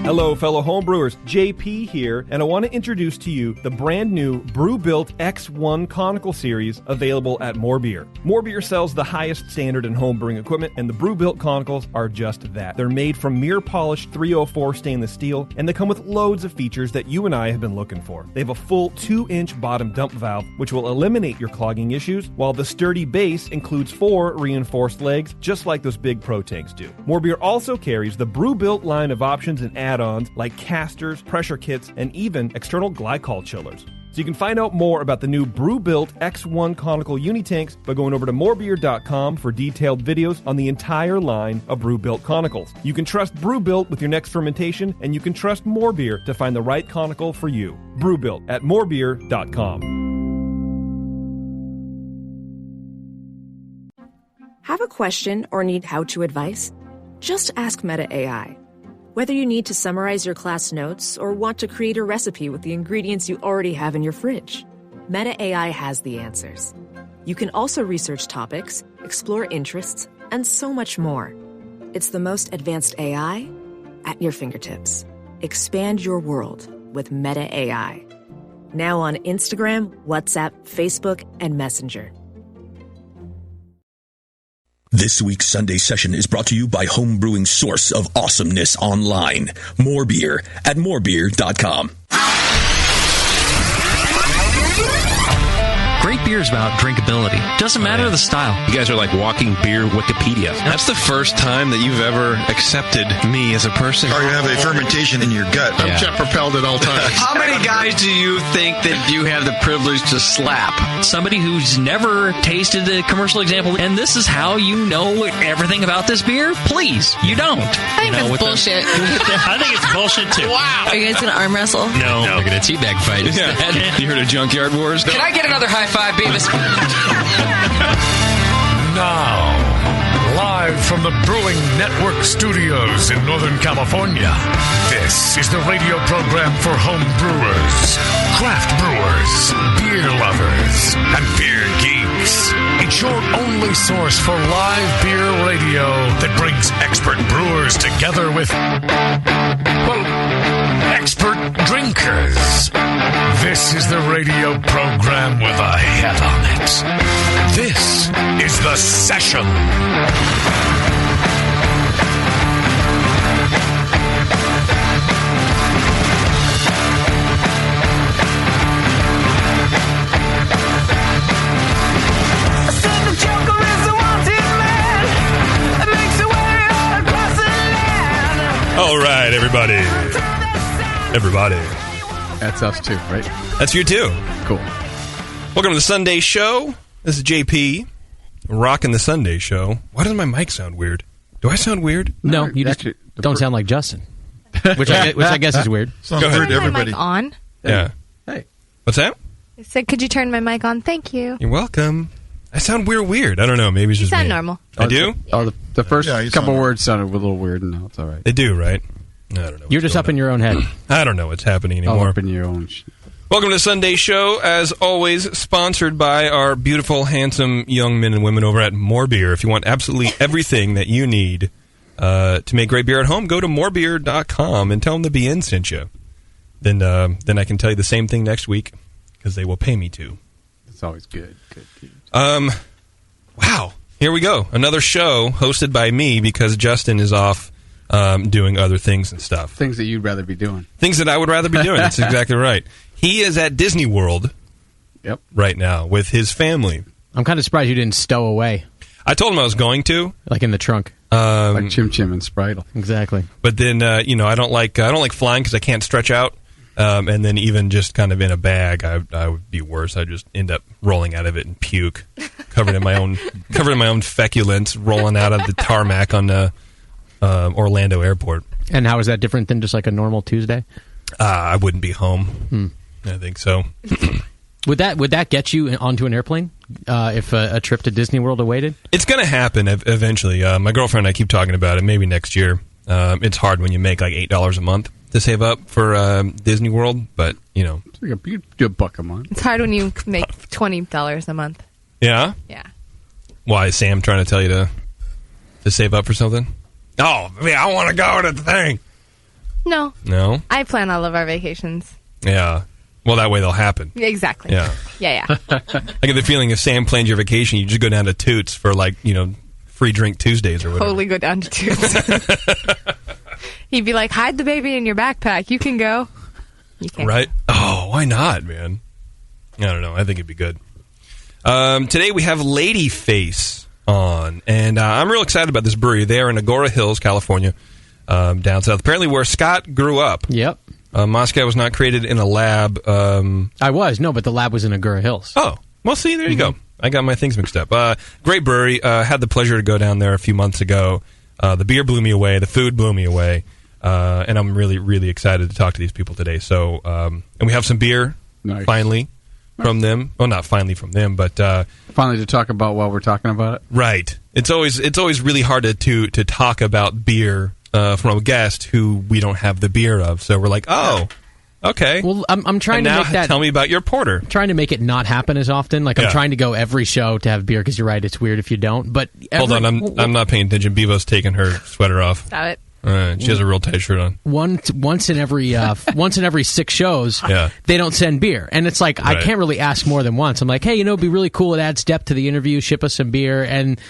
Hello, fellow homebrewers. JP here, and I want to introduce to you the brand new Brew-Built X1 Conical Series available at More Beer. More Beer sells the highest standard in homebrewing equipment, and the Brew-Built Conicals are just that. They're made from mirror-polished 304 stainless steel, and they come with loads of features that you and I have been looking for. They have a full 2-inch bottom dump valve, which will eliminate your clogging issues, while the sturdy base includes 4 reinforced legs, just like those big Pro tanks do. More Beer also carries the Brew-Built line of options and add-ons like casters, pressure kits, and even external glycol chillers. So you can find out more about the new Brew-Built X1 Conical Unitanks by going over to morebeer.com for detailed videos on the entire line of Brew-Built Conicals. You can trust Brew-Built with your next fermentation, and you can trust More Beer to find the right conical for you. Brew-Built at morebeer.com. Have a question or need how-to advice? Just ask Meta AI. Whether you need to summarize your class notes or want to create a recipe with the ingredients you already have in your fridge, Meta AI has the answers. You can also research topics, explore interests, and so much more. It's the most advanced AI at your fingertips. Expand your world with Meta AI. Now on Instagram, WhatsApp, Facebook, and Messenger. This week's Sunday session is brought to you by homebrewing source of awesomeness online, More Beer at morebeer.com. Great beer is about drinkability. Doesn't matter the style. You guys are like walking beer Wikipedia. That's the first time that you've ever accepted me as a person. Or you have a fermentation in your gut. I'm jet propelled at all times. How many guys do you think that you have the privilege to slap? Somebody who's never tasted a commercial example, and this is how you know everything about this beer? Please, you don't. I think that's bullshit. I think it's bullshit too. Wow. Are you guys going to arm wrestle? No. We're going to teabag fight instead. You heard of Junkyard Wars? Can I get another high five, Beavis? Now, live from the Brewing Network studios in Northern California, this is the radio program for home brewers, craft brewers, beer lovers, and beer geeks. It's your only source for live beer radio that brings expert brewers together with, well, expert drinkers. This is the radio program with a head on it. This is The Session. All right, everybody. That's us too, right? That's you too. Cool. Welcome to the Sunday Show. This is JP, rocking the Sunday Show. Why does my mic sound weird? Do I sound weird? No, you just don't sound like Justin, which I guess is weird. Sounds weird to everybody. My mic on? Yeah. Hey. What's that? I said, could you turn my mic on? Thank you. You're welcome. I sound weird. I don't know. Maybe it's You just sound me. normal. I do? The first you couple sound words sounded a little weird, and now it's all right. They do, right? I don't know. You're just up in your own head. I don't know what's happening All anymore. up in your own Welcome to the Sunday Show, as always, sponsored by our beautiful, handsome young men and women over at More Beer. If you want absolutely everything that you need to make great beer at home, go to morebeer.com and tell them the BN sent you. Then I can tell you the same thing next week, because they will pay me to. It's always good. Wow. Here we go. Another show hosted by me, because Justin is off doing other things and stuff. Things that you'd rather be doing. Things that I would rather be doing. That's exactly right. He is at Disney World right now with his family. I'm kind of surprised you didn't stow away. I told him I was going to. Like in the trunk. Like Chim Chim and Sprite. Exactly. But then, I don't like flying because I can't stretch out. And then even just kind of in a bag, I would be worse. I'd just end up rolling out of it and puke, covered in my own feculence, rolling out of the tarmac on the Orlando airport. And how is that different than just like a normal Tuesday? I wouldn't be home. I think so. Would that get you onto an airplane if a trip to Disney World awaited? It's going to happen eventually. My girlfriend and I keep talking about it. Maybe next year. It's hard when you make like $8 a month to save up for Disney World, but you do a buck a month. It's hard when you make $20 a month. Yeah. Yeah. Why is Sam trying to tell you to save up for something? Oh, man, I want to go to the thing. No. No? I plan all of our vacations. Yeah. Well, that way they'll happen. Exactly. Yeah. Yeah. I get the feeling if Sam plans your vacation, you just go down to Toots for free drink Tuesdays or whatever. Totally go down to Toots. He'd be like, hide the baby in your backpack. You can go. You can't. Right? Oh, why not, man? I don't know. I think it'd be good. Today we have Ladyface on, and I'm real excited about this brewery. They are in Agora Hills, California, down south. Apparently where Scott grew up. Yep. Moscow was not created in a lab. But the lab was in Agora Hills. Oh, well, see, there you go. I got my things mixed up. Great brewery. Had the pleasure to go down there a few months ago. The beer blew me away. The food blew me away. And I'm really, really excited to talk to these people today. So, and we have some beer, finally, from them. Well, not finally from them, but finally to talk about while we're talking about it. Right. It's always really hard to talk about beer from a guest who we don't have the beer of. So we're like, oh, okay. Well, I'm trying to make that. Tell me about your porter. Trying to make it not happen as often. Like I'm trying to go every show to have beer because you're right. It's weird if you don't. But hold on, I'm not paying attention. Bevo's taking her sweater off. Stop it. All right, she has a real tight shirt on. Once in every 6 shows, they don't send beer, and it's like I can't really ask more than once. I'm like, hey, it'd be really cool. It adds depth to the interview. Ship us some beer, and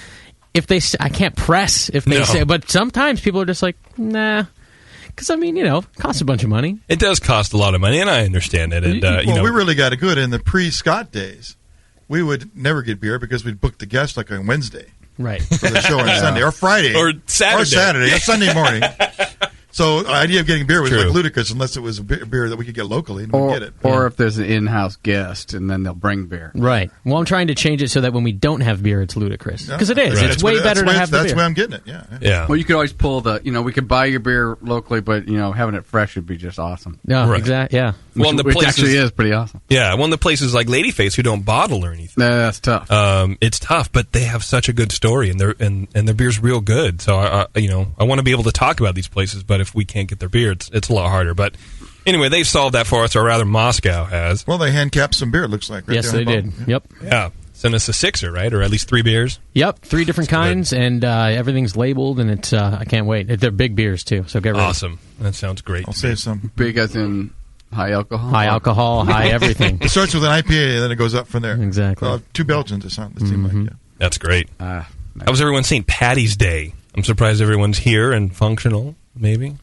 if they, I can't press if they say. But sometimes people are just like, nah, because it costs a bunch of money. It does cost a lot of money, and I understand it. And we really got it good in the pre-Scott days. We would never get beer because we'd book the guest like on Wednesday. Right. For the show on Sunday or Friday. Or Saturday. Or Sunday morning. So the idea of getting beer was like ludicrous unless it was a beer that we could get locally and we'd get it. Or if there's an in-house guest and then they'll bring beer. Right. Well, I'm trying to change it so that when we don't have beer, it's ludicrous. Because it is. Right. It's way better to have the beer. That's why I'm getting it, yeah. Well, you could always pull we could buy your beer locally, but, having it fresh would be just awesome. Yeah, exactly. Yeah. Which actually is pretty awesome. Yeah, one of the places like Ladyface who don't bottle or anything. That's tough. It's tough, but they have such a good story, and their beer's real good. So I want to be able to talk about these places, but if we can't get their beer, it's a lot harder. But anyway, they've solved that for us, or rather, Moscow has. Well, they hand capped some beer. It looks like. Right yes, they did. Yep. Yeah. Send us a sixer, right, or at least 3 beers. Yep, 3 different kinds, and everything's labeled, and it's. I can't wait. They're big beers too, so get ready. Awesome. That sounds great. I'll save some. Big as in. High alcohol? High alcohol, high everything. It starts with an IPA, and then it goes up from there. Exactly. 2 Belgians, it seemed like, That's great. Nice. How was everyone's St. Patty's Day? I'm surprised everyone's here and functional, maybe.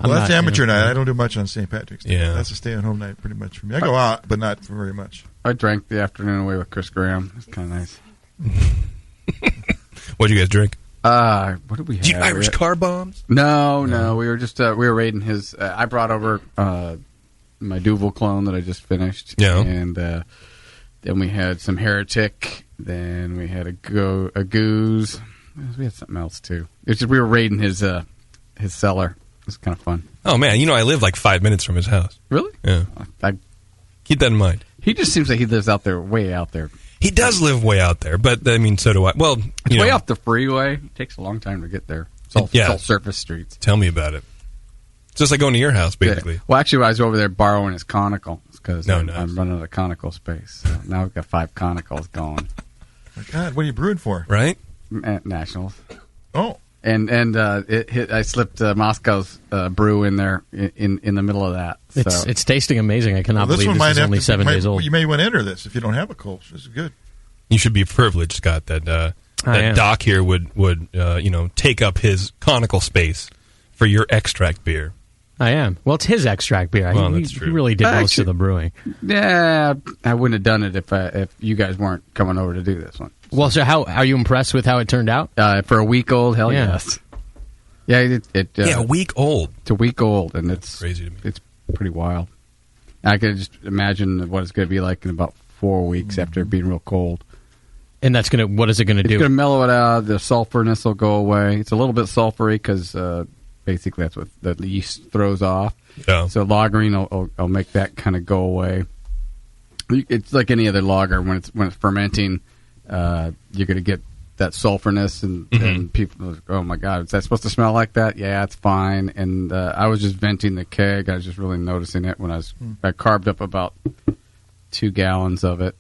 Well, that's amateur night. I don't do much on St. Patrick's Day. Yeah. That's a stay-at-home night pretty much for me. I go out, but not for very much. I drank the afternoon away with Chris Graham. It's kind of nice. What'd you guys drink? What did we have? Did you Irish car bombs? No. We were just we were raiding his. I brought over my Duvel clone that I just finished. Yeah. And then we had some Heretic. Then we had a Goose. We had something else too. It's just we were raiding his cellar. It was kind of fun. Oh man, I live like 5 minutes from his house. Really? Yeah. Keep that in mind. He just seems like he lives out there, way out there. He does live way out there, but so do I. Well, it's way off the freeway. It takes a long time to get there. It's all surface streets. Tell me about it. It's just like going to your house, basically. Yeah. Well, actually, I was over there borrowing his conical because I'm running out of conical space. So now we've got 5 conicals going. My God, what are you brewing for? Right? Nationals. Oh. And I slipped Moscow's brew in there in the middle of that. So. It's tasting amazing. I cannot believe this is only 7 days old. You may want to enter this if you don't have a Kolsch. This is good. You should be privileged, Scott, that Doc here would take up his conical space for your extract beer. I am. Well, it's his extract beer. That's true. He really did most of the brewing. Yeah, I wouldn't have done it if you guys weren't coming over to do this one. Well, so how are you impressed with how it turned out? For a week old, hell yes. Yeah, a week old. It's a week old, and it's crazy to me. It's pretty wild. I can just imagine what it's going to be like in about 4 weeks after being real cold. And what is it going to do? It's going to mellow it out. The sulfurness will go away. It's a little bit sulfury because basically that's what the yeast throws off. Yeah. So lagering will make that kind of go away. It's like any other lager when it's fermenting. You're going to get that sulfurness, and people are like, oh my God, is that supposed to smell like that? Yeah, it's fine. And I was just venting the keg. I was just really noticing it when I carved up about 2 gallons of it,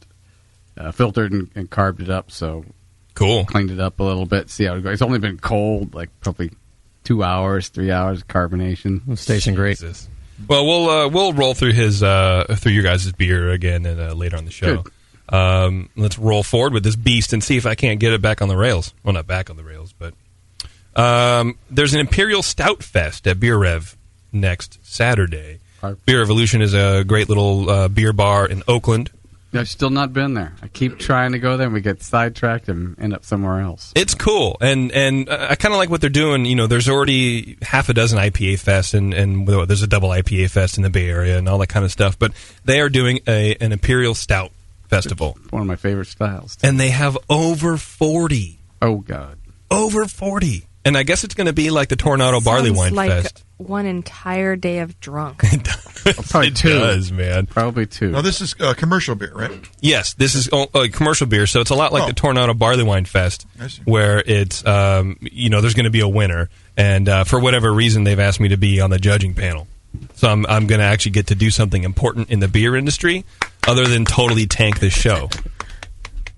filtered and carved it up. So cool. Cleaned it up a little bit. See how it goes. It's only been cold, like probably 2 hours, 3 hours carbonation. It's tasting great. Well, we'll roll through through your guys' beer again and later on the show. Let's roll forward with this beast and see if I can't get it back on the rails. Well, not back on the rails, but there's an Imperial Stout Fest at Beer Rev next Saturday. Beer Revolution is a great little beer bar in Oakland. I've still not been there. I keep trying to go there, and we get sidetracked and end up somewhere else. It's cool, and I kind of like what they're doing. You know, there's already half a dozen IPA fests, and there's a double IPA fest in the Bay Area and all that kind of stuff. But they are doing an Imperial Stout Festival. It's one of my favorite styles. And they have over 40. Oh, God. Over 40. And I guess it's going to be like the Tornado Barley Wine Fest. One entire day of drunk. Probably two. It does, man. Probably two. No, this is commercial beer, right? Yes, this is commercial beer, so it's a lot like the Tornado Barley Wine Fest, where it's there's going to be a winner, and for whatever reason, they've asked me to be on the judging panel. So I'm going to actually get to do something important in the beer industry, other than totally tank this show.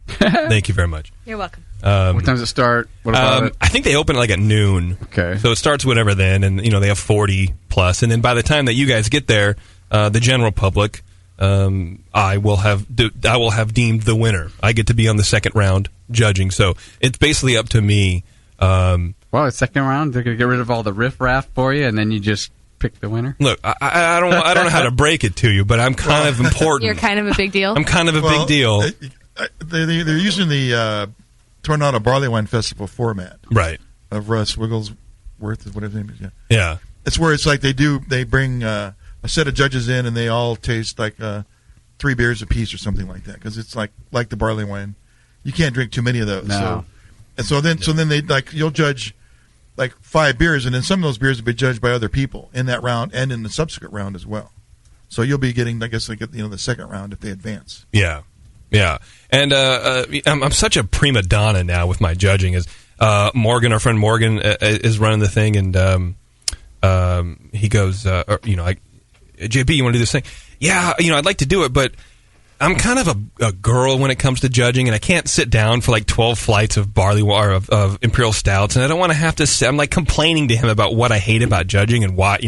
Thank you very much. You're welcome. What time does it start? What about it? I think they open at noon. Okay. So it starts whatever then, and they have 40 plus, and then by the time that you guys get there, the general public, I will have deemed the winner. I get to be on the second round judging, so it's basically up to me. Well, the second round, they're going to get rid of all the riffraff for you, and then you just pick the winner. Look, I don't know how to break it to you, but I'm kind of important. You're kind of a big deal. I'm kind of a big deal. They're using the Tornado Barley Wine Festival format, right? Of Russ Wigglesworth, whatever his name is. Yeah. It's where it's like they bring a set of judges in and they all taste like 3 beers apiece or something like that, because it's like the barley wine. You can't drink too many of those. No. So then they you'll judge like 5 beers, and then some of those beers will be judged by other people in that round and in the subsequent round as well. So you'll be getting, I guess, the second round if they advance. Yeah. Yeah, and I'm such a prima donna now with my judging. Is Morgan, our friend Morgan, is running the thing, and he goes, JP, you want to do this thing? Yeah, I'd like to do it, but I'm kind of a girl when it comes to judging, and I can't sit down for like 12 flights of barley or of Imperial Stouts, and I don't want to have to. I'm like complaining to him about what I hate about judging and why,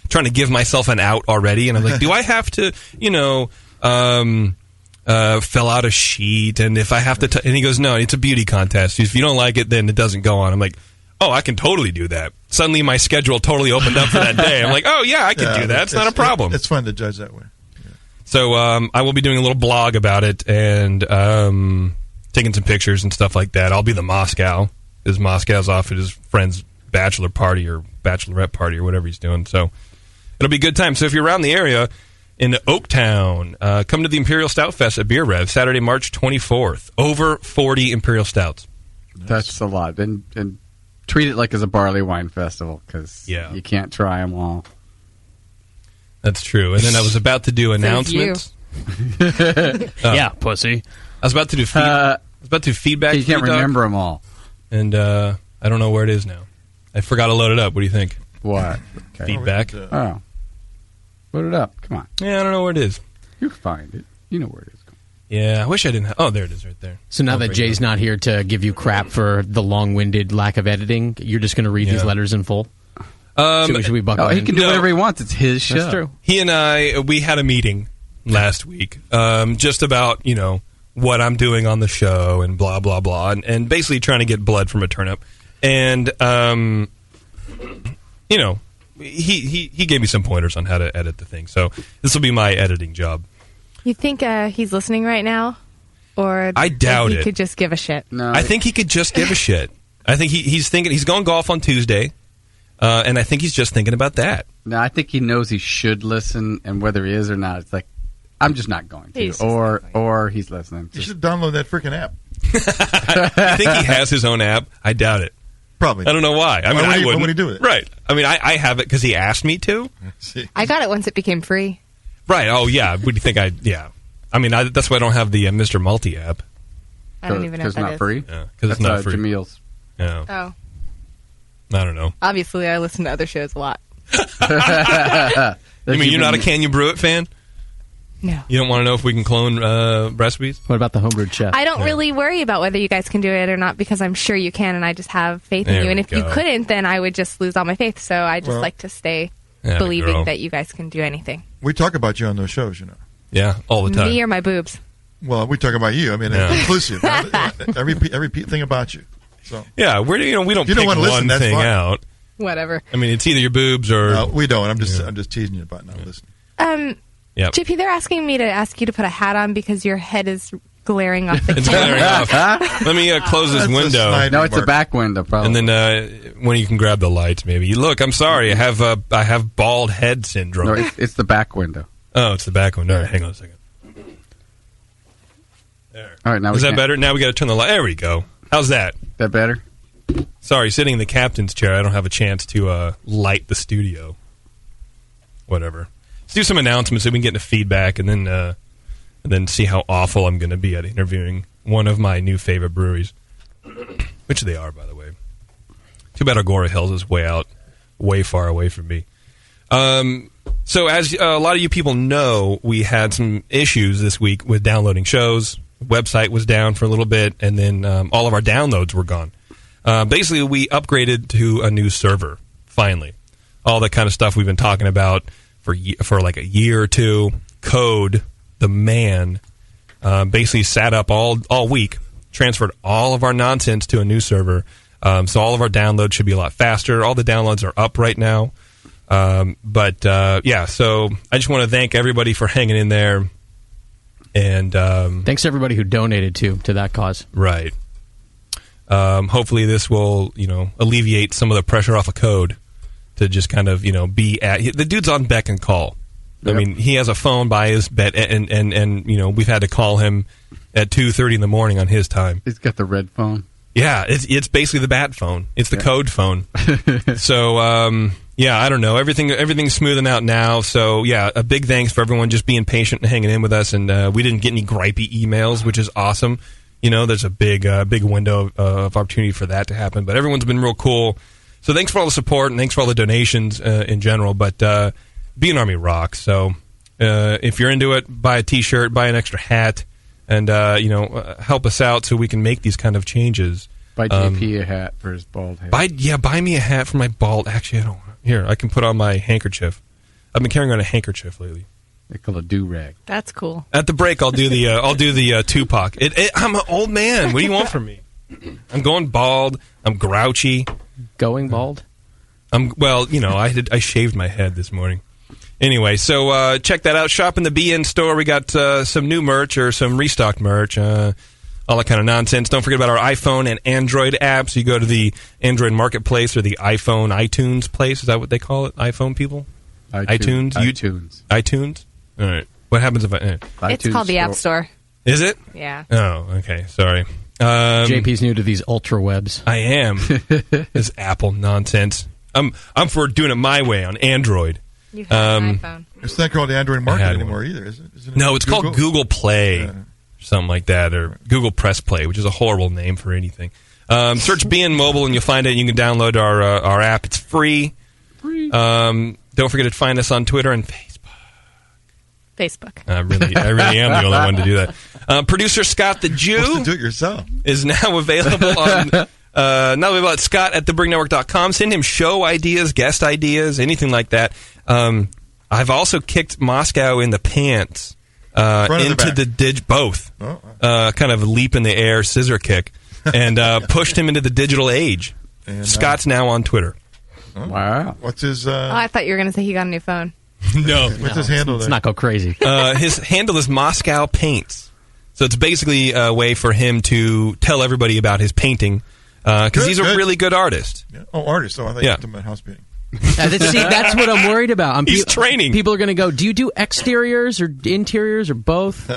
trying to give myself an out already, and I'm like, do I have to, fill out a sheet, and if I have to and he goes, no, it's a beauty contest. If you don't like it, then it doesn't go on. I'm like, oh, I can totally do that. Suddenly my schedule totally opened up for that day. I'm like, oh yeah, I can do that. It's not a problem. It's fun to judge that way. Yeah. So I will be doing a little blog about it and taking some pictures and stuff like that. I'll be the Moscow, because Moscow's off at his friend's bachelor party or bachelorette party or whatever he's doing. So it'll be a good time. So if you're around the area in Oaktown, come to the Imperial Stout Fest at Beer Rev, Saturday, March 24th. Over 40 Imperial Stouts. Nice. That's a lot. And treat it like it's a barley wine festival, because you can't try them all. That's true. And then I was about to do announcements. Yeah, pussy. I was about to do feedback. You can't remember them all. And I don't know where it is now. I forgot to load it up. What do you think? What? Okay. Feedback. Oh. Load it up. Come on. Yeah, I don't know where it is. You can find it. You know where it is. Yeah, I wish I didn't. Oh, there it is right there. So now that Jay's not here to give you crap for the long-winded lack of editing, you're just going to read these letters in full? Should we buckle in? He can do whatever he wants. It's his show. That's true. He and we had a meeting last week just about, what I'm doing on the show and blah, blah, blah, and basically trying to get blood from a turnip. And, he gave me some pointers on how to edit the thing. So this will be my editing job. You think he's listening right now? Or I doubt he could just give a shit? No, I think he could just give a shit. I think he's thinking he's going golf on Tuesday, and I think he's just thinking about that. No, I think he knows he should listen, and whether he is or not, it's like, I'm just not going to. Or he's listening. You should download that freaking app. You think he has his own app? I doubt it. Probably. I don't know why. I wouldn't. What would he do with it? Right. I mean, I have it because he asked me to. I got it once it became free. Right. Oh, yeah. Would you think yeah. I mean, that's why I don't have the Mr. Multi app. I don't even know what that is. Because it's not free? Yeah, because it's not free. Jamil's. Yeah. Oh. I don't know. Obviously, I listen to other shows a lot. You mean you're not a Can You Brew It fan? No. You don't want to know if we can clone recipes? What about the homebrewed chef? I don't really worry about whether you guys can do it or not because I'm sure you can, and I just have faith in There you. And we if you go. couldn't, then I would just lose all my faith. So I just like to stay believing that you guys can do anything. We talk about you on those shows, you know. Yeah, all the time. Me or my boobs. Well, we talk about you. I mean, inclusive. every thing about you. So yeah, we don't you pick don't want to one listen, that's thing fine. out. Whatever. I mean, it's either your boobs or no, we don't. I'm just teasing you about not listening. Yep. JP, they're asking me to ask you to put a hat on because your head is glaring off the It's glaring off. Let me close this window. No, it's a back window, probably. And then when you can grab the lights, maybe. Look, I'm sorry. I have bald head syndrome. No, it's the back window. Oh, it's the back window. All right, hang on a second. There. All right, now is that better? Now we got to turn the light. There we go. How's that? That better? Sorry, sitting in the captain's chair, I don't have a chance to light the studio. Whatever. Let's do some announcements so we can get into feedback, and then see how awful I'm going to be at interviewing one of my new favorite breweries, which they are, by the way. Too bad Agora Hills is way far away from me. So as a lot of you people know, we had some issues this week with downloading shows. Website was down for a little bit, and then all of our downloads were gone. Basically, we upgraded to a new server, finally. All that kind of stuff we've been talking about for like a year or two. Code, the man, basically sat up all week, transferred all of our nonsense to a new server. So all of our downloads should be a lot faster. All the downloads are up right now. So I just want to thank everybody for hanging in there. And thanks to everybody who donated to that cause. Right. Hopefully this will, alleviate some of the pressure off of Code to just kind of, be at... The dude's on beck and call. Yep. I mean, he has a phone by his bed, and we've had to call him at 2:30 in the morning on his time. He's got the red phone. Yeah, it's basically the bat phone. It's the Code phone. So, I don't know. Everything's smoothing out now. So, a big thanks for everyone just being patient and hanging in with us. And we didn't get any gripey emails, which is awesome. There's a big window of opportunity for that to happen. But everyone's been real cool. So thanks for all the support and thanks for all the donations in general. But Be an Army rocks. So if you're into it, buy a T-shirt, buy an extra hat, and help us out so we can make these kind of changes. Buy JP a hat for his bald head. Buy me a hat for my bald. Actually, I don't. Here, I can put on my handkerchief. I've been carrying on a handkerchief lately. They call it a do-rag. That's cool. At the break, I'll do the Tupac. I'm an old man. What do you want from me? I'm going bald. I'm grouchy. Going bald? I shaved my head this morning. Anyway, so check that out. Shop in the BN store. We got some new merch or some restocked merch. All that kind of nonsense. Don't forget about our iPhone and Android apps. You go to the Android Marketplace or the iPhone iTunes place. Is that what they call it? iPhone people? iTunes? iTunes? All right. What happens if I... It's called the App Store. Is it? Yeah. Oh, okay. Sorry. JP's new to these ultra webs. I am. This Apple nonsense. I'm for doing it my way on Android. You have an iPhone. It's not called Android Market anymore either, is it? Isn't it? No, it's called Google Play. Something like that, or Google Press Play, which is a horrible name for anything. Search BN Mobile and you'll find it. You can download our app. It's free. Don't forget to find us on Twitter and Facebook. I really am the only one to do that. Producer Scott the Jew do it yourself. is now available on at scott@thebrignetwork.com. Send him show ideas, guest ideas, anything like that. I've also kicked Moscow in the pants. Into the both. Kind of a leap in the air, scissor kick, and pushed him into the digital age. And, Scott's now on Twitter. Wow. What's his... I thought you were going to say he got a new phone. No. What's his handle there? Let's not go crazy. His handle is Moscow Paints. So it's basically a way for him to tell everybody about his painting, because he's a really good artist. Yeah. Oh, artist. Oh, I thought you were talking about house painting. That's what I'm worried about. He's training. People are going to go, do you do exteriors or interiors or both?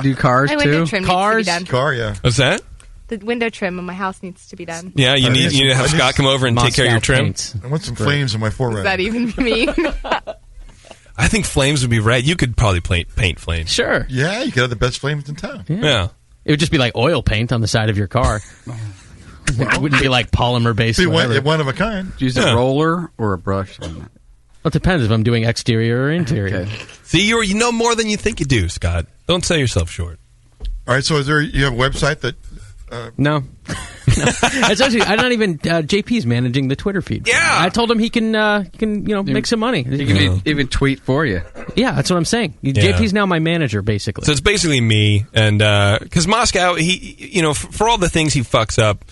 Do cars My too? window trim Cars? needs to be done. Car, yeah. What's that? The window trim on my house needs to be done. Yeah, you need to have Scott come over and take care of your trim. Paints. I want some flames in my forehead. Does that even mean? I think flames would be red. You could probably paint flames. Sure. Yeah, you could have the best flames in town. Yeah. It would just be like oil paint on the side of your car. It wouldn't be like polymer based. Be one of a kind. Do you use a roller or a brush on that? Well, it depends if I'm doing exterior or interior. Okay. See, you know more than you think you do, Scott. Don't sell yourself short. All right, so you have a website that... No. It's actually, I'm not even... JP's managing the Twitter feed. Yeah! I told him he can make some money. He can even tweet for you. Yeah, that's what I'm saying. JP's now my manager, basically. So it's basically me, and because Moscow, for all the things he fucks up,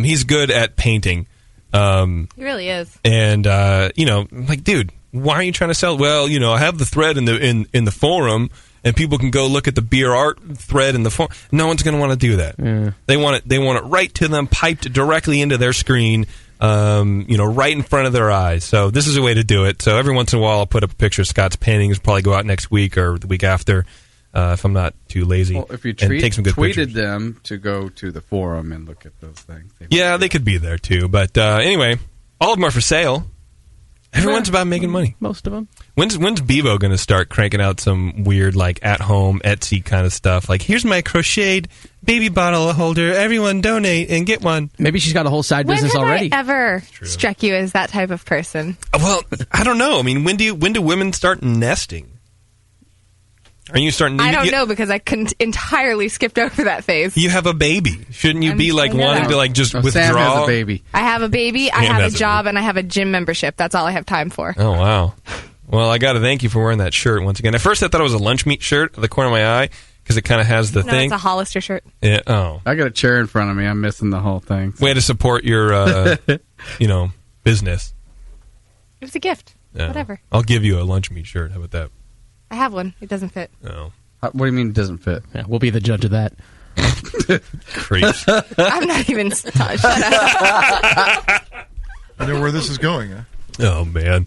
he's good at painting. He really is. And like, dude, why are you trying to sell? Well, I have the thread in the forum, and people can go look at the beer art thread in the forum. No one's going to want to do that. Yeah. They want it right to them, piped directly into their screen. Right in front of their eyes. So this is a way to do it. So every once in a while, I'll put up a picture of Scott's paintings. Probably go out next week or the week after, if I'm not too lazy. Well, if you and take some good tweeted pictures. them to go to the forum and look at those things. They could be there too. But anyway, all of them are for sale. Everyone's about making money. Most of them. When's Bevo going to start cranking out some weird, like, at-home Etsy kind of stuff? Like, here's my crocheted baby bottle holder. Everyone donate and get one. Maybe she's got a whole side business When have already. I ever struck you as that type of person? Well, I don't know. I mean, when do women start nesting? Are you starting? I don't know because I entirely skipped over that phase. You have a baby. Shouldn't you be like wanting to like just withdraw? Sam has a baby. I have a baby, I have a job, and I have a gym membership. That's all I have time for. Oh, wow. Well, I got to thank you for wearing that shirt once again. At first, I thought it was a lunch meat shirt at the corner of my eye because it kind of has the thing. It's a Hollister shirt. Yeah. Oh. I got a chair in front of me. I'm missing the whole thing. Way to support your, business. It was a gift. Yeah. Whatever. I'll give you a lunch meat shirt. How about that? I have one. It doesn't fit. Oh. What do you mean it doesn't fit? Yeah, we'll be the judge of that. Creeps. I'm not even... Shut up. I know where this is going, huh? Oh, man.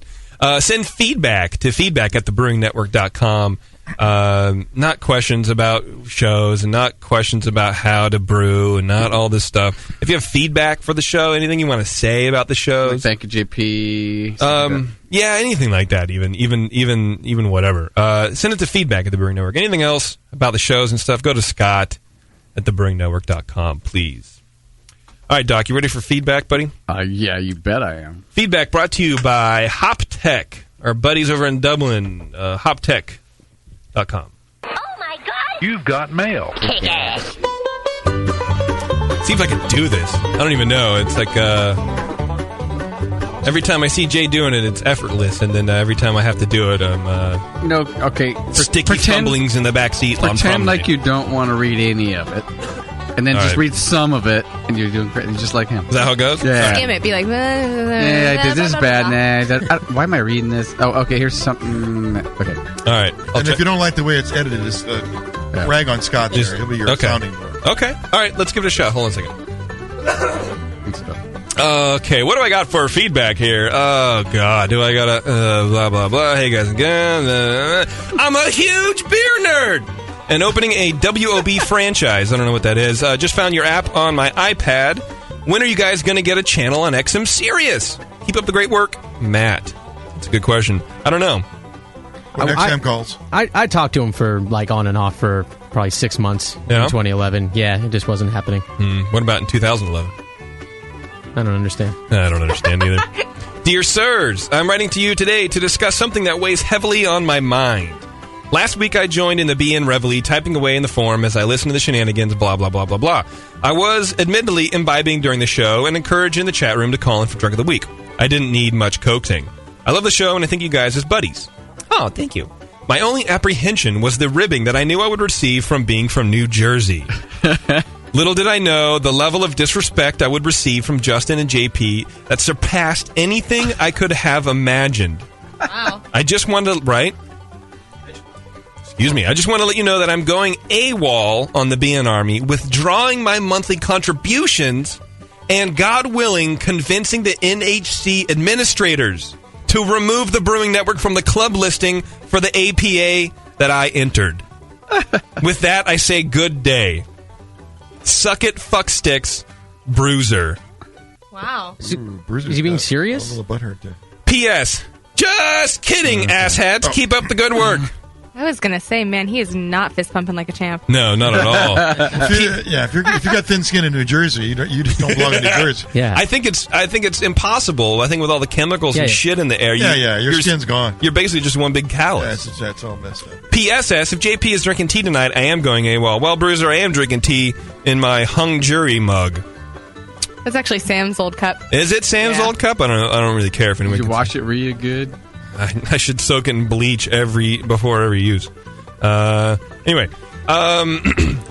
Send feedback to feedback@thebrewingnetwork.com. Not questions about shows and not questions about how to brew and not all this stuff. If you have feedback for the show, anything you want to say about the shows. Thank you, JP. Yeah, anything like that, even whatever. Send it to feedback at the Brewing Network. Anything else about the shows and stuff, go to Scott at thebrewingnetwork.com, please. All right, Doc, you ready for feedback, buddy? Yeah, you bet I am. Feedback brought to you by HopTech, our buddies over in Dublin, HopTech.com. Oh, my God! You've got mail. Kick ass. See if I can do this. I don't even know. It's like, every time I see Jay doing it, it's effortless, and then every time I have to do it, I'm, okay. Sticky fumblings in the back seat while I'm Pretend fumbling. like you don't want to read any of it. And then All just right. read some of it, and you're doing great. You're just like him. Is that how it goes? Yeah. Skim it. Be like... Yeah, this is bad. Nah, why am I reading this? Oh, okay, here's something. Okay. All right. And if you don't like the way it's edited, just rag on Scott there. He'll be your sounding board. Okay. All right, let's give it a shot. Hold on a second. Okay, what do I got for feedback here? Oh, God. Do I got a blah, blah, blah. Hey, guys, again. I'm a huge beer nerd. And opening a WOB franchise. I don't know what that is. Just found your app on my iPad. When are you guys going to get a channel on XM Sirius? Keep up the great work, Matt. That's a good question. I don't know. When next time calls. I talked to him for like on and off for probably 6 months in 2011. Yeah, it just wasn't happening. What about in 2011? I don't understand. I don't understand either. Dear Sirs, I'm writing to you today to discuss something that weighs heavily on my mind. Last week I joined in the BN Reveille, typing away in the forum as I listened to the shenanigans, blah, blah, blah, blah, blah. I was admittedly imbibing during the show and encouraged in the chat room to call in for Drunk of the Week. I didn't need much coaxing. I love the show and I think you guys as buddies. Oh, thank you. My only apprehension was the ribbing that I knew I would receive from being from New Jersey. Little did I know the level of disrespect I would receive from Justin and JP that surpassed anything I could have imagined. Wow. I just wanted to, right? Excuse me. I just want to let you know that I'm going AWOL on the BN Army, withdrawing my monthly contributions, and, God willing, convincing the NHC administrators to remove the Brewing Network from the club listing for the APA that I entered. With that, I say good day. Suck it, fuck sticks, Bruiser. Wow. Is he being serious? A little butthurt there. P.S. Just kidding, asshats. Keep up the good work. I was going to say, man, he is not fist pumping like a champ. No, not at all. if you got thin skin in New Jersey, you just don't belong in New Jersey. Yeah. I think it's impossible. I think with all the chemicals and shit in the air, your skin's gone. You're basically just one big callus. That's all messed up. PSS, if JP is drinking tea tonight, I am going AWOL. Well, Bruiser, I am drinking tea in my hung jury mug. That's actually Sam's old cup. Is it Sam's old cup? I don't really care if anyone. Did you wash it really good? I should soak it in bleach before every use. Anyway,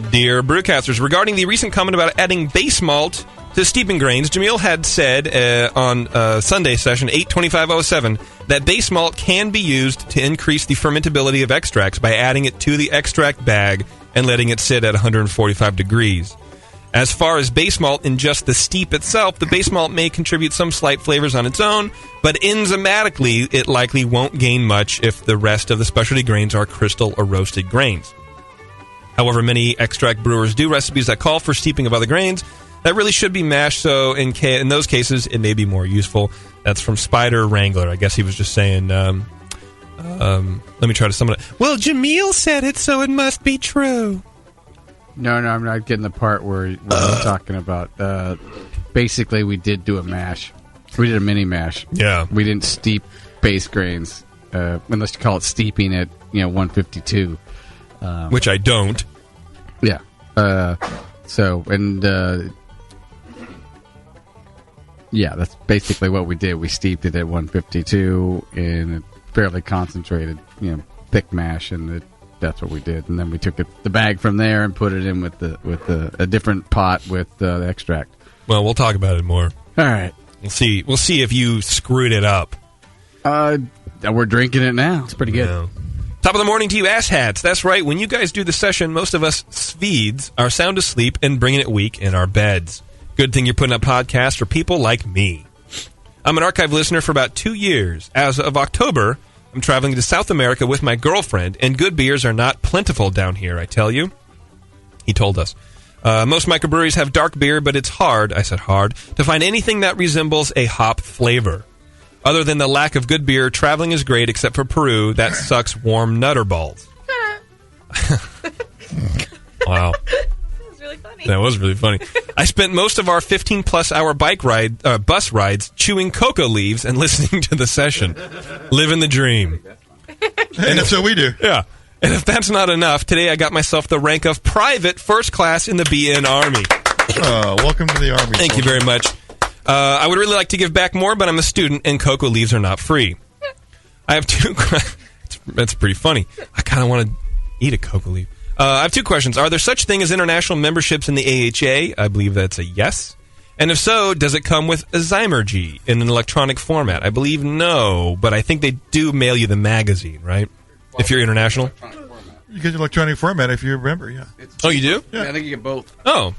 dear brewcasters, regarding the recent comment about adding base malt to steeping grains, Jamil had said on Sunday session 8/25/07 that base malt can be used to increase the fermentability of extracts by adding it to the extract bag and letting it sit at 145 degrees. As far as base malt in just the steep itself, the base malt may contribute some slight flavors on its own, but enzymatically, it likely won't gain much if the rest of the specialty grains are crystal or roasted grains. However, many extract brewers do recipes that call for steeping of other grains that really should be mashed, so in those cases, it may be more useful. That's from Spider Wrangler. I guess he was just saying, let me try to sum it up. Well, Jamil said it, so it must be true. No, I'm not getting the part where I'm talking about. Basically, we did do a mash. We did a mini mash. Yeah. We didn't steep base grains, unless you call it steeping at 152. Which I don't. Yeah. Yeah, that's basically what we did. We steeped it at 152 in a fairly concentrated, thick mash, and that's what we did. And then we took the bag from there and put it in with a different pot with the extract. Well, we'll talk about it more. All right. We'll see if you screwed it up. We're drinking it now. It's pretty good. No. Top of the morning to you, asshats. That's right. When you guys do the session, most of us Swedes are sound asleep and bringing it weak in our beds. Good thing you're putting up podcasts for people like me. I'm an archive listener for about 2 years. As of October, I'm traveling to South America with my girlfriend, and good beers are not plentiful down here, I tell you. He told us. Most microbreweries have dark beer, but it's hard, I said hard, to find anything that resembles a hop flavor. Other than the lack of good beer, traveling is great, except for Peru. That sucks warm nutter balls. Wow. That was really funny. I spent most of our 15-plus hour bus rides chewing cocoa leaves and listening to the session. Living the dream. And that's what we do. Yeah. And if that's not enough, today I got myself the rank of private first class in the BN Army. Welcome to the Army. Thank you very much. I would really like to give back more, but I'm a student, and cocoa leaves are not free. I have two... That's pretty funny. I kind of want to eat a cocoa leaf. I have two questions. Are there such thing as international memberships in the AHA? I believe that's a yes. And if so, does it come with a Zymergy in an electronic format? I believe no, but I think they do mail you the magazine, right? If you're international? You get electronic format if you remember, yeah. Oh, you do? Yeah, I think you get both. Oh,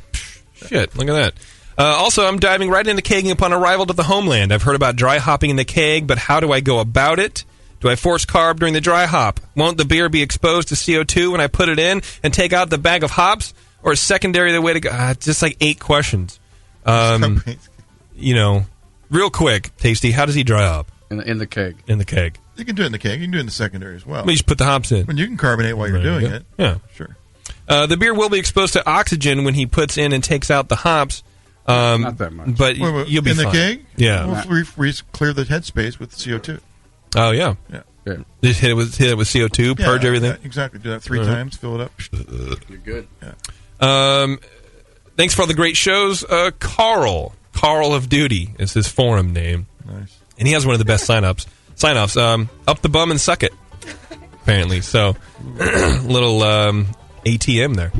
shit. Look at that. Also, I'm diving right into kegging upon arrival to the homeland. I've heard about dry hopping in the keg, but how do I go about it? Do I force carb during the dry hop? Won't the beer be exposed to CO2 when I put it in and take out the bag of hops? Or is secondary the way to go? Just like 8 questions. Real quick, Tasty, how does he dry hop? In the keg. In the keg. You can do it in the keg. You can do it in the secondary as well. You just put the hops in. When you can carbonate while you're doing it. Yeah. Sure. The beer will be exposed to oxygen when he puts in and takes out the hops. Not that much. But you'll be in fine. the keg? Yeah. We'll clear the headspace with CO2. Oh, yeah. Yeah. Just hit it with CO2, purge everything? Yeah, exactly. Do that 3 times, fill it up. You're good. Yeah. Thanks for all the great shows. Carl of Duty is his forum name. Nice. And he has one of the best sign-offs. Up the bum and suck it, apparently. So, little ATM there.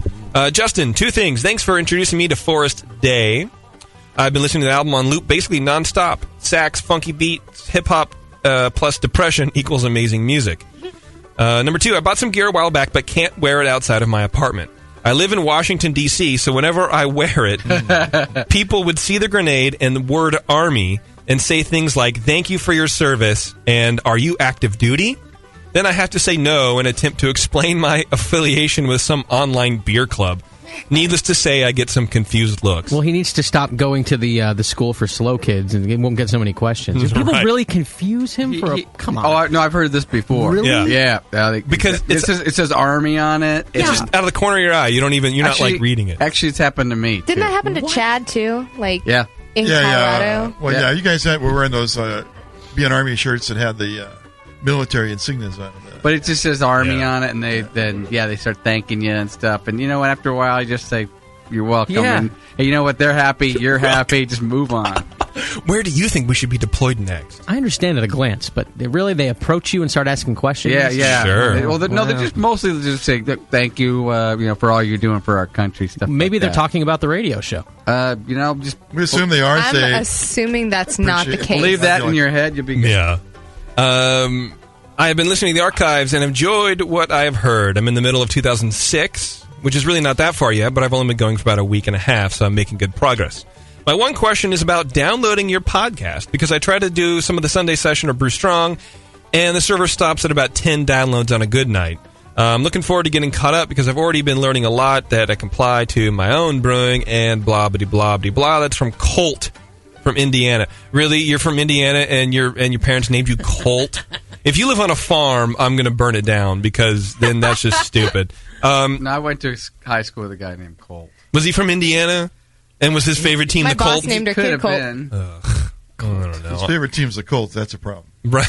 Justin, 2 things. Thanks for introducing me to Forest Day. I've been listening to the album on loop basically nonstop. Sax, funky beats, hip-hop, plus depression equals amazing music. Number 2, I bought some gear a while back, but can't wear it outside of my apartment. I live in Washington, D.C., so whenever I wear it, people would see the grenade and the word Army and say things like, thank you for your service, and are you active duty? Then I have to say no and attempt to explain my affiliation with some online beer club. needless to say, I get some confused looks. Well, he needs to stop going to the school for slow kids, and he won't get so many questions. Do people really confuse him for come on? Oh, no, I've heard this before. Really? Yeah. Because it says Army on it. It's just out of the corner of your eye. You're not like reading it. Actually, it's happened to me. Didn't that happen to Chad too? Like, yeah. In Colorado? Well, yeah, you guys were wearing those Be an Army shirts that had the military insignias on them. But it just says Army on it, and they start thanking you and stuff. And you know what? After a while, you just say, you're welcome. Yeah. And hey, you know what? They're happy. You're happy. Just move on. Where do you think we should be deployed next? I understand at a glance, but they approach you and start asking questions? Yeah. Sure. Well, they're just mostly just say thank you, for all you're doing for our country, stuff. Maybe like they're that. talking about the radio show. Just we assume they are. I'm assuming that's not the case. Leave that in your head. You'll be good. Yeah. I have been listening to the archives and enjoyed what I have heard. I'm in the middle of 2006, which is really not that far yet, but I've only been going for about a week and a half, so I'm making good progress. My one question is about downloading your podcast, because I try to do some of the Sunday Session or Brew Strong, and the server stops at about 10 downloads on a good night. I'm looking forward to getting caught up, because I've already been learning a lot that I can apply to my own brewing and blah-blah-blah-blah. That's from Colt from Indiana. Really? You're from Indiana and your parents named you Colt? If you live on a farm, I'm going to burn it down, because then that's just stupid. No, I went to high school with a guy named Colt. Was he from Indiana? And was his favorite team the Colts? My boss named her kid Colt. I don't know. His favorite team's the Colts. That's a problem. Right.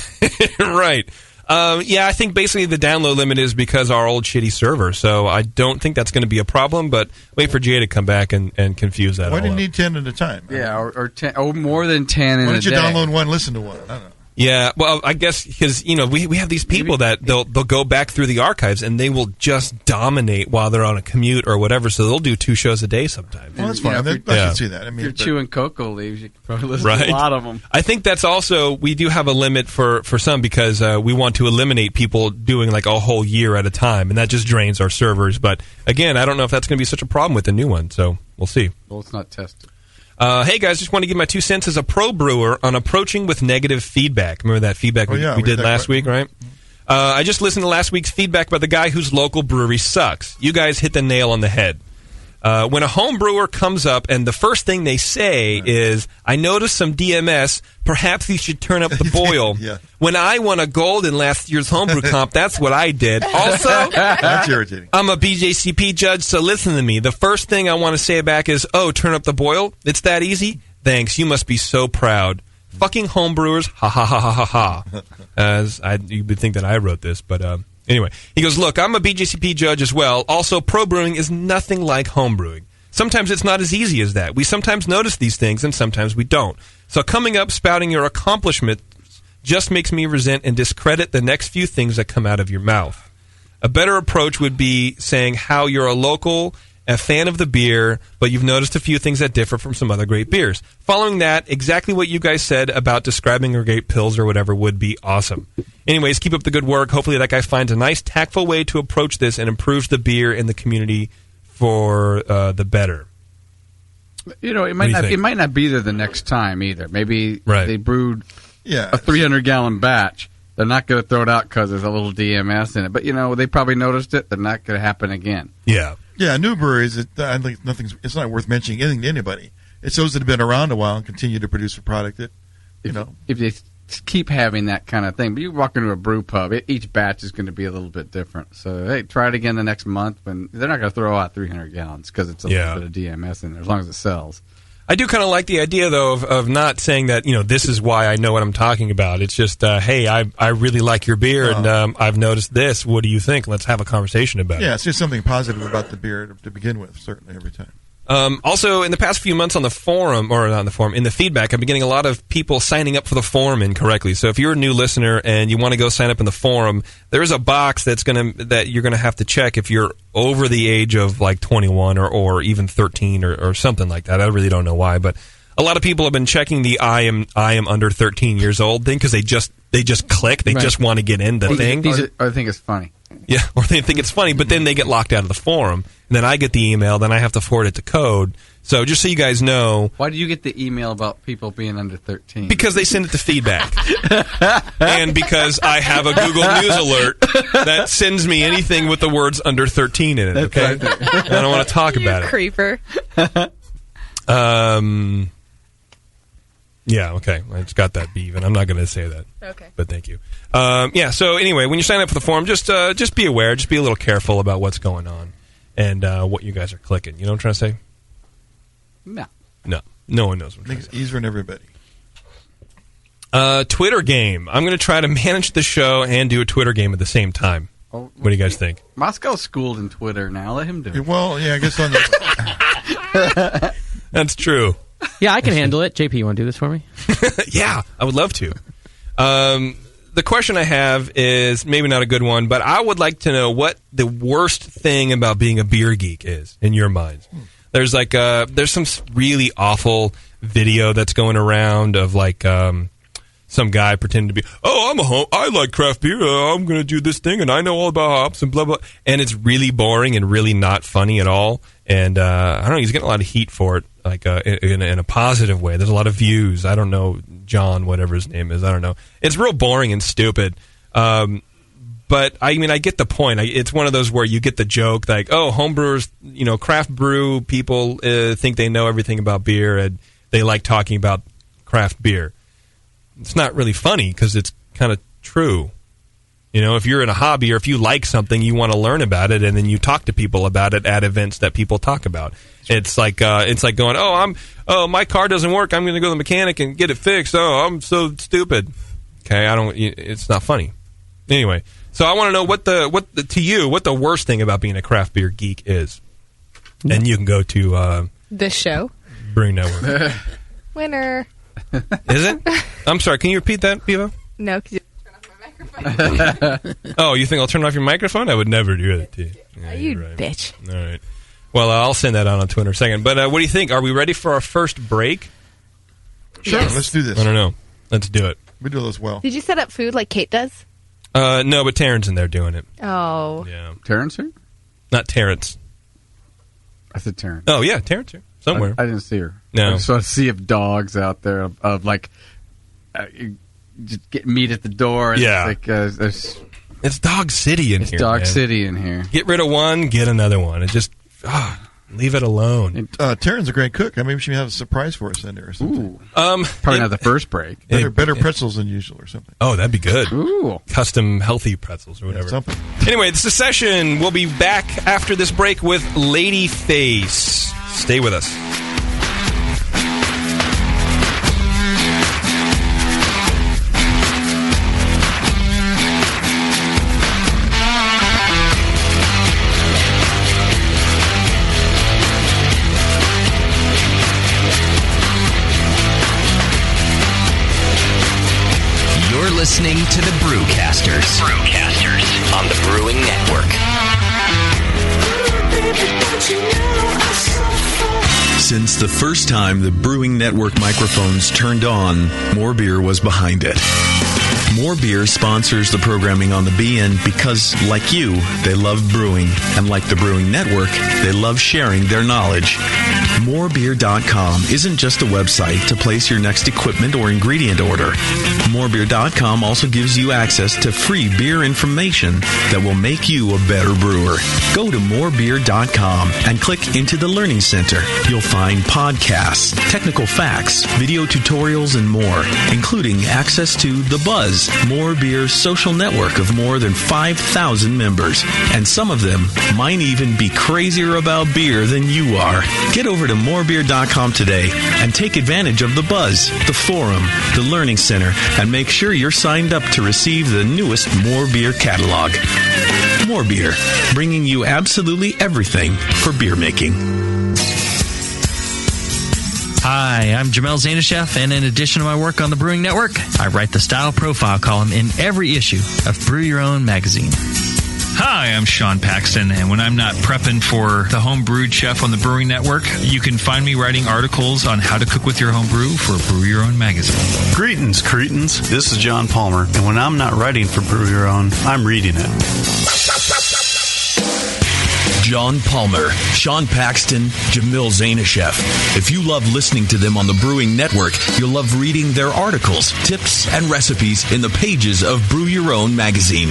Right. Yeah, I think basically the download limit is because our old shitty server, so I don't think that's going to be a problem, but wait for Jay to come back and confuse that. Why do you up. need 10 at a time? Yeah, or 10, more than 10 in a day. Why don't you download one, listen to one? I don't know. Yeah, well, I guess because we have these people that they'll go back through the archives and they will just dominate while they're on a commute or whatever. So they'll do 2 shows a day sometimes. Well, that's fine. I can see that. I mean, if you're chewing cocoa leaves, you can probably listen to a lot of them. I think that's also, we do have a limit for some, because we want to eliminate people doing like a whole year at a time, and that just drains our servers. But again, I don't know if that's going to be such a problem with the new one. So we'll see. Well, it's not tested. Hey guys, just want to give my 2 cents as a pro brewer on approaching with negative feedback. Remember that feedback we did last week, right? I just listened to last week's feedback about the guy whose local brewery sucks. You guys hit the nail on the head. When a home brewer comes up and the first thing they say is, I noticed some DMS, perhaps you should turn up the boil. Yeah. When I won a gold in last year's homebrew comp, that's what I did. Also, that's irritating. I'm a BJCP judge, so listen to me. The first thing I want to say back is, oh, turn up the boil? It's that easy? Thanks, you must be so proud. Fucking homebrewers, ha ha ha ha ha ha. You would think that I wrote this, but anyway. He goes, look, I'm a BJCP judge as well. Also, pro brewing is nothing like home brewing. Sometimes it's not as easy as that. We sometimes notice these things, and sometimes we don't. So coming up, spouting your accomplishments just makes me resent and discredit the next few things that come out of your mouth. A better approach would be saying how you're a fan of the beer, but you've noticed a few things that differ from some other great beers. Following that, exactly what you guys said about describing a great pills or whatever would be awesome. Anyways, keep up the good work. Hopefully that guy finds a nice, tactful way to approach this and improves the beer in the community for the better. You know, it might not be there the next time either. Maybe they brewed a 300-gallon batch. They're not going to throw it out because there's a little DMS in it. But, they probably noticed it. They're not going to happen again. Yeah. Yeah, new breweries, I think it's not worth mentioning anything to anybody. It's those that have been around a while and continue to produce a product that, If they keep having that kind of thing. But you walk into a brew pub, each batch is going to be a little bit different. So, hey, try it again the next month. When they're not going to throw out 300 gallons because it's a little bit of DMS in there, as long as it sells. I do kind of like the idea, though, of not saying that, this is why I know what I'm talking about. It's just, hey, I really like your beer, and I've noticed this. What do you think? Let's have a conversation about it. Yeah, it's just something positive about the beer to begin with, certainly, every time. Also, in the past few months on the forum, or not on the forum, in the feedback, I've been getting a lot of people signing up for the forum incorrectly. So if you're a new listener and you want to go sign up in the forum, there's a box that you're gonna have to check if you're over the age of like 21 or even 13 or something like that. I really don't know why, but a lot of people have been checking the I am under 13 years old thing because they just click. They just want to get in the thing. I think it's funny. Yeah, or they think it's funny, but then they get locked out of the forum, and then I get the email, then I have to forward it to Code So just so you guys know. Why do you get the email about people being under 13? Because they send it to feedback. And because I have a Google News alert that sends me anything with the words under 13 in it, okay? I don't want to talk about it. Creeper. Yeah, okay. I just got that beef, and I'm not going to say that. Okay. But thank you. So anyway, when you sign up for the forum, just be aware. Just be a little careful about what's going on and what you guys are clicking. You know what I'm trying to say? No. No one knows what I'm trying to say. Makes it easier on everybody. Twitter game. I'm going to try to manage the show and do a Twitter game at the same time. What do you guys think? Moscow's schooled in Twitter now. Let him do it. Well, yeah, I guess on the... That's true. Yeah, I can handle it. JP, you want to do this for me? Yeah, I would love to. The question I have is maybe not a good one, but I would like to know what the worst thing about being a beer geek is in your minds. There's there's some really awful video that's going around of some guy pretending to be, I like craft beer. I'm going to do this thing, and I know all about hops and blah blah. And it's really boring and really not funny at all. And I don't know, he's getting a lot of heat for it, in a positive way. There's a lot of views. I don't know, John, whatever his name is. I don't know. It's real boring and stupid. But I mean, I get the point. It's one of those where you get the joke, homebrewers, craft brew people think they know everything about beer, and they like talking about craft beer. It's not really funny because it's kind of true. If you're in a hobby or if you like something, you want to learn about it, and then you talk to people about it at events that people talk about. It's like going, my car doesn't work. I'm going to go to the mechanic and get it fixed. Oh, I'm so stupid. Okay, it's not funny. Anyway, so I want to know what the worst thing about being a craft beer geek is. And you can go to this show, Brewing Network. Winner. Is it? I'm sorry. Can you repeat that, Bevo? No, because you turn off my microphone. Oh, you think I'll turn off your microphone? I would never do that to you. Yeah, you right. bitch. All right. Well, I'll send that on Twitter in a second. But what do you think? Are we ready for our first break? Sure, yes. Let's do this. I don't know. Let's do it. We do this well. Did you set up food like Kate does? No, but Taryn's in there doing it. Oh. Yeah. Terrence here? Not Terrence. I said Terrence. Oh, yeah, Terrence here. Somewhere. I didn't see her. No. I just want to see if dogs out there just get meat at the door. And yeah. It's Dog City in here. It's Dog City in here. Get rid of one, get another one. It just leave it alone. Taryn's a great cook. Maybe she may have a surprise for us in there or something. Probably not the first break. Better pretzels than usual or something. Oh, that'd be good. Ooh. Custom healthy pretzels or whatever. Yeah, something. Anyway, it's the session. We'll be back after this break with Ladyface. Stay with us. You're listening to the Brewcasters. On the Brewing Network. Since the first time the Brewing Network microphones turned on, More Beer was behind it. More Beer sponsors the programming on the BN because, like you, they love brewing. And like the Brewing Network, they love sharing their knowledge. Morebeer.com isn't just a website to place your next equipment or ingredient order. Morebeer.com also gives you access to free beer information that will make you a better brewer. Go to morebeer.com and click into the Learning Center. You'll find podcasts, technical facts, video tutorials, and more, including access to The Buzz, More Beer's social network of more than 5,000 members. And some of them might even be crazier about beer than you are. Get over to morebeer.com today and take advantage of The Buzz, the forum, the Learning Center, and make sure you're signed up to receive the newest More Beer catalog. More Beer, bringing you absolutely everything for beer making. Hi, I'm Jamel Zainasheff, and in addition to my work on the Brewing Network, I write the style profile column in every issue of Brew Your Own magazine. Hi, I'm Sean Paxton, and when I'm not prepping for the Home Brewed Chef on the Brewing Network, you can find me writing articles on how to cook with your home brew for Brew Your Own magazine. Greetings, cretins. This is John Palmer, and when I'm not writing for Brew Your Own, I'm reading it. John Palmer, Sean Paxton, Jamil Zainasheff. If you love listening to them on the Brewing Network, you'll love reading their articles, tips, and recipes in the pages of Brew Your Own magazine.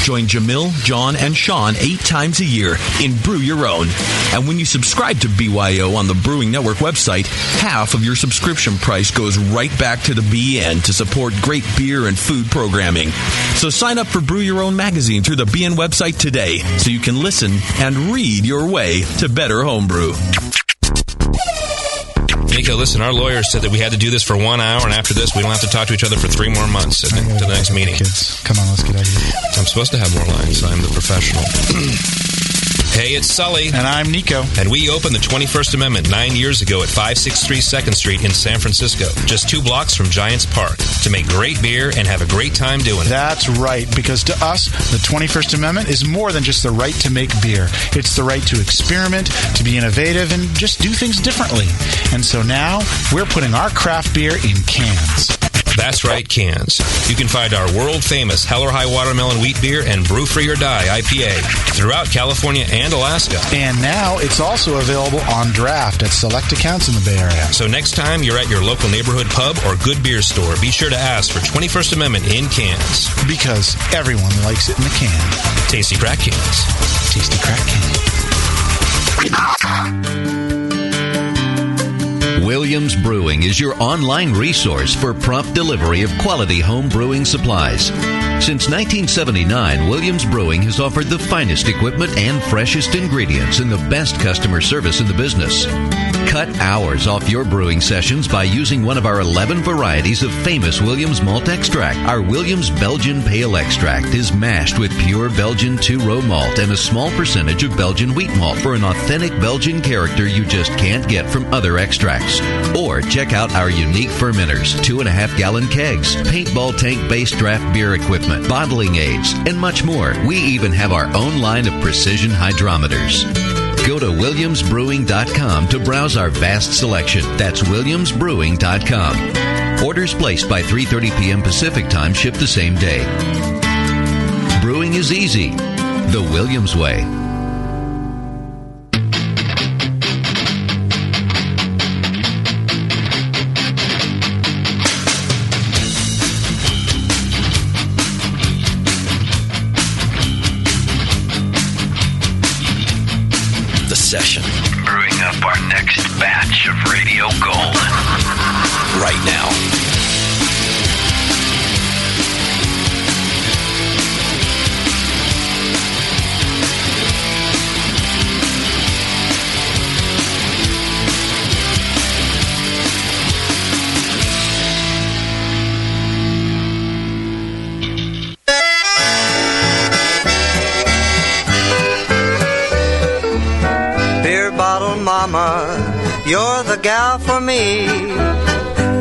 Join Jamil, John, and Sean 8 times a year in Brew Your Own. And when you subscribe to BYO on the Brewing Network website, half of your subscription price goes right back to the BN to support great beer and food programming. So sign up for Brew Your Own magazine through the BN website today so you can listen and read your way to better homebrew. Nico, listen, our lawyers said that we had to do this for 1 hour, and after this, we don't have to talk to each other for 3 more months to the next meeting. Kids, come on, let's get out of here. I'm supposed to have more lines. I'm the professional. Hey, it's Sully. And I'm Nico. And we opened the 21st Amendment 9 years ago at 563 2nd Street in San Francisco, just 2 blocks from Giants Park, to make great beer and have a great time doing it. That's right, because to us, the 21st Amendment is more than just the right to make beer. It's the right to experiment, to be innovative, and just do things differently. And so now, we're putting our craft beer in cans. That's right, cans. You can find our world-famous Hell or High Watermelon Wheat Beer and Brew Free or Die IPA throughout California and Alaska. And now it's also available on draft at select accounts in the Bay Area. So next time you're at your local neighborhood pub or good beer store, be sure to ask for 21st Amendment in cans. Because everyone likes it in the can. Tasty crack cans. Tasty crack can. Williams Brewing is your online resource for prompt delivery of quality home brewing supplies. Since 1979, Williams Brewing has offered the finest equipment and freshest ingredients and the best customer service in the business. Cut hours off your brewing sessions by using one of our 11 varieties of famous Williams malt extract. Our Williams Belgian Pale Extract is mashed with pure Belgian 2-row malt and a small percentage of Belgian wheat malt for an authentic Belgian character you just can't get from other extracts. Or check out our unique fermenters, 2.5-gallon kegs, paintball tank-based draft beer equipment, bottling aids, and much more. We even have our own line of precision hydrometers. Go to WilliamsBrewing.com to browse our vast selection. That's WilliamsBrewing.com. Orders placed by 3:30 p.m. Pacific Time ship the same day. Brewing is easy. The Williams way. Session. Brewing up our next batch of radio gold. Right now. Mama, you're the gal for me.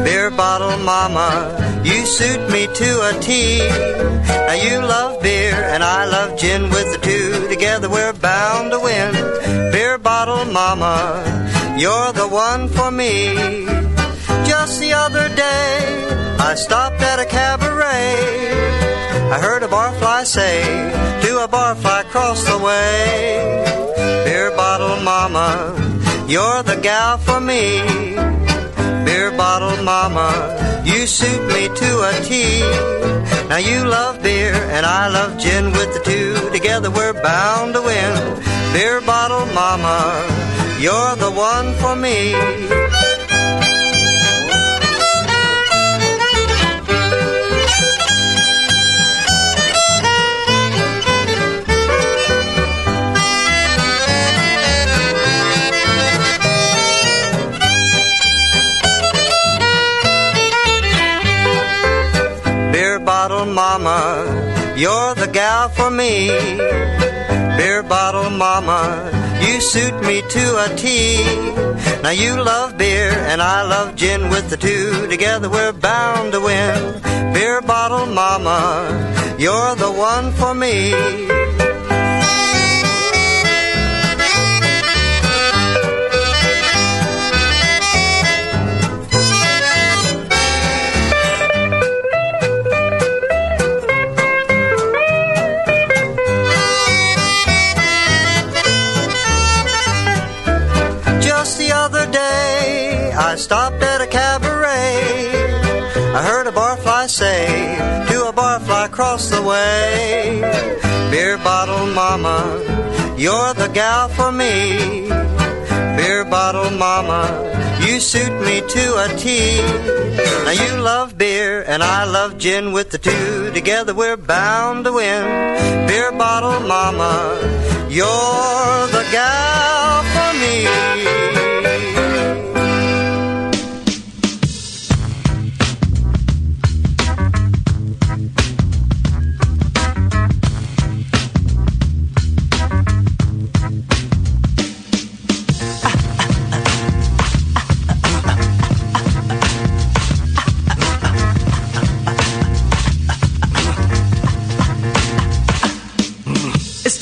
Beer bottle mama, you suit me to a T. Now you love beer and I love gin. With the two together we're bound to win. Beer bottle mama, you're the one for me. Just the other day I stopped at a cabaret. I heard a barfly say to a barfly across the way, beer bottle mama, you're the gal for me. Beer bottle mama, you suit me to a T. Now you love beer and I love gin. With the two together we're bound to win. Beer bottle mama, you're the one for me. Bottle mama, you're the gal for me. Beer bottle mama, you suit me to a T. Now you love beer and I love gin. With the two together we're bound to win. Beer bottle mama, you're the one for me. stopped at a cabaret. I heard a barfly say to a barfly across the way, beer bottle mama, you're the gal for me. Beer bottle mama, you suit me to a T. Now you love beer and I love gin. With the two together we're bound to win. Beer bottle mama, you're the gal for me.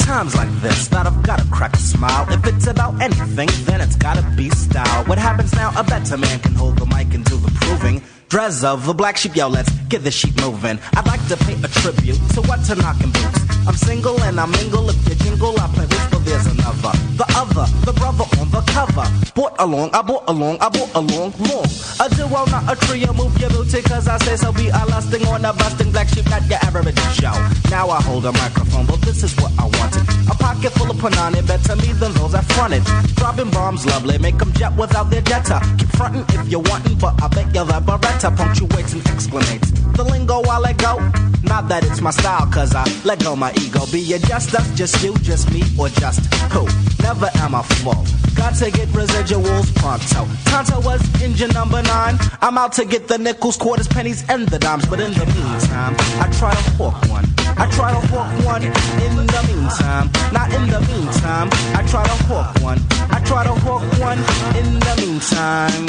Times like this that I've gotta crack a smile. If it's about anything, then it's gotta be style. What happens now? A better man can hold the mic and do the proving. Dress of the black sheep, yo, let's get this sheep moving. I'd like to pay a tribute to what's a knockin' boots. I'm single and I mingle. If you jingle, I play with, but there's another. The other, the brother on the cover. Brought along, I brought along, long. A duo, not a trio, move your booty, cause I say so. Be a lusting on a busting black sheep, not your average show. Now I hold a microphone, but this is what I wanted. A pocket full of panani, better me than those I fronted. Dropping bombs, lovely, make them jet without their jetta. Keep frontin' if you wantin', but I bet you the Beretta punctuates and exclamates. The lingo I let go, not that it's my style, cause I let go my ego. Be it just us, just you, just me, or just who? Never am I full. Got to get residuals pronto. Tonto was engine number 9. I'm out to get the nickels, quarters, pennies, and the dimes. But in the meantime, I try to hawk one. I try to hawk one in the meantime. Not in the meantime, I try to hawk one. I try to hawk one in the meantime.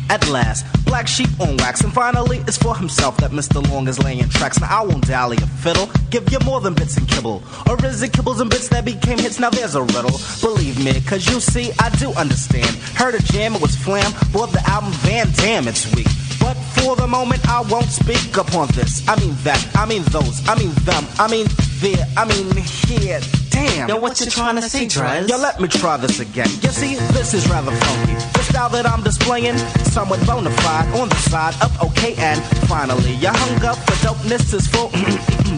At last, black sheep on wax, and finally it's for himself that Mr. Long is laying tracks. Now I won't dally a fiddle, give you more than bits and kibble. Or is it kibbles and bits that became hits? Now there's a riddle. Believe me, cause you see, I do understand. Heard a jam, it was flam, bought the album Van Dam, it's weak. But for the moment I won't speak upon this. I mean that, I mean those, I mean them, I mean there, I mean here. Damn. Yo, what you trying to say, Drez? Yo, let me try this again. You see, this is rather funky. The style that I'm displaying, somewhat bona fide, on the side of okay, and finally, your hunger for dopeness is full.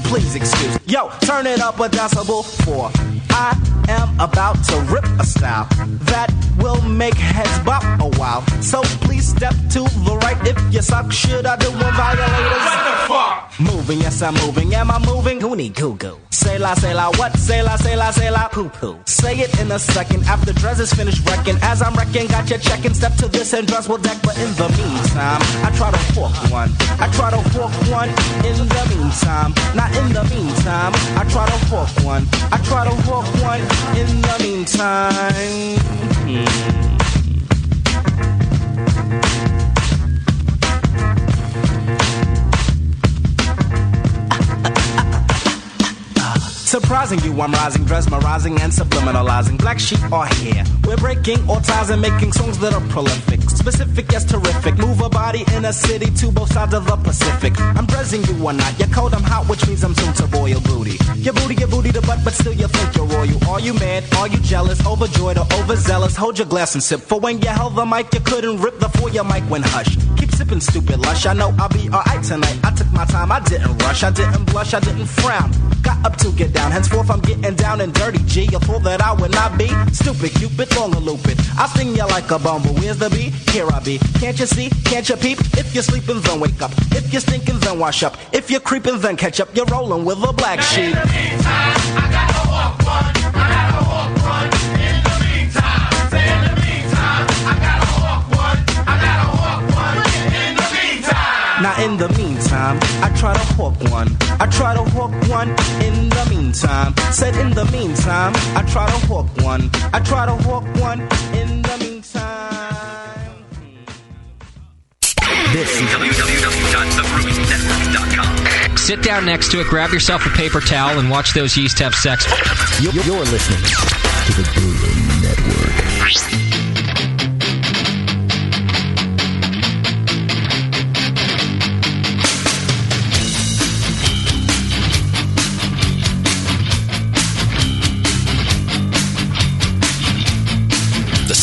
Please excuse. Yo, turn it up a decibel, for I am about to rip a style that will make heads bop a while. So please step to the right if you suck. Should I do one violators? What the fuck? Moving, yes I'm moving. Am I moving? Goonie goo goo. Say la, what? Say la, poo poo. Say it in a second after Drez is finished wrecking. As I'm wrecking, got you checking. Step to this and Drez will deck. But in the meantime, I try to hawk one. I try to hawk one in the meantime. Not in the meantime, I try to hawk one. I try to hawk one in the meantime. Surprising you, I'm rising, mesmerizing and subliminalizing. Black sheep are here. We're breaking all ties and making songs that are prolific. Specific, yes, terrific. Move a body in a city to both sides of the Pacific. I'm dressing you or not. You're cold, I'm hot, which means I'm soon to boil booty. Your booty to butt, but still you think you're royal. Are you mad? Are you jealous? Overjoyed or overzealous? Hold your glass and sip. For when you held the mic, you couldn't rip before your mic went hush. Keep sipping, stupid lush. I know I'll be alright tonight. I took my time, I didn't rush. I didn't blush, I didn't frown. Got up to get down. Henceforth I'm getting down and dirty, G. You thought that I would not be stupid, Cupid, long a loop it. I sting you like a bumble. Where's the bee? Here I be. Can't you see? Can't you peep? If you're sleeping, then wake up. If you're stinking, then wash up. If you're creeping, then catch up. You're rolling with a black sheep. In the meantime, I gotta walk one. I gotta walk one. In the meantime, say in the meantime, I gotta walk one. I gotta walk one. In the meantime. Now in the meantime, I try to hawk one. I try to hawk one in the meantime. Said in the meantime, I try to hawk one. I try to hawk one in the meantime. This is www.thebrewingnetwork.com. Sit down next to it, grab yourself a paper towel, and watch those yeast have sex. You're listening to the Brewing Network.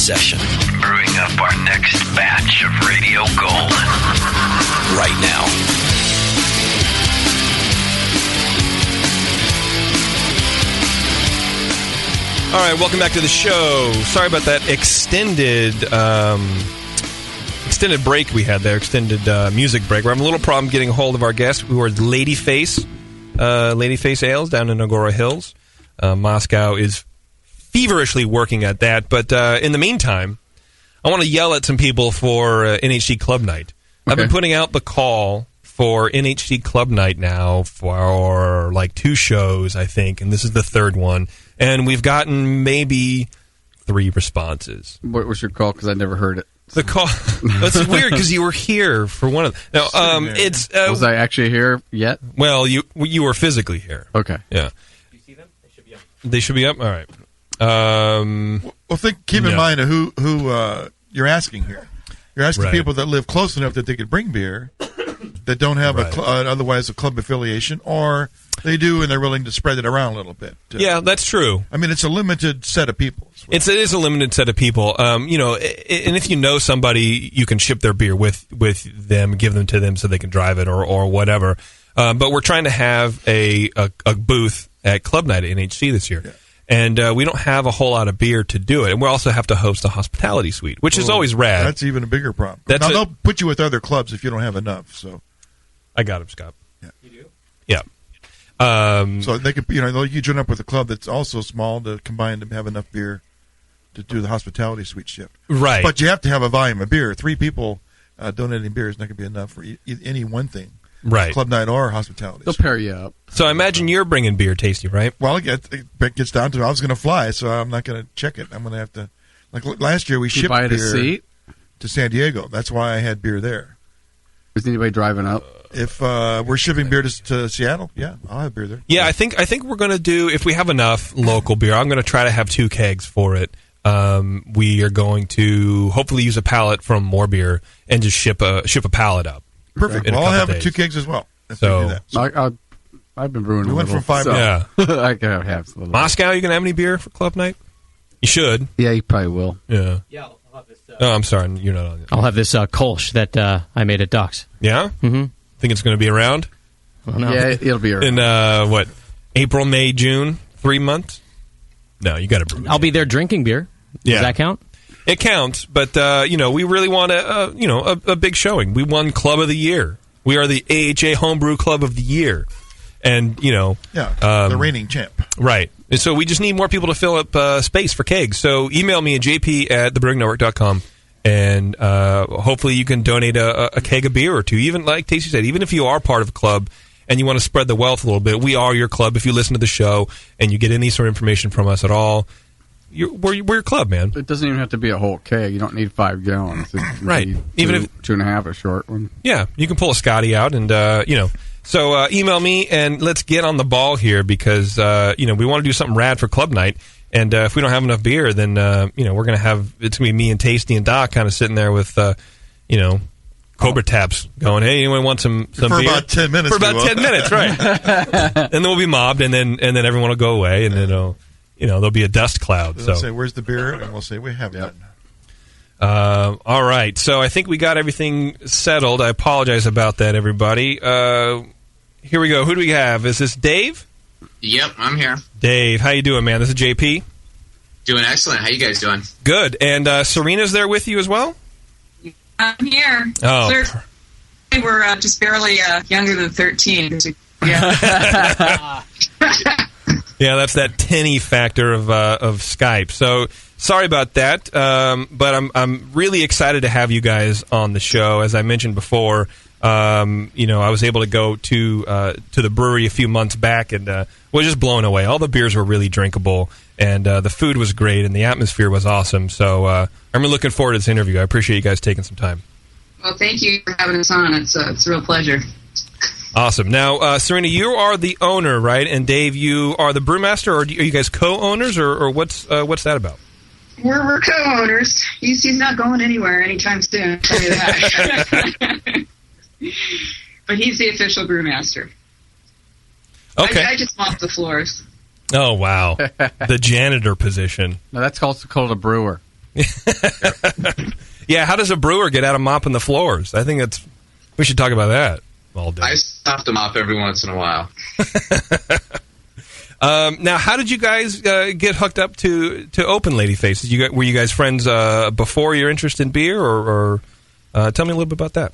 session. Brewing up our next batch of Radio Gold. Right now. All right, welcome back to the show. Sorry about that extended break we had there, extended music break. We're having a little problem getting a hold of our guest, who are Ladyface, Ladyface Ales down in Agora Hills. Moscow is feverishly working at that, but in the meantime, I want to yell at some people for NHC Club Night. Okay. I've been putting out the call for NHC Club Night now for like 2 shows, I think, and this is the 3rd one. And we've gotten maybe 3 responses. What was your call? Because I never heard it. The call. It's weird because you were here for one of them. Now, it's was I actually here yet? Well, you were physically here. Okay. Yeah. Do you see them? They should be up. They should be up. All right. Keep in mind who you're asking here. You're asking Right. people that live close enough that they could bring beer, that don't have otherwise a club affiliation, or they do and they're willing to spread it around a little bit. Yeah, that's true. I mean, it's a limited set of people. It is a limited set of people. And if you know somebody, you can ship their beer with them, give them to them so they can drive it or whatever. But we're trying to have a booth at Club Night at NHC this year. Yeah. And we don't have a whole lot of beer to do it. And we also have to host a hospitality suite, which is always rad. That's even a bigger problem. Now, they'll put you with other clubs if you don't have enough. So, I got him, Scott. Yeah. You do? Yeah. So they could, you join up with a club that's also small to combine to have enough beer to do the hospitality suite shift. Right. But you have to have a volume of beer. 3 people donating beer is not going to be enough for any one thing. Right. Club night or hospitality. They'll pair you up. So I imagine you're bringing beer, Tasty, right? Well, it gets down to I was going to fly, so I'm not going to check it. I'm going to have to. Like last year, we shipped buy beer a seat to San Diego. That's why I had beer there. Is anybody driving up? If we're shipping beer to Seattle, yeah, I'll have beer there. Yeah, I think we're going to do, if we have enough local beer, I'm going to try to have 2 kegs for it. We are going to hopefully use a pallet from More Beer and just ship a pallet up. Perfect. Well, I'll have days. 2 kegs as well. So I've been brewing. We went from 5. Yeah, I can have a little. Moscow, you gonna have any beer for Club Night? You should. Yeah, you probably will. Yeah. Yeah, I'll have this. Oh, I'm sorry, you're not on it. I'll have this Kolsch that I made at Doc's. Yeah. Mm-hmm. Think it's going to be around? I don't know. Yeah, it'll be around. In what? April, May, June, 3 months? No, you got to brew. I'll be there drinking beer. Yeah. Does that count? It counts, but we really want a big showing. We won Club of the Year. We are the AHA Homebrew Club of the Year, and the reigning champ. Right. And so we just need more people to fill up space for kegs. So email me at jp@thebrewingnetwork.com, and hopefully you can donate a keg of beer or 2. Even like Tasty said, even if you are part of a club and you want to spread the wealth a little bit, we are your club. If you listen to the show and you get any sort of information from us at all, we're your club, man. It doesn't even have to be a whole keg. You don't need 5 gallons. Right. Even if 2.5 a short one. Yeah, you can pull a Scotty out, and So email me and let's get on the ball here because we want to do something rad for Club Night. And if we don't have enough beer, then we're going to have it's going to be me and Tasty and Doc kind of sitting there with Cobra taps going. Hey, anyone want some for beer? About 10 minutes. For about 10 minutes, right? And then we'll be mobbed, and then everyone will go away, and then there'll be a dust cloud. They'll say, "Where's the beer?" And we'll say, "We have none." All right, so I think we got everything settled. I apologize about that, everybody. Here we go. Who do we have? Is this Dave? Yep, I'm here. Dave, how you doing, man? This is JP. Doing excellent. How you guys doing? Good. And Serena's there with you as well? I'm here. Oh. We're just barely younger than 13. Yeah. Yeah, that's that tinny factor of Skype. So sorry about that, but I'm really excited to have you guys on the show. As I mentioned before, I was able to go to the brewery a few months back and was just blown away. All the beers were really drinkable, and the food was great, and the atmosphere was awesome. So I'm really looking forward to this interview. I appreciate you guys taking some time. Well, thank you for having us on. It's a real pleasure. Awesome. Now, Serena, you are the owner, right? And Dave, you are the brewmaster, or are you guys co-owners, or what's that about? We're co-owners. He's not going anywhere anytime soon. I'll tell you that. But he's the official brewmaster. Okay. I just mop the floors. Oh, wow. The janitor position. No, that's also called a brewer. Yeah, how does a brewer get out of mopping the floors? I think we should talk about that all day. I stop to mop every once in a while. Now, how did you guys get hooked up to open Ladyface? Were you guys friends before your interest in beer, or tell me a little bit about that?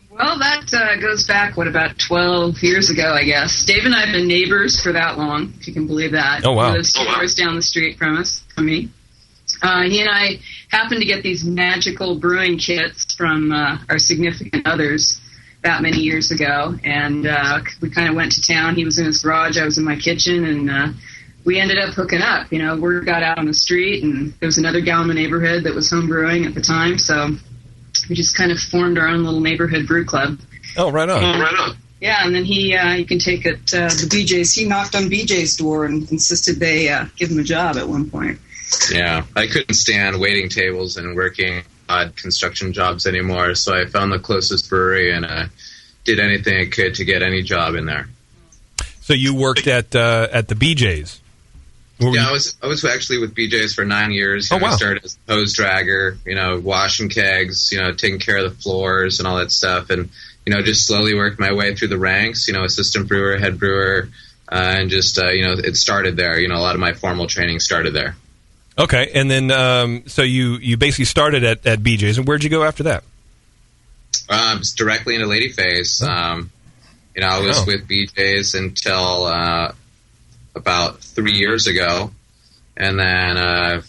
Well, that goes back, about 12 years ago, I guess. Dave and I have been neighbors for that long, if you can believe that. Oh, wow. He lives 2 doors down the street from me. He and I happened to get these magical brewing kits from our significant others that many years ago, and we kind of went to town. He was in his garage, I was in my kitchen, and we ended up hooking up. Word got out on the street, and there was another gal in the neighborhood that was home brewing at the time, so we just kind of formed our own little neighborhood brew club. Oh, right on. Yeah, and then you can take it the BJ's. He knocked on BJ's door and insisted they give him a job at one point. Yeah, I couldn't stand waiting tables and working odd construction jobs anymore, so I found the closest brewery and did anything I could to get any job in there. So you worked at the BJ's? Yeah, I was actually with BJ's for 9 years. Oh, wow. I started as a hose dragger, washing kegs, taking care of the floors and all that stuff, and just slowly worked my way through the ranks. Assistant brewer, head brewer, and just it started there. A lot of my formal training started there. Okay, and then so you basically started at BJ's, and where'd you go after that? Directly into Ladyface. I was with BJ's until about 3 years ago, and then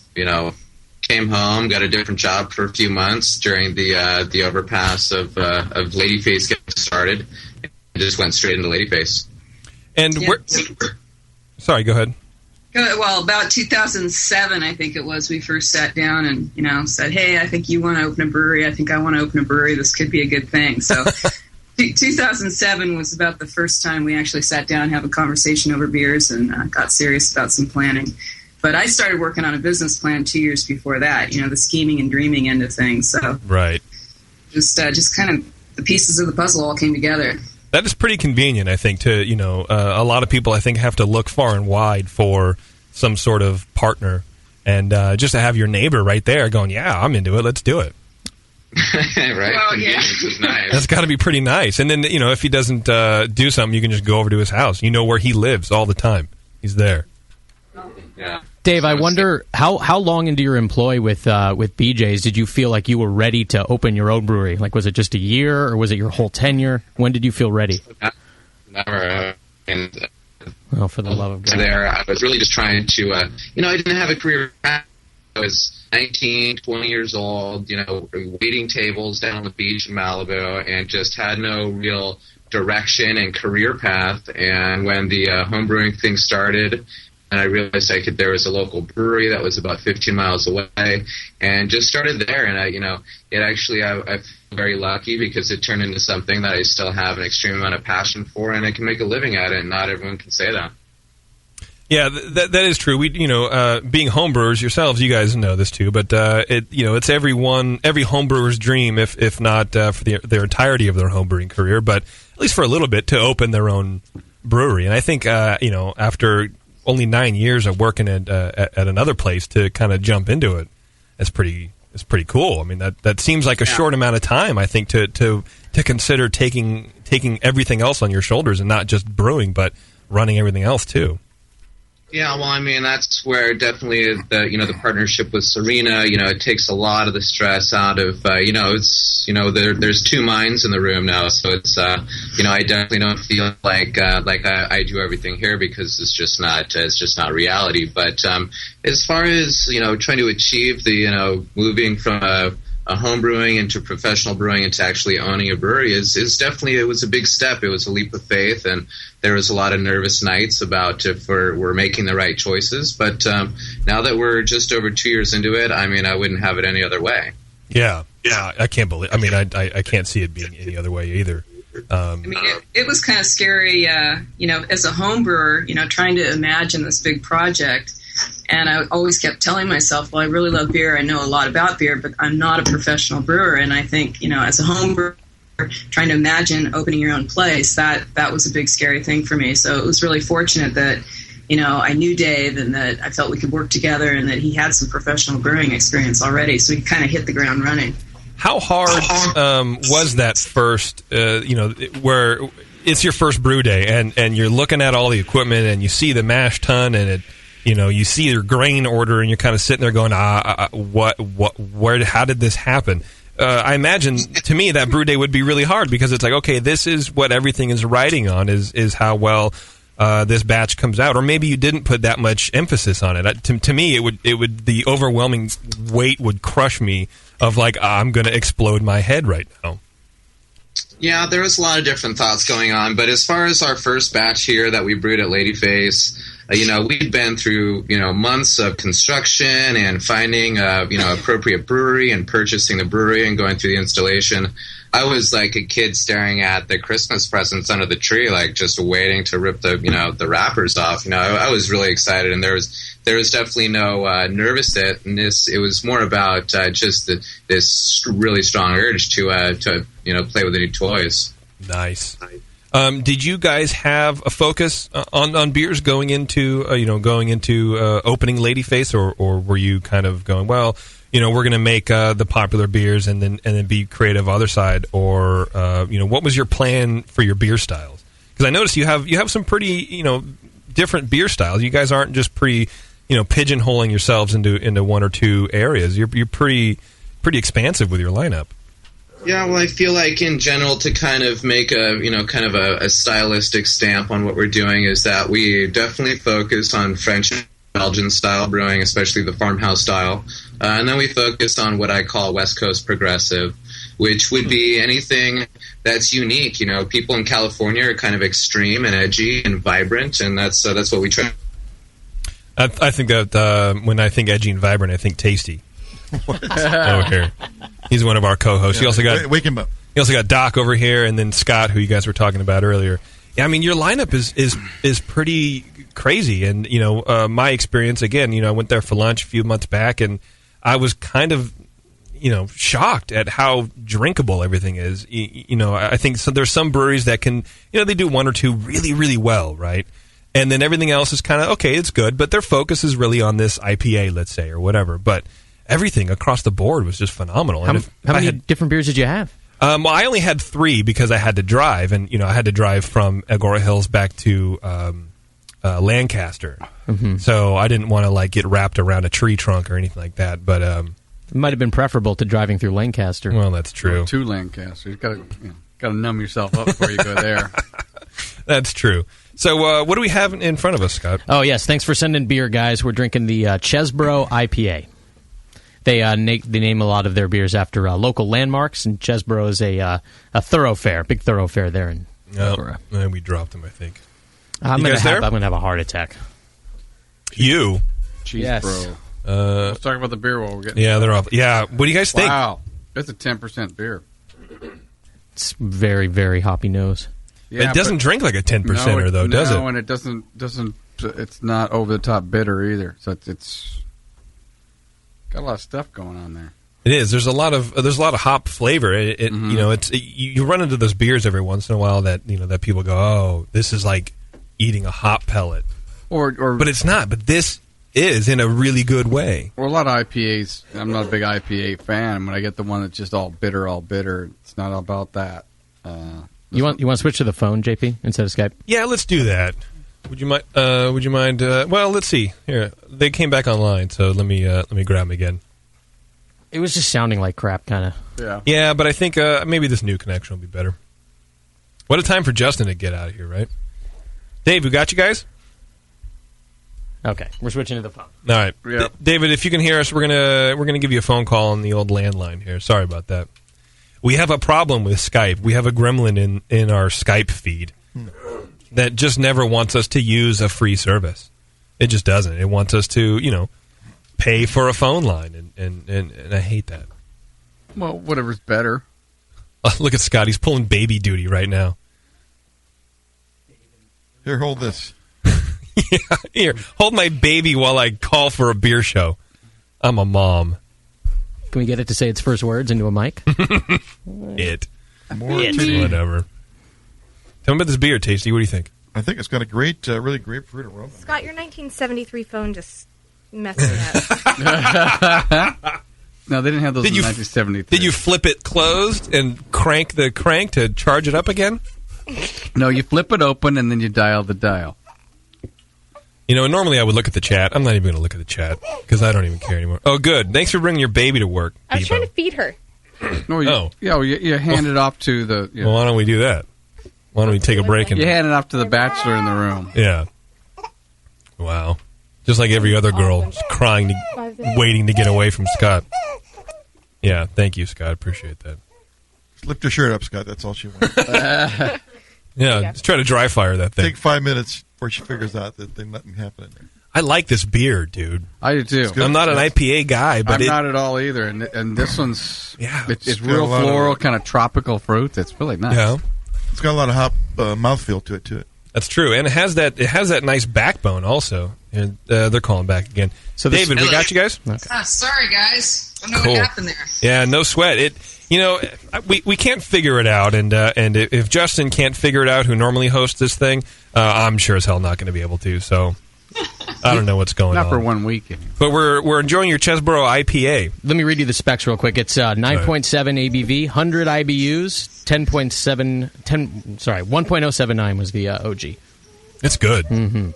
came home, got a different job for a few months during the overpass of Ladyface getting started, and just went straight into Ladyface. And sorry, go ahead. Well, about 2007, I think it was, we first sat down and, said, hey, I think you want to open a brewery. I think I want to open a brewery. This could be a good thing. So 2007 was about the first time we actually sat down and have a conversation over beers and got serious about some planning. But I started working on a business plan 2 years before that, the scheming and dreaming end of things. So right. Just kind of the pieces of the puzzle all came together. That is pretty convenient, I think, to, a lot of people, I think, have to look far and wide for some sort of partner. And just to have your neighbor right there going, yeah, I'm into it, let's do it. Right? Well, Convenience is nice. That's got to be pretty nice. And then, if he doesn't do something, you can just go over to his house. You know where he lives all the time. He's there. Yeah. Dave, I wonder, how long into your employ with BJ's did you feel like you were ready to open your own brewery? Like, was it just a year, or was it your whole tenure? When did you feel ready? Never. Well, for the love of God. There, I was really just trying to, I didn't have a career. I was 19, 20 years old, waiting tables down on the beach in Malibu, and just had no real direction and career path. And when the homebrewing thing started, and I realized there was a local brewery that was about 15 miles away, and just started there. And I feel very lucky because it turned into something that I still have an extreme amount of passion for, and I can make a living at it. And not everyone can say that. Yeah, that is true. We, being homebrewers yourselves, you guys know this too. But it's every homebrewer's dream, if not for their entirety of their homebrewing career, but at least for a little bit, to open their own brewery. And I think after only 9 years of working at another place, to kind of jump into it, it's pretty cool. I mean, that seems like a short amount of time, I think, to consider taking everything else on your shoulders, and not just brewing, but running everything else too. Yeah, well, I mean, that's where definitely the partnership with Serena, it takes a lot of the stress out of, there's two minds in the room now, so it's, I definitely don't feel like I do everything here, because it's just not reality. But as far as, trying to achieve the, moving from a home brewing into professional brewing into actually owning a brewery is definitely, it was a big step. It was a leap of faith, and there was a lot of nervous nights about if we're making the right choices. But now that we're just over 2 years into it, I mean, I wouldn't have it any other way. Yeah, I can't believe. I mean, I can't see it being any other way either. I mean, it was kind of scary, as a home brewer, trying to imagine this big project. And I always kept telling myself, well, I really love beer. I know a lot about beer, but I'm not a professional brewer. And I think, as a home brewer, trying to imagine opening your own place, that was a big scary thing for me. So it was really fortunate that, I knew Dave and that I felt we could work together and that he had some professional brewing experience already, so he kind of hit the ground running. How hard was that first, where it's your first brew day and you're looking at all the equipment and you see the mash tun and you see your grain order and you're kind of sitting there going, how did this happen? I imagine, to me, that brew day would be really hard because it's like, okay, this is what everything is riding on, is how well this batch comes out. Or maybe you didn't put that much emphasis on it. To me, it would the overwhelming weight would crush me of like, I'm going to explode my head right now. Yeah, there was a lot of different thoughts going on, but as far as our first batch here that we brewed at Ladyface, we'd been through, months of construction and finding, appropriate brewery and purchasing the brewery and going through the installation. I was like a kid staring at the Christmas presents under the tree, like just waiting to rip the wrappers off. I was really excited, and there was definitely no nervousness. It was more about just this really strong urge to play with the new toys. Nice. Did you guys have a focus on beers going into opening Ladyface, or were you kind of going, well, we're going to make the popular beers and then be creative other side, or what was your plan for your beer styles? Because I noticed you have some pretty different beer styles. You guys aren't just pigeonholing yourselves into one or two areas. You're pretty expansive with your lineup. Yeah, well, I feel like in general to kind of make a stylistic stamp on what we're doing is that we definitely focus on French and Belgian style brewing, especially the farmhouse style. And then we focus on what I call West Coast progressive, which would be anything that's unique. People in California are kind of extreme and edgy and vibrant, and that's what we try. I think that when I think edgy and vibrant, I think Tasty. Over here, he's one of our co-hosts. Yeah, wake him up. You also got Doc over here, and then Scott, who you guys were talking about earlier. Yeah, I mean, your lineup is pretty crazy, and my experience again. I went there for lunch a few months back, and I was kind of shocked at how drinkable everything is. I think there's some breweries that can they do one or two really, really well, right? And then everything else is kind of okay, it's good, but their focus is really on this IPA, let's say, or whatever. But everything across the board was just phenomenal. How many different beers did you have? Well, I only had 3 because I had to drive, and I had to drive from Agora Hills back to Lancaster. Mm-hmm. So I didn't want to get wrapped around a tree trunk or anything like that. But it might have been preferable to driving through Lancaster. Well, that's true. To Lancaster, you got to numb yourself up before you go there. That's true. So what do we have in front of us, Scott? Oh yes, thanks for sending beer, guys. We're drinking the Chesbro IPA. They name a lot of their beers after local landmarks, and Chesbro is a thoroughfare, big thoroughfare there in Aurora. We dropped them, I think. I'm going to have a heart attack. You? Cheese yes. Bro. Let's talk about the beer while we're getting. Yeah, they're off. Yeah, what do you guys think? Wow, that's a 10% beer. It's very, very hoppy nose. Yeah, it doesn't drink like a 10%er, though, does it? No, and it doesn't. It's not over the top bitter either. So it's got a lot of stuff going on there. It is. There's a lot of hop flavor. You run into those beers every once in a while that that people go, oh, this is like eating a hop pellet, but it's not. But this is in a really good way. Or a lot of IPAs. I'm not a big IPA fan. When I get the one that's just all bitter, it's not about that. You want to switch to the phone, JP, instead of Skype? Yeah, let's do that. Would you mind? Well, let's see. Here, they came back online, so let me grab them again. It was just sounding like crap, kind of. Yeah. Yeah, but I think maybe this new connection will be better. What a time for Justin to get out of here, right? Dave, we got you guys? Okay, we're switching to the phone. All right, Yep. David, if you can hear us, we're gonna give you a phone call on the old landline here. Sorry about that. We have a problem with Skype. We have a gremlin in our Skype feed that just never wants us to use a free service. It just doesn't. It wants us to, pay for a phone line, and I hate that. Well, whatever's better. Look at Scott. He's pulling baby duty right now. Here, hold this. Yeah, here, hold my baby while I call for a beer show. I'm a mom. Can we get it to say its first words into a mic? Whatever. Tell me about this beer, Tasty. What do you think? I think it's got a great, really grapefruit aroma. Scott, your 1973 phone just messed me up. No, they didn't have those in 1973. Did you flip it closed and crank the crank to charge it up again? No, you flip it open and then you dial the dial. You know, normally I would look at the chat. I'm not even going to look at the chat because I don't even care anymore. Oh, good. Thanks for bringing your baby to work, I was Bebo. trying to feed her. No, you hand it off to the... Well, why don't we do that? Why don't we take a break? And you hand it off to the bachelor in the room. Yeah. Wow. Just like every other girl, just crying, waiting to get away from Scott. Yeah, thank you, Scott. Appreciate that. Just lift her shirt up, Scott. That's all she wants. Yeah, just try to dry fire that thing. Take 5 minutes before she figures out that nothing happened in there. I like this beer, dude. I do too. I'm not an IPA guy, but I'm not at all either. And this one's it's got real a lot floral, of- kind of tropical fruit. It's really nice. Yeah. It's got a lot of hop mouthfeel to it, too. That's true, and it has that nice backbone also. And they're calling back again. So David, we got you guys. Sorry, guys. Don't know Cool. what happened there. Yeah, no sweat. We can't figure it out, and if Justin can't figure it out, who normally hosts this thing, I'm sure as hell not going to be able to. So I don't know what's going on. Not for 1 week. But we're enjoying your Chesborough IPA. Let me read you the specs real quick. It's 9.7 ABV, 100 IBUs, 1.079 was the OG. It's good. Mm-hmm.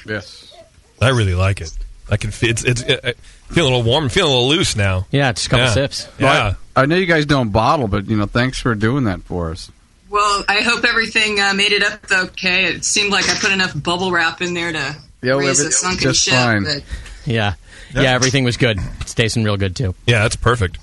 Yes, I really like it. I can feel it's feeling a little warm, feeling a little loose now. Yeah, just a couple sips. Yeah. I know you guys don't bottle, but thanks for doing that for us. Well, I hope everything made it up okay. It seemed like I put enough bubble wrap in there to raise a sunken just ship. fine. But Yeah, everything was good. It's tasting real good too. Yeah, that's perfect.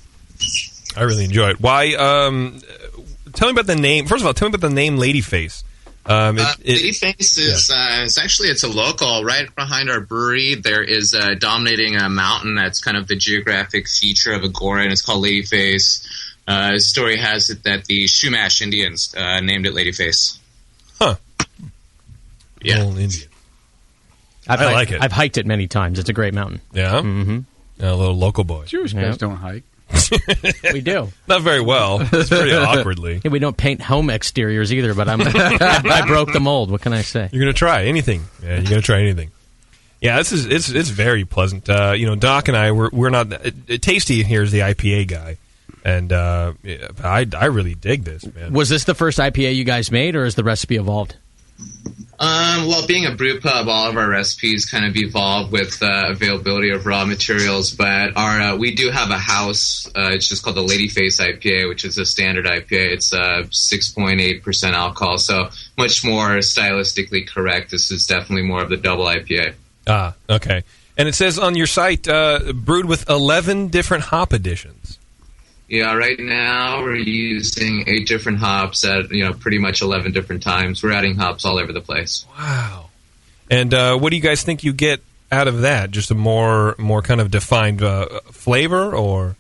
I really enjoy it. Why? Tell me about the name. First of all, tell me about the name Ladyface. Ladyface is it's a local. Right behind our brewery, there is dominating a mountain that's kind of the geographic feature of Agora, and it's called Ladyface. The story has it that the Chumash Indians named it Ladyface. Huh. Yeah. Old Indian. I like it. I've hiked it many times. It's a great mountain. Yeah? Mm-hmm. A little local boy. Jewish guys don't hike. We do. Not very well. It's pretty awkwardly. Yeah, we don't paint home exteriors either, but I broke the mold. What can I say? You're going to try anything. Yeah, you're going to try anything. Yeah, it's very pleasant. Doc and I, we're not... Tasty here is the IPA guy. And I really dig this, man. Was this the first IPA you guys made, or has the recipe evolved? Well, being a brew pub, all of our recipes kind of evolve with availability of raw materials. But we do have a house. It's just called the Ladyface IPA, which is a standard IPA. It's 6.8% alcohol, so much more stylistically correct. This is definitely more of the double IPA. Ah, okay. And it says on your site, brewed with 11 different hop additions. Yeah, right now we're using 8 different hops at pretty much 11 different times. We're adding hops all over the place. Wow. And what do you guys think you get out of that? Just a more kind of defined flavor, or?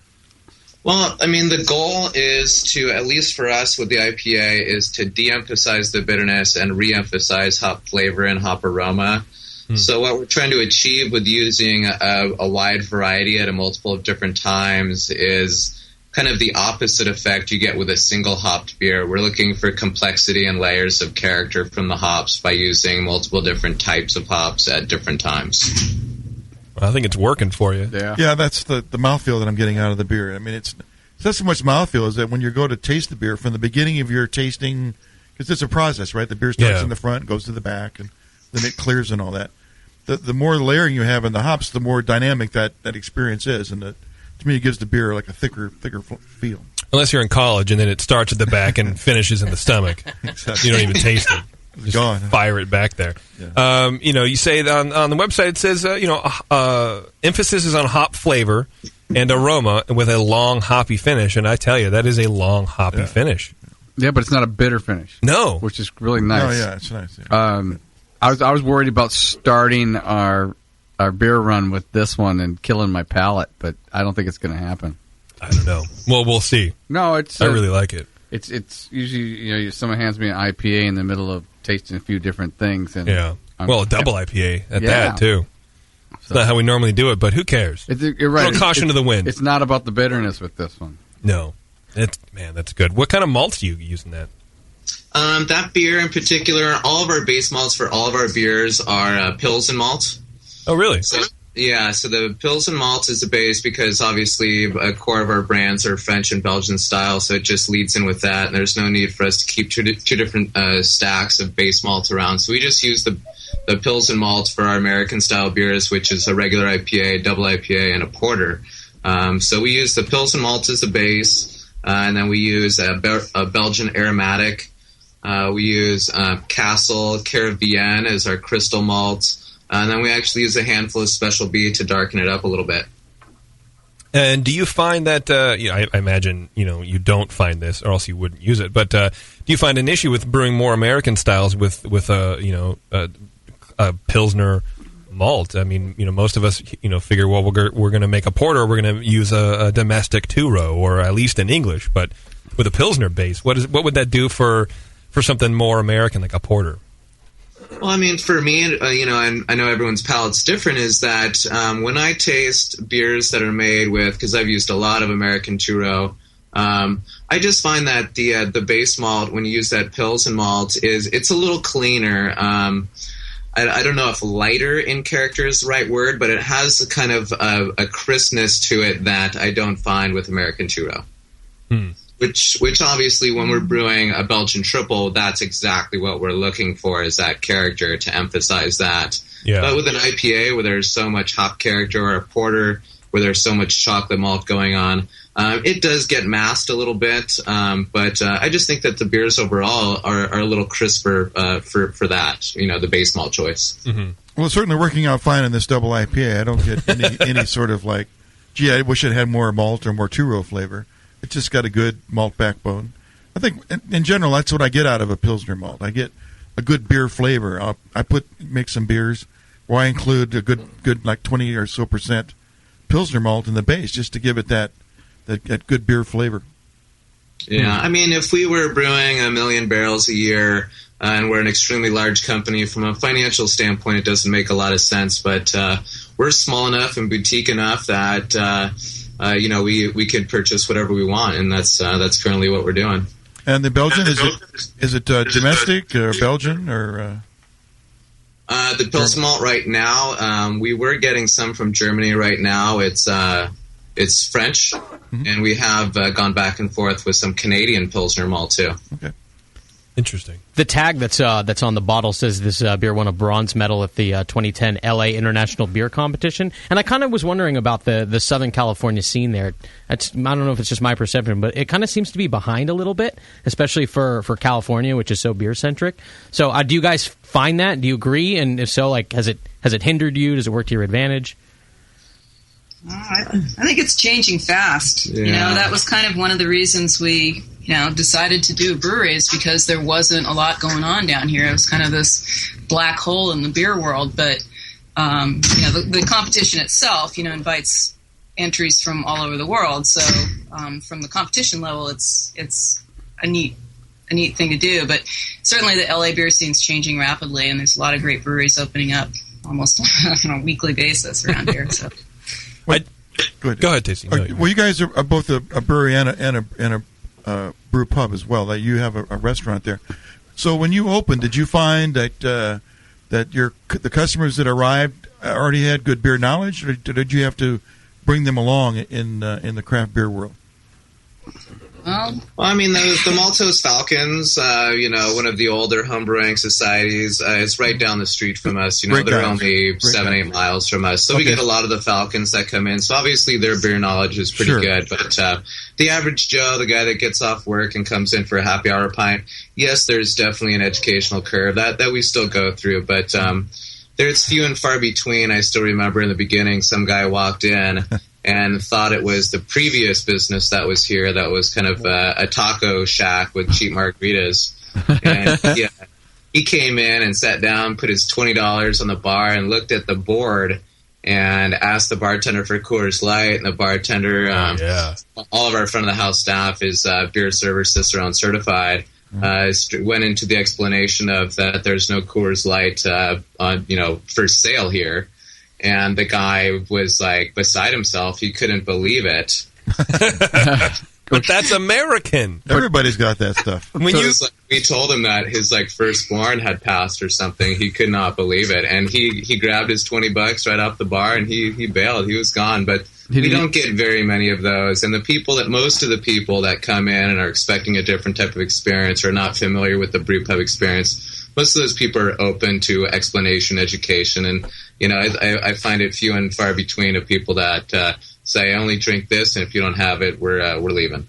Well, I mean, the goal is to, at least for us with the IPA, is to de-emphasize the bitterness and re-emphasize hop flavor and hop aroma. So what we're trying to achieve with using a wide variety at a multiple of different times is kind of the opposite effect you get with a single hopped beer. We're looking for complexity and layers of character from the hops by using multiple different types of hops at different times. Well, I think it's working for you. Yeah, that's the mouthfeel that I'm getting out of the beer. I mean, it's not so much mouthfeel as that when you go to taste the beer, from the beginning of your tasting, because it's a process, right? The beer starts in the front, goes to the back, and then it clears and all that. The more layering you have in the hops, the more dynamic that experience is, and to me, it gives the beer like a thicker feel. Unless you're in college and then it starts at the back and finishes in the stomach. Exactly. You don't even taste it. Just gone. Fire it back there. Yeah. You say on the website, it says, emphasis is on hop flavor and aroma with a long hoppy finish. And I tell you, that is a long hoppy finish. Yeah, but it's not a bitter finish. No. Which is really nice. Oh, yeah, it's nice. Yeah. I was worried about starting our beer run with this one and killing my palate, but I don't think it's going to happen. I don't know. Well, we'll see. No, it's. I really like it. It's usually someone hands me an IPA in the middle of tasting a few different things, and a double IPA at that too. It's not how we normally do it, but who cares? You're right. Little caution to the wind. It's not about the bitterness with this one. No, that's good. What kind of malts do you use in that? That beer in particular, all of our base malts for all of our beers are Pilsen malt. Oh, really? So the Pilsen malt is the base because obviously a core of our brands are French and Belgian style, so it just leads in with that, and there's no need for us to keep two different stacks of base malt around. So we just use the Pilsen malt for our American style beers, which is a regular IPA, double IPA, and a porter. So we use the Pilsen malt as the base, and then we use a Belgian aromatic. We use Castle Caribbean as our crystal malt. And then we actually use a handful of Special B to darken it up a little bit. And do you find that, I imagine, you don't find this, or else you wouldn't use it, but do you find an issue with brewing more American styles with a Pilsner malt? I mean, most of us, figure, well, we're going to make a porter, we're going to use a domestic two-row, or at least an English, but with a Pilsner base, what would that do for something more American, like a porter? Well, I mean, for me, and I know everyone's palate's different, is that when I taste beers that are made with, because I've used a lot of American two-row, I just find that the base malt, when you use that Pilsen malt, it's a little cleaner. I don't know if lighter in character is the right word, but it has a kind of a crispness to it that I don't find with American two-row. Which obviously, when we're brewing a Belgian triple, that's exactly what we're looking for, is that character, to emphasize that. Yeah. But with an IPA, where there's so much hop character, or a porter, where there's so much chocolate malt going on, it does get masked a little bit. But I just think that the beers overall are a little crisper for that, the base malt choice. Mm-hmm. Well, it's certainly working out fine in this double IPA. I don't get any sort of like, gee, I wish it had more malt or more two-row flavor. It's just got a good malt backbone. I think, in general, that's what I get out of a Pilsner malt. I get a good beer flavor. I make some beers where I include a good like 20 or so % Pilsner malt in the base, just to give it that good beer flavor. Yeah, I mean, if we were brewing 1 million barrels a year, and we're an extremely large company, from a financial standpoint, it doesn't make a lot of sense. But we're small enough and boutique enough that we could purchase whatever we want, and that's currently what we're doing. And the Belgian, is it domestic or Belgian or? The Pilsen malt right now, we were getting some from Germany right now. It's French, and we have gone back and forth with some Canadian Pilsner malt too. Okay. Interesting. The tag that's on the bottle says this beer won a bronze medal at the 2010 LA International Beer Competition, and I kind of was wondering about the Southern California scene there. I don't know if it's just my perception, but it kind of seems to be behind a little bit, especially for California, which is so beer centric. So, do you guys find that? Do you agree? And if so, like, has it hindered you? Does it work to your advantage? I think it's changing fast. Yeah. That was kind of one of the reasons we decided to do a brewery, is because there wasn't a lot going on down here. It was kind of this black hole in the beer world. But the competition itself, invites entries from all over the world. So from the competition level, it's a neat thing to do. But certainly the LA beer scene's changing rapidly, and there's a lot of great breweries opening up almost on a weekly basis around here. So. Go ahead, Tasty. Well, you guys are both a brewery and a brew pub as well. That you have a restaurant there. So when you opened, did you find that the customers that arrived already had good beer knowledge, or did you have to bring them along in the craft beer world? Well, I mean, the Maltose Falcons, one of the older homebrewing societies, is right down the street from us. They're only 7-8 miles from us. So we get a lot of the Falcons that come in. So obviously their beer knowledge is pretty good. But the average Joe, the guy that gets off work and comes in for a happy hour pint, yes, there's definitely an educational curve that we still go through. But there's few and far between. I still remember in the beginning, some guy walked in and thought it was the previous business that was here, that was kind of a taco shack with cheap margaritas. And he came in and sat down, put his $20 on the bar, and looked at the board and asked the bartender for Coors Light. And the bartender, all of our front of the house staff is beer server Cicerone certified. Went into the explanation of that there's no Coors Light for sale here. And the guy was like beside himself. He couldn't believe it. But that's American. Everybody's got that stuff. When we told him that his firstborn had passed or something, he could not believe it, and he grabbed his $20 right off the bar and he bailed. He was gone, but we don't get very many of those. And most of the people that come in and are expecting a different type of experience or not familiar with the brew pub experience, most of those people are open to explanation, education, and I find it few and far between of people that say, I only drink this, and if you don't have it, we're leaving.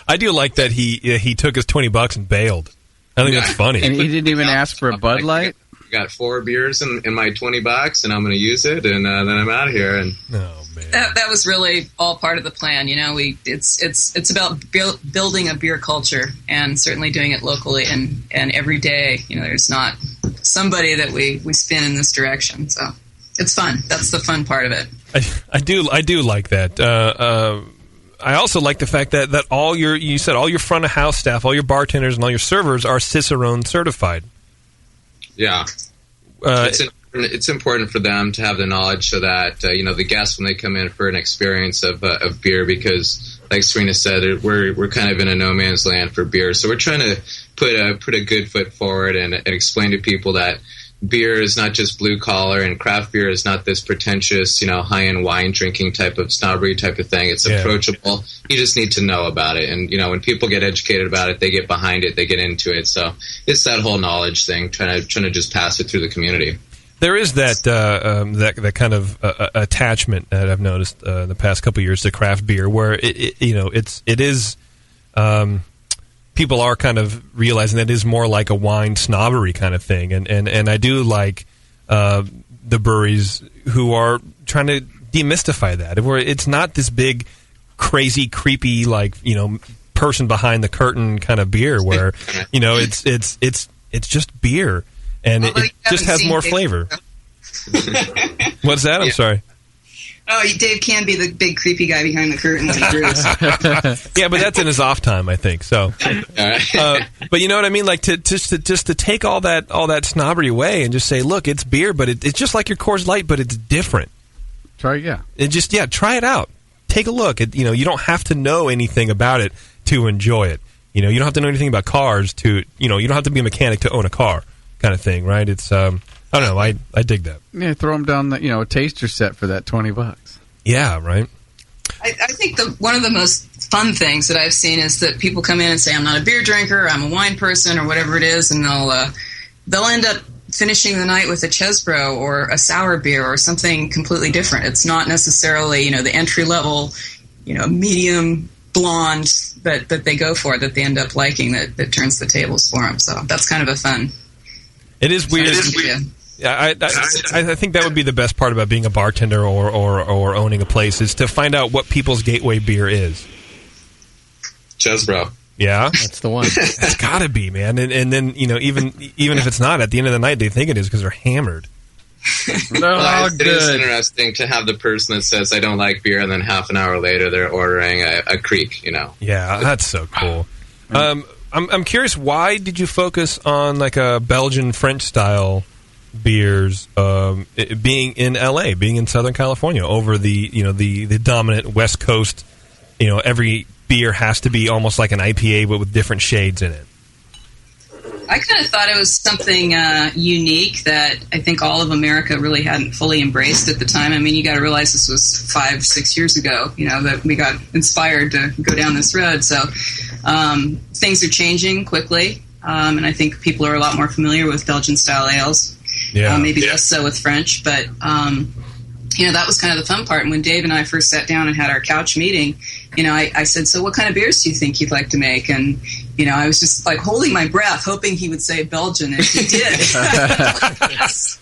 I do like that he took his $20 and bailed. I think that's funny. And he didn't even ask for a Bud Light? I got 4 beers in my $20, and I'm going to use it, and then I'm out of here. And that was really all part of the plan. It's about building a beer culture, and certainly doing it locally and every day. There's not somebody that we spin in this direction, so it's fun. That's the fun part of it. I do like that. I also like the fact that all your front of house staff, all your bartenders, and all your servers are Cicerone certified. Yeah, it's important for them to have the knowledge so that the guests, when they come in for an experience of beer, because like Serena said, we're kind of in a no man's land for beer. So we're trying to put a good foot forward and explain to people that beer is not just blue collar, and craft beer is not this pretentious, high-end wine drinking type of snobbery type of thing. It's approachable. You just need to know about it. And, when people get educated about it, they get behind it, they get into it. So it's that whole knowledge thing, trying to just pass it through the community. There is that kind of attachment that I've noticed in the past couple of years to craft beer, where it is people are kind of realizing that it is more like a wine snobbery kind of thing, and I do like the breweries who are trying to demystify that, where it's not this big, crazy, creepy person behind the curtain kind of beer, where it's just beer. And it just has more flavor. What's that? I'm sorry. Oh, Dave can be the big creepy guy behind the curtain when he brews. Yeah, but that's in his off time, I think. So, but you know what I mean? Like to take all that snobbery away and just say, look, it's beer, but it's just like your Coors Light, but it's different. Try it out. Take a look. You don't have to know anything about it to enjoy it. You don't have to know anything about cars to you don't have to be a mechanic to own a car. Kind of thing, right? It's I don't know. I dig that. Yeah, throw them down a taster set for that $20. Yeah, right. I think one of the most fun things that I've seen is that people come in and say, I'm not a beer drinker, I'm a wine person, or whatever it is, and they'll end up finishing the night with a Chesbro or a sour beer or something completely different. It's not necessarily the entry level, medium blonde that they go for, that they end up liking, that turns the tables for them. So that's kind of a fun. It is weird. Yeah, I think that would be the best part about being a bartender or owning a place, is to find out what people's gateway beer is. Chesbro. Yeah, that's the one. It's got to be, man. And then even if it's not, at the end of the night, they think it is because they're hammered. It is interesting to have the person that says, I don't like beer, and then half an hour later they're ordering a Creek. Yeah, that's so cool. I'm curious, why did you focus on like a Belgian French style beers, being in LA, being in Southern California, over the dominant West Coast? Every beer has to be almost like an IPA, but with different shades in it. I kind of thought it was something unique that I think all of America really hadn't fully embraced at the time. I mean, you got to realize this was 5-6 years ago, that we got inspired to go down this road. So things are changing quickly, and I think people are a lot more familiar with Belgian-style ales. Yeah. Maybe less so with French, but that was kind of the fun part. And when Dave and I first sat down and had our couch meeting, I said, so what kind of beers do you think you'd like to make? And, I was just like holding my breath, hoping he would say Belgian, and he did. Yes.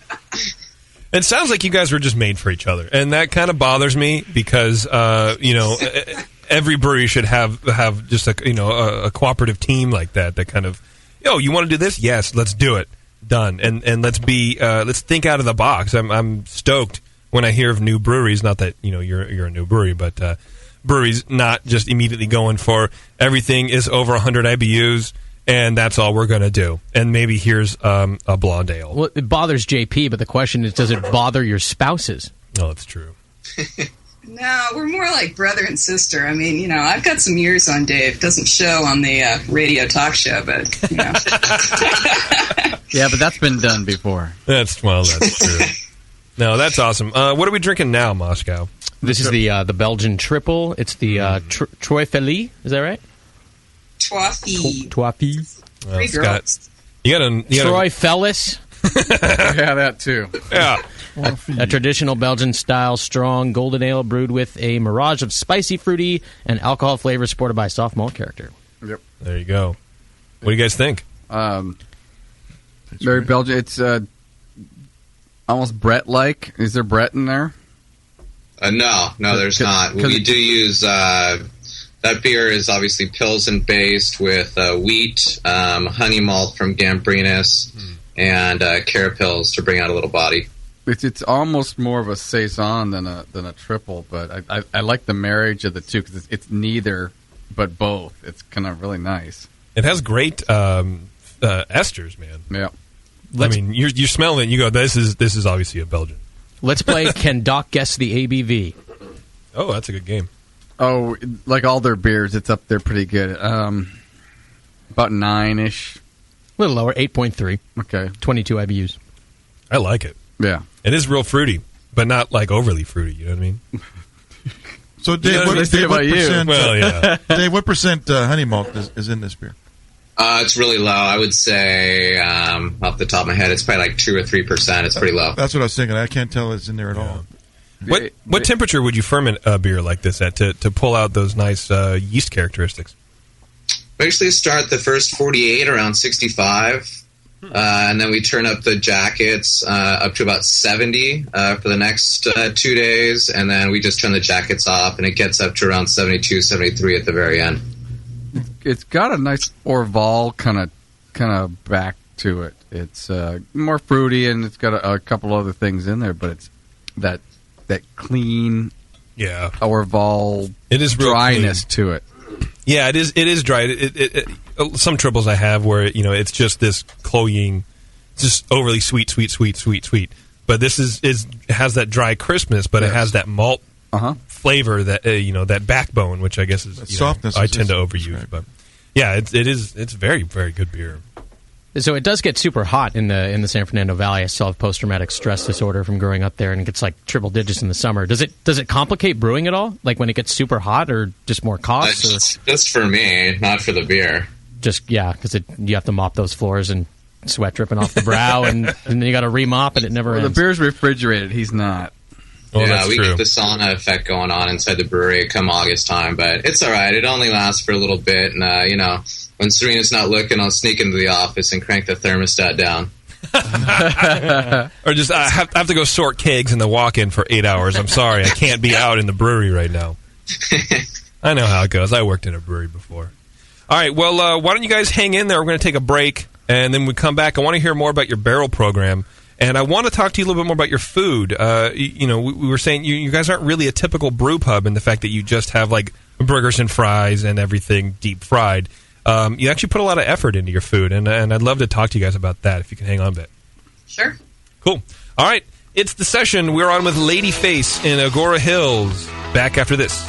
It sounds like you guys were just made for each other, and that kind of bothers me because, every brewery should have just a cooperative team like that kind of, you want to do this? Yes, let's do it. Done. And let's think out of the box. I'm stoked when I hear of new breweries. Not that you're a new brewery, but breweries not just immediately going for everything is over 100 IBUs and that's all we're going to do. And maybe here's a blonde ale. Well, it bothers JP, but the question is, does it bother your spouses? No, it's true. No, we're more like brother and sister. I mean, I've got some years on Dave. Doesn't show on the radio talk show, but, Yeah, but that's been done before. That's true. No, that's awesome. What are we drinking now, Moscow? This is the Belgian triple. It's the Trois-Feliz. Is that right? Trois-Feliz. Well, Three girls. Troy Fellis. Yeah, that too. Yeah. A traditional Belgian-style strong golden ale brewed with a mirage of spicy, fruity, and alcohol flavors supported by a soft malt character. Yep. There you go. What do you guys think? Very Belgian. It's almost Brett-like. Is there Brett in there? No, there's not. We do use that beer is obviously Pilsen based with wheat, honey malt from Gambrinus, and Carapils to bring out a little body. It's almost more of a saison than a triple, but I like the marriage of the two because it's neither but both. It's kind of really nice. It has great esters, man. Yeah. I mean, you smell it and you go, this is obviously a Belgian. Let's play Can Doc Guess the ABV? Oh, that's a good game. Oh, like all their beers, it's up there pretty good. About 9-ish. A little lower, 8.3. Okay. 22 IBUs. I like it. Yeah. It is real fruity, but not like overly fruity, you know what I mean? So, Dave, what percent? Well, yeah. Dave, what percent honey malt is in this beer? It's really low. I would say, off the top of my head, it's probably like 2 or 3%. It's pretty low. That's what I was thinking. I can't tell it's in there at all. What temperature would you ferment a beer like this at to pull out those nice yeast characteristics? We actually start the first 48 around 65, and then we turn up the jackets up to about 70 for the next 2 days, and then we just turn the jackets off, and it gets up to around 72, 73 at the very end. It's got a nice Orval kind of back to it. It's more fruity, and it's got a couple other things in there, but it's that clean, Orval. It is real dryness clean to it. Yeah, it is dry. It some triples I have where it's just this cloying, just overly sweet. But this has that dry crispness, but it has that malt flavor, that that backbone, which I guess is softness. I tend to overuse, right. But yeah, it's very, very good beer. So it does get super hot in the San Fernando Valley. I still have post-traumatic stress disorder from growing up there, and it gets like triple digits in the summer. Does it complicate brewing at all? Like when it gets super hot, or just more costs? Just for me, not for the beer. Just because you have to mop those floors and sweat dripping off the brow, and then you got to remop, and it never ends. The beer's refrigerated. He's not. Oh, yeah, we true. get the sauna effect going on inside the brewery come August time, but it's all right. It only lasts for a little bit, and when Serena's not looking, I'll sneak into the office and crank the thermostat down. Or just I have to go sort kegs in the walk-in for 8 hours. I'm sorry, I can't be out in the brewery right now. I know how it goes. I worked in a brewery before. All right, well, why don't you guys hang in there? We're going to take a break, and then we come back. I want to hear more about your barrel program. And I want to talk to you a little bit more about your food. We were saying you guys aren't really a typical brew pub in the fact that you just have like burgers and fries and everything deep fried. You actually put a lot of effort into your food, and I'd love to talk to you guys about that if you can hang on a bit. Sure. Cool. All right, it's The Session. We're on with Ladyface in Agora Hills. Back after this.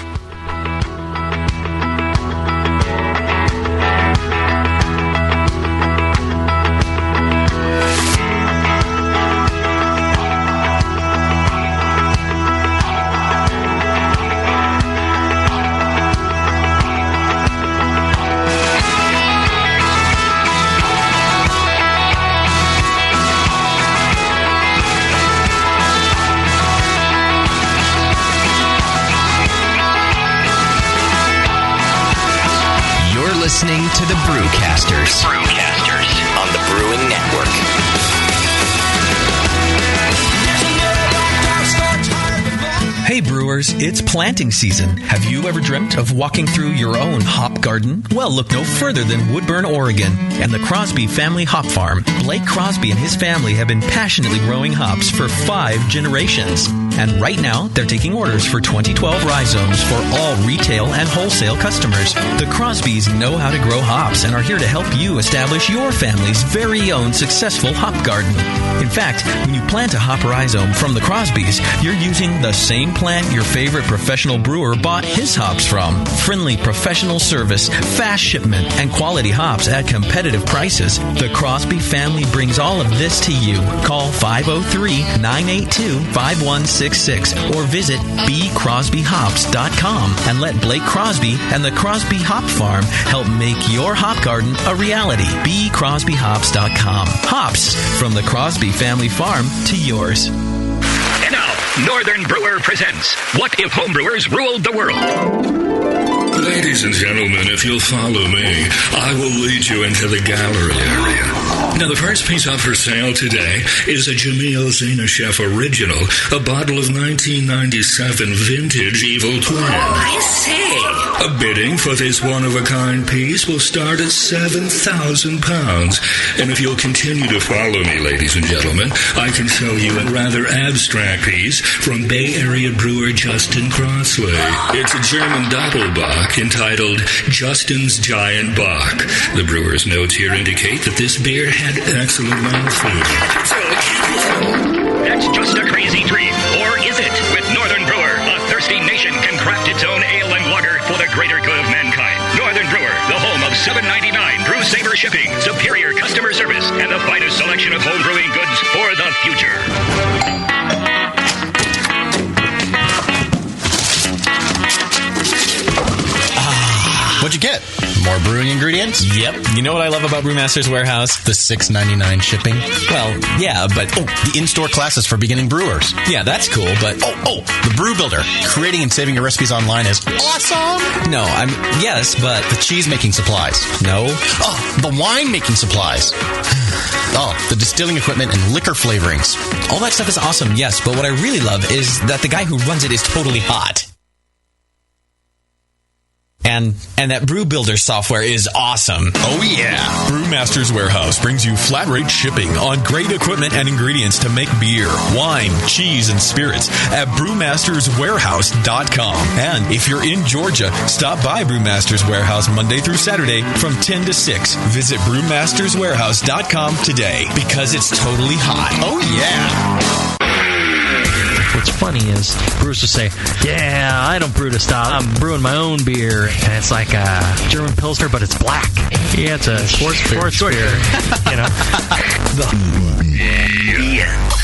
Listening to the Brewcasters. On the Brewing Network. Hey brewers, it's planting season. Have you ever dreamt of walking through your own hop garden? Well, look no further than Woodburn, Oregon, and the Crosby Family Hop Farm. Blake Crosby and his family have been passionately growing hops for 5 generations. And right now, they're taking orders for 2012 rhizomes for all retail and wholesale customers. The Crosbys know how to grow hops and are here to help you establish your family's very own successful hop garden. In fact, when you plant a hop rhizome from the Crosbys, you're using the same plant your favorite professional brewer bought his hops from. Friendly professional service, fast shipment, and quality hops at competitive prices. The Crosby family brings all of this to you. Call 503-982-5166 or visit bcrosbyhops.com and let Blake Crosby and the Crosby Hop Farm help make your hop garden a reality. bcrosbyhops.com. Hops from the Crosby family farm to yours. And now, Northern Brewer presents What If Homebrewers Ruled the World? Ladies and gentlemen, if you'll follow me, I will lead you into the gallery area. Now, the first piece up for sale today is a Jamil Zainasheff original, a bottle of 1997 vintage Evil Twin. I see. A bidding for this one-of-a-kind piece will start at £7,000. And if you'll continue to follow me, ladies and gentlemen, I can show you a rather abstract piece from Bay Area brewer Justin Crossley. It's a German Doppelbock entitled Justin's Giant Bock. The brewer's notes here indicate that this beer had excellent mouthfeel. That's just a crazy dream, or is it? With Northern Brewer, a thirsty nation can craft its own ale and lager for the greater good of mankind. Northern Brewer, the home of $7.99 Brew Saver shipping, superior customer service, and the finest selection of home brewing goods for the future. What'd you get? More brewing ingredients? Yep. You know what I love about Brewmaster's Warehouse? The $6.99 shipping? Well, yeah, but... Oh, the in-store classes for beginning brewers. Yeah, that's cool, but... Oh, the Brew Builder. Creating and saving your recipes online is awesome! No, yes, but... The cheese-making supplies. No. Oh, the wine-making supplies. Oh, the distilling equipment and liquor flavorings. All that stuff is awesome, yes, but what I really love is that the guy who runs it is totally hot. And that Brew Builder software is awesome. Oh, yeah. Brewmaster's Warehouse brings you flat rate shipping on great equipment and ingredients to make beer, wine, cheese, and spirits at brewmasterswarehouse.com. And if you're in Georgia, stop by Brewmaster's Warehouse Monday through Saturday from 10 to 6. Visit brewmasterswarehouse.com today because it's totally hot. Oh, yeah. What's funny is brewers will say, yeah, I don't brew to style. I'm brewing my own beer, and it's like a German Pilsner, but it's black. Yeah, it's a sports beer. You know?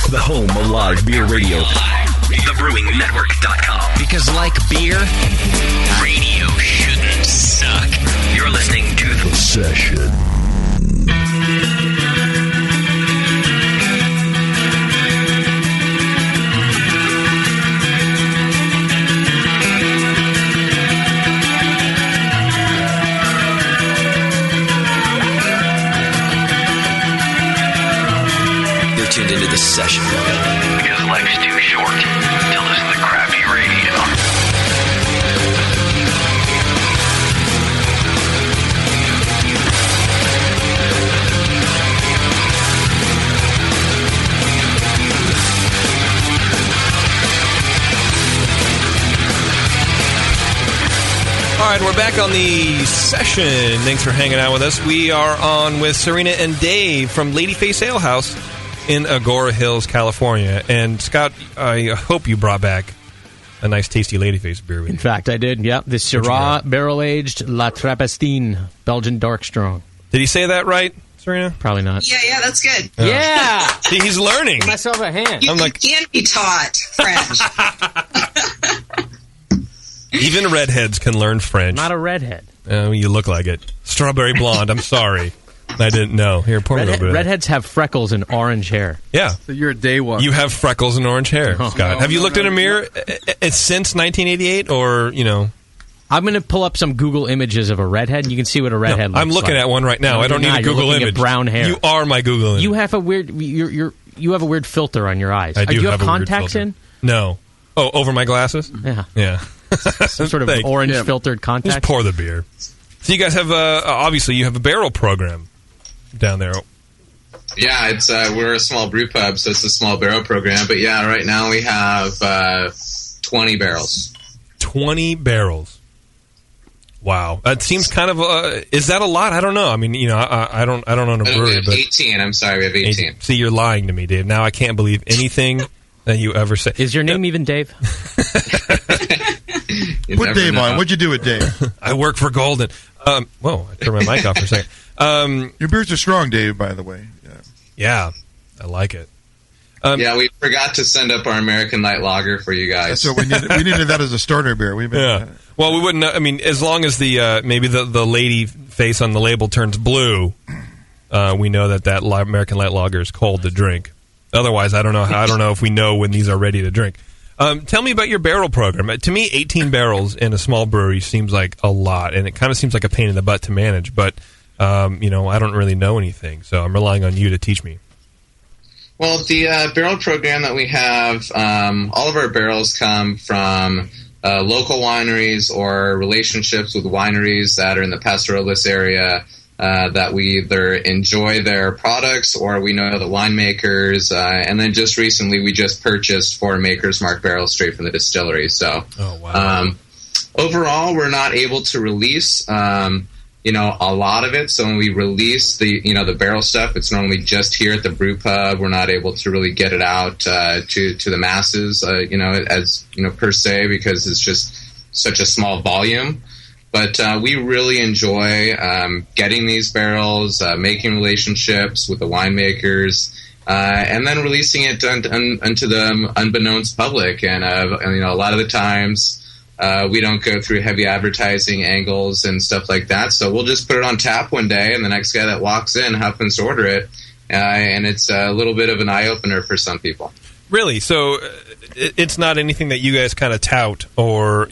The home of live beer radio. TheBrewingNetwork.com. Because like beer, radio shouldn't suck. You're listening to The Session. Tuned into The Session. Because life's too short to listen to crappy radio. All right, we're back on The Session. Thanks for hanging out with us. We are on with Serena and Dave from Ladyface Alehouse in Agora Hills, California. And Scott, I hope you brought back a nice, tasty Ladyface beer with you. In fact, I did, yeah. The Syrah barrel-aged La Trappistine Belgian Dark Strong. Did he say that right, Serena? Probably not. Yeah, that's good. Yeah! See, he's learning. Give myself a hand. You can be taught French. Even redheads can learn French. Not a redhead. You look like it. Strawberry blonde, I'm sorry. I didn't know. Here, pour me a little bit. Redheads have freckles and orange hair. Yeah. So you're a day one. You have freckles and orange hair, Scott. Have you looked in a mirror since 1988 or, you know? I'm going to pull up some Google images of a redhead, and you can see what a redhead looks like. I'm looking at one right now. No, I don't need a Google image. At brown hair. You are my Google image. You have a weird you have a weird filter on your eyes. I do. Do you have a weird contacts filter. in? No. Oh, over my glasses? Yeah. Yeah. Some sort of orange filtered contacts. Just pour the beer. So you guys have obviously you have a barrel program down there. Yeah, it's we're a small brew pub, so it's a small barrel program. But yeah, right now we have 20 barrels. 20 barrels. Wow, that seems kind of. Is that a lot? I don't know. I mean, I don't own a brewery. But 18. I'm sorry, we have 18. See, you're lying to me, Dave. Now I can't believe anything that you ever say. Is your name even Dave? Put Dave on. What'd you do with Dave? I work for Golden. Whoa, I turned my mic off for a second. Your beers are strong, Dave, by the way. Yeah, I like it. Yeah, we forgot to send up our American Light Lager for you guys. That's what we needed. We needed that as a starter beer. Well, we wouldn't. I mean, as long as the maybe the lady face on the label turns blue, we know that American Light Lager is cold to drink. Otherwise, I don't know. I don't know if we know when these are ready to drink. Tell me about your barrel program. To me, 18 barrels in a small brewery seems like a lot, and it kind of seems like a pain in the butt to manage. But I don't really know anything, so I'm relying on you to teach me. Well, the barrel program that we have, all of our barrels come from local wineries or relationships with wineries that are in the Pastoralist area that we either enjoy their products or we know the winemakers. And then just recently we just purchased 4 Maker's Mark barrels straight from the distillery. So overall, we're not able to release a lot of it. So when we release the barrel stuff, it's normally just here at the brew pub. We're not able to really get it out to the masses, per se, because it's just such a small volume. But we really enjoy getting these barrels, making relationships with the winemakers, and then releasing it unto the unbeknownst public. And a lot of the times, we don't go through heavy advertising angles and stuff like that. So we'll just put it on tap one day, and the next guy that walks in happens to order it. And it's a little bit of an eye-opener for some people. Really? So it's not anything that you guys kind of tout or,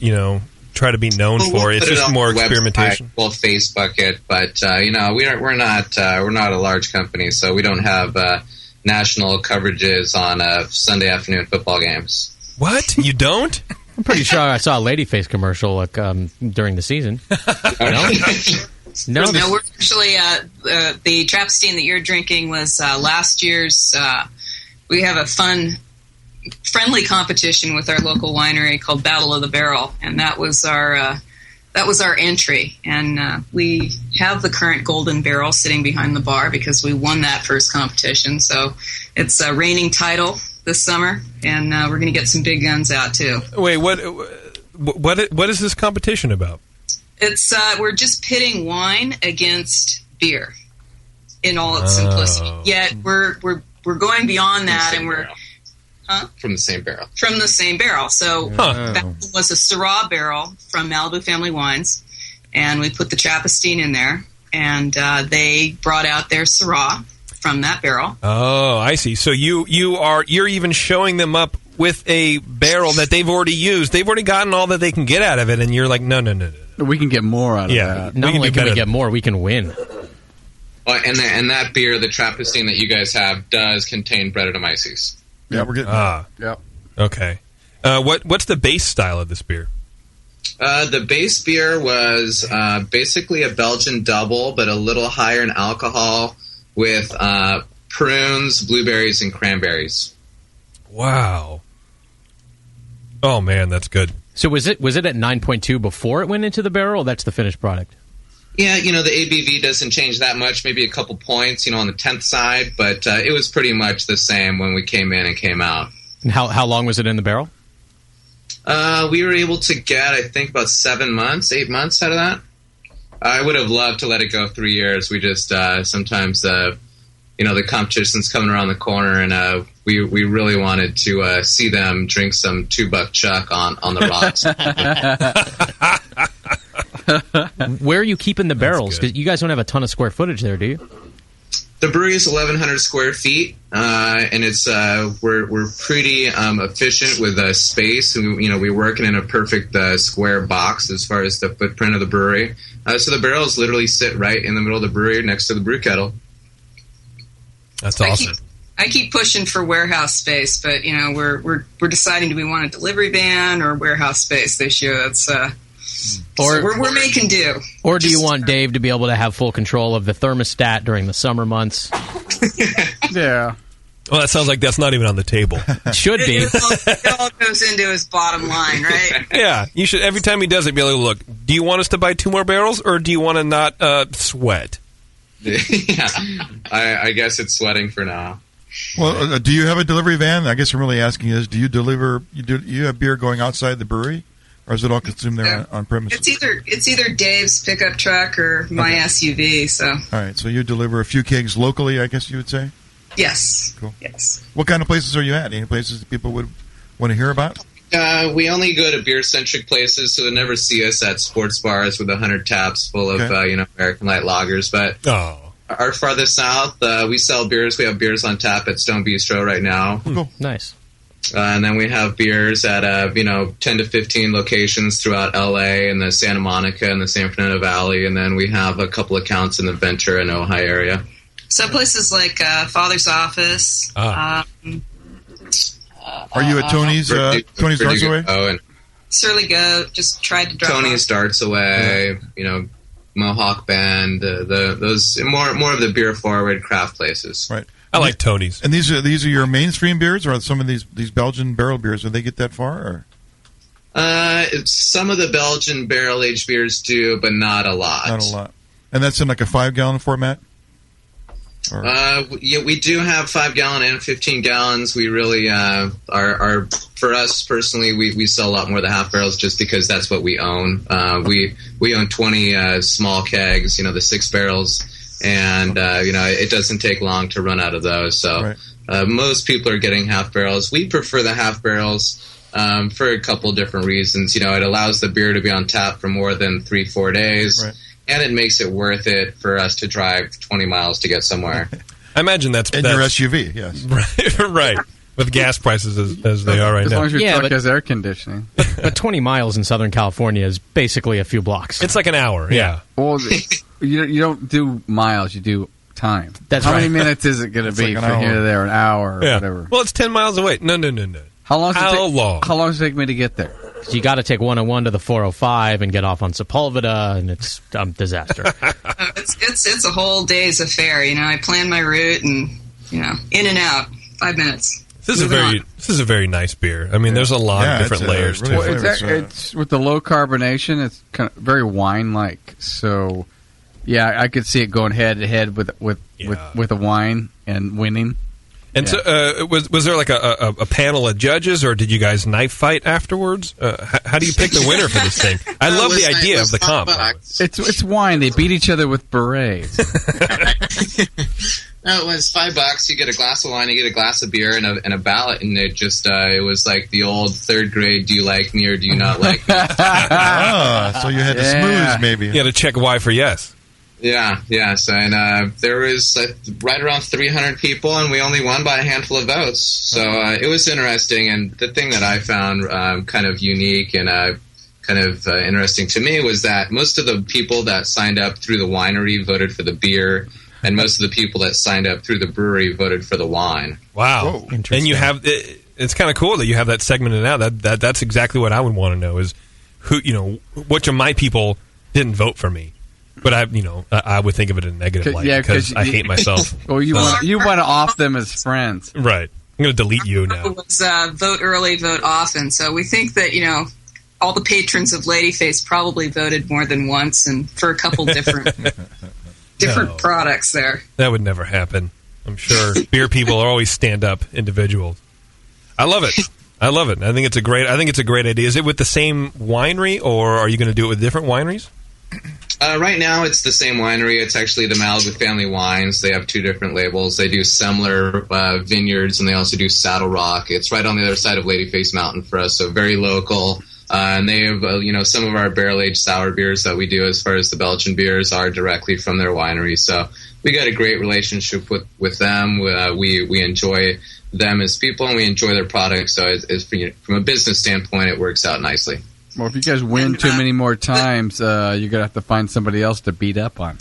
try to be known for? It's just more experimentation? We'll Facebook it, but, we're not a large company, so we don't have national coverages on Sunday afternoon football games. What? You don't? I'm pretty sure I saw a Ladyface commercial during the season. No, we're actually the Trappistine that you're drinking was last year's. We have a friendly competition with our local winery called Battle of the Barrel, and that was our entry. And we have the current golden barrel sitting behind the bar because we won that first competition. So it's a reigning title this summer, and we're going to get some big guns out too. Wait, what is this competition about? It's we're just pitting wine against beer in all its simplicity. Yet we're going beyond that, and we're from the same barrel. From the same barrel. So that was a Syrah barrel from Malibu Family Wines, and we put the Trappistine in there, and they brought out their Syrah from that barrel. Oh, I see. So you're even showing them up with a barrel that they've already used. They've already gotten all that they can get out of it, and you're like, no. We can get more out of that. Not only can we get more, we can win. And that beer, the Trappistine that you guys have, does contain Brettanomyces. Yeah, we're getting that. Yeah. Okay. What's the base style of this beer? The base beer was basically a Belgian double, but a little higher in alcohol with prunes, blueberries, and cranberries. Wow. Oh, man, that's good. So was it at 9.2 before it went into the barrel, or that's the finished product? Yeah, the ABV doesn't change that much, maybe a couple points, on the 10th side, but it was pretty much the same when we came in and came out. And how long was it in the barrel? We were able to get, I think, about 8 months out of that. I would have loved to let it go 3 years. We just, sometimes, the competition's coming around the corner, and we really wanted to see them drink some $2 Chuck on the rocks. Where are you keeping the barrels? Because you guys don't have a ton of square footage there, do you? The brewery is 1,100 square feet, and it's we're pretty efficient with space. We're working in a perfect square box as far as the footprint of the brewery. So the barrels literally sit right in the middle of the brewery next to the brew kettle. That's awesome. I keep pushing for warehouse space, but we're deciding, do we want a delivery van or warehouse space this year? That's so we're making do. Or do you want Dave to be able to have full control of the thermostat during the summer months? Yeah. Well, that sounds like that's not even on the table. Should be. It all goes into his bottom line, right? Yeah, you should. Every time he does it, be like, look, do you want us to buy 2 more barrels, or do you want to not sweat? Yeah, I guess it's sweating for now. Well, do you have a delivery van? I guess I'm really asking is, do you deliver? You have beer going outside the brewery, or is it all consumed there on premises? It's either Dave's pickup truck or my SUV. So. All right, so you deliver a few kegs locally, I guess you would say. Yes. Cool. Yes. What kind of places are you at? Any places that people would want to hear about? We only go to beer-centric places, so they'll never see us at sports bars with 100 taps full of American light lagers. But our farthest south, we sell beers. We have beers on tap at Stone Bistro right now. Cool. Nice. And then we have beers at 10 to 15 locations throughout LA and the Santa Monica and the San Fernando Valley, and then we have a couple accounts in the Ventura and Ojai area. So places like Father's Office. Are you at Tony's Darts Away? And Surly Goat. Just tried to drop Tony's Darts Away. Mohawk Band. Those more of the beer forward craft places. Right. I like Tony's. And these are your mainstream beers, or some of these Belgian barrel beers? Do they get that far? Or? Some of the Belgian barrel aged beers do, but not a lot. Not a lot. And that's in like a 5-gallon format. Yeah, we do have 5-gallon and 15 gallons. We really are for us personally. We sell a lot more of the half barrels just because that's what we own. We own 20 small kegs, the 6 barrels, and it doesn't take long to run out of those. So most people are getting half barrels. We prefer the half barrels for a couple different reasons. It allows the beer to be on tap for more than 3-4 days. Right. And it makes it worth it for us to drive 20 miles to get somewhere. I imagine that's your SUV, yes. Right. With gas prices as they are right as now. As long as your truck has air conditioning. But 20 miles in Southern California is basically a few blocks. It's like an hour, yeah. Well, you don't do miles, you do time. That's How right. many minutes is it going to be from here to there? An hour or whatever? Well, it's 10 miles away. No. How long does it take me to get there? You got to take 101 to the 405 and get off on Sepulveda, and it's a disaster. It's a whole day's affair. I plan my route and in and out 5 minutes. This is a very nice beer. I mean, there's a lot of different layers to it. It's with the low carbonation. It's kind of very wine-like. So, yeah, I could see it going head to head with a wine and winning. And so, was there like a panel of judges, or did you guys knife fight afterwards? How do you pick the winner for this thing? I love the idea of the comp. It's wine. They beat each other with berets. No, it was $5. You get a glass of wine, you get a glass of beer, and a ballot, and it was like the old 3rd grade. Do you like me or do you not like me? So you had to smooth, maybe. You had to check Y for yes. Yeah, yes, and there was right around 300 people, and we only won by a handful of votes. So it was interesting, and the thing that I found kind of unique and kind of interesting to me was that most of the people that signed up through the winery voted for the beer, and most of the people that signed up through the brewery voted for the wine. Wow. And you have it's kind of cool that you have that segmented out. That's exactly what I would want to know is which of my people didn't vote for me. But I would think of it in a negative light because I hate myself. Well, you want to off them as friends, right? I'm going to delete you now. It was vote early, vote often. So we think that all the patrons of Ladyface probably voted more than once and for a couple different products there. That would never happen. I'm sure beer people are always stand-up individuals. I love it. I think it's a great idea. Is it with the same winery, or are you going to do it with different wineries? Right now, it's the same winery. It's actually the Malibu Family Wines. They have 2 different labels. They do Semler Vineyards, and they also do Saddle Rock. It's right on the other side of Ladyface Mountain for us, so very local. And they have, some of our barrel-aged sour beers that we do as far as the Belgian beers are directly from their winery. So we got a great relationship with them. We enjoy them as people, and we enjoy their products. So from a business standpoint, it works out nicely. Well, if you guys win too many more times, you're going to have to find somebody else to beat up on.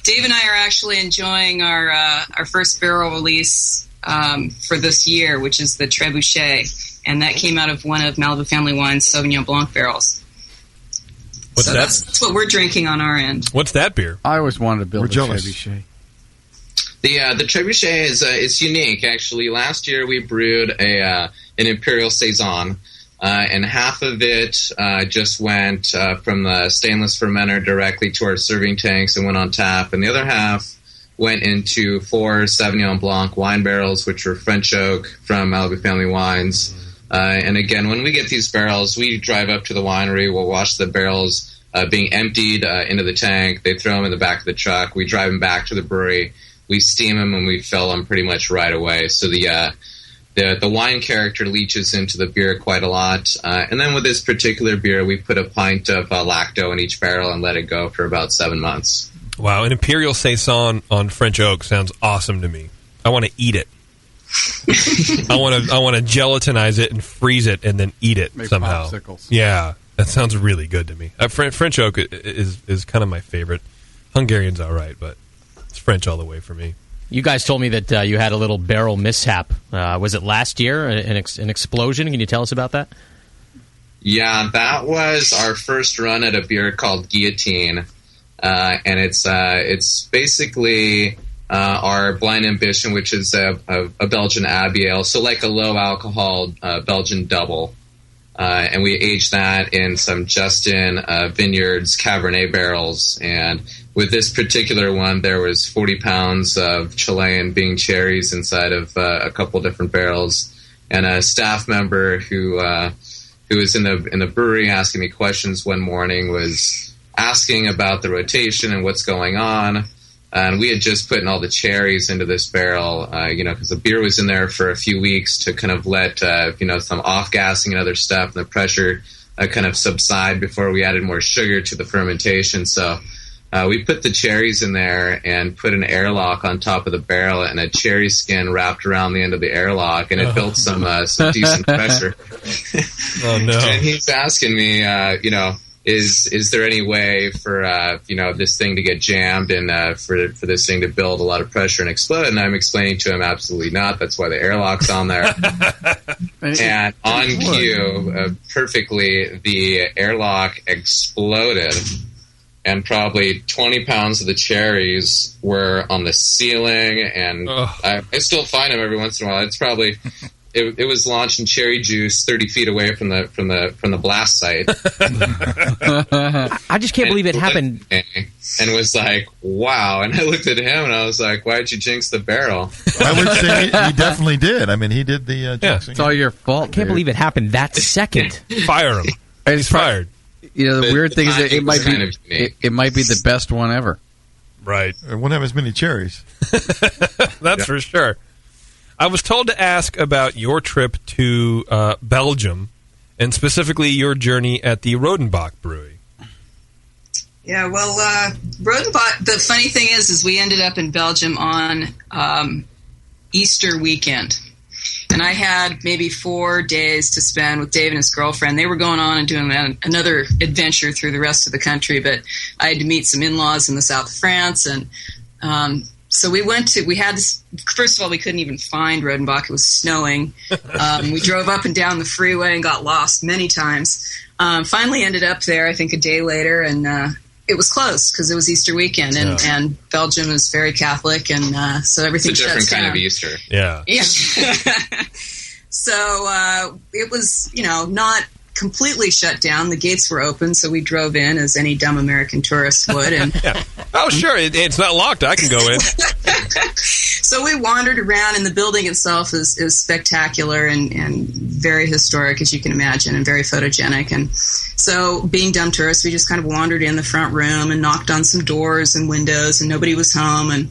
Dave and I are actually enjoying our first barrel release for this year, which is the Trebuchet, and that came out of one of Malibu Family Wine's Sauvignon Blanc barrels. What's that? That's what we're drinking on our end. What's that beer? I always wanted to build a Trebuchet. The Trebuchet is unique, actually. Last year we brewed an Imperial Saison, and half of it just went from the stainless fermenter directly to our serving tanks and went on tap, and the other half went into 4 Sauvignon Blanc wine barrels, which are French oak from Malibu Family Wines. And again, when we get these barrels, we drive up to the winery, we'll watch the barrels being emptied into the tank, they throw them in the back of the truck, we drive them back to the brewery, we steam them, and we fill them pretty much right away. So the wine character leaches into the beer quite a lot. And then with this particular beer, we put a pint of lacto in each barrel and let it go for about 7 months. Wow, an Imperial Saison on French oak sounds awesome to me. I want to eat it. I want to gelatinize it and freeze it and then eat it somehow. Popsicles. Yeah, that sounds really good to me. French oak is kind of my favorite. Hungarian's all right, but it's French all the way for me. You guys told me that you had a little barrel mishap. Was it last year, an explosion? Can you tell us about that? Yeah, that was our first run at a beer called Guillotine. And it's basically our Blind Ambition, which is a Belgian Abbey ale, so like a low-alcohol Belgian double. And we aged that in some Justin Vineyards Cabernet barrels. And with this particular one, there was 40 pounds of Chilean Bing cherries inside of a couple different barrels. And a staff member who was in the brewery asking me questions one morning was asking about the rotation and what's going on, and we had just put in all the cherries into this barrel, because the beer was in there for a few weeks to kind of let some off-gassing and other stuff, and the pressure kind of subside before we added more sugar to the fermentation. So we put the cherries in there and put an airlock on top of the barrel and a cherry skin wrapped around the end of the airlock, and it built some decent pressure. Oh no! And he's asking me, Is there any way for this thing to get jammed and for this thing to build a lot of pressure and explode? And I'm explaining to him, absolutely not. That's why the airlock's on there. And on cue, perfectly, the airlock exploded, and probably 20 pounds of the cherries were on the ceiling. And I still find them every once in a while. It's probably. It was launched in cherry juice 30 feet away from the blast site. I just can't believe it happened. And was like, wow. And I looked at him and I was like, why'd you jinx the barrel? I would say he definitely did. I mean, he did the jinxing. It's all your fault. I can't believe it happened that second. Fire him. He's fired. The weird thing is that it might be the best one ever. Right. It won't have as many cherries. That's for sure. I was told to ask about your trip to Belgium, and specifically your journey at the Rodenbach Brewery. Yeah, well, Rodenbach, the funny thing is we ended up in Belgium on Easter weekend. And I had maybe 4 days to spend with Dave and his girlfriend. They were going on and doing another adventure through the rest of the country, but I had to meet some in-laws in the south of France, and so we had this, first of all, we couldn't even find Rodenbach. It was snowing. We drove up and down the freeway and got lost many times. Finally ended up there, I think, a day later, and it was closed because it was Easter weekend, and Belgium is very Catholic, and so everything shuts down. It's a different kind of Easter. Yeah. So it was, not completely shut down. The gates were open, so we drove in as any dumb American tourist would. And oh, sure, it's not locked. I can go in. So we wandered around, and the building itself is spectacular and very historic, as you can imagine, and very photogenic. And so, being dumb tourists, we just kind of wandered in the front room and knocked on some doors and windows, and nobody was home. And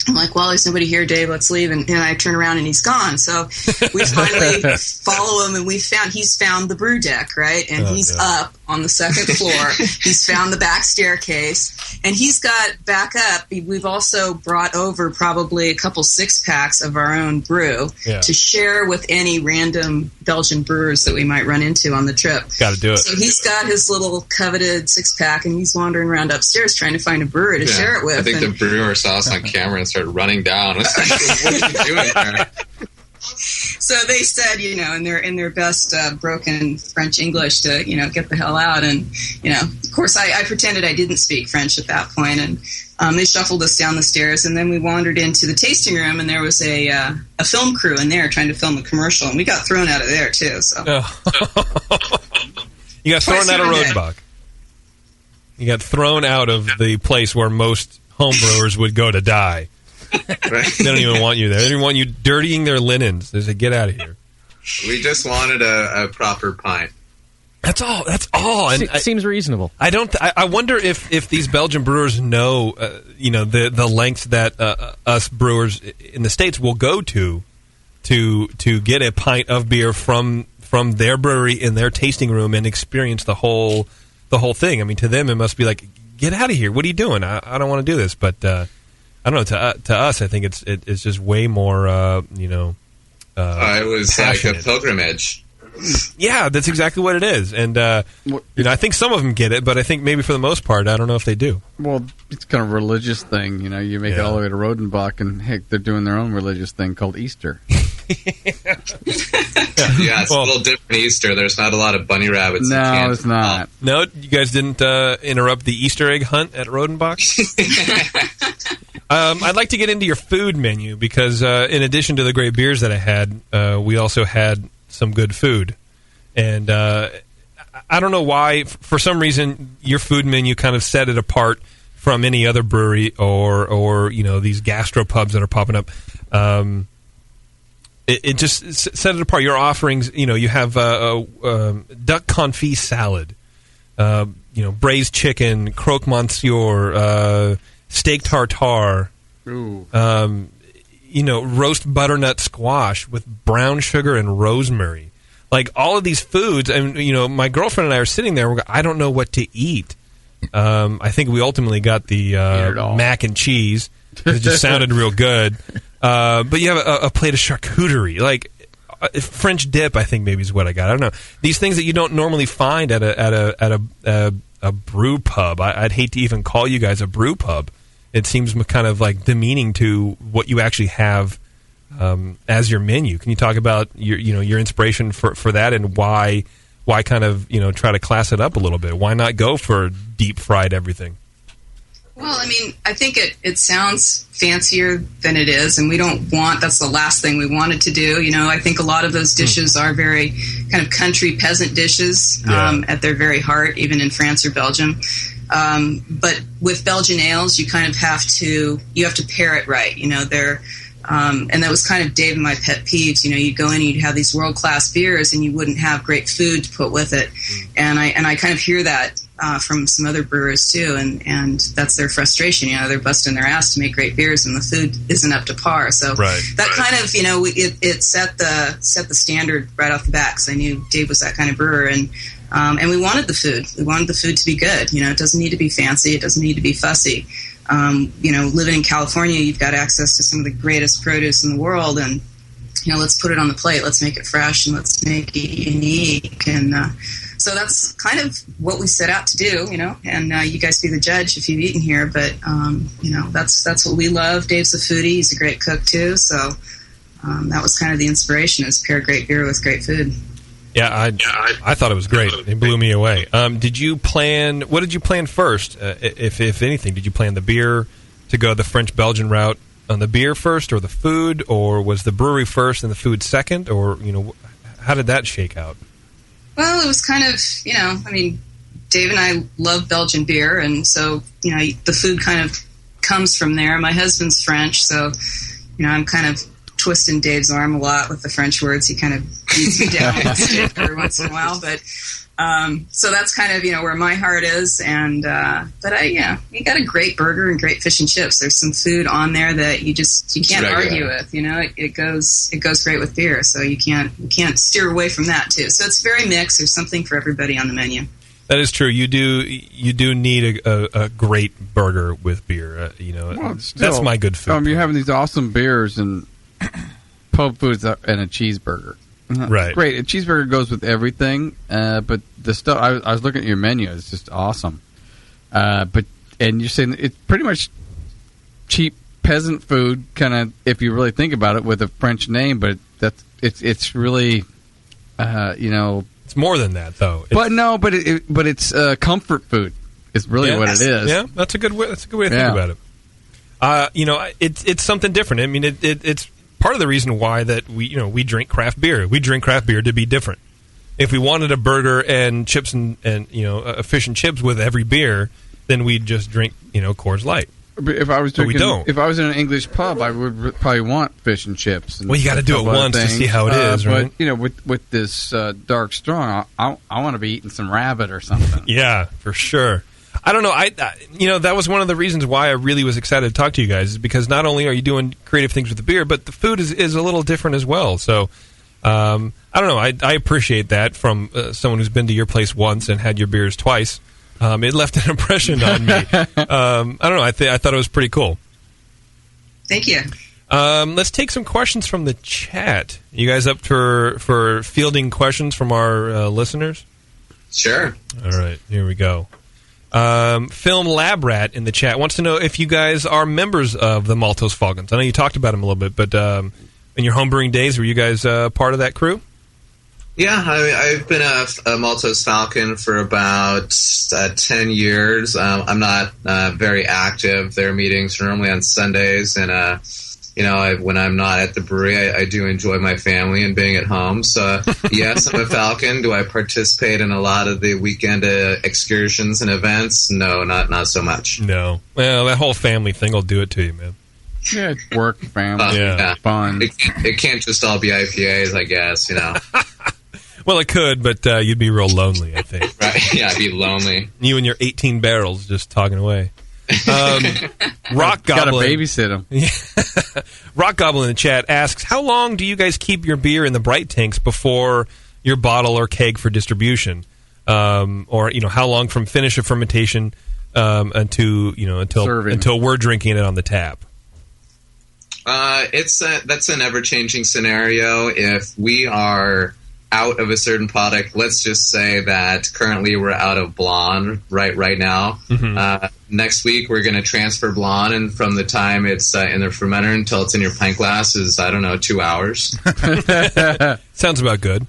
I'm like, well, there's nobody here, Dave, let's leave. And I turn around and he's gone. So we finally follow him, and he's found the brew deck, right? And he's up on the second floor. He's found the back staircase, and he's got back up. We've also brought over probably a couple 6-packs of our own brew to share with any random Belgian brewers that we might run into on the trip. Got to do it. So he's got his little coveted 6-pack, and he's wandering around upstairs trying to find a brewer to share it with. I think the brewer saw us on camera and started running down. What are you doing there? So they said, in their best broken French English to, get the hell out. And, of course, I pretended I didn't speak French at that point, and they shuffled us down the stairs, and then we wandered into the tasting room, and there was a film crew in there trying to film a commercial, and we got thrown out of there too. So you got thrown out of Rodenbach. You got thrown out of the place where most homebrewers would go to die. They don't even want you there. They don't want you dirtying their linens. They say, get out of here. We just wanted a proper pint. That's all. That's all. And seems reasonable. I wonder if these Belgian brewers know, the lengths that us brewers in the States will go to get a pint of beer from their brewery in their tasting room and experience the whole thing. I mean, to them it must be like, get out of here. What are you doing? I don't want to do this. But I don't know. To us, I think it's just way more. It was passionate. like a pilgrimage. Yeah, that's exactly what it is. And, I think some of them get it, but I think maybe for the most part, I don't know if they do. Well, it's kind of a religious thing. You make it all the way to Rodenbach, and heck, they're doing their own religious thing called Easter. Yeah, it's a little different Easter. There's not a lot of bunny rabbits. No, it's not. No, you guys didn't interrupt the Easter egg hunt at Rodenbach? I'd like to get into your food menu, because in addition to the great beers that I had, we also had some good food. And I don't know why, for some reason, your food menu kind of set it apart from any other brewery or these gastropubs that are popping up. It just set it apart. Your offerings, you have duck confit salad, braised chicken, croque monsieur, steak tartare, roast butternut squash with brown sugar and rosemary. Like, all of these foods, and my girlfriend and I are sitting there. I don't know what to eat. I think we ultimately got the mac and cheese. It just sounded real good. But you have a plate of charcuterie, like French dip. I think maybe is what I got. I don't know, these things that you don't normally find at a brew pub. I'd hate to even call you guys a brew pub. It seems kind of like demeaning to what you actually have as your menu. Can you talk about your inspiration for that, and why kind of try to class it up a little bit? Why not go for deep fried everything? Well, I mean, I think it sounds fancier than it is, and that's the last thing we wanted to do. I think a lot of those dishes are very kind of country peasant dishes at their very heart, even in France or Belgium. But with Belgian ales, you kind of have to pair it right. And that was kind of Dave and my pet peeves. You'd go in and you'd have these world-class beers, and you wouldn't have great food to put with it. And I kind of hear that from some other brewers too, and that's their frustration. They're busting their ass to make great beers, and the food isn't up to par. So that kind of it set the standard right off the bat, because I knew Dave was that kind of brewer, and we wanted the food. We wanted the food to be good. It doesn't need to be fancy. It doesn't need to be fussy. Living in California, you've got access to some of the greatest produce in the world, and let's put it on the plate. Let's make it fresh, and let's make it unique. And so that's kind of what we set out to do. And you guys be the judge if you've eaten here. But that's what we love. Dave's a foodie. He's a great cook too. So that was kind of the inspiration: is pair great beer with great food. Yeah, I thought it was great. It blew me away. What did you plan first, if anything? Did you plan the beer to go the French-Belgian route on the beer first, or the food, or was the brewery first and the food second, or, how did that shake out? Well, it was kind of, Dave and I love Belgian beer, and so, the food kind of comes from there. My husband's French, so, I'm kind of twisting Dave's arm a lot with the French words. He kind of beats me down with a stick every once in a while, but so that's kind of where my heart is. And but you got a great burger and great fish and chips. There's some food on there that you can't argue with. It goes great with beer, so you can't steer away from that too. So it's very mixed. There's something for everybody on the menu. That is true. You do need a great burger with beer. That's my good food. You're having these awesome beers and pub foods and a cheeseburger. Right. Great. A cheeseburger goes with everything, but the stuff, I was looking at your menu, it's just awesome. And you're saying it's pretty much cheap peasant food, kind of, if you really think about it, with a French name, but it's really, it's more than that though. But it's comfort food. Is really what it is. Yeah, that's a good way. That's a good way to think about it. It's something different. I mean, it's part of the reason why that we drink craft beer. We drink craft beer to be different. If we wanted a burger and chips and a fish and chips with every beer, then we'd just drink Coors Light. But if I was drinking, we don't. If I was in an English pub, I would probably want fish and chips. And you got to do it once to see how it is, right? But with this dark strong, I want to be eating some rabbit or something. Yeah, for sure. I don't know. That was one of the reasons why I really was excited to talk to you guys, is because not only are you doing creative things with the beer, but the food is a little different as well. So, I don't know. I appreciate that from someone who's been to your place once and had your beers twice. It left an impression on me. I don't know. I thought it was pretty cool. Thank you. Let's take some questions from the chat. You guys up for fielding questions from our listeners? Sure. All right. Here we go. Film Lab Rat in the chat wants to know if you guys are members of the Maltose Falcons. I know you talked about them a little bit, but in your homebrewing days, were you guys part of that crew? Yeah, I've been a Maltose Falcon for about 10 years. I'm not very active. Their meetings are normally on Sundays, and when I'm not at the brewery, I do enjoy my family and being at home. So, yes, I'm a Falcon. Do I participate in a lot of the weekend excursions and events? No, not so much. No. Well, that whole family thing will do it to you, man. Yeah, work, family, fun. It can't just all be IPAs, I guess, Well, it could, but you'd be real lonely, I think. Right? Yeah, I'd be lonely. You and your 18 barrels just talking away. Rock Goblin. Got to babysit him. Rock Goblin in the chat asks, how long do you guys keep your beer in the bright tanks before your bottle or keg for distribution? Or how long from finish of fermentation until we're drinking it on the tap? That's an ever-changing scenario. If we are out of a certain product, let's just say that currently we're out of Blonde right now. Mm-hmm. Next week we're going to transfer Blonde, and from the time it's in the fermenter until it's in your pint glass is 2 hours. Sounds about good.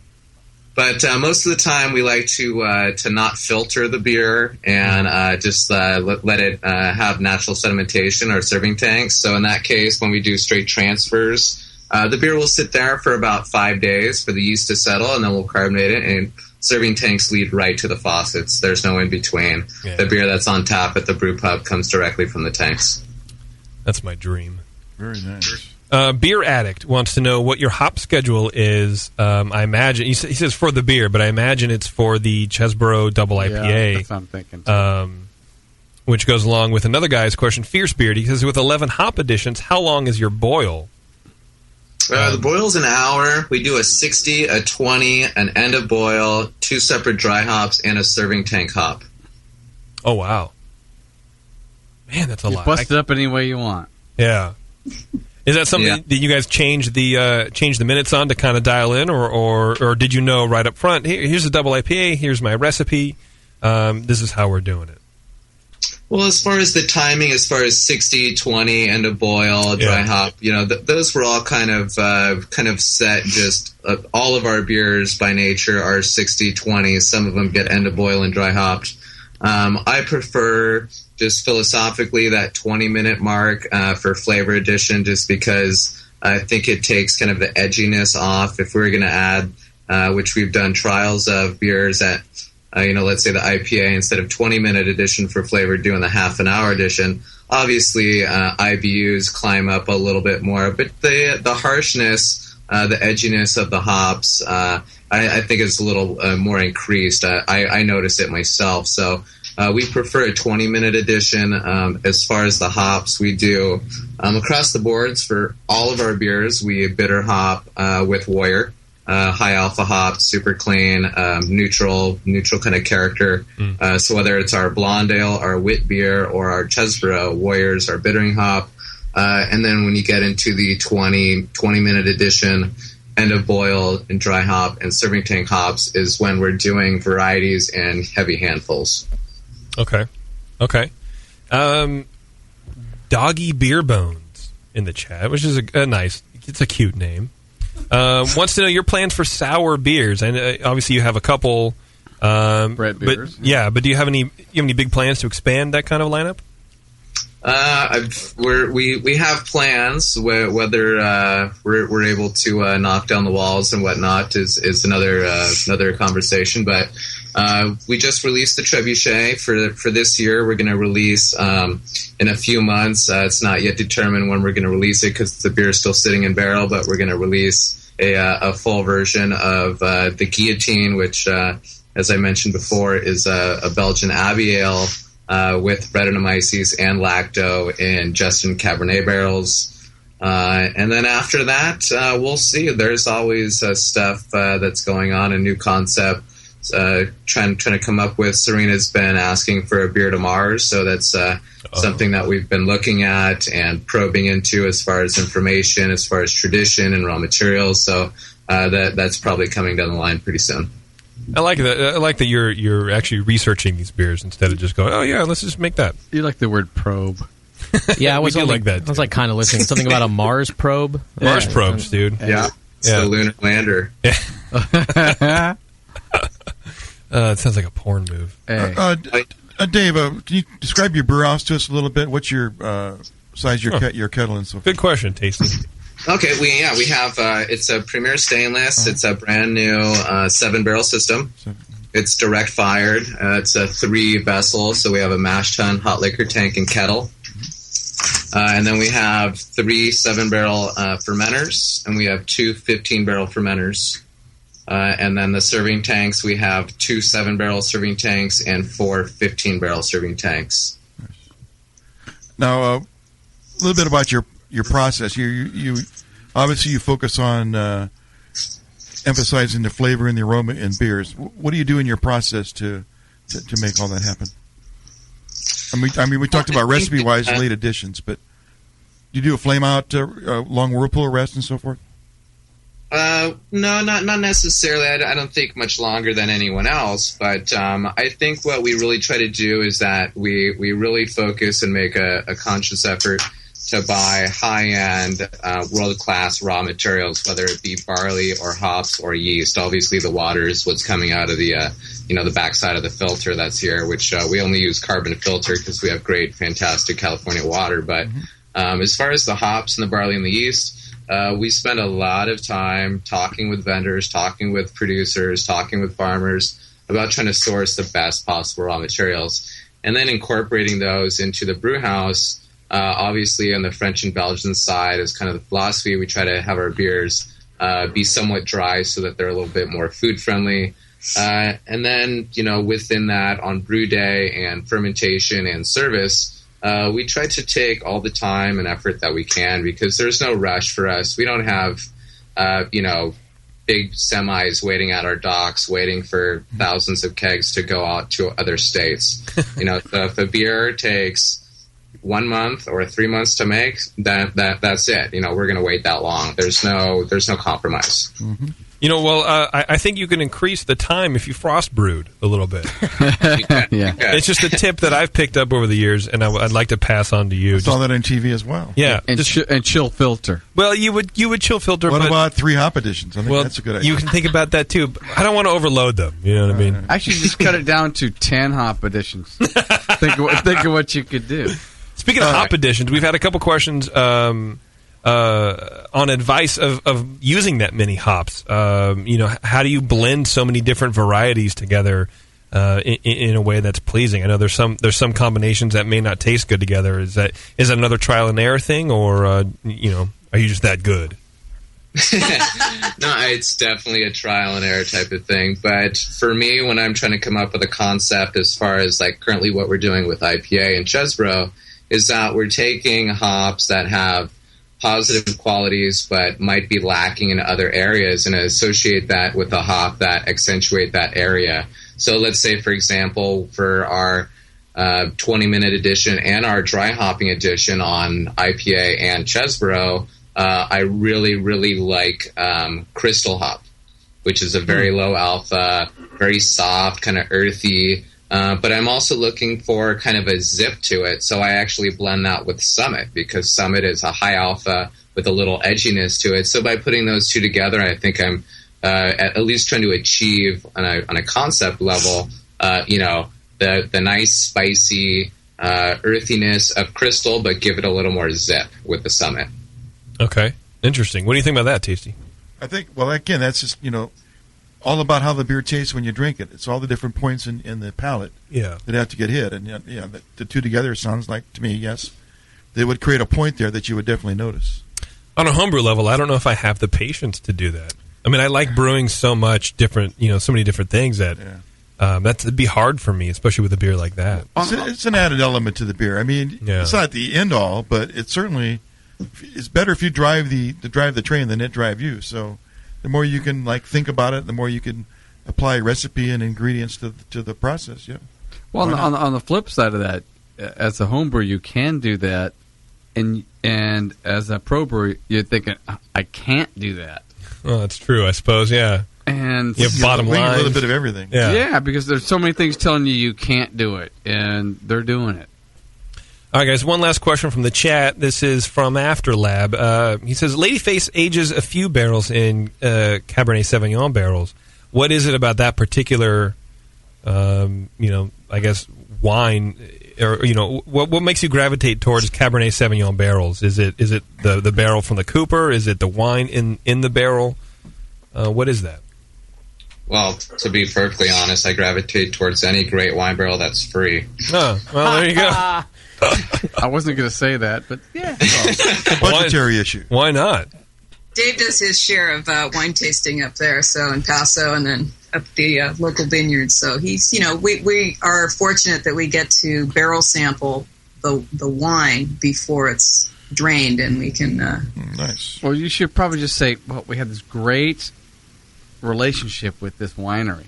But most of the time we like to not filter the beer and just let it have natural sedimentation or serving tanks. So in that case, when we do straight transfers, the beer will sit there for about 5 days for the yeast to settle, and then we'll carbonate it, and serving tanks lead right to the faucets. There's no in between. Yeah. The beer that's on tap at the brew pub comes directly from the tanks. That's my dream. Very nice. Beer Addict wants to know what your hop schedule is. I imagine he says for the beer, but I imagine it's for the Chesborough Double IPA. Yeah, that's what I'm thinking. Which goes along with another guy's question, Fierce Beard. He says, with 11 hop additions, how long is your boil? The boil's an hour. We do a 60, a 20, an end of boil, 2 separate dry hops, and a serving tank hop. Oh, wow. Man, that's a lot. Bust it up any way you want. Yeah. Is that something that you guys change the minutes on to kind of dial in, or did you know right up front, here's a double IPA, here's my recipe, this is how we're doing it? Well, as far as the timing, as far as 60, 20, end of boil, dry hop, those were all kind of set. Just all of our beers by nature are 60, 20. Some of them get end of boil and dry hopped. I prefer just philosophically that 20-minute mark for flavor addition, just because I think it takes kind of the edginess off. If we're going to add, which we've done trials of beers at, let's say the IPA, instead of 20-minute addition for flavor, doing the half an hour addition. Obviously, IBUs climb up a little bit more, but the harshness, the edginess of the hops, I think it's a little more increased. I notice it myself. So we prefer a 20-minute addition. As far as the hops, we do across the boards for all of our beers, we bitter hop with Warrior. High alpha hop, super clean, neutral kind of character. So whether it's our blonde ale, our wit beer, or our Chesborough, Warriors, our bittering hop. And then when you get into the 20-minute edition, end of boil and dry hop and serving tank hops is when we're doing varieties and heavy handfuls. Okay. Doggy Beer Bones in the chat, which is a nice, it's a cute name. wants to know your plans for sour beers, and obviously you have a couple. Bread beers. But do you have any big plans to expand that kind of lineup? We have plans. Whether we're able to knock down the walls and whatnot is another conversation. But we just released the Trebuchet for this year. We're going to release in a few months. It's not yet determined when we're going to release it because the beer is still sitting in barrel. But we're going to release a full version of the Guillotine, which, as I mentioned before, is a Belgian Abbey Ale. With Brettanomyces and Lacto in Justin Cabernet barrels. And then after that, we'll see. There's always stuff that's going on, a new concept, trying to come up with. Serena's been asking for a beer to Mars, so that's something that we've been looking at and probing into as far as information, as far as tradition and raw materials. So that's probably coming down the line pretty soon. I like that. I like that you're actually researching these beers instead of just going, oh yeah, let's just make that. You like the word probe? Yeah, I was We do like that. I was like kind of listening. Something about a Mars probe. Mars probes, dude. Yeah, it's the lunar lander. It sounds like a porn move. Dave, can you describe your brew house to us a little bit? What's your size, your kettle, and so forth? Good question, Tasty. Okay, we have it's a Premier Stainless. It's a brand new 7-barrel system. It's direct fired. It's a 3 vessel, so we have a mash tun, hot liquor tank, and kettle. And then we have 3 7-barrel fermenters, and we have 2 15-barrel fermenters. And then the serving tanks, we have 2 7-barrel serving tanks and 4 15-barrel serving tanks. Now, a little bit about your process. You obviously you focus on emphasizing the flavor and the aroma in beers. What do you do in your process to make all that happen? I mean, we talked about recipe-wise late additions, but do you do a flame-out, long whirlpool rest and so forth? No, not necessarily. I don't think much longer than anyone else. But I think what we really try to do is that we really focus and make a conscious effort to buy high-end, world-class raw materials, whether it be barley or hops or yeast. Obviously, the water is what's coming out of the, the backside of the filter that's here, which we only use carbon filter because we have great, fantastic California water. But as far as the hops and the barley and the yeast, we spend a lot of time talking with vendors, talking with producers, talking with farmers about trying to source the best possible raw materials, and then incorporating those into the brew house. Obviously, on the French and Belgian side is kind of the philosophy. We try to have our beers be somewhat dry so that they're a little bit more food friendly. And then, within that, on brew day and fermentation and service, we try to take all the time and effort that we can because there's no rush for us. We don't have, big semis waiting at our docks, waiting for thousands of kegs to go out to other states. If a beer takes 1 month or 3 months to make, that's it. We're going to wait that long. There's no compromise. Mm-hmm. I think you can increase the time if you frost brewed a little bit. Yeah. It's just a tip that I've picked up over the years, and I'd like to pass on to you. I saw that on TV as well. Yeah, and chill filter. Well, you would chill filter. What about 3 hop editions? I think that's a good idea. You can think about that too. But I don't want to overload them. You know what I mean? Actually, just cut it down to 10 hop editions. think of what you could do. Speaking of hop editions, we've had a couple questions on advice of using that many hops. How do you blend so many different varieties together in a way that's pleasing? I know there's some combinations that may not taste good together. Is that another trial and error thing, or are you just that good? No, it's definitely a trial and error type of thing. But for me, when I'm trying to come up with a concept as far as like currently what we're doing with IPA and Chesbro, is that we're taking hops that have positive qualities but might be lacking in other areas and associate that with a hop that accentuate that area. So let's say, for example, for our 20-minute edition and our dry hopping edition on IPA and Chesbro, I really, really like Crystal Hop, which is a very low alpha, very soft, kind of earthy, But I'm also looking for kind of a zip to it, so I actually blend that with Summit, because Summit is a high alpha with a little edginess to it. So by putting those two together, I think I'm at least trying to achieve on a concept level, the nice spicy earthiness of Crystal, but give it a little more zip with the Summit. Okay, interesting. What do you think about that, Tasty? I think, well, again, that's just, all about how the beer tastes when you drink it. It's all the different points in the palate that have to get hit. And the two together sounds like, to me, yes, they would create a point there that you would definitely notice. On a homebrew level, I don't know if I have the patience to do that. I mean, I like brewing so much different, so many different things that that'd be hard for me, especially with a beer like that. It's an added element to the beer. I mean, it's not the end all, but it certainly it's better if you drive the train than it drive you. So the more you can think about it, the more you can apply recipe and ingredients to the process. Yeah. Well, on the flip side of that, as a home brewer, you can do that, and as a pro brewer, you're thinking, I can't do that. Well, that's true, I suppose. Yeah. And you have bottom line, a little bit of everything. Yeah, because there's so many things telling you can't do it, and they're doing it. All right, guys, one last question from the chat. This is from Afterlab. He says, Ladyface ages a few barrels in Cabernet Sauvignon barrels. What is it about that particular, I guess, wine, or, what makes you gravitate towards Cabernet Sauvignon barrels? Is it the barrel from the cooper? Is it the wine in the barrel? What is that? Well, to be perfectly honest, I gravitate towards any great wine barrel that's free. Oh, well, there you go. I wasn't going to say that, but yeah. Budgetary issue. Why not? Dave does his share of wine tasting up there, so in Paso and then up the local vineyards. So he's, we are fortunate that we get to barrel sample the wine before it's drained, and we can. Nice. Well, you should probably just say, well, we have this great relationship with this winery.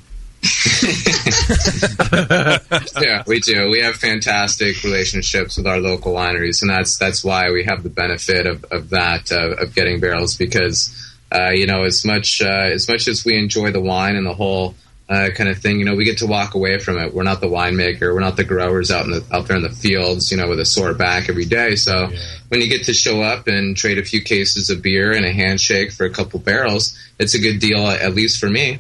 Yeah, we do. We have fantastic relationships with our local wineries, and that's why we have the benefit of that of getting barrels, because as much as we enjoy the wine and the whole kind of thing, we get to walk away from it. We're not the winemaker, we're not the growers out there in the fields, with a sore back every day. So when you get to show up and trade a few cases of beer and a handshake for a couple barrels, it's a good deal, at least for me.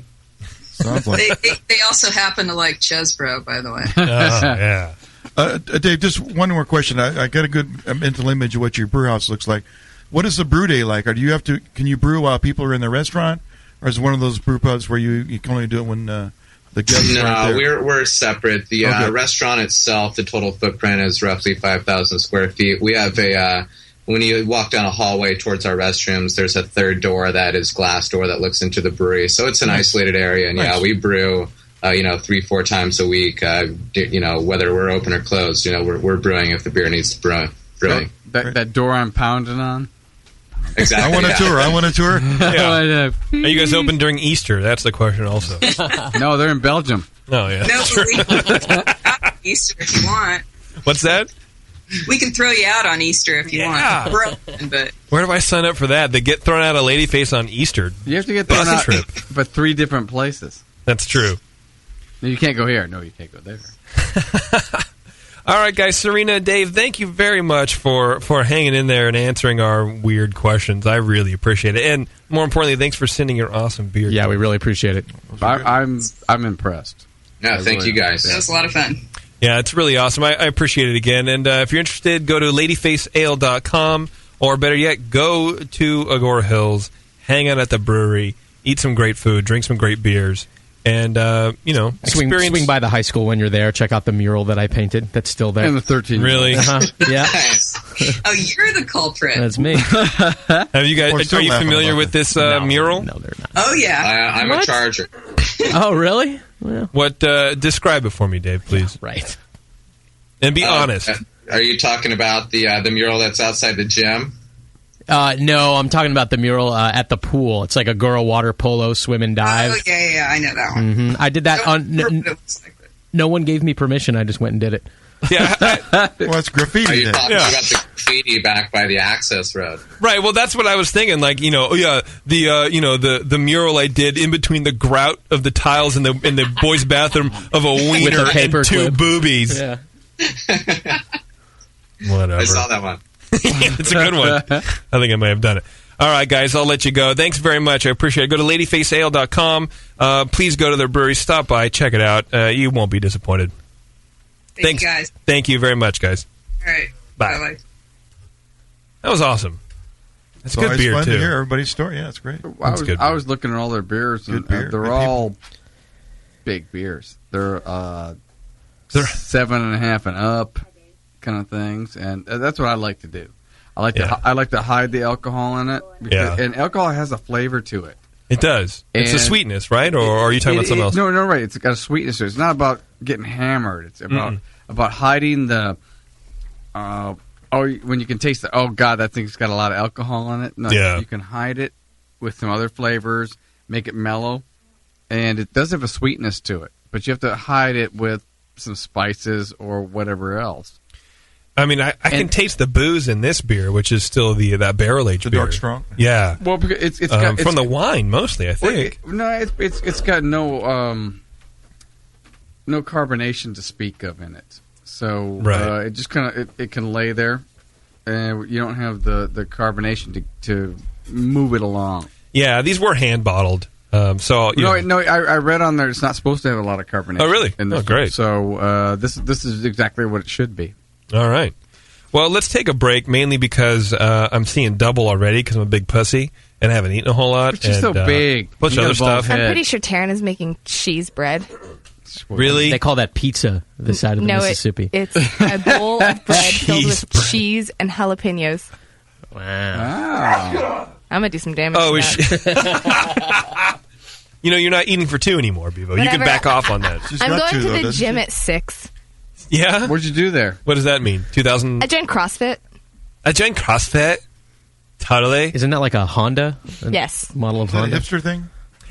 They also happen to like Chesbro, by the way. Yeah. Dave, just one more question. I got a good mental image of what your brew house looks like. What is the brew day like? Or can you brew while people are in the restaurant, or is it one of those brew pubs where you can only do it when the guests are there? No, we're separate. The restaurant itself, the total footprint is roughly 5,000 square feet. We have when you walk down a hallway towards our restrooms, there's a third door that is glass door that looks into the brewery. So it's an isolated area, and we brew 3-4 times a week. Whether we're open or closed, we're brewing if the beer needs brewing. That door I'm pounding on. Exactly. I want a tour. Yeah. Are you guys open during Easter? That's the question also. No, they're in Belgium. Oh, yeah. No, but we can Easter if you want. What's that? We can throw you out on Easter if you want. We're open, but where do I sign up for that? They get thrown out of Ladyface on Easter. You have to get thrown out but 3 different places. That's true. No, you can't go here. No, you can't go there. All right, guys. Serena, Dave, thank you very much for hanging in there and answering our weird questions. I really appreciate it. And more importantly, thanks for sending your awesome beer. Yeah, we really appreciate it. I'm impressed. No, thank you guys. That was a lot of fun. Yeah, it's really awesome. I appreciate it again. And if you're interested, go to ladyfaceale.com, or better yet, go to Agora Hills, hang out at the brewery, eat some great food, drink some great beers, and, swing by the high school when you're there. Check out the mural that I painted. That's still there. And the 13. Really? Yeah. Oh, you're the culprit. That's me. Have you guys? Are you familiar with this mural? No, they're not. Oh, yeah. I'm a charger. Oh, really? Well. What? Describe it for me, Dave, please. Right. And be honest. Are you talking about the mural that's outside the gym? No, I'm talking about the mural at the pool. It's like a girl water polo swim and dive. Oh, yeah, I know that one. Mm-hmm. I did that no one gave me permission. I just went and did it. Yeah. Well, it's graffiti. Are you talking about graffiti back by the access road. Right. Well, that's what I was thinking. Like, the mural I did in between the grout of the tiles in the boys' bathroom of a wiener and two boobies. Yeah. Whatever. I saw that one. Yeah, it's a good one. I think I may have done it. All right, guys, I'll let you go. Thanks very much. I appreciate it. Go to ladyfaceale.com. Please go to their brewery. Stop by. Check it out. You won't be disappointed. Thanks, guys. Thank you very much, guys. All right. Bye. Bye-bye. That was awesome. That's It's good always beer, fun too. to hear everybody's story. Yeah, it's great. I was looking at all their beers, and beer. they're Good all big beers. They're 7.5 and up kind of things, and that's what I like to do. I like to hide the alcohol in it, and alcohol has a flavor to it. It does. It's a sweetness, right? Or are you talking about something else? No, right. It's got a sweetness to it. It's not about getting hammered. It's about hiding the. When you can taste the. Oh God, that thing's got a lot of alcohol in it. No, you can hide it with some other flavors, make it mellow, and it does have a sweetness to it. But you have to hide it with some spices or whatever else. I mean, I can taste the booze in this beer, which is still that barrel aged beer. Dark strong. Yeah. Well, because it's got from the wine mostly, I think. It's got no carbonation to speak of in it. So it just kind of it can lay there, and you don't have the carbonation to move it along. Yeah, these were hand bottled. I read on there it's not supposed to have a lot of carbonation. Oh, really? Oh, great. So this is exactly what it should be. All right. Well, let's take a break, mainly because I'm seeing double already because I'm a big pussy and I haven't eaten a whole lot. But you're so big. Bunch of other stuff. I'm pretty sure Taryn is making cheese bread. Really? They call that pizza this side of the Mississippi. It's a bowl of bread filled with cheese and jalapenos. Wow. I'm going to do some damage. Oh, to you're not eating for two anymore, Bevo. You can back off on that. I'm going to the gym at 6. Yeah? What'd you do there? What does that mean? 2000? I joined CrossFit. I joined CrossFit? Totally. Isn't that like a Honda? Yes. Model of Is that Honda? a hipster thing?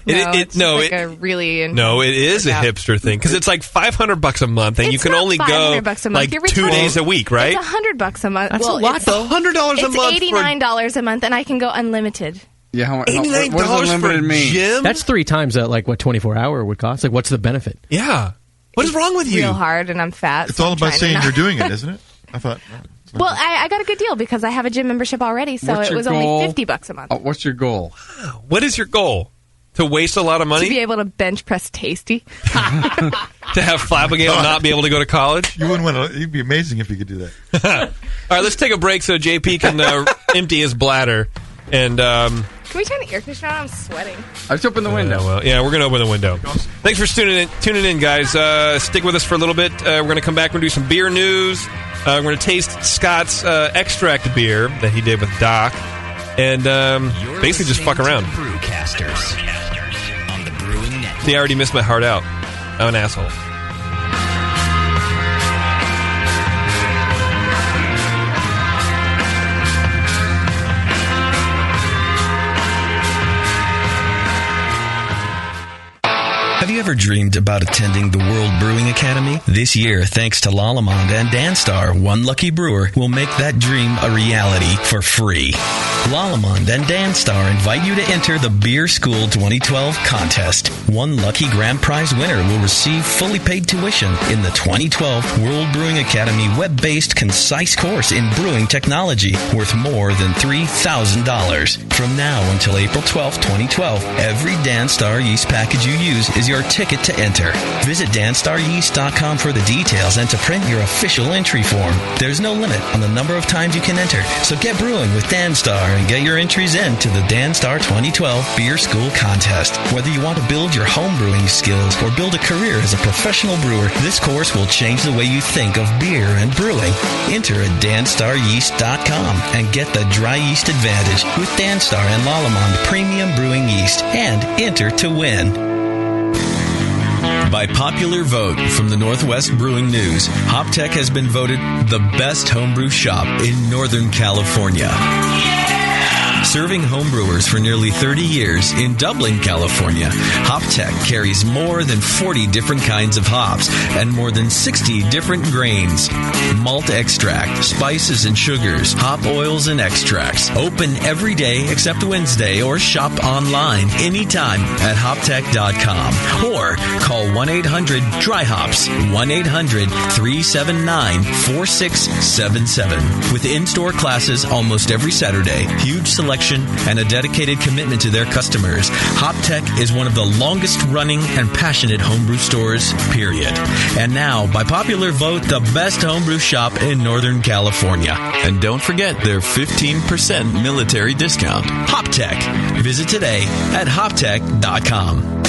It's a really no, it is a hipster thing because it's like $500 a month, and you can only go like 2 days a week, right? It's $100 a month. That's a lot, though. $100 a month. It's $89 a month, and I can go unlimited. Yeah, what $89 does unlimited for mean? gym? That's 3 times what 24-hour would cost. Like, what's the benefit? Yeah. What is wrong with you? Real hard, and I'm fat. It's all about saying you're doing it, isn't it? I thought. Well, I got a good deal because I have a gym membership already, so it was only $50 a month. What's your goal? What is your goal? To waste a lot of money? To be able to bench press Tasty. To have Flabbergale not be able to go to college? You wouldn't want to. It'd be amazing if you could do that. All right, let's take a break so JP can empty his bladder. And can we turn the air conditioner on? I'm sweating. Let's open the window. We're going to open the window. Thanks for tuning in, guys. Stick with us for a little bit. We're going to come back and do some beer news. We're going to taste Scott's extract beer that he did with Doc. And basically just fuck around. Brewcasters on the Brewing Network. See, I already missed my heart out. I'm an asshole. Have you ever dreamed about attending the World Brewing Academy? This year, thanks to Lalamond and Danstar, one lucky brewer will make that dream a reality for free. Lalamond and Danstar invite you to enter the Beer School 2012 contest. One lucky grand prize winner will receive fully paid tuition in the 2012 World Brewing Academy web-based concise course in brewing technology worth more than $3,000. From now until April 12, 2012, every Danstar yeast package you use is your ticket to enter. Visit danstaryeast.com for the details and to print your official entry form. There's no limit on the number of times you can enter, so get brewing with Danstar and get your entries in to the Danstar 2012 Beer School Contest. Whether you want to build your home brewing skills or build a career as a professional brewer, this course will change the way you think of beer and brewing. Enter at danstaryeast.com and get the dry yeast advantage with Danstar and Lalamond Premium Brewing Yeast and enter to win. By popular vote from the Northwest Brewing News, HopTech has been voted the best homebrew shop in Northern California. Yeah! Serving homebrewers for nearly 30 years in Dublin, California, HopTech carries more than 40 different kinds of hops and more than 60 different grains. Malt extract, spices and sugars, hop oils and extracts. Open every day except Wednesday or shop online anytime at hoptech.com or call 1-800-DRY-HOPS, 1-800-379-4677. With in-store classes almost every Saturday, huge selection, and a dedicated commitment to their customers, HopTech is one of the longest-running and passionate homebrew stores, period. And now, by popular vote, the best homebrew shop in Northern California. And don't forget their 15% military discount. HopTech. Visit today at hoptech.com.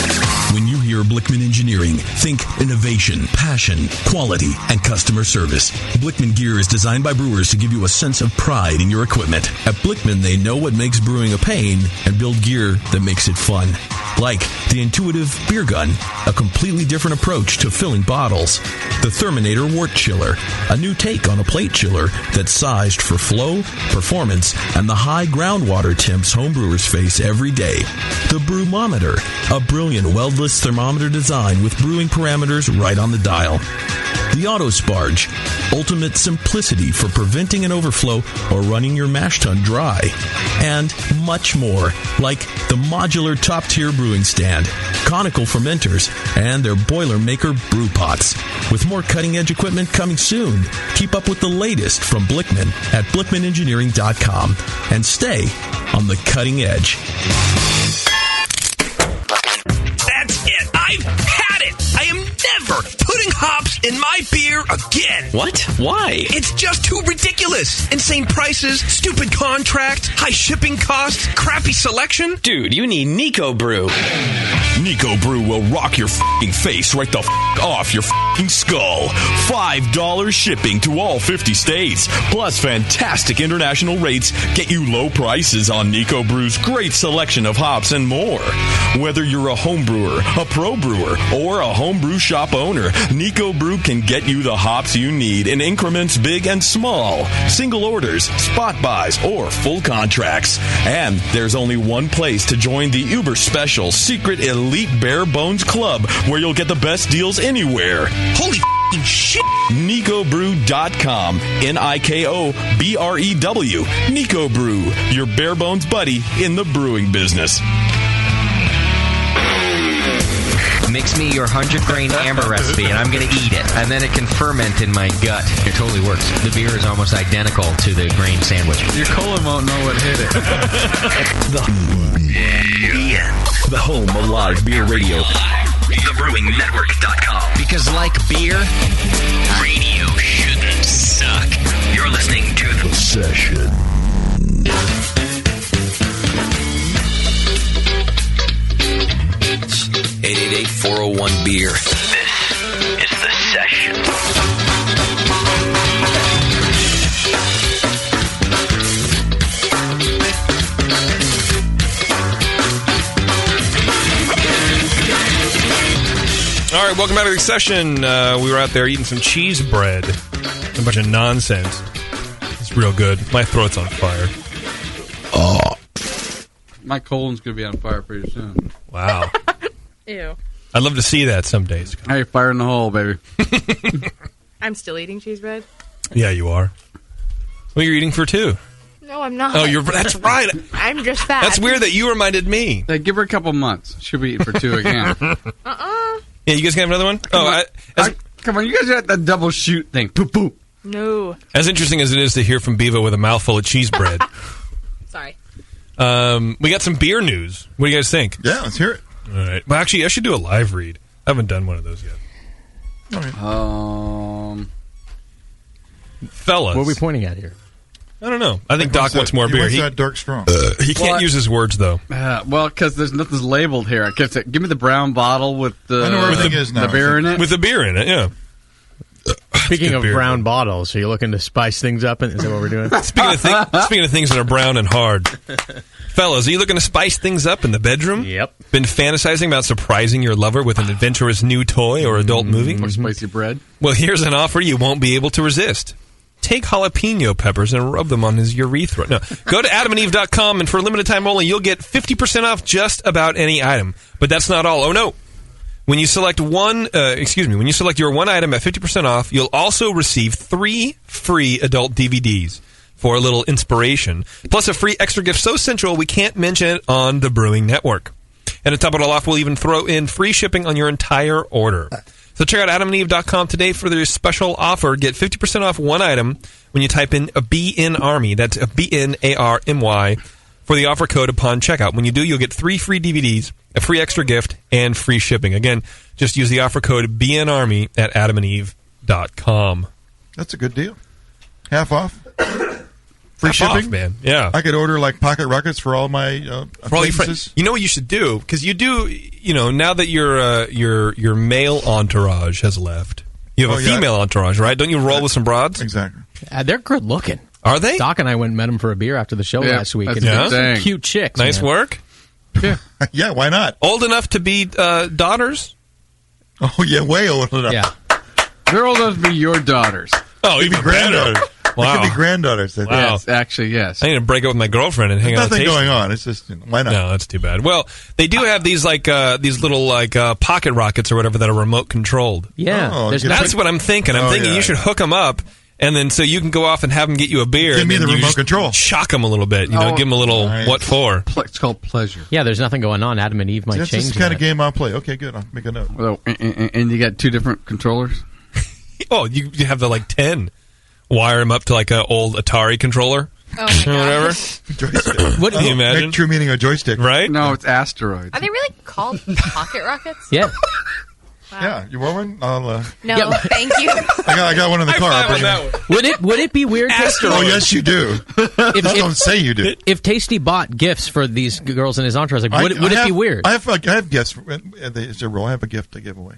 When you hear Blickman Engineering, think innovation, passion, quality, and customer service. Blickman gear is designed by brewers to give you a sense of pride in your equipment. At Blickman, they know what makes brewing a pain and build gear that makes it fun. Like the intuitive beer gun, a completely different approach to filling bottles. The Therminator Wort Chiller, a new take on a plate chiller that's sized for flow, performance, and the high groundwater temps homebrewers face every day. The Brewmometer, a brilliant weldless thermometer design with brewing parameters right on the dial. The Autosparge, ultimate simplicity for preventing an overflow or running your mash tun dry. And much more, like the modular top-tier brewing stand, conical fermenters, and their Boilermaker brew pots. With more cutting-edge equipment coming soon, keep up with the latest from Blickman at blickmanengineering.com and stay on the cutting edge. That's it. I've had it. I am never putting hops in my beer again. What? Why? It's just too ridiculous. Insane prices, stupid contracts, high shipping costs, crappy selection. Dude, you need Nico Brew. Nico Brew will rock your f***ing face right the f*** off your f***ing skull. $5 shipping to all 50 states. Plus fantastic international rates get you low prices on Nico Brew's great selection of hops and more. Whether you're a home brewer, a pro brewer, or a homebrew shop owner, Nico Brew can get you the hops you need in increments big and small. Single orders, spot buys, or full contracts. And there's only one place to join the uber special secret elite bare bones club where you'll get the best deals anywhere. Holy shit! NicoBrew.com. NIKOBREW. Nico Brew, your bare bones buddy in the brewing business. Mix me your 100-grain amber recipe, and I'm going to eat it. And then it can ferment in my gut. It totally works. The beer is almost identical to the grain sandwich. Your colon won't know what hit it. The home of live beer radio. TheBrewingNetwork.com. Because like beer, radio shouldn't suck. You're listening to The Session. 888-401-BEER. This is The Session. All right, welcome back to the session. We were out there eating some cheese bread. A bunch of nonsense. It's real good. My throat's on fire. Oh. My colon's going to be on fire pretty soon. Wow. Ew. I'd love to see that some days. Hey, fire in the hole, baby. I'm still eating cheese bread. Yeah, you are. Well, you're eating for two. No, I'm not. Oh, that's right. I'm just fat. That's weird that you reminded me. Give her a couple months. She'll be eating for two again. Yeah, you guys can have another one? Come on, you guys got that double shoot thing. Poop, poop. No. As interesting as it is to hear from Bevo with a mouthful of cheese bread. Sorry. We got some beer news. What do you guys think? Yeah, let's hear it. All right. Well, actually, I should do a live read. I haven't done one of those yet. All right. Fellas. What are we pointing at here? I don't know. I think Doc wants more beer. He wants that dark strong. He can't use his words, though. Well, because there's nothing's labeled here. I guess give me the brown bottle with the, I know where everything is now. the beer in it. With the beer in it, yeah. Speaking of beer, brown bottles, are you looking to spice things up? Is that what we're doing? Speaking of things that are brown and hard. Fellas, are you looking to spice things up in the bedroom? Yep. Been fantasizing about surprising your lover with an adventurous new toy or adult movie? Or spicy bread? Well, here's an offer you won't be able to resist. take jalapeno peppers and rub them on his urethra. No, go to adamandeve.com, and for a limited time only, you'll get 50% off just about any item. But that's not all. Oh, no. When you select when you select your one item at 50% off, you'll also receive 3 free adult DVDs for a little inspiration, plus a free extra gift so sensual we can't mention it on the Brewing Network. And to top it all off, we'll even throw in free shipping on your entire order. So check out adamandeve.com today for their special offer. Get 50% off one item when you type in a BNARMY. That's a BNARMY for the offer code upon checkout. When you do, you'll get 3 free DVDs, a free extra gift, and free shipping. Again, just use the offer code BNARMY at adamandeve.com. That's a good deal. Half off. Free Half shipping, off, man. Yeah, I could order like pocket rockets for all my for all your acquaintances. friends. You know what you should do, because you do. You know, now that your male entourage has left, you have a female entourage, right? Don't you roll with some brods? Exactly. They're good looking. Are they? Doc and I went and met them for a beer after the show last week. that's And a good they're thing. cute chicks. Nice man. work. Yeah. Yeah, why not? Old enough to be daughters? Oh yeah, way old enough. Yeah. They're old enough to be your daughters. Oh, Maybe even granddaughters. better. They Wow. could be granddaughters. I think. Wow. Yes, actually, yes. I need to break up with my girlfriend and hang There's out. nothing with going Tasty. on. It's just why not? No, that's too bad. Well, they do have these these little pocket rockets or whatever that are remote controlled. Yeah. Oh, There's That's what I'm thinking. I'm thinking you should hook them up, and then so you can go off and have them get you a beer. Give and me then the you remote just control. Shock them a little bit. You know, give them a little what for. It's called pleasure. Yeah, there's nothing going on. Adam and Eve might That's change just the kind of that. game I'll play. Okay, good. I'll make a note. Well, and you got 2 different controllers? Oh, you have the 10. Wire them up to like an old Atari controller. Oh my or whatever. Joystick. What can you imagine? Make true meaning of joystick. Right? No, it's asteroids. Are they really called pocket rockets? Yeah. Yeah, you want one? I'll, No, thank you. I got one in the car. I'll bring it. Would it be weird? Oh, yes, you do. Just don't say you do. If Tasty bought gifts for these girls in his entourage, would it be weird? I have gifts. It's a rule. I have a gift to give away.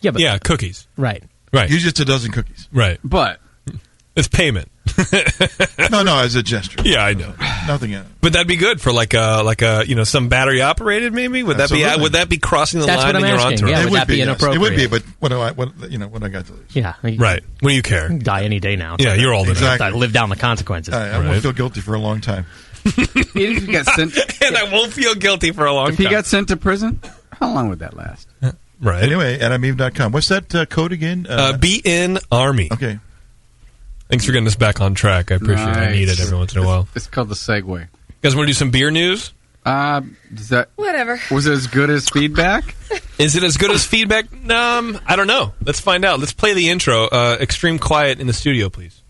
Yeah, but cookies. Right. Right. Usually it's a dozen cookies. Right. But it's payment. No, as a gesture. Yeah, I know. Nothing else. But that'd be good for like some battery operated maybe. Would that be crossing the That's line what I'm in your asking. entourage? Yeah, It would would that be yes. inappropriate? It would be, but what I got to lose? Yeah. Right. What do you care? Die any day now. Yeah, you're old enough. Exactly. I live down the consequences. I won't feel guilty for a long time. if he got sent, and I won't feel guilty for a long if time. he got sent to prison, how long would that last? Right. Anyway, adameve.com. What's that code again? BN Army. Okay. Thanks for getting us back on track. I appreciate it. I need it every once in a while. It's called the segue. You guys want to do some beer news? Does that Whatever. was it as good as feedback? Is it as good as feedback? I don't know. Let's find out. Let's play the intro. Extreme quiet in the studio, please.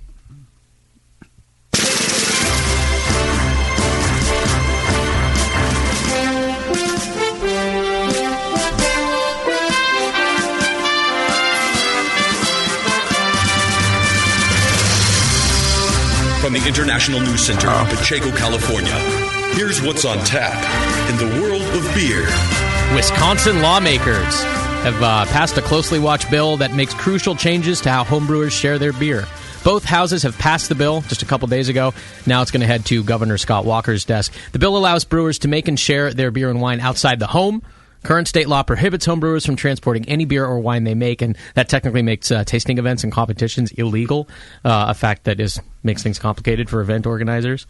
From the International News Center in Pacheco, California, here's what's on tap in the world of beer. Wisconsin lawmakers have passed a closely watched bill that makes crucial changes to how homebrewers share their beer. Both houses have passed the bill just a couple days ago. Now it's going to head to Governor Scott Walker's desk. The bill allows brewers to make and share their beer and wine outside the home. Current state law prohibits homebrewers from transporting any beer or wine they make, and that technically makes tasting events and competitions illegal, a fact that makes things complicated for event organizers.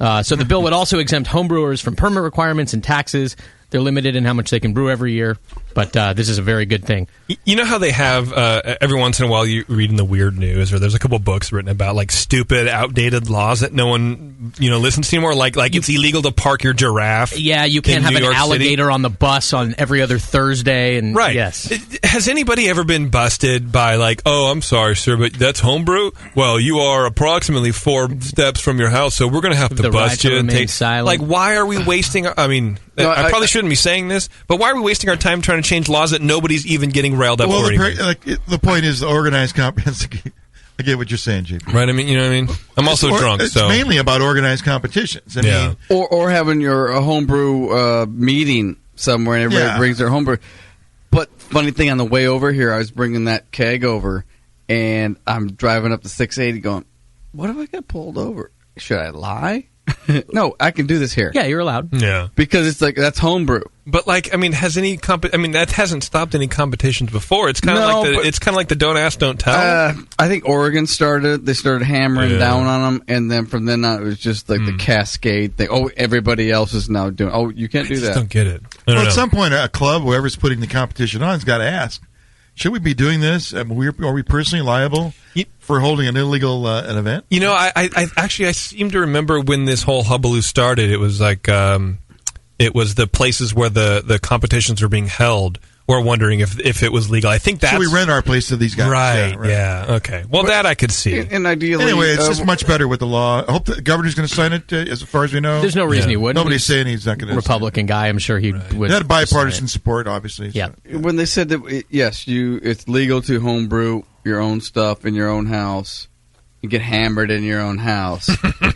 So the bill would also exempt homebrewers from permit requirements and taxes. They're limited in how much they can brew every year, but this is a very good thing. You know how they have every once in a while you read in the weird news, or there's a couple books written about like stupid, outdated laws that no one listens to anymore. Like it's illegal to park your giraffe. Yeah, you can't have an alligator on the bus on every other Thursday. And right. Yes. Has anybody ever been busted by like, oh, I'm sorry, sir, but that's homebrew? Well, you are approximately 4 steps from your house, so we're going to have to The bust right you to and remain take. silent. Like, why are we wasting? I probably shouldn't be saying this, but why are we wasting our time trying to change laws that nobody's even getting railed up for anymore? The point is the organized competition. I get what you're saying, JP. Right? I mean, you know what I mean? I'm also drunk, it's so mainly about organized competitions. I mean, or having your homebrew meeting somewhere and everybody brings their homebrew. But funny thing, on the way over here, I was bringing that keg over, and I'm driving up the 680 going, what if I get pulled over? Should I lie? No, I can do this here. Yeah, you're allowed. Yeah. Because it's like, that's homebrew. But has any that hasn't stopped any competitions before. It's kind of like the don't ask, don't tell. I think Oregon started. They started hammering down on them, and then from then on, it was just like the cascade thing. Oh, everybody else is now doing. Oh, you can't do that. I don't get it. At some point, a club, whoever's putting the competition on, has got to ask: should we be doing this? Are we personally liable for holding an illegal an event? I seem to remember when this whole hullabaloo started. It was like. It was the places where the competitions were being held were wondering if it was legal. I think that's... So we rent our place to these guys. Right, yeah. Okay. Well, that I could see. And ideally... Anyway, it's just much better with the law. I hope the governor's going to sign it, as far as we know. There's no reason he wouldn't. Nobody's saying he's not going to. Republican guy, I'm sure he would. It had bipartisan support, obviously. Yeah. So. When they said that, it's legal to homebrew your own stuff in your own house. You get hammered in your own house,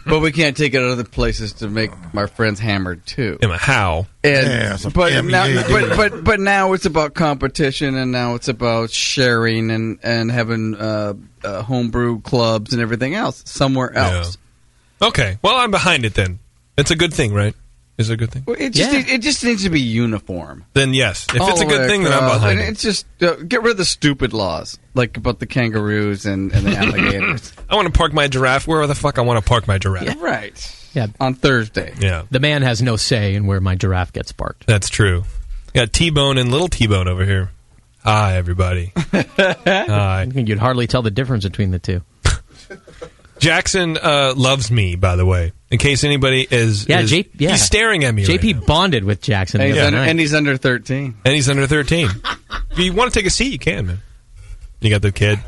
but we can't take it to other places to make my friends hammered too. How? But now it's about competition, and now it's about sharing and having homebrew clubs and everything else somewhere else. Yeah. Okay, well I'm behind it then. It's a good thing, right? Is it a good thing? Well, it just needs to be uniform. Then yes, if it's a good thing, then I'm behind it. It's just get rid of the stupid laws, like about the kangaroos and the alligators. I want to park my giraffe where the fuck I want to park my giraffe. Yeah, right. Yeah, on Thursday. Yeah, the man has no say in where my giraffe gets parked. That's true. Got T-Bone and Little T-Bone over here. Hi, everybody. Hi. I think you'd hardly tell the difference between the two. Jackson loves me, by the way. In case anybody is... He's staring at me JP bonded with Jackson. And he's under 13. And he's under 13. If you want to take a seat, you can, man. You got the kid.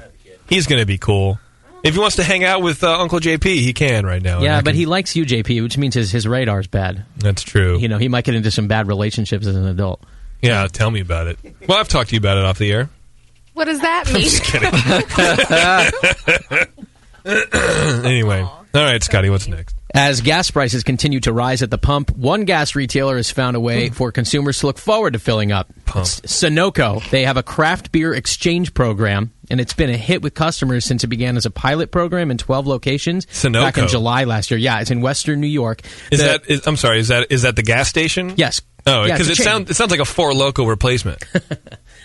He's going to be cool. If he wants to hang out with Uncle JP, he can right now. Yeah, but he likes you, JP, which means his radar's bad. That's true. He might get into some bad relationships as an adult. Yeah, tell me about it. Well, I've talked to you about it off the air. What does that mean? I'm just kidding. Anyway. All right, Scotty, what's next? As gas prices continue to rise at the pump, one gas retailer has found a way for consumers to look forward to filling up. It's Sunoco. They have a craft beer exchange program, and it's been a hit with customers since it began as a pilot program in 12 locations back in July last year. Yeah, it's in Western New York. Is that the gas station? Yes. Oh, because it sounds like a Four Loko replacement.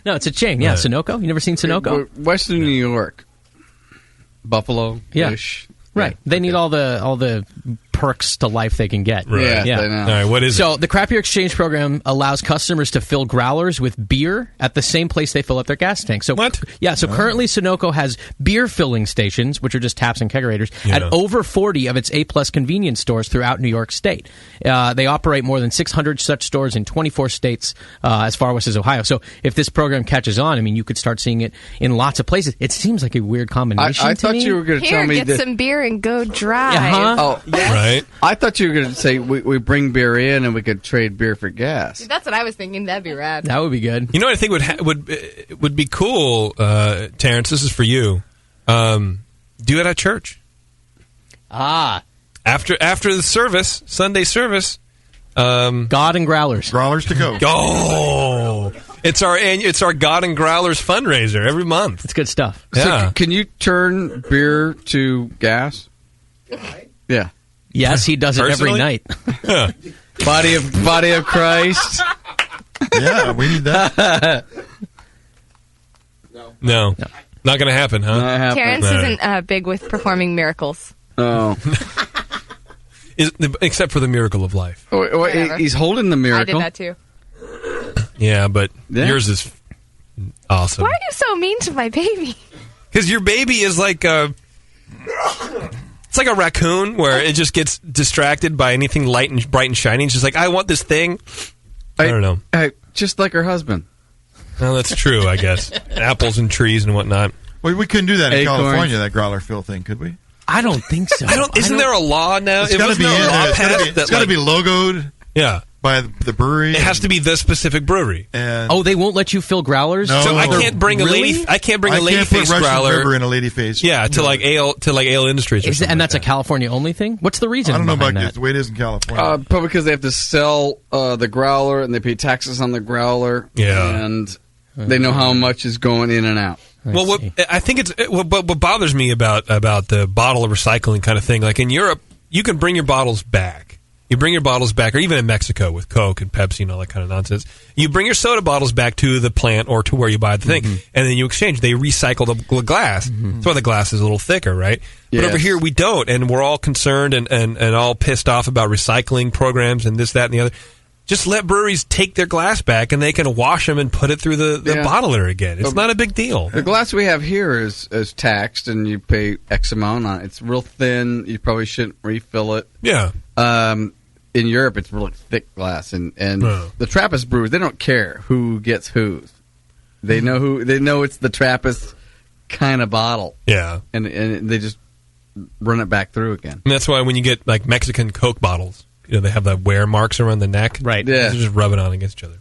No, it's a chain. Yeah, right. Sunoco. You never seen Sunoco? Western New York. Buffalo. Yeah. Right. They need all the perks to life they can get. Right. Yeah. All right, what is it? So the Craft Beer Exchange program allows customers to fill growlers with beer at the same place they fill up their gas tank. So what? Yeah, so currently Sunoco has beer filling stations, which are just taps and kegerators, at over 40 of its A-plus convenience stores throughout New York State. They operate more than 600 such stores in 24 states as far west as Ohio. So if this program catches on, I mean, you could start seeing it in lots of places. It seems like a weird combination I to thought me. you were going to tell me get some beer and go drive. Uh-huh. Oh, yes. Right. I thought you were going to say we bring beer in and we could trade beer for gas. That's what I was thinking. That'd be rad. That would be good. You know what I think would be cool, Terrence? This is for you. Do it at church. After the service, Sunday service. God and Growlers. Growlers to go. Oh, it's our God and Growlers fundraiser every month. It's good stuff. Yeah. So can you turn beer to gas? Yeah. Yes, he does it every night. Yeah. Body of Christ. Yeah, we need that. No. Not going to happen, huh? Terrence isn't big with performing miracles. Oh. Except for the miracle of life. He's holding the miracle. I did that too. Yeah, but yours is awesome. Why are you so mean to my baby? Because your baby is like it's like a raccoon where it just gets distracted by anything light and bright and shiny. It's just like, I want this thing. I don't know. Just like her husband. Well, that's true, I guess. Apples and trees and whatnot. Well, we couldn't do that in Acorns. California, that growler fill thing, could we? I don't think so. Isn't there a law now? It's got to be in there. It's got to be logoed. Yeah. By the brewery. It has to be the specific brewery. And they won't let you fill growlers? No. So I can't bring a Ladyface growler River in a Ladyface. Yeah, to like Ale Industries or something. And that's a California only thing? What's the reason? I don't know about that? the way it is in California. Probably because they have to sell the growler and they pay taxes on the growler. Yeah. And they know how much is going in and out. What bothers me about the bottle recycling kind of thing, like in Europe, you can bring your bottles back You bring your bottles back, or even in Mexico with Coke and Pepsi and all that kind of nonsense. You bring your soda bottles back to the plant or to where you buy the thing, and then you exchange. They recycle the glass. That's why the glass is a little thicker, right? But over here, we don't, and we're all concerned and all pissed off about recycling programs and this, that, and the other. Just let breweries take their glass back, and they can wash them and put it through the bottler again. It's not a big deal. The glass we have here is taxed, and you pay X amount on it. It's real thin. You probably shouldn't refill it. Yeah. In Europe, it's really thick glass, and the Trappist brewers, they don't care who gets whose. They know it's the Trappist kind of bottle. Yeah. And they just run it back through again. And that's why when you get like Mexican Coke bottles, they have the wear marks around the neck. Right. Yeah. They're just rubbing on against each other.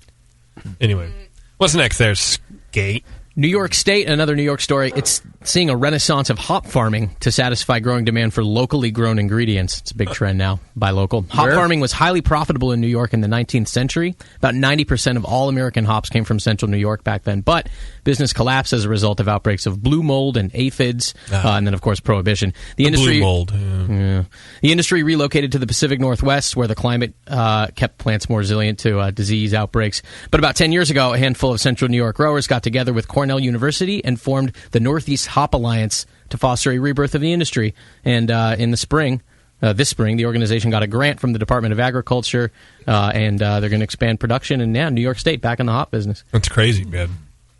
Anyway, what's next there, Skate? New York State, another New York story. It's seeing a renaissance of hop farming to satisfy growing demand for locally grown ingredients. It's a big trend now, buy local. Hop farming was highly profitable in New York in the 19th century. About 90% of all American hops came from central New York back then. But business collapsed as a result of outbreaks of blue mold and aphids, and then, of course, prohibition. The industry, blue mold. Yeah. The industry relocated to the Pacific Northwest, where the climate kept plants more resilient to disease outbreaks. But about 10 years ago, a handful of central New York growers got together with Cornell University and formed the Northeast Hop Alliance to foster a rebirth of the industry. And in the spring, this spring, the organization got a grant from the Department of Agriculture, and they're going to expand production. And now New York State back in the hop business. That's crazy, man.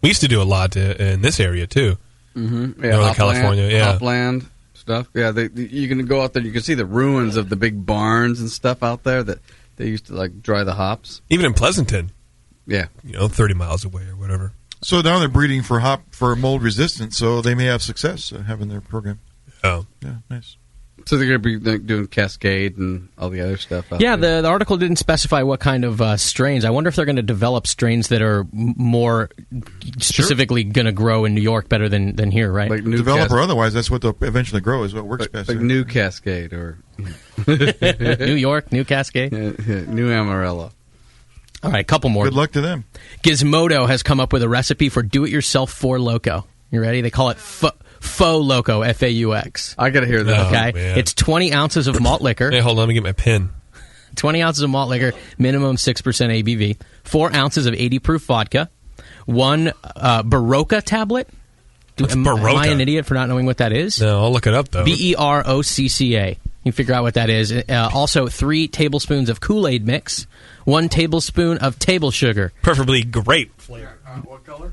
We used to do a lot in this area, too. Mm-hmm. Yeah, Northern California, Hopland stuff. Yeah, you can go out there, you can see the ruins of the big barns and stuff out there that they used to like dry the hops. Even in Pleasanton. Yeah. 30 miles away or whatever. So now they're breeding for mold resistance, so they may have success having their program. Oh. Yeah, nice. So they're going to be doing Cascade and all the other stuff out there. The article didn't specify what kind of strains. I wonder if they're going to develop strains that are more specifically going to grow in New York better than here, right? Like new develop or otherwise, that's what they'll eventually grow is what works best. Like new Cascade or... New York, new Cascade. New Amarillo. All right, couple more. Good luck to them. Gizmodo has come up with a recipe for do-it-yourself Four Loko. You ready? They call it Faux Loco, F-A-U-X. I got to hear that. Okay. Man. It's 20 ounces of malt liquor. Hey, hold on. Let me get my pen. 20 ounces of malt liquor, minimum 6% ABV. 4 ounces of 80 proof vodka. 1 Barocca tablet. Am I an idiot for not knowing what that is? No, I'll look it up, though. Berocca. You can figure out what that is. Also, 3 tablespoons of Kool-Aid mix. 1 tablespoon of table sugar. Preferably grape flavor. What color?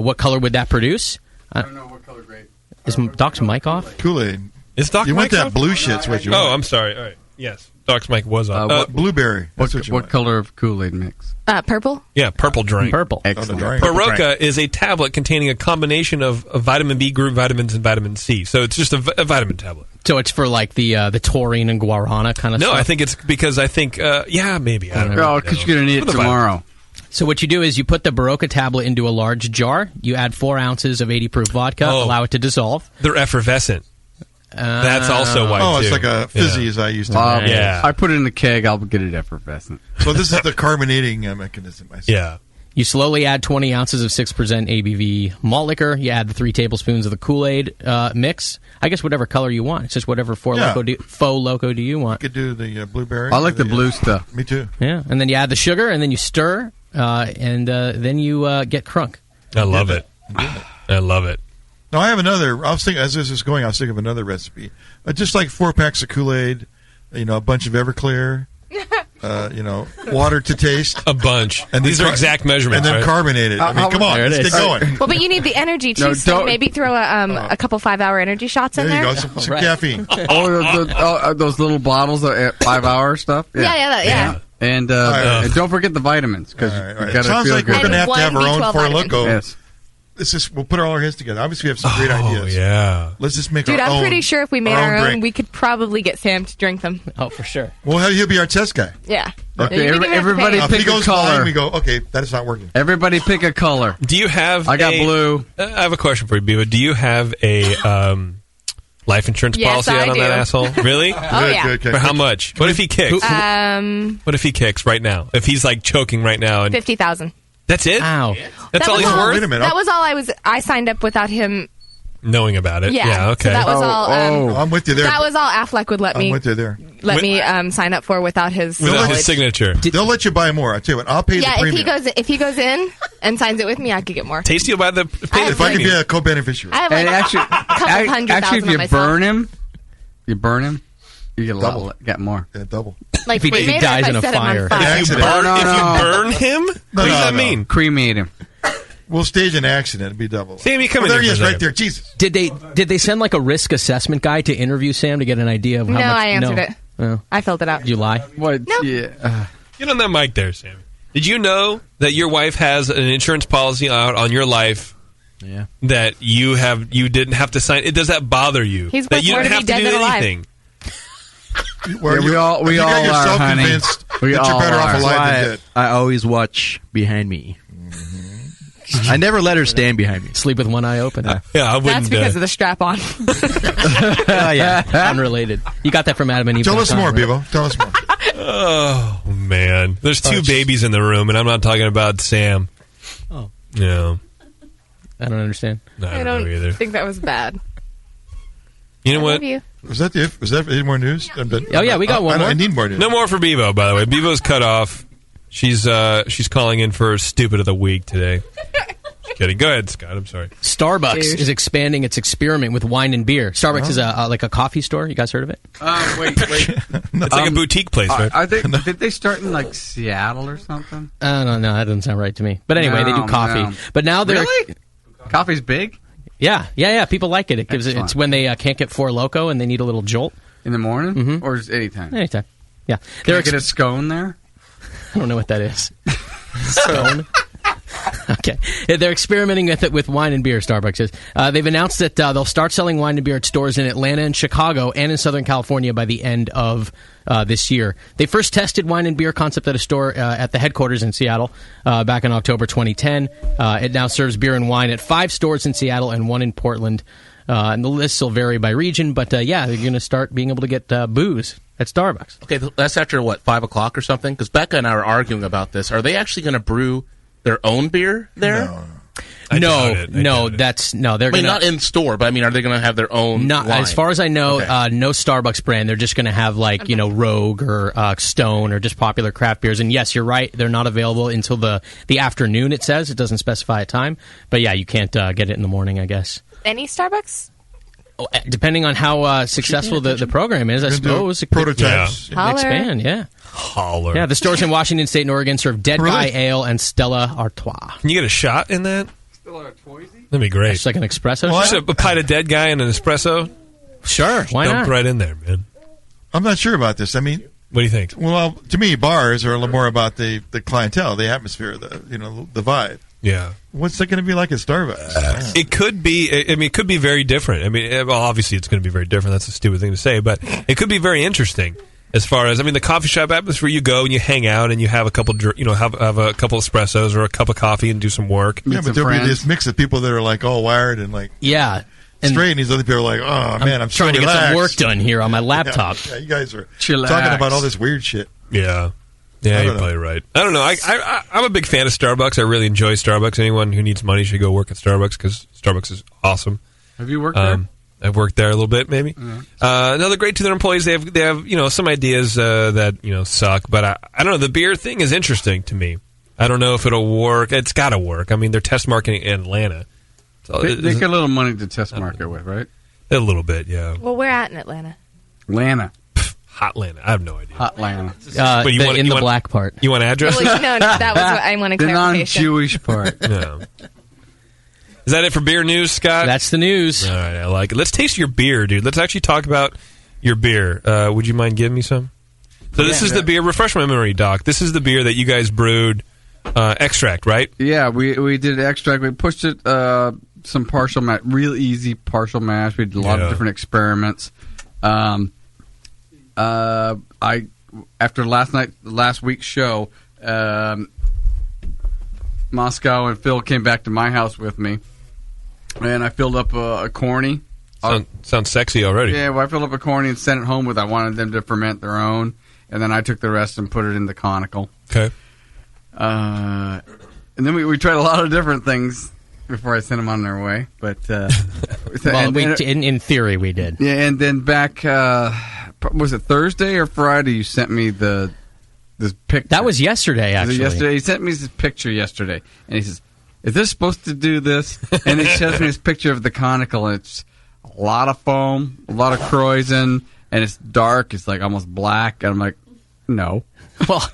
What color would that produce? I don't know what color grape. Is Doc's mic off? Kool-Aid. Is Doc's mic mic want that off? blue shit's what you want. Oh, I'm sorry. All right. Yes. Doc's mic was off. Blueberry. What color of Kool-Aid mix? Purple? Yeah, purple drink. Purple. Excellent. Barocca is a tablet containing a combination of vitamin B group vitamins and vitamin C. So it's just a vitamin tablet. So it's for like the taurine and guarana kind of stuff? No, I think it's because maybe. I don't know. Oh, because you're going to need it tomorrow. So what you do is you put the Barocca tablet into a large jar. You add 4 ounces of 80 proof vodka. Allow it to dissolve. They're effervescent. That's also why. Oh, it's like a fizzy as I used to. I put it in a keg. I'll get it effervescent. So this is the carbonating mechanism. I see. Yeah. You slowly add 20 ounces of 6% ABV malt liquor. You add the 3 tablespoons of the Kool-Aid mix. I guess whatever color you want. It's just whatever Faux Loco do you want. You could do the blueberry. I like the blue stuff. Me too. Yeah, and then you add the sugar, and then you stir, and then you get crunk. I love it. I love it. Now I have another. I was thinking as this is going, I was thinking of another recipe. Just like 4 packs of Kool-Aid, a bunch of Everclear. Water to taste. A bunch. And these are exact measurements, and then right? carbonated. I mean, come on, let's get going. Well, but you need the energy too, so maybe throw a couple 5-hour energy shots in there. There you go, some caffeine. Those little bottles at 5-hour stuff. Yeah. And don't forget the vitamins because it sounds like we're going to have our own Four Loko. Yes. We'll put all our heads together. Obviously, we have some great ideas. Yeah. Let's just make our own. Dude, I'm pretty sure if we made our own, drink. we could probably get Sam to drink them. Oh, for sure. Well, he'll be our test guy. Yeah. Okay, everybody pick a color. We go, okay, that is not working. Everybody pick a color. Do you have I got blue. I have a question for you, Biba. Do you have a life insurance policy out on that asshole? Really? Good. For how much? What if he kicks? What if he kicks right now? If he's like choking right now? And $50,000. That's it? Ow. That's all he's worth? Wait a minute. That was all I signed up without him knowing about it. Yeah, okay. So that was all. I'm with you there. That was all Affleck would let me. I'm with you there. let me sign up for without his signature. They'll let you buy more. I tell you what, I'll pay the premium. if he goes in and signs it with me, I could get more. Tasty will buy the. If I could be a co-beneficiary. I have like a couple $100,000 Actually, if on you myself. burn him, you get a Double. lot, get more. Yeah, double. Like If he cremate, or dies if in I a set him on fire. fire? If you burn him, what does that mean? Cremate him. We'll stage an accident. It'd be double. Sammy, come in there here he for is, a right there. Jesus. Did they send like a risk assessment guy to interview Sam to get an idea of how No, much? I answered it. Oh. I filled it out. Did you lie? What? No. Yeah. Get on that mic there, Sammy. Did you know that your wife has an insurance policy out on your life? Yeah. That you didn't have to sign. Does that bother you? He's that worth you more didn't to have be to dead do than alive. anything. Where we all got yourself are, honey. convinced We that you're all better off are. alive than Why dead. I always watch behind me. I never let her stand behind me. Sleep with one eye open. Yeah, I wouldn't. That's because of the strap on. Yeah, unrelated. You got that from Adam and Eve. Tell us more, right? Bevo. Tell us more. Oh man, there's two babies in the room, and I'm not talking about Sam. Oh. No. I don't understand. No, I know don't either. think that was bad. You know I what? love you. Was that any more news? Oh yeah, we got one more. I need more news. No more for Bevo, by the way. Bevo's cut off. She's calling in for Stupid of the Week today. Just kidding. Go ahead, Scott. I'm sorry. Starbucks is expanding its experiment with wine and beer. Starbucks is like a coffee store. You guys heard of it? Wait. It's like a boutique place, right? Did they start in like Seattle or something? I don't know. That doesn't sound right to me. But anyway, they do coffee. No. But now they're Really? Coffee's big Yeah. People like it. It gives Excellent. it's when they can't get Four Loko and they need a little jolt. in the morning, Mhm. or just anytime. Anytime. Yeah. Can I get a scone there? I don't know what that is. Scone. Okay. They're experimenting with it with wine and beer, Starbucks is. They've announced that they'll start selling wine and beer at stores in Atlanta and Chicago and in Southern California by the end of this year. They first tested wine and beer concept at a store at the headquarters in Seattle back in October 2010. It now serves beer and wine at 5 stores in Seattle and 1 in Portland. And the lists will vary by region, but they're going to start being able to get booze at Starbucks. Okay, that's after, 5 o'clock or something? Because Becca and I were arguing about this. Are they actually going to brew their own beer there? No, they're going to... not in store, but are they going to have their own Not line? as far as I know, Okay. no Starbucks brand. They're just going to have Rogue or Stone or just popular craft beers. And yes, you're right; they're not available until the afternoon. It says it doesn't specify a time, but yeah, you can't get it in the morning, I guess. Any Starbucks? Depending on how successful the program is, I suppose it could prototypes. expand. Yeah, holler. Yeah, the stores in Washington State and Oregon serve Dead Guy Ale and Stella Artois. Can you get a shot in that? Stella Artois? That'd be great. It's like an espresso. Just a pint of Dead Guy and an espresso. Sure, why Dump not? right in there, man. I'm not sure about this. What do you think? Well, to me, bars are a little more about the clientele, the atmosphere, the vibe. Yeah. What's that going to be like at Starbucks? It could be. It could be very different. Obviously, it's going to be very different. That's a stupid thing to say, but it could be very interesting. As far as the coffee shop atmosphere, you go and you hang out and you have a couple, have a couple espressos or a cup of coffee and do some work. Yeah, but there'll be this mix of people that are all wired and straight, and these other people are like, oh man, I'm so trying to get relaxed. some work done here on my laptop. Yeah, you guys are Chillax. talking about all this weird shit. Yeah. Yeah, you're probably right. I don't know. I'm a big fan of Starbucks. I really enjoy Starbucks. Anyone who needs money should go work at Starbucks because Starbucks is awesome. Have you worked there? I've worked there a little bit, maybe. No, they're great to their employees. They have some ideas that suck, but I don't know. The beer thing is interesting to me. I don't know if it'll work. It's got to work. They're test marketing in Atlanta. So They get a little money to test market with, right? A little bit, yeah. Well, we're at in Atlanta. Atlanta. Hotlanta. I have no idea. Hotlanta. In the black part. You want address? Well, that was what I wanted The clarification. non-Jewish part. No. Is that it for beer news, Scott? That's the news. All right, I like it. Let's taste your beer, dude. Let's actually talk about your beer. Would you mind giving me some? So this is the beer. Refresh my memory, Doc. This is the beer that you guys brewed extract, right? Yeah, we did extract. We pushed it some partial mash, real easy partial mash. We did a lot of different experiments. After last week's show, Moscow and Phil came back to my house with me, and I filled up a corny. Sounds sexy already. Yeah, well, I filled up a corny and sent it home with. I wanted them to ferment their own, and then I took the rest and put it in the conical. Okay. And then we tried a lot of different things before I sent them on their way. But Well, in theory, we did. Yeah, and then back was it Thursday or Friday? You sent me this picture. That was yesterday, actually. Yesterday, he sent me this picture yesterday, and he says, "Is this supposed to do this?" And he shows me this picture of the conical, and it's a lot of foam, a lot of Croizon, and it's dark. It's like almost black, and I'm like, no. Well,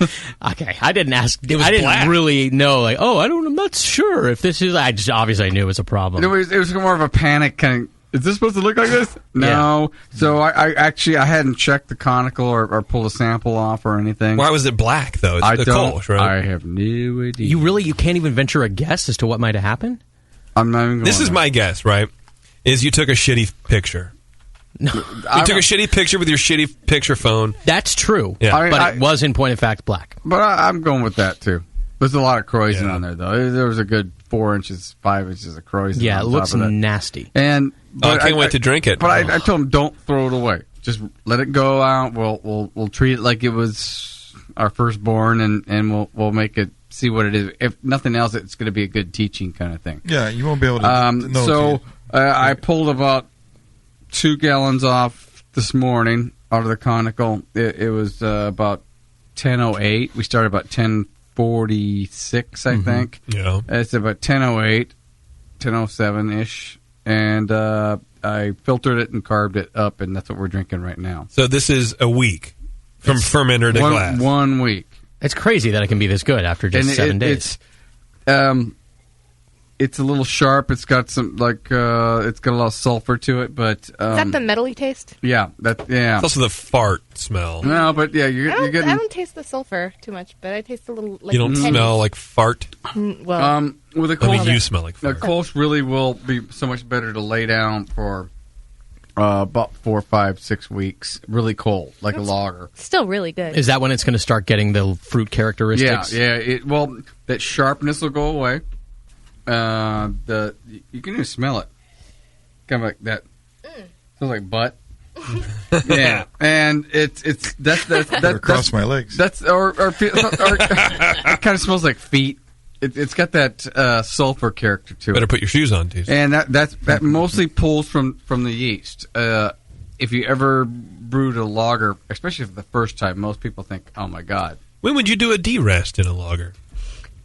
okay, I didn't ask. I didn't black. really know. Like, I'm not sure if this is. I just obviously I knew it was a problem. It was more of a panic kind of. Is this supposed to look like this? No. Yeah. So I actually hadn't checked the conical or pulled a sample off or anything. Why was it black though? It's I the don't. Kolsch, right? I have no idea. You can't even venture a guess as to what might have happened? I'm not even going This is my guess, right? Is you took a shitty picture. No. You took a shitty picture with your shitty picture phone. That's true. Yeah. But it was in point of fact black. But I'm going with that too. There's a lot of Croizon on there though. There was a good 4 inches, 5 inches of Croizon. Yeah, it on looks top of that. nasty. And I can't wait to drink it. But I told him don't throw it away. Just let it go out. We'll treat it like it was our firstborn, and we'll make it see what it is. If nothing else, it's going to be a good teaching kind of thing. Yeah, you won't be able to know. So I pulled about 2 gallons off this morning out of the conical. It was about 10:08. We started about 10:46, I think. Yeah. It's about 10:08, 10:07-ish. And I filtered it and carved it up, and that's what we're drinking right now. So this is a week from fermenter to glass. 1 week. It's crazy that it can be this good after just 7 days. It's a little sharp. It's got some it's got a lot of sulfur to it, but Is that the metally taste? Yeah, yeah. It's also the fart smell. No, but yeah, you're getting. I don't taste the sulfur too much, but I taste a little. Like You don't pennies. smell like fart. Well, with a I mean, Kolsch, you smell like the fart. Kolsch really will be so much better to lay down for about 4, 5, 6 weeks, really cold, like a lager. still really good. Is that when it's going to start getting the fruit characteristics? Yeah. That sharpness will go away. You can even smell it, kind of like that. Smells like butt. Yeah, and that's across my legs. That's or it kind of smells like feet. It's got that sulfur character to it. Better put your shoes on, too. And that mostly pulls from the yeast. If you ever brewed a lager, especially for the first time, most people think, "Oh my god." When would you do a de-rest in a lager?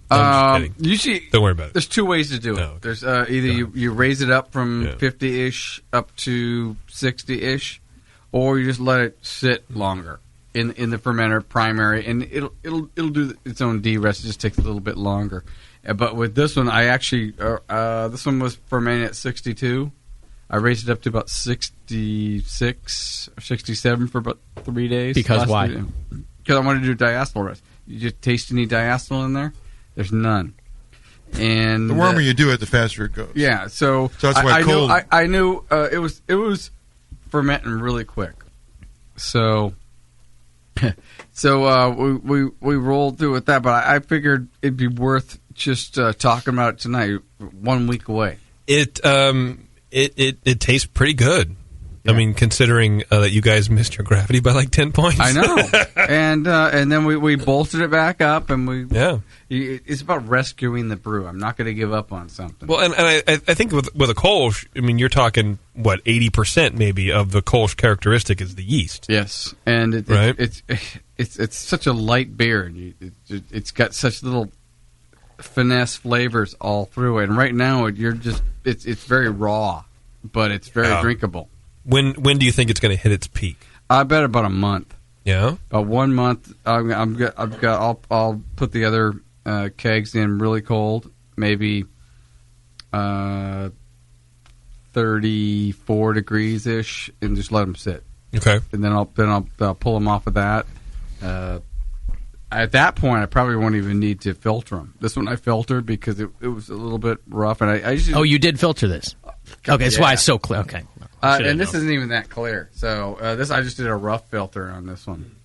No, I'm just kidding. Usually, don't worry about it. There's 2 ways to do it. okay. There's either you raise it up from 50-ish up to 60-ish, or you just let it sit longer in the fermenter primary, and it'll do its own de-rest. It just takes a little bit longer. But with this one, I actually this one was fermenting at 62. I raised it up to about 66 or 67 for about 3 days. Because why? Because I wanted to do diacetyl rest. You just taste any diacetyl in there? There's none. And the warmer you do it, the faster it goes. Yeah, so that's why cold. I knew it was fermenting really quick. So we rolled through with that, but I figured it'd be worth just talking about it tonight. 1 week away. It tastes pretty good. I mean, considering that you guys missed your gravity by like 10 points. I know. And then we bolstered it back up, and it's about rescuing the brew. I'm not going to give up on something. Well, and I think with a Kolsch, I mean, you're talking, 80% maybe of the Kolsch characteristic is the yeast. Yes. And it's such a light beer. And it's got such little finesse flavors all through it. And right now, it's very raw, but it's very drinkable. When do you think it's going to hit its peak? I bet about a month. Yeah, about 1 month. I'll put the other kegs in really cold, maybe 34 degrees ish, and just let them sit. Okay, and then I'll pull them off of that. At that point, I probably won't even need to filter them. This one I filtered because it was a little bit rough, and I usually. You did filter this. Okay, that's why it's so clear. Okay. And this isn't even that clear. So this I just did a rough filter on this one,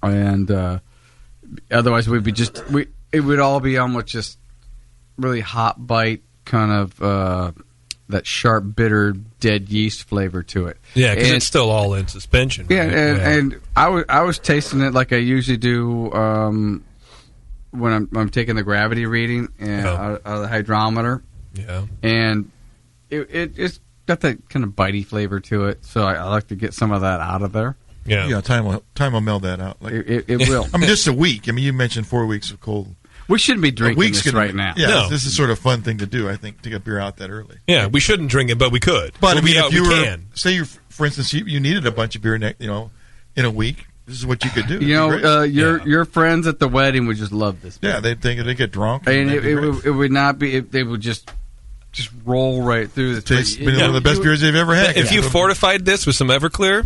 and otherwise it would all be almost just really hot bite kind of that sharp, bitter, dead yeast flavor to it. Yeah, because it's still all in suspension. Yeah, right? and I was tasting it like I usually do when I'm taking the gravity reading out of the hydrometer. Yeah, and it's got that kind of bitey flavor to it, so I like to get some of that out of there. Yeah, time will meld that out. Like, it will. I mean, just a week. I mean, you mentioned 4 weeks of cold. We shouldn't be drinking this right now. Yeah, No. this is sort of a fun thing to do, I think, to get beer out that early. Yeah, we shouldn't drink it, but we could. But I mean, we if you can. say, for instance, you needed a bunch of beer, in a week, this is what you could do. Your friends at the wedding would just love this beer. Yeah, they'd think they'd get drunk. And it would not be. They would just roll right through this. It's been one of the best beers they've ever had. If you fortified this with some Everclear,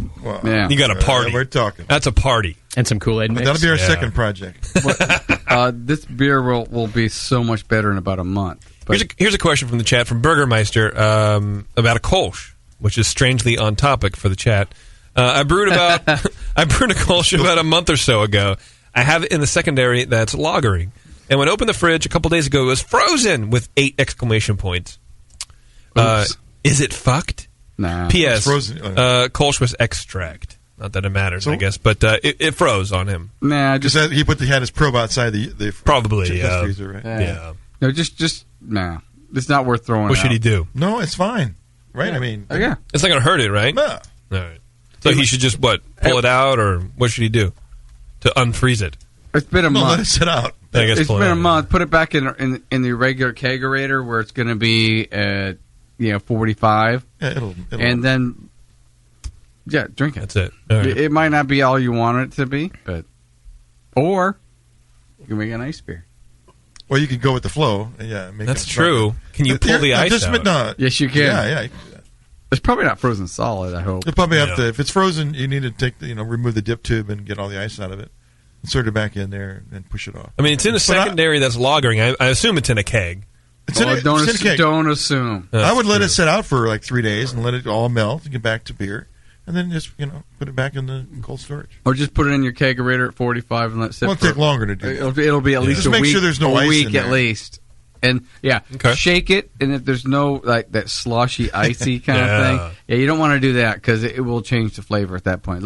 you got a party. We're talking. That's a party. And some Kool-Aid mix. That'll be our second project. This beer will be so much better in about a month. Here's a question from the chat from Burgermeister about a Kolsch, which is strangely on topic for the chat. I brewed a Kolsch about a month or so ago. I have it in the secondary that's lagering. And when I opened the fridge a couple days ago, it was frozen with 8 exclamation points. Is it fucked? Nah. P.S. Frozen. Kolsch was extract. Not that it matters, I guess, but it froze on him. Nah, he had his probe outside the probably freezer, right? Yeah. No, just nah. It's not worth throwing. What should he do? No, it's fine, right? Yeah. I mean, yeah, it's not going to hurt it, right? No. All right. So he should just pull it out, or what should he do to unfreeze it? It's been a month. Let it sit out. I guess it's been a month. Put it back in the regular kegerator where it's going to be at 45. Yeah, it'll and then drink it. That's it. All right. It might not be all you want it to be, or you can make an ice beer. Well, you can go with the flow. Yeah, that's true. Can you pull the ice out? No. Yes, you can. Yeah. It's probably not frozen solid, I hope. You'll probably have to. If it's frozen, you need to take remove the dip tube and get all the ice out of it. Insert it back in there and push it off. I mean, it's in a secondary that's lagering. I assume it's in a keg. Don't assume. I would let it sit out for like 3 days and let it all melt and get back to beer, and then just put it back in the cold storage. Or just put it in your kegerator at 45 and let it sit. It'll take longer to do. It'll be at least just a make week. Sure there's no ice week in there. At least. And shake it, and if there's no like that sloshy, icy kind of thing, you don't want to do that because it will change the flavor at that point.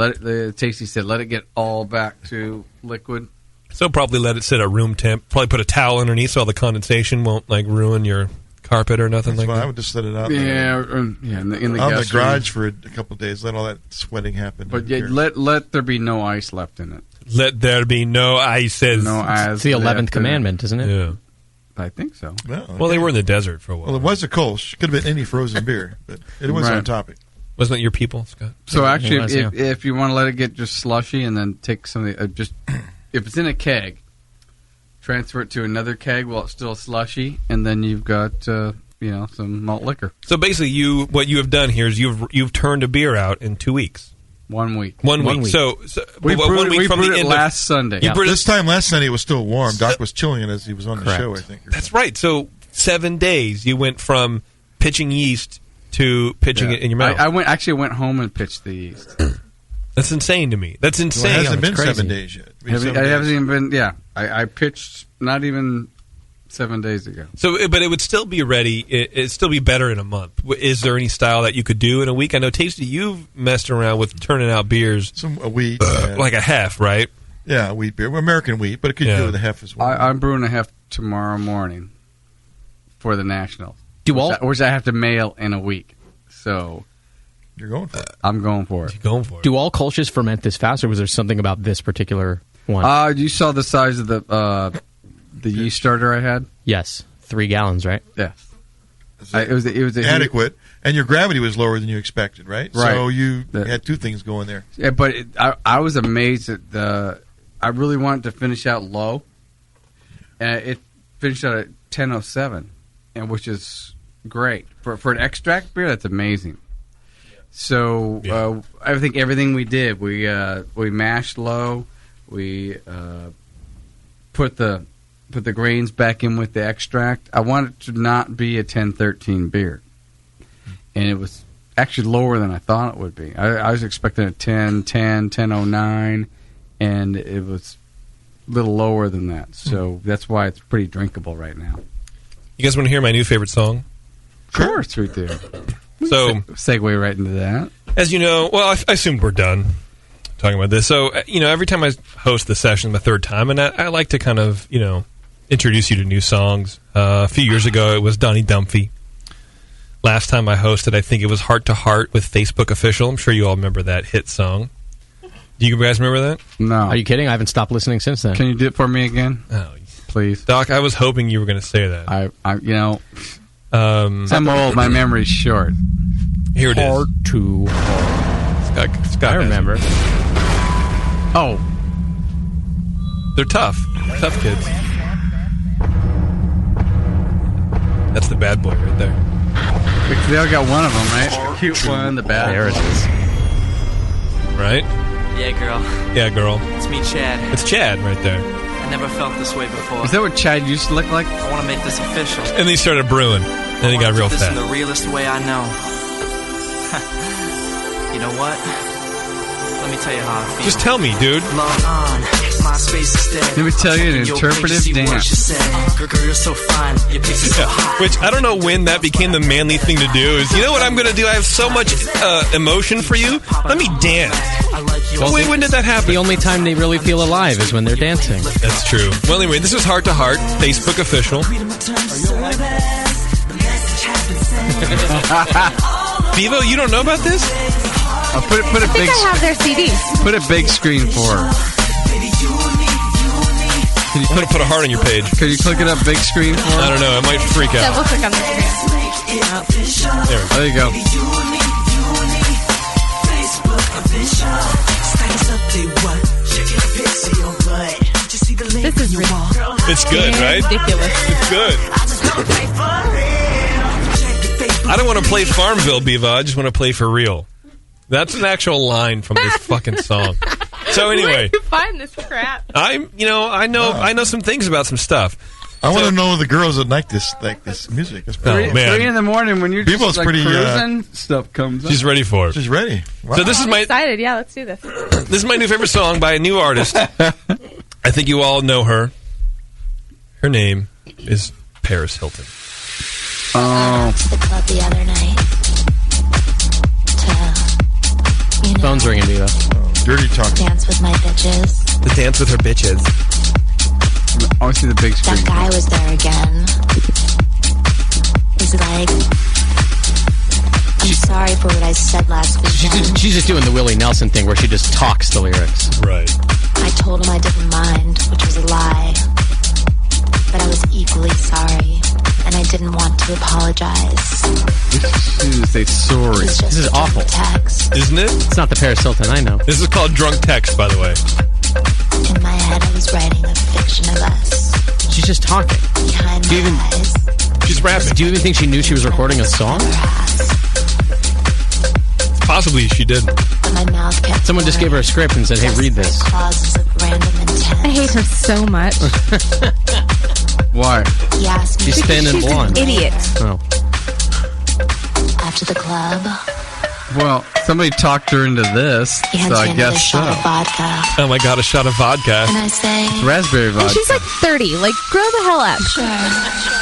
Tasty said, let it get all back to liquid. So probably let it sit at room temp. Probably put a towel underneath so all the condensation won't ruin your carpet or nothing like that. I would just let it out. In the garage for a couple of days. Let all that sweating happen. But let there be no ice left in it. Let there be no ice. No ice. It's the 11th commandment, isn't it? Yeah. I think so. Well, they were in the desert for a while. Well, it was a Kolsch. Could have been any frozen beer, but it was on topic. Wasn't that your people, Scott? So actually, if you want to let it get just slushy and then take some of the if it's in a keg, transfer it to another keg while it's still slushy, and then you've got some malt liquor. So basically, what you have done here is you've turned a beer out in 2 weeks. 1 week. 1 week. So we brewed it last Sunday. This time last Sunday it was still warm. Doc was chilling it as he was on the show, I think. That's right. So 7 days you went from pitching yeast to pitching it in your mouth. I went home and pitched the yeast. That's insane to me. That's insane. Well, it hasn't been 7 days yet. It hasn't even been. Yeah, I pitched not even 7 days ago. So, but it would still be ready. It'd still be better in a month. Is there any style that you could do in a week? I know, Tasty, you've messed around with turning out beers. A wheat. Like a hef, right? Yeah, wheat beer. American wheat, but it could do with a hef as well. I'm brewing a hef tomorrow morning for the Nationals. Which I have to mail in a week. So you're going for it. I'm going for it. You're going for it. Do all Kolsches ferment this fast, or was there something about this particular one? You saw the size of the yeast starter I had? Yes. 3 gallons, right? Yes. It was adequate, and your gravity was lower than you expected, right? Right. So you had 2 things going there. Yeah, but I was amazed at I really wanted to finish out low, and it finished out at 10:07, and which is great for an extract beer. That's amazing. So I think everything we did, we mashed low, we put the grains back in with the extract. I want it to not be a 10-13 beer, and it was actually lower than I thought it would be. I was expecting a 10-10, 10-09, and it was a little lower than that. So that's why it's pretty drinkable right now. You guys want to hear my new favorite song? Of course we do. So segue right into that. As you know, well, I assumed we're done talking about this. So, every time I host the session, the third time, and I like to kind of, introduce you to new songs. A few years ago, it was Donnie Dumphy. Last time I hosted, I think it was Heart to Heart with Facebook Official. I'm sure you all remember that hit song. Do you guys remember that? No. Are you kidding? I haven't stopped listening since then. Can you do it for me again? Oh, please. Doc, I was hoping you were going to say that. I'm old. My memory's short. Here it is. Hard to Scott I remember. Oh. They're tough. Tough kids. That's the bad boy right there. They all got one of them, right? The cute one, the bad. There it is. Right? Yeah, girl. Yeah, girl. It's me, Chad. It's Chad right there. I never felt this way before. Is that what Chad used to look like? I want to make this official. And then he started brewing. Then he got real this fat. in the realest way I know. You know what? Let me tell you how I feel. Just tell me, dude. Log on. My space is dead. Let me tell you an interpretive dance. Girl, you're so fine. Your picture's so hot. Which I don't know when that became the manly thing to do. Is, you know what I'm going to do? I have so much emotion for you. Let me dance. Well, wait, when did that happen? The only time they really feel alive is when they're dancing. That's true. Well, anyway, this is Heart to Heart, Facebook official. Bevo, you don't know about this? Put a I think big. I have their CDs. Put a big screen for her. Can you put a heart on your page? Can you click it up big screen for her? I don't know. It might freak out. Double click on the screen. There you go. This is ridiculous. It's good, right? Ridiculous. It's good. I don't want to play Farmville, Bevo. I just want to play for real. That's an actual line from this fucking song. So anyway, where do you find this crap? I know some things about some stuff. I want to know the girls that like this music. It's pretty, 3 in the morning when you're just Bevo's like pretty, cruising, stuff comes up. She's ready for it. She's ready. Wow. So this is I'm my excited. Yeah, let's do this. this is my new favorite song by a new artist. I think you all know her. Her name is Paris Hilton. Oh. To the club the other night. Phone's ringing, Bevo. Dirty talk. Dance with my bitches. The dance with her bitches. I want to see the big screen. That guy was there again. He's like, I'm sorry for what I said last weekend. She's just doing the Willie Nelson thing where she just talks the lyrics. Right. I told him I didn't mind, which was a lie. But I was equally sorry, and I didn't want to apologize. She didn't say sorry. This is awful. Text. Isn't it? It's not the Paris Hilton I know. This is called Drunk Text, by the way. In my head, I was writing a fiction of us. She's just talking. Behind my eyes. She's rapping. Do you even think she knew she was recording a song? Possibly she didn't. But my mouth kept Someone just gave her a script and said, "Hey, read this." clauses of random intent. I hate her so much. Why? He asked me She's thin and She's blonde. an idiot. Oh. after the club. Well, somebody talked her into this, He hands so me I another guess so. shot of vodka. Oh my god, a shot of vodka. And I say, It's raspberry And vodka. she's like 30. Like, grow the hell up. sure.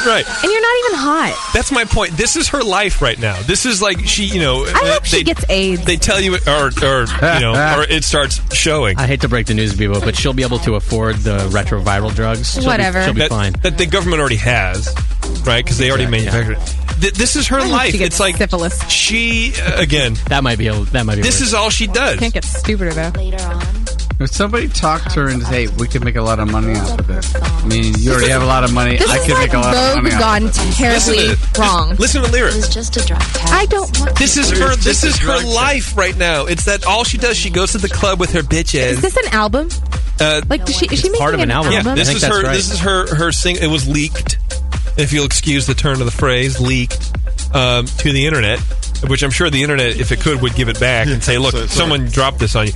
Right. And you're not even hot. That's my point. This is her life right now. This is like she, you know. I hope she gets AIDS. They tell you, or you know, or it starts showing. I hate to break the news, Bebo, but she'll be able to afford the retroviral drugs. Whatever. She'll be fine. That the government already has, right? Because they already manufactured it. This is her I hope life. she gets It's like syphilis. she again. That might be. This is all she does. Can't get stupider though. Later on, If somebody talked to her and said, "Hey, we could make a lot of money off of it," I mean, you already have a lot of money. This I is could like make a lot of money Vogue off gone of it. terribly wrong. Listen to the it lyrics. was just a drug test. I don't want This is her. It's This just is a her drug life right now. It's that all she does. She goes to the club with her bitches. Is this an album? Like, is she making part of an album. Yeah, I this think is that's her. right. This is her sing. It was leaked, if you'll excuse the turn of the phrase, leaked to the internet. Which I'm sure the internet, if it could, would give it back and say, "Look, someone dropped this on you."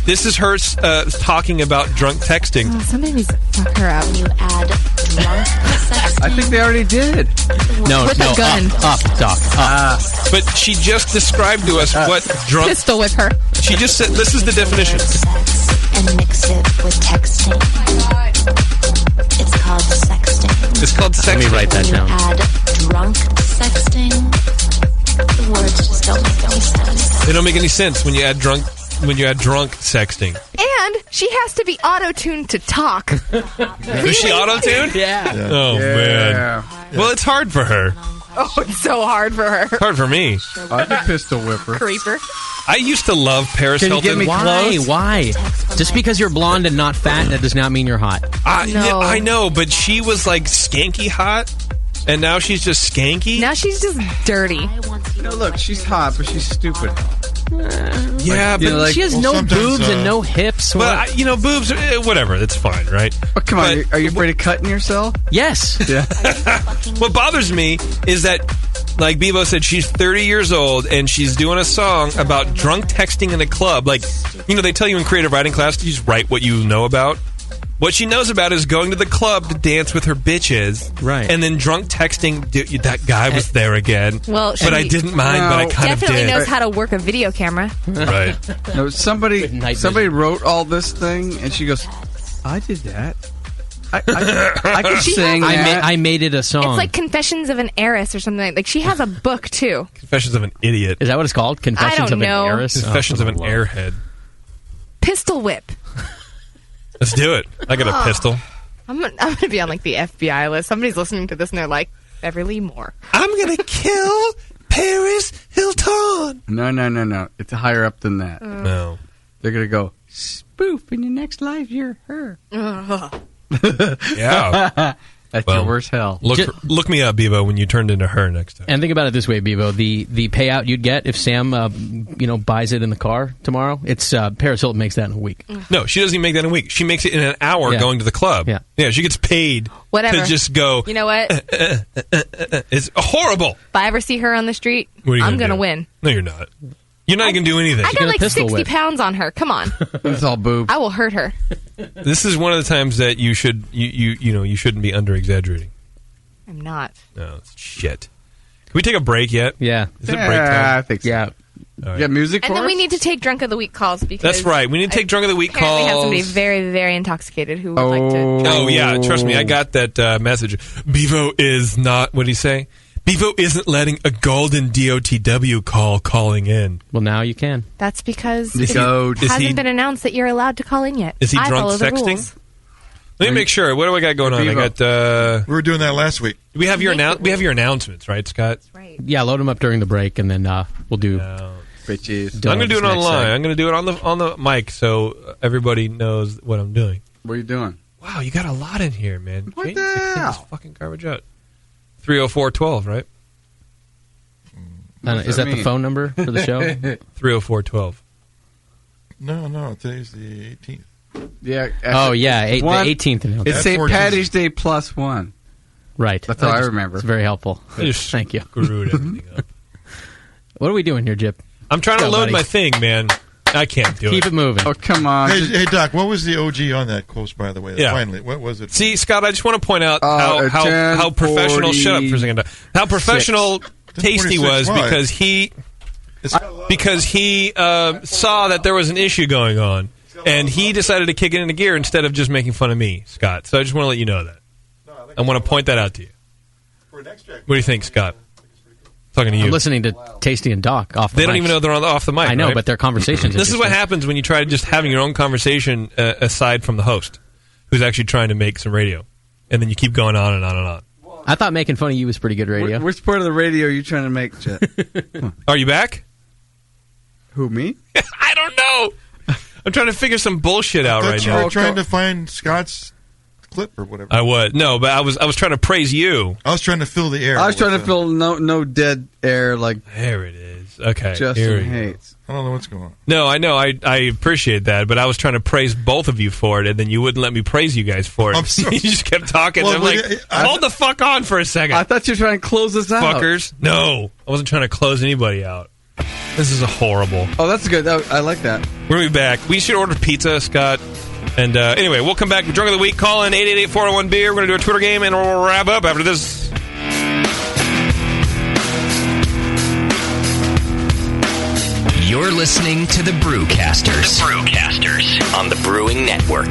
This is her talking about drunk texting. Oh, somebody needs to fuck her up. When you add drunk sex, I think they already did. No, With a gun. Up, Doc. Up. But she just described to us what drunk. Pistol with her. She just said, "This is the definition." sex and mix it with texting. It's called sexting. It's called Let me sexting. write that When you down. add drunk sexting, the words just don't make any sense. They don't make any sense when you add drunk sexting. And she has to be auto-tuned to talk. Is she auto-tuned? Yeah. Oh man. Well, it's hard for her. Oh, it's so hard for her. Hard for me. I could pistol whip her. Creeper. I used to love Paris Can you Hilton. get me close? Why? Just because you're blonde and not fat, that does not mean you're hot. I know, but she was like skanky hot, and now she's just skanky. Now she's just dirty. No, look, she's hot, but she's stupid. Yeah, but she has no boobs and no hips. But boobs, whatever. That's fine, right? Oh, come on, are you afraid of cutting yourself? Yes. Yeah. What bothers me is that, like Bebo said, she's 30 years old and she's doing a song about drunk texting in a club. Like, they tell you in creative writing class to just write what you know about. What she knows about is going to the club to dance with her bitches. Right. And then drunk texting, that guy was there again. Well, but I didn't mind, but I kind of did. Definitely knows how to work a video camera. Right. No, somebody wrote all this thing, and she goes, I did that. I could sing that. I made it a song. It's like Confessions of an Heiress or something. Like, she has a book, too. Confessions of an Idiot. Is that what it's called? Confessions I don't of know. an Heiress? Confessions of an Airhead. Pistol Whip. Let's do it. I got a pistol. I'm going to be on, like, the FBI list. Somebody's listening to this, and they're like, Beverly Moore. I'm going to kill Paris Hilton. No. It's higher up than that. No. They're going to go, spoof, in your next life, you're her. Yeah. That's your worst hell. Look me up, Bevo, when you turned into her next time. And think about it this way, Bevo. The payout you'd get if Sam buys it in the car tomorrow, it's Paris Hilton makes that in a week. No, she doesn't even make that in a week. She makes it in an hour going to the club. Yeah, she gets paid to just go. You know what? It's horrible. If I ever see her on the street, I'm going to win. No, you're not. You're not going to do anything. I got like 60 pounds on her. Come on. It's all boobs. I will hurt her. This is one of the times that you should you shouldn't be under exaggerating. I'm not. No, it's shit. Can we take a break yet? Yeah. Is it break time? I think so. Yeah. Right. You got music And for then us? we need to take Drunk of the Week calls because that's right. We need to take Drunk of the Week calls. We have somebody very, very intoxicated who would like to. Oh yeah, trust me, I got that message. Bevo is not. What did he say? Bevo isn't letting a golden DOTW calling in. Well, now you can. That's because Is it he- hasn't been announced that you're allowed to call in yet. Is he I drunk follow the sexting? rules. Let me make sure. What do I got going on? I got. We were doing that last week. We have your announcements, right, Scott? That's right. Yeah, load them up during the break, and then we'll do. Bitches. I'm going to do it online. I'm going to do it on the mic so everybody knows what I'm doing. What are you doing? Wow, you got a lot in here, man. What James, the clean hell? this fucking garbage out. 304-12, right? Is that the phone number for the show? 304-12. No. Today's the 18th. Yeah. The 18th. announcement. It's St. Patty's Day plus one. Right. That's how I remember. It's very helpful. I just Thank you. screwed everything up. What are we doing here, Jip? I'm trying to Go, load buddy. my thing, man. I can't do it. Keep it moving. Oh, come on. Hey, Doc, what was the OG on that quote, by the way? Yeah. Finally, what was it? See, Scott, I just want to point out how professional. 10:40. Shut up for a second. How professional Tasty was 10:46, because he saw that there was an issue going on, and he decided to kick it into gear instead of just making fun of me, Scott. So I just want to let you know that. I want to point that out to you. What do you think, Scott? Talking to you. I'm listening to Tasty and Doc off the They don't mics. even know they're off the mic. I know, right? but their conversations. This is what happens when you try just having your own conversation aside from the host, who's actually trying to make some radio, and then you keep going on and on and on. I thought making fun of you was pretty good radio. Which part of the radio are you trying to make, Chet? Are you back? Who, me? I don't know. I'm trying to figure some bullshit out right you now. were trying to find Scott's clip or whatever. I was but I was trying to praise you. I was trying to fill the air. I was trying to fill no dead air like there it is. Okay, here Justin we go. hates. I don't know what's going on. No, I know. I appreciate that, but I was trying to praise both of you for it, and then you wouldn't let me praise you guys for it. I'm sorry. You just kept talking. Well, I'm like, hold the fuck on for a second. I thought you were trying to close us out. Fuckers. No, I wasn't trying to close anybody out. This is a horrible. Oh, that's good. I like that. We're going to be back. We should order pizza, Scott. And anyway, we'll come back with Drunk of the Week. Call in 888-401-BEER. We're going to do a Twitter game, and we'll wrap up after this. You're listening to the Brewcasters. The Brewcasters on the Brewing Network.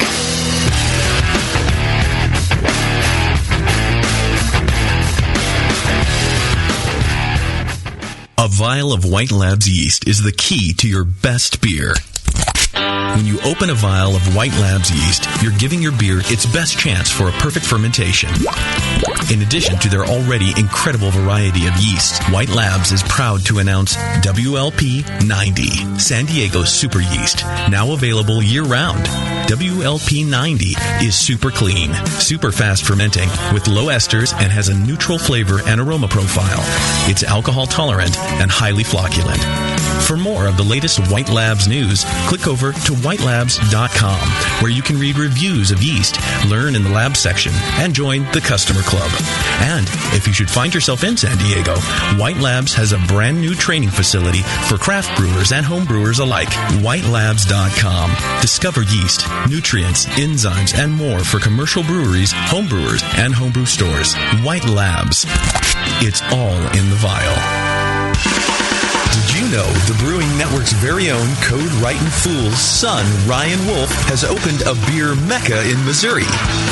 A vial of White Labs yeast is the key to your best beer. When you open a vial of White Labs yeast, you're giving your beer its best chance for a perfect fermentation. In addition to their already incredible variety of yeast, White Labs is proud to announce WLP 90, San Diego's super yeast, now available year-round. WLP 90 is super clean, super fast fermenting, with low esters and has a neutral flavor and aroma profile. It's alcohol tolerant and highly flocculent. For more of the latest White Labs news, click over to whitelabs.com, where you can read reviews of yeast, learn in the lab section, and join the customer club. And if you should find yourself in San Diego, White Labs has a brand new training facility for craft brewers and home brewers alike. whitelabs.com. Discover yeast, nutrients, enzymes, and more for commercial breweries, home brewers, and homebrew stores. White Labs. It's all in the vial. Did you know the Brewing Network's very own Code Writin' Fool's son, Ryan Wolf, has opened a beer mecca in Missouri?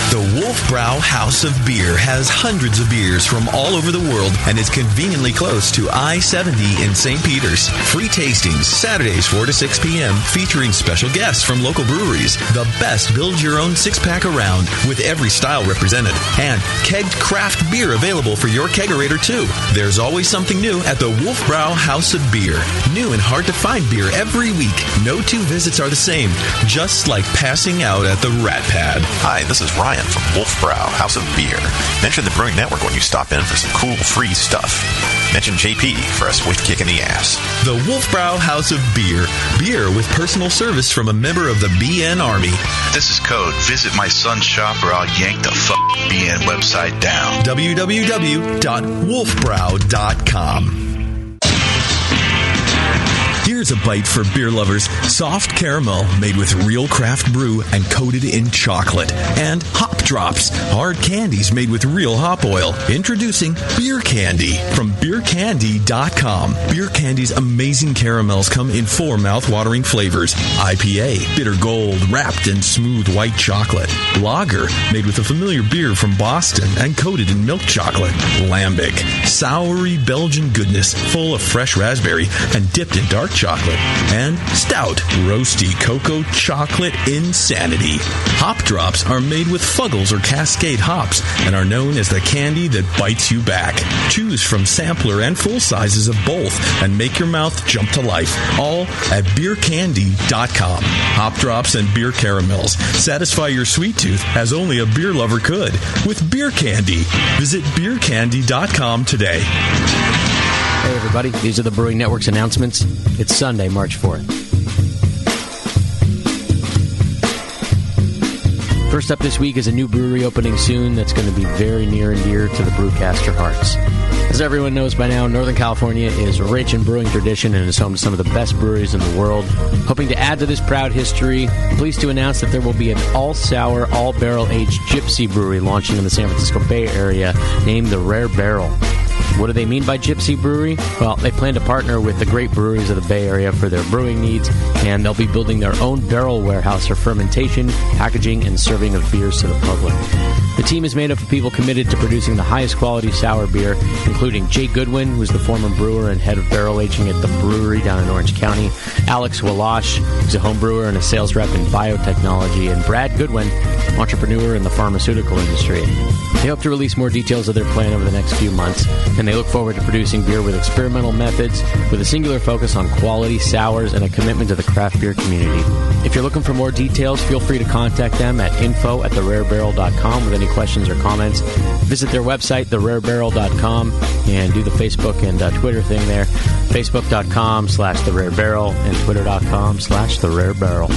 The Wolfbrow House of Beer has hundreds of beers from all over the world and is conveniently close to I-70 in St. Peters. Free tastings, Saturdays 4 to 6 p.m., featuring special guests from local breweries. The best build-your-own six-pack around, with every style represented. And kegged craft beer available for your kegerator, too. There's always something new at the Wolfbrow House of Beer. New and hard-to-find beer every week. No two visits are the same, just like passing out at the Rat Pad. Hi, this is Ryan from Wolfbrow House of Beer. Mention the Brewing Network when you stop in for some cool free stuff. Mention JP for a swift kick in the ass. The Wolfbrow House of Beer. Beer with personal service from a member of the BN Army. This is Code. Visit my son's shop or I'll yank the BN website down. www.wolfbrow.com. Here's a bite for beer lovers. Soft caramel made with real craft brew and coated in chocolate. And hop drops, hard candies made with real hop oil. Introducing Beer Candy from beercandy.com. Beer Candy's amazing caramels come in 4 mouth-watering flavors. IPA, bitter gold, wrapped in smooth white chocolate. Lager, made with a familiar beer from Boston and coated in milk chocolate. Lambic, soury Belgian goodness full of fresh raspberry and dipped in dark chocolate. And Stout, roasty cocoa chocolate insanity. Hop drops are made with Fuggles or Cascade hops and are known as the candy that bites you back. Choose from sampler and full sizes of both and make your mouth jump to life. All at beercandy.com. Hop drops and beer caramels. Satisfy your sweet tooth as only a beer lover could with Beer Candy. Visit beercandy.com today. Hey everybody, these are the Brewing Network's announcements. It's Sunday, March 4th. First up this week is a new brewery opening soon that's going to be very near and dear to the brewcaster hearts. As everyone knows by now, Northern California is rich in brewing tradition and is home to some of the best breweries in the world. Hoping to add to this proud history, I'm pleased to announce that there will be an all-sour, all-barrel-aged gypsy brewery launching in the San Francisco Bay Area named the Rare Barrel. What do they mean by Gypsy Brewery? Well, they plan to partner with the great breweries of the Bay Area for their brewing needs, and they'll be building their own barrel warehouse for fermentation, packaging, and serving of beers to the public. The team is made up of people committed to producing the highest quality sour beer, including Jay Goodwin, who's the former brewer and head of barrel aging at the brewery down in Orange County, Alex Walash, who's a home brewer and a sales rep in biotechnology, and Brad Goodwin, entrepreneur in the pharmaceutical industry. They hope to release more details of their plan over the next few months, and they look forward to producing beer with experimental methods, with a singular focus on quality sours and a commitment to the craft beer community. If you're looking for more details, feel free to contact them at info@therarebarrel.com with any questions or comments. Visit their website, therarebarrel.com, and do the Facebook and Twitter thing there. Facebook.com/therarebarrel and Twitter.com/therarebarrel.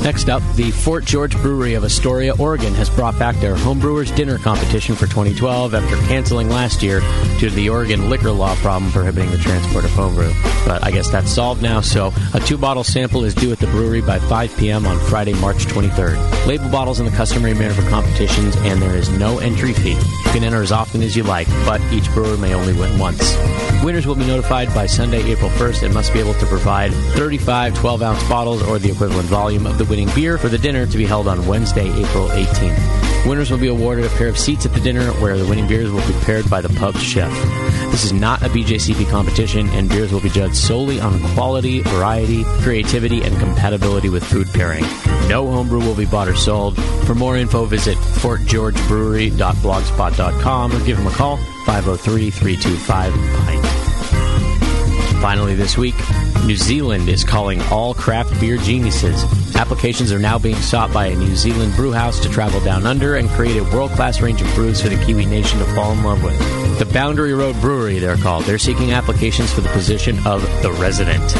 Next up, the Fort George Brewery of Astoria, Oregon has brought back their homebrewers dinner competition for 2012 after canceling last year due to the Oregon liquor law problem prohibiting the transport of homebrew. But I guess that's solved now, so a 2-bottle sample is due at the brewery by 5 p.m. on Friday, March 23rd. Label bottles in the customary manner for competitions, and there is no entry fee. You can enter as often as you like, but each brewer may only win once. Winners will be notified by Sunday, April 1st, and must be able to provide 35 12-ounce bottles or the equivalent volume of the winning beer for the dinner to be held on Wednesday, April 18th. Winners will be awarded a pair of seats at the dinner where the winning beers will be prepared by the pub's chef. The This is not a BJCP competition, and beers will be judged solely on quality, variety, creativity, and compatibility with food pairing. No homebrew will be bought or sold. For more info, visit fortgeorgebrewery.blogspot.com or give them a call, 503-325-PINT. Finally this week, New Zealand is calling all craft beer geniuses. Applications are now being sought by a New Zealand brew house to travel down under and create a world-class range of brews for the Kiwi nation to fall in love with. The Boundary Road Brewery, they're called. They're seeking applications for the position of the resident.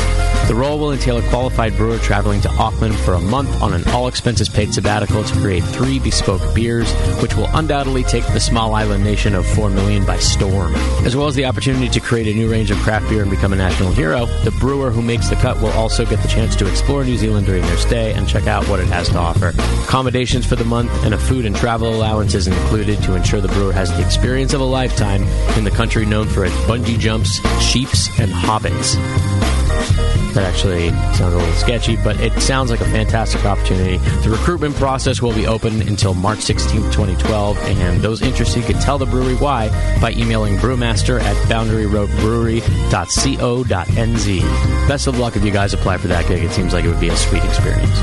The role will entail a qualified brewer traveling to Auckland for a month on an all-expenses-paid sabbatical to create 3 bespoke beers, which will undoubtedly take the small island nation of 4 million by storm. As well as the opportunity to create a new range of craft beer and become a national hero, the brewer who makes the cut will also get the chance to explore New Zealand during their stay and check out what it has to offer. Accommodations for the month and a food and travel allowance is included to ensure the brewer has the experience of a lifetime in the country known for its bungee jumps, sheeps, and hobbits. That actually sounds a little sketchy, but it sounds like a fantastic opportunity. The recruitment process will be open until March 16th, 2012, and those interested can tell the brewery why by emailing brewmaster@boundaryroadbrewery.co.nz. Best of luck if you guys apply for that gig. It seems like it would be a sweet experience.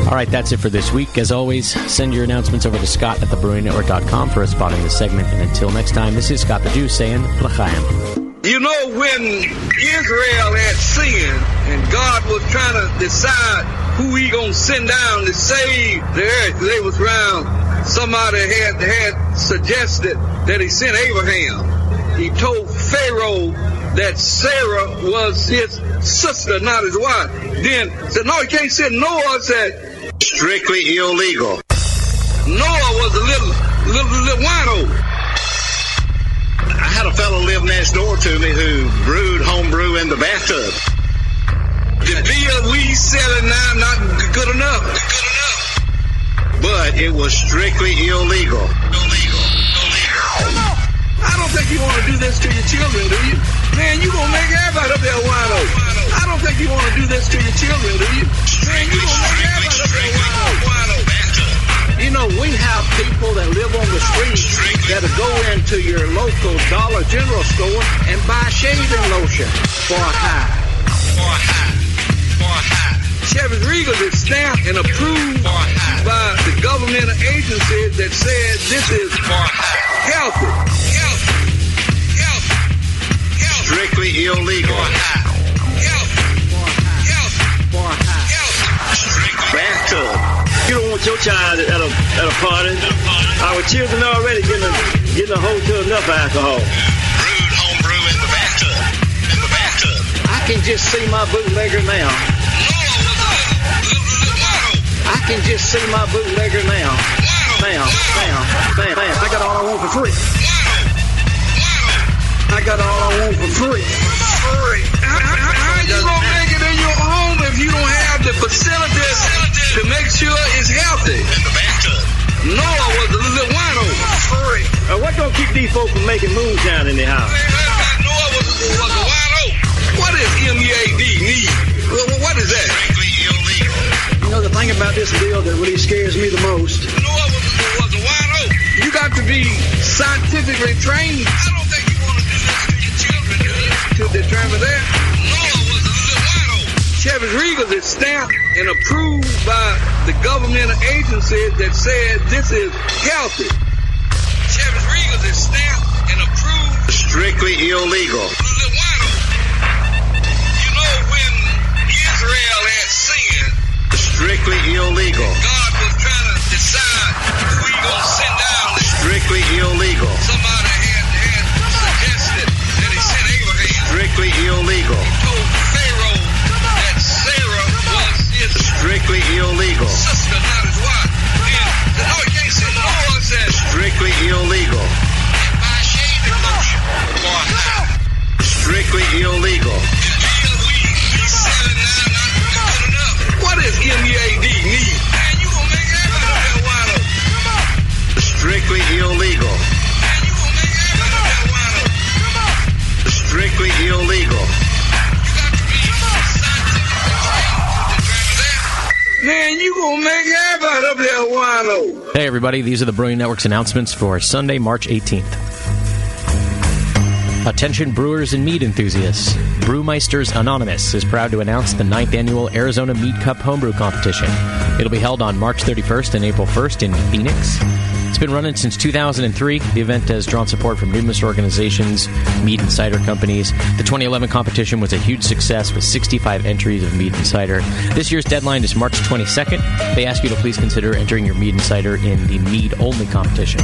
All right, that's it for this week. As always, send your announcements over to Scott@thebrewingnetwork.com for a spot in this segment. And until next time, this is Scott the Jew saying L'chaim. You know, when Israel had sinned and God was trying to decide who he gonna send down to save the earth, they was around. Somebody had suggested that he sent Abraham. He told Pharaoh that Sarah was his sister, not his wife. Then said, no, he can't send Noah. Said, strictly illegal. Noah was a little wino. I had a fellow live next door to me who brewed homebrew in the bathtub. The beer we selling now not good enough. But it was strictly illegal. I don't think you want to do this to your children, do you? Man, you gonna make everybody up there wino. I don't think you want to do this to your children, do you? Man, you gonna make everybody up there wino. You know, we have people that live on the street that'll go into your local Dollar General store and buy shaving lotion for a high. Chevy's Regal is stamped and approved by the government agency that said this is healthy. Strictly illegal. Bathtub. You don't want your child at a party. Our children are already getting a hold to enough alcohol. Brewed homebrew in the bathtub. I can just see my bootlegger now. I can just see my bootlegger now. Bam. I got all I want for free. I got all I want for free. How you gonna make it in your home if you don't have the facilities to make sure it's healthy? In the bathtub. Noah was a little wino. Free. What gonna keep these folks from making moonshine in their house? Noah was a wino. What is MEAD need? What is that? You know, the thing about this deal that really scares me the most. Noah was a wino. You got to be scientifically trained. I don't think you want to do this to your children, do you? To determine that. Noah was a little wino. Chevy's Regal is stamped and approved by the government agency that said this is healthy. Chevy's Regal is stamped and approved. Strictly illegal. You know, when Israel had sinned, strictly illegal. God was trying to decide who he gonna send down. Strictly illegal. Somebody had suggested that he sent Abraham. Strictly illegal. He told Pharaoh that Sarah was his strictly illegal sister, not his wife. Then said, no, he can't send Noah. Said strictly illegal. And buy shaving lotion for a high. Strictly illegal. What is MEAD need? Man, you gonna make everybody up there wino. Strictly illegal. Man, you gonna make everybody up there wino. Strictly illegal. You got to be scientifically trained. Man, you gonna make everybody up there wino. Hey, everybody, these are the Brewing Network's announcements for Sunday, March 18th. Attention brewers and mead enthusiasts. Brewmeisters Anonymous is proud to announce the 9th annual Arizona Mead Cup Homebrew Competition. It'll be held on March 31st and April 1st in Phoenix. It's been running since 2003. The event has drawn support from numerous organizations, mead and cider companies. The 2011 competition was a huge success with 65 entries of mead and cider. This year's deadline is March 22nd. They ask you to please consider entering your mead and cider in the mead-only competition.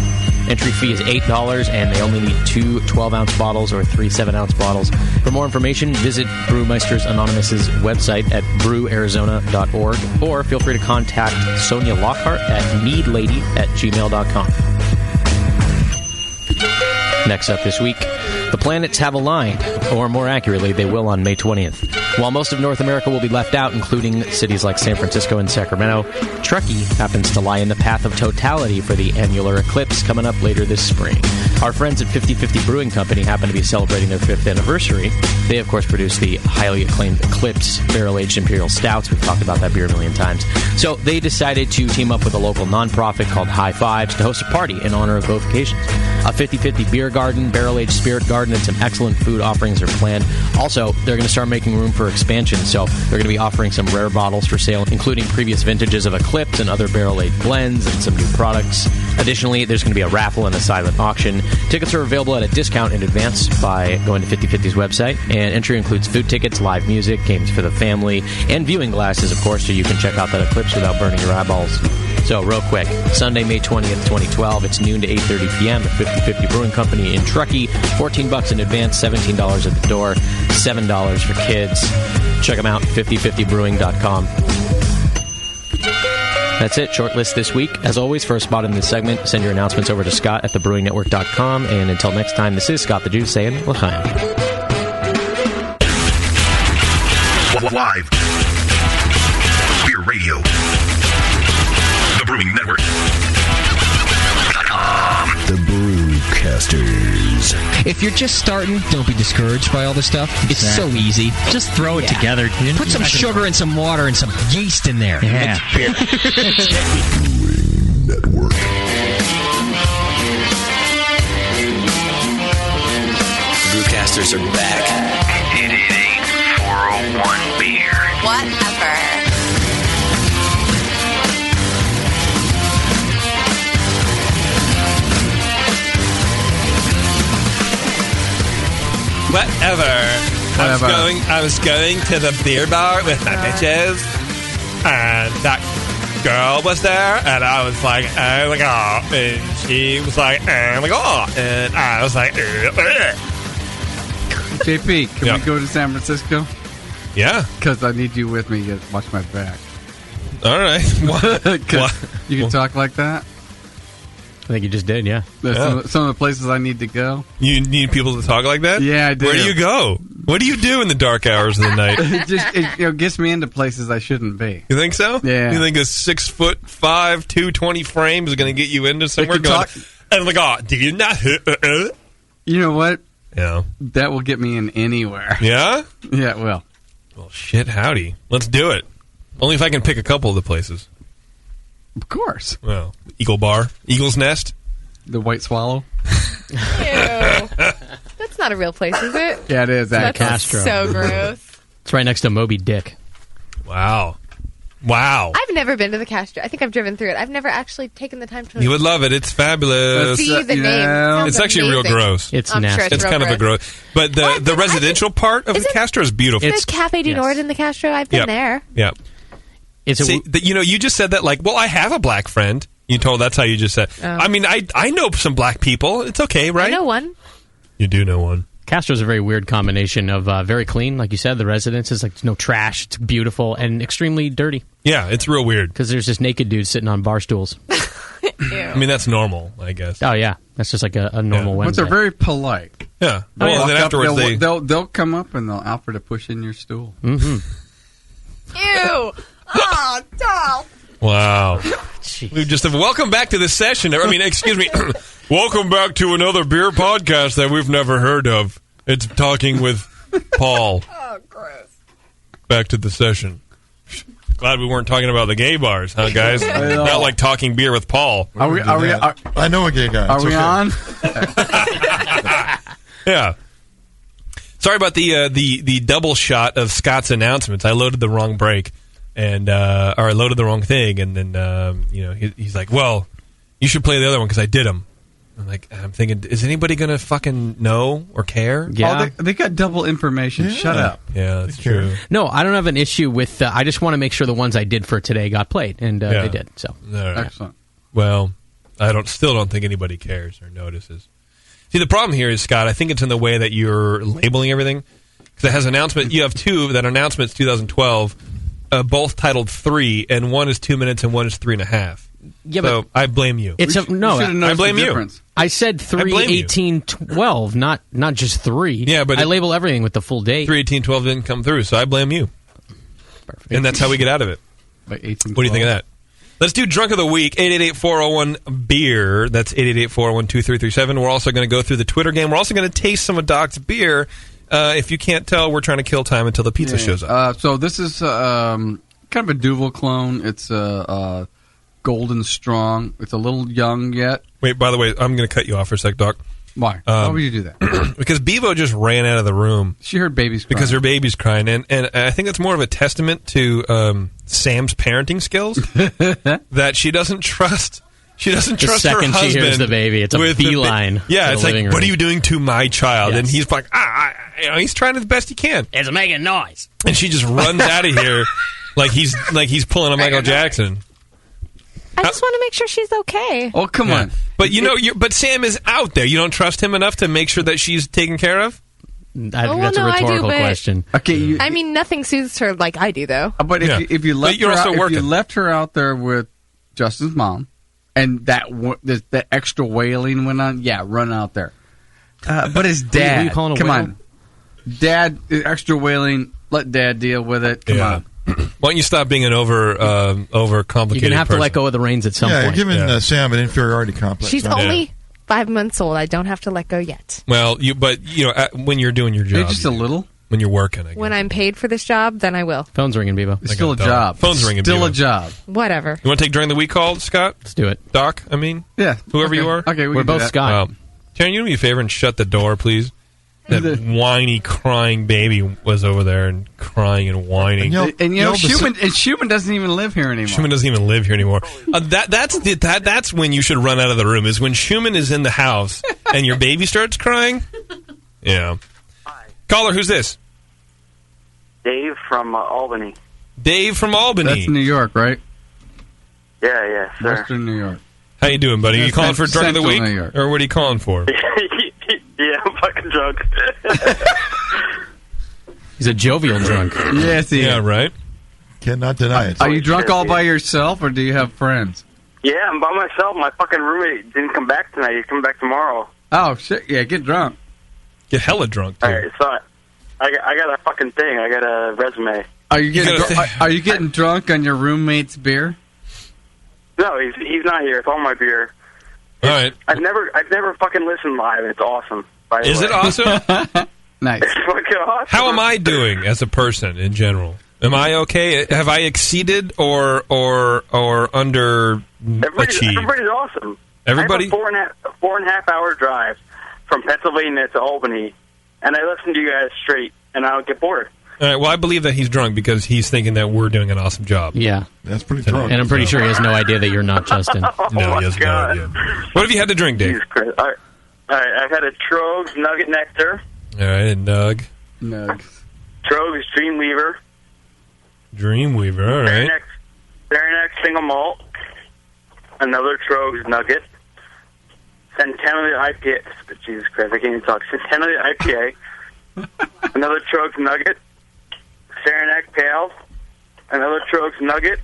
Entry fee is $8, and they only need 2 12-ounce bottles or 3 7-ounce bottles. For more information, visit Brewmeisters Anonymous' website at brewarizona.org, or feel free to contact Sonia Lockhart at meadlady@gmail.com. Next up this week, the planets have aligned, or more accurately, they will on May 20th. While most of North America will be left out, including cities like San Francisco and Sacramento, Truckee happens to lie in the path of totality for the annular eclipse coming up later this spring. Our friends at 50/50 Brewing Company happen to be celebrating their 5th anniversary. They, of course, produce the highly acclaimed Eclipse barrel-aged imperial stouts. We've talked about that beer a million times. So they decided to team up with a local nonprofit called High Fives to host a party in honor of both occasions. A 50/50 beer garden, barrel-aged spirit garden, and some excellent food offerings are planned. Also, they're going to start making room for expansion, so they're going to be offering some rare bottles for sale, including previous vintages of Eclipse and other barrel-aged blends and some new products. Additionally, there's going to be a raffle and a silent auction. Tickets are available at a discount in advance by going to 50/50's website, and entry includes food tickets, live music, games for the family, and viewing glasses, of course, so you can check out that Eclipse without burning your eyeballs. So, real quick, Sunday, May 20th, 2012, it's noon to 8:30 p.m. at 50/50 Brewing Company in Truckee. $14 in advance, $17 at the door, $7 for kids. Check them out, 5050brewing.com. That's it. Short list this week. As always, for a spot in this segment, send your announcements over to Scott at thebrewingnetwork.com. And until next time, this is Scott the Jew saying l'chaim. Live. Beer Radio. The Brewing Network. The Brewcasters. If you're just starting, don't be discouraged by all this stuff. It's so easy. Just throw it together. Put some sugar and some water and some yeast in there. Yeah. Brewing Network. The Brewcasters are back. It ain't 401 beer. Whatever. Whatever. I was going to the beer bar with my bitches, and that girl was there, and I was like, oh my god, and she was like, oh my god, and I was like, JP, can we go to San Francisco? Yeah. Because I need you with me to watch my back. All right. What? You can talk like that? I think you just did, yeah. Some of the places I need to go. You need people to talk like that? Yeah, I do. Where do you go? What do you do in the dark hours of the night? It gets me into places I shouldn't be. You think so? Yeah. You think a 6'5", 220 frame is going to get you into somewhere? And like, oh, do you not? You know what? Yeah. That will get me in anywhere. Yeah? Yeah, it will. Well, shit, howdy. Let's do it. Only if I can pick a couple of the places. Of course. Well, Eagle Bar, Eagle's Nest, the White Swallow. Ew. That's not a real place, is it? Yeah, it is. That's Castro. so gross. It's right next to Moby Dick. Wow. I've never been to the Castro. I think I've driven through it. I've never actually taken the time to. You would love it. It's fabulous. See the name. It's actually real gross. It's nasty. Sure it's kind of a gross. But the residential part of the Castro is beautiful. It's Cafe du Nord in the Castro. I've been there. Yeah. See, you just said that like, well, I have a black friend. You told that's how you just said. Oh. I mean, I know some black people. It's okay, right? I know one. You do know one. Castro's a very weird combination of very clean, like you said, the residence is like there's no trash, it's beautiful, and extremely dirty. Yeah, it's real weird. Because there's this naked dude sitting on bar stools. I mean, that's normal, I guess. Oh, yeah. That's just like a normal Wednesday. But they're very polite. Yeah. Well, and then afterwards they'll come up and they'll offer to push in your stool. Mm-hmm. Ew. Oh, doll. Wow. We just have welcome back to the session. I mean, excuse me. Welcome back to another beer podcast that we've never heard of. It's Talking with Paul. Oh, gross. Back to the session. Glad we weren't talking about the gay bars, huh, guys? Not like talking beer with Paul. I know a gay guy. Are we on? Yeah. Sorry about the double shot of Scott's announcements. I loaded the wrong break, or I loaded the wrong thing, and then he's like, "Well, you should play the other one because I did them." I'm thinking, is anybody gonna fucking know or care? Yeah, they got double information. Yeah. Shut up. Yeah, that's true. No, I don't have an issue with. I just want to make sure the ones I did for today got played, and they did. So All right. Excellent. Well, I still don't think anybody cares or notices. See, the problem here is, Scott, I think it's in the way that you're labeling everything. Because it has announcement. You have two that announcements 2012, both titled 3, and one is 2 minutes and one is 3.5. Yeah, so but I blame you. I blame you. I said 3/18/12, not just 3. Yeah, but I label everything with the full date. 3/18/12 didn't come through, so I blame you. Perfect. And that's how we get out of it. By 18, what do you think of that? Let's do Drunk of the Week, 888-401-BEER. That's 888-401-2337. We're also going to go through the Twitter game. We're also going to taste some of Doc's beer. If you can't tell, we're trying to kill time until the pizza shows up. So this is kind of a Duvel clone. It's Golden Strong. It's a little young yet. Wait, by the way, I'm going to cut you off for a sec, Doc. Why? Why would you do that? Because Bevo just ran out of the room. She heard babies crying. Because her baby's crying. And I think that's more of a testament to Sam's parenting skills. That she doesn't trust... She doesn't trust her husband. The second she hears the baby, it's a beeline. Yeah, it's like, room. what are you doing to my child? Yes. And he's like, he's trying the best he can. It's making noise. And she just runs out of here like he's pulling a Michael Jackson. I just want to make sure she's okay. Oh, come on. But but Sam is out there. You don't trust him enough to make sure that she's taken care of? I think that's a rhetorical question. Okay, I mean, nothing soothes her like I do, though. But if you left her out there with Justin's mom, and that extra wailing went on, run out there. But his dad, Were you calling a come whale? on, Dad, extra wailing. Let Dad deal with it. Come on. Why don't you stop being an over complicated? You're gonna have to let go of the reins at some point. You're giving Sam an inferiority complex. She's only 5 months old. I don't have to let go yet. Well, when you're doing your job, just a little. When you're working, When I'm paid for this job, then I will. Phone's ringing, Bevo. It's still a job. Phone's ringing. Still Bevo. a job. Whatever. You want to take during the week call, Scott? Let's do it. Doc, I mean, yeah, whoever you are. Okay, we're both Scott. Karen, you do me a favor and shut the door, please. That whiny, crying baby was over there and crying and whining. Schumann doesn't even live here anymore. Schumann doesn't even live here anymore. That's when you should run out of the room. Is when Schumann is in the house and your baby starts crying. Yeah. Caller, who's this? Dave from Albany. Dave from Albany. That's New York, right? Yeah, sir. Western New York. How you doing, buddy? Are you calling for Drunk of the Week? New York. Or what are you calling for? Yeah, I'm fucking drunk. He's a jovial drunk. Yes, he is. Yeah, right. Cannot deny it. Are you drunk all by yourself, or do you have friends? Yeah, I'm by myself. My fucking roommate didn't come back tonight. He's coming back tomorrow. Oh, shit. Yeah, get drunk. Get hella drunk, too. All right, so I got a fucking thing. I got a resume. Are you getting drunk on your roommate's beer? No, he's not here. It's all my beer. All right. I've never fucking listened live. It's awesome. By the Is way. it awesome? Nice. It's fucking awesome. How am I doing as a person in general? Am I okay? Have I exceeded or under achieved? Everybody's awesome. Everybody? I have a 4.5 hour drive from Pennsylvania to Albany, and I listen to you guys straight, and I don't get bored. All right, well, I believe that he's drunk because he's thinking that we're doing an awesome job. Yeah. That's pretty drunk. And I'm pretty sure he has no idea that you're not Justin. No, he has no idea. What have you had to drink, Dave? Jesus Christ. All right, I've had a Trogs Nugget Nectar. All right, and Nug. Trogs Dreamweaver. Dreamweaver, all right. Saranac Single Malt. Another Trogs Nugget. Centennial IPA. Jesus Christ, I can't even talk. Centennial IPA. Another Trogs Nugget. Saranac Pale. Another Trogs Nugget.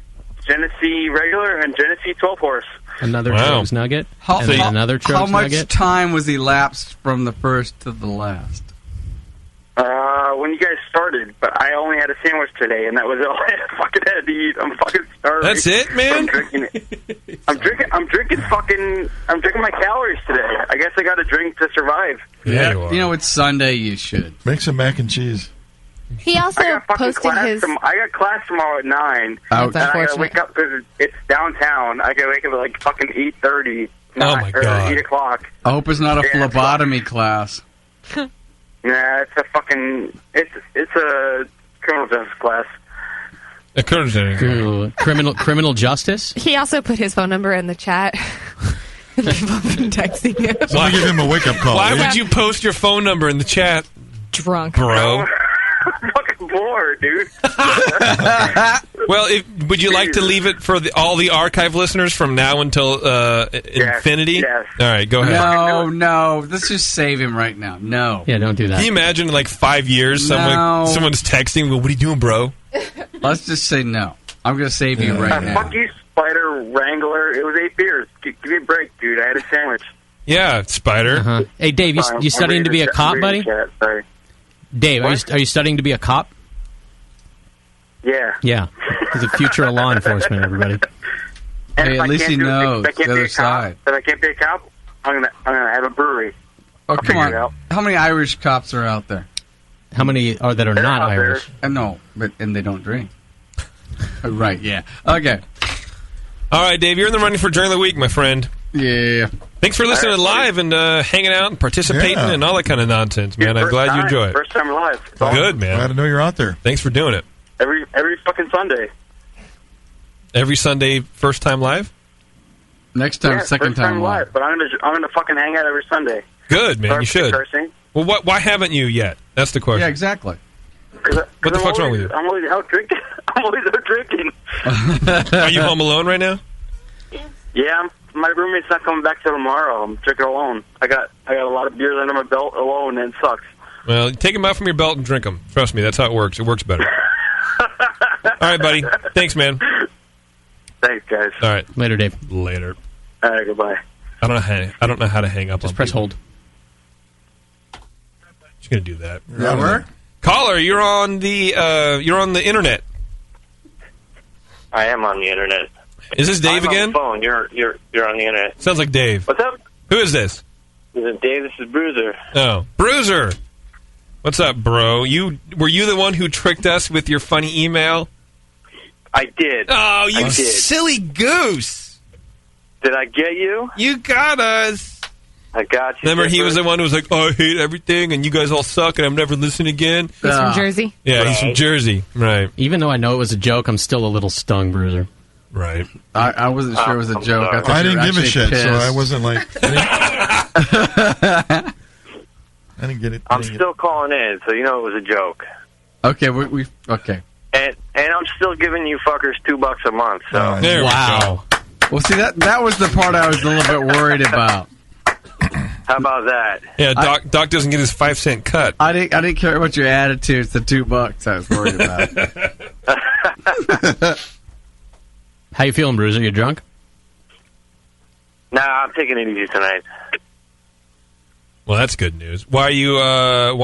Genesee Regular and Genesee 12 Horse. Another Trogs Nugget. And then another Trogs How much Nugget. time was elapsed from the first to the last? When you guys started, but I only had a sandwich today, and that was all I fucking had to eat. I'm fucking starving. That's it, man? I'm drinking it. I'm drinking my calories today. I guess I got to drink to survive. Yeah, you know, it's Sunday. You should make some mac and cheese. He also posted his. I got class tomorrow at 9. Ouch. And I gotta wake up because it's downtown. I gotta wake up at like fucking 8:30. Oh, my God. Or 8 o'clock. I hope it's not a phlebotomy class. Nah, it's a fucking... It's a criminal justice class. A criminal justice? He also put his phone number in the chat. People have been texting him. Why give him a wake-up call? Why would you post your phone number in the chat? Drunk. Bro. I'm fucking bored, dude. Well, would you like to leave it for all the archive listeners from now until infinity? Yes. All right, go ahead. No. Let's just save him right now. No. Yeah, don't do that. Can you imagine in like 5 years someone's texting, well, what are you doing, bro? Let's just say no. I'm going to save you right now. Fuck you, Spider Wrangler. It was 8 beers. Give me a break, dude. I had a sandwich. Yeah, Spider. Uh-huh. Hey, Dave, you studying to be a cop, buddy? Sorry. Dave, are you studying to be a cop? Yeah. Yeah. He's a future of law enforcement, everybody. And Hey, if at least he knows if I can't the be other a cop, side. If I can't be a cop, I'm gonna have a brewery. Oh, I'll come figure it on. out. How many Irish cops are out there? How many are that are They're not out there. Irish? No, and they don't drink. Right, yeah. Okay. All right, Dave, you're in the running for During the Week, my friend. Yeah. Thanks for listening live and hanging out and participating and all that kind of nonsense, man. I'm glad you enjoy it. First time live. It's Good, man. Glad to know you're out there. Thanks for doing it. Every fucking Sunday. Every Sunday, first time live? Next time, second first time live. But I'm gonna fucking hang out every Sunday. Good, man. Sorry You for should. cursing. Well, why haven't you yet? That's the question. Yeah, exactly. What the fuck's wrong with you? I'm always out drinking. I'm always out drinking. Are you home alone right now? Yeah, my roommate's not coming back till tomorrow. I'm drinking alone. I got a lot of beers under my belt alone, and it sucks. Well, take them out from your belt and drink them. Trust me, that's how it works. It works better. All right, buddy. Thanks, man. Thanks, guys. All right. Later, Dave. Later. All right, goodbye. I don't know how to hang up. Just press hold. Just gonna do that. That work? Caller, you're on the internet. I am on the internet. Is this Dave I'm again? On the phone. You're on the internet. Sounds like Dave. What's up? Who is this? This is Dave. This is Bruiser. Oh, Bruiser. What's up, bro? Were you the one who tricked us with your funny email? I did. Oh, you I did. silly goose! Did I get you? You got us. I got you. Remember, he was the one who was like, "Oh, I hate everything, and you guys all suck, and I'm never listening again." He's from Jersey. Yeah, he's from Jersey. Right. Even though I know it was a joke, I'm still a little stung, Bruiser. Right. I wasn't sure it was a joke. I didn't give a shit, so I wasn't like... I didn't get it. I'm still calling in, so you know it was a joke. Okay, we okay. And I'm still giving you fuckers $2 a month. So Wow. Well, see that was the part I was a little bit worried about. How about that? Yeah, Doc doesn't get his 5-cent cut. I didn't care about your attitude. It's the $2 I was worried about. How you feeling, Bruiser? You drunk? Nah, I'm taking it easy tonight. Well, that's good news. Why are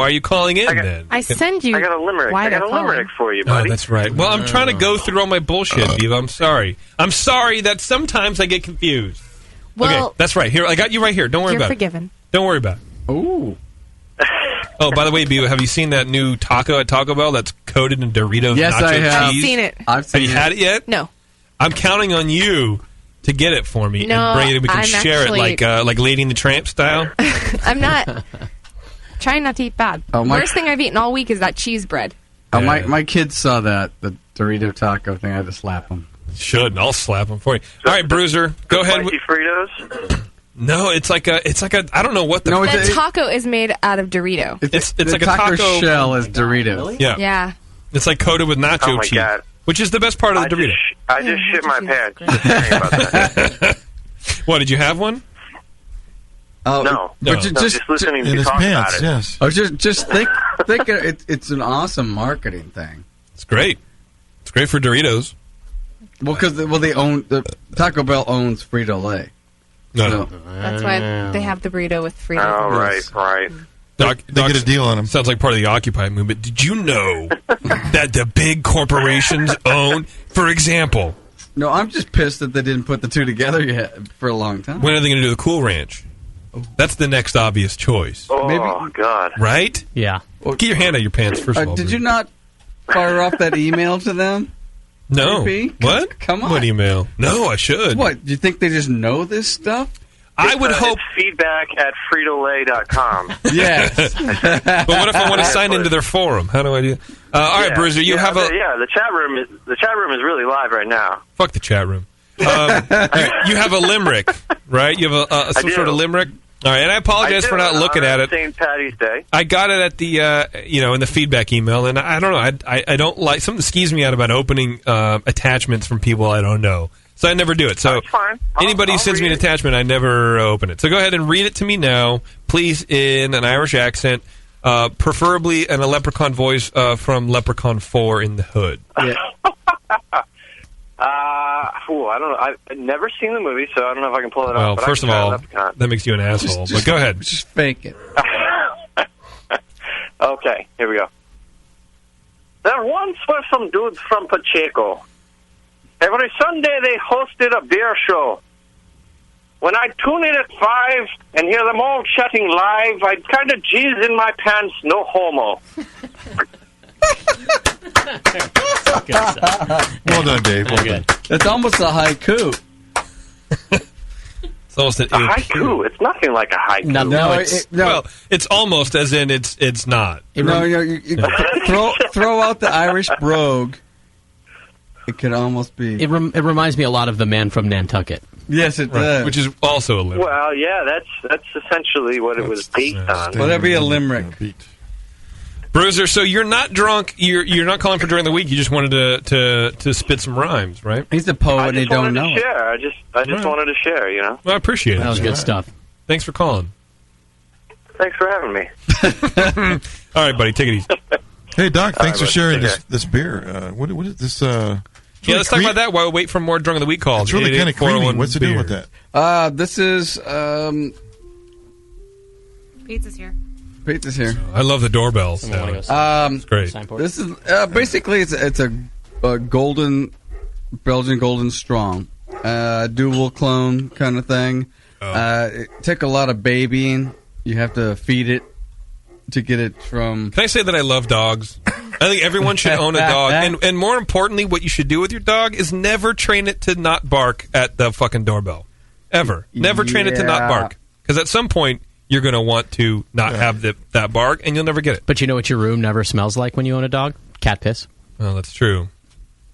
you calling in then? I send you. I got a limerick. why I got they're a limerick for you, Oh, buddy. that's right. Well, I'm trying to go through all my bullshit, Viva. I'm sorry. I'm sorry that sometimes I get confused. Well, okay, that's right. Here, I got you right here. Don't worry you're about forgiven. it. Don't worry about it. Ooh. Oh, by the way, Viva, have you seen that new taco at Taco Bell that's coated in Doritos Yes, nacho I have. cheese? I've seen it. Have you had it yet? No. I'm counting on you to get it for me No, and bring it. We can I'm share actually- it like Lady and the Tramp style. I'm not trying not to eat bad. Oh, my- Worst thing I've eaten all week is that cheese bread. Oh, my kids saw the Dorito taco thing. I had to slap them. Should, and I'll slap them for you. All right, Bruiser, go ahead. Spicy Fritos? No, it's like a. I don't know what the. The taco is made out of Dorito. It's the like a taco taco shell is Doritos. Yeah. Yeah. It's like coated with nacho Oh, my cheese, God. which is the best part of the Dorito. I just shit my pants. Just hearing about that. What, did you have one? Oh, No. but No, just listening to you talk about it. Yes. Oh, just think it's an awesome marketing thing. It's great. It's great for Doritos. Well, because they own Taco Bell owns Frito-Lay. No. That's why they have the burrito with Frito. Oh, right. Doc, They get a deal on them. Sounds like part of the Occupy movement. Did you know that the big corporations own, for example, No, I'm just pissed that they didn't put the two together yet for a long time. when are they going to do the Cool Ranch? That's the next obvious choice. Oh, God. Right? Yeah. Get your hand out of your pants, first of all. Did you not fire off that email to them? No. Maybe? What? Come on. What email? No, I should. What? Do you think they just know this stuff? I would hope feedback at FritoLay.com. Yes. But what if I want to sign into their forum? How do I do? All right, Bruiser, you have a the chat room is really live right now. fuck the chat room. You have a limerick, right? You have some sort of limerick. All right, and I apologize for not looking at it. St. Patty's Day. I got it at the in the feedback email, and I don't know. I don't like something skeeves me out about opening attachments from people I don't know, so I never do it. So that's fine. Anybody who sends me an attachment, I never open it. So go ahead and read it to me now, please, in an Irish accent, preferably in a leprechaun voice from Leprechaun 4 in the Hood. Yeah. I don't know. I've never seen the movie, so I don't know if I can pull it Well, off. But first of all, that makes you an asshole. But go ahead. Just fake it. Okay, here we go. There once were some dudes from Pacheco. Every Sunday they hosted a beer show. When I'd tune in at 5 and hear them all chatting live, I'd kind of jizz in my pants, no homo. Well done, Dave. Well done. It's almost a haiku. It's almost an A haiku. It's nothing like a haiku. Well, it's almost as in it's not. You throw out the Irish brogue. It could almost be. It reminds me a lot of The Man from Nantucket. Yes, it does. Which is also a limerick. Well, yeah, that's essentially what it was based on. Well, that'd be a limerick. Bruiser, so you're not drunk. You're not calling for during the week. You just wanted to spit some rhymes, right? He's a poet. They don't know. Share. I just wanted to share. You know. Well, I appreciate it. That was good stuff. Thanks for calling. Thanks for having me. All right, buddy, take it easy. Hey, Doc, thanks for sharing Okay. this beer. What is this? Yeah, let's talk about that while we wait for more drunk of the week calls. It's really kind of creamy. What's the deal with that? This is Pizza's here. Pizza's here. I love the doorbells. It's great. This is basically it's a golden Belgian golden strong, dual clone kind of thing. It took a lot of babying. You have to feed it to get it from. Can I say that I love dogs? I think everyone should own a dog, and more importantly, what you should do with your dog is never train it to not bark at the fucking doorbell, ever. Never train it to not bark, because at some point you're going to want to not have that bark, and you'll never get it. But you know what your room never smells like when you own a dog? Cat piss. Well, that's true.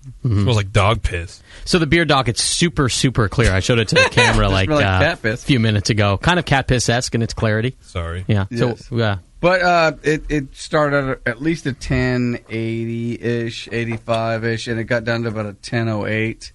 It smells like dog piss. So the beer dog, it's super, super clear. I showed it to the camera like cat piss. a few minutes ago. Kind of cat piss-esque in its clarity. Sorry. Yeah. Yes. So, yeah. But it started at least a 1080-ish, 85-ish, and it got down to about a 1008.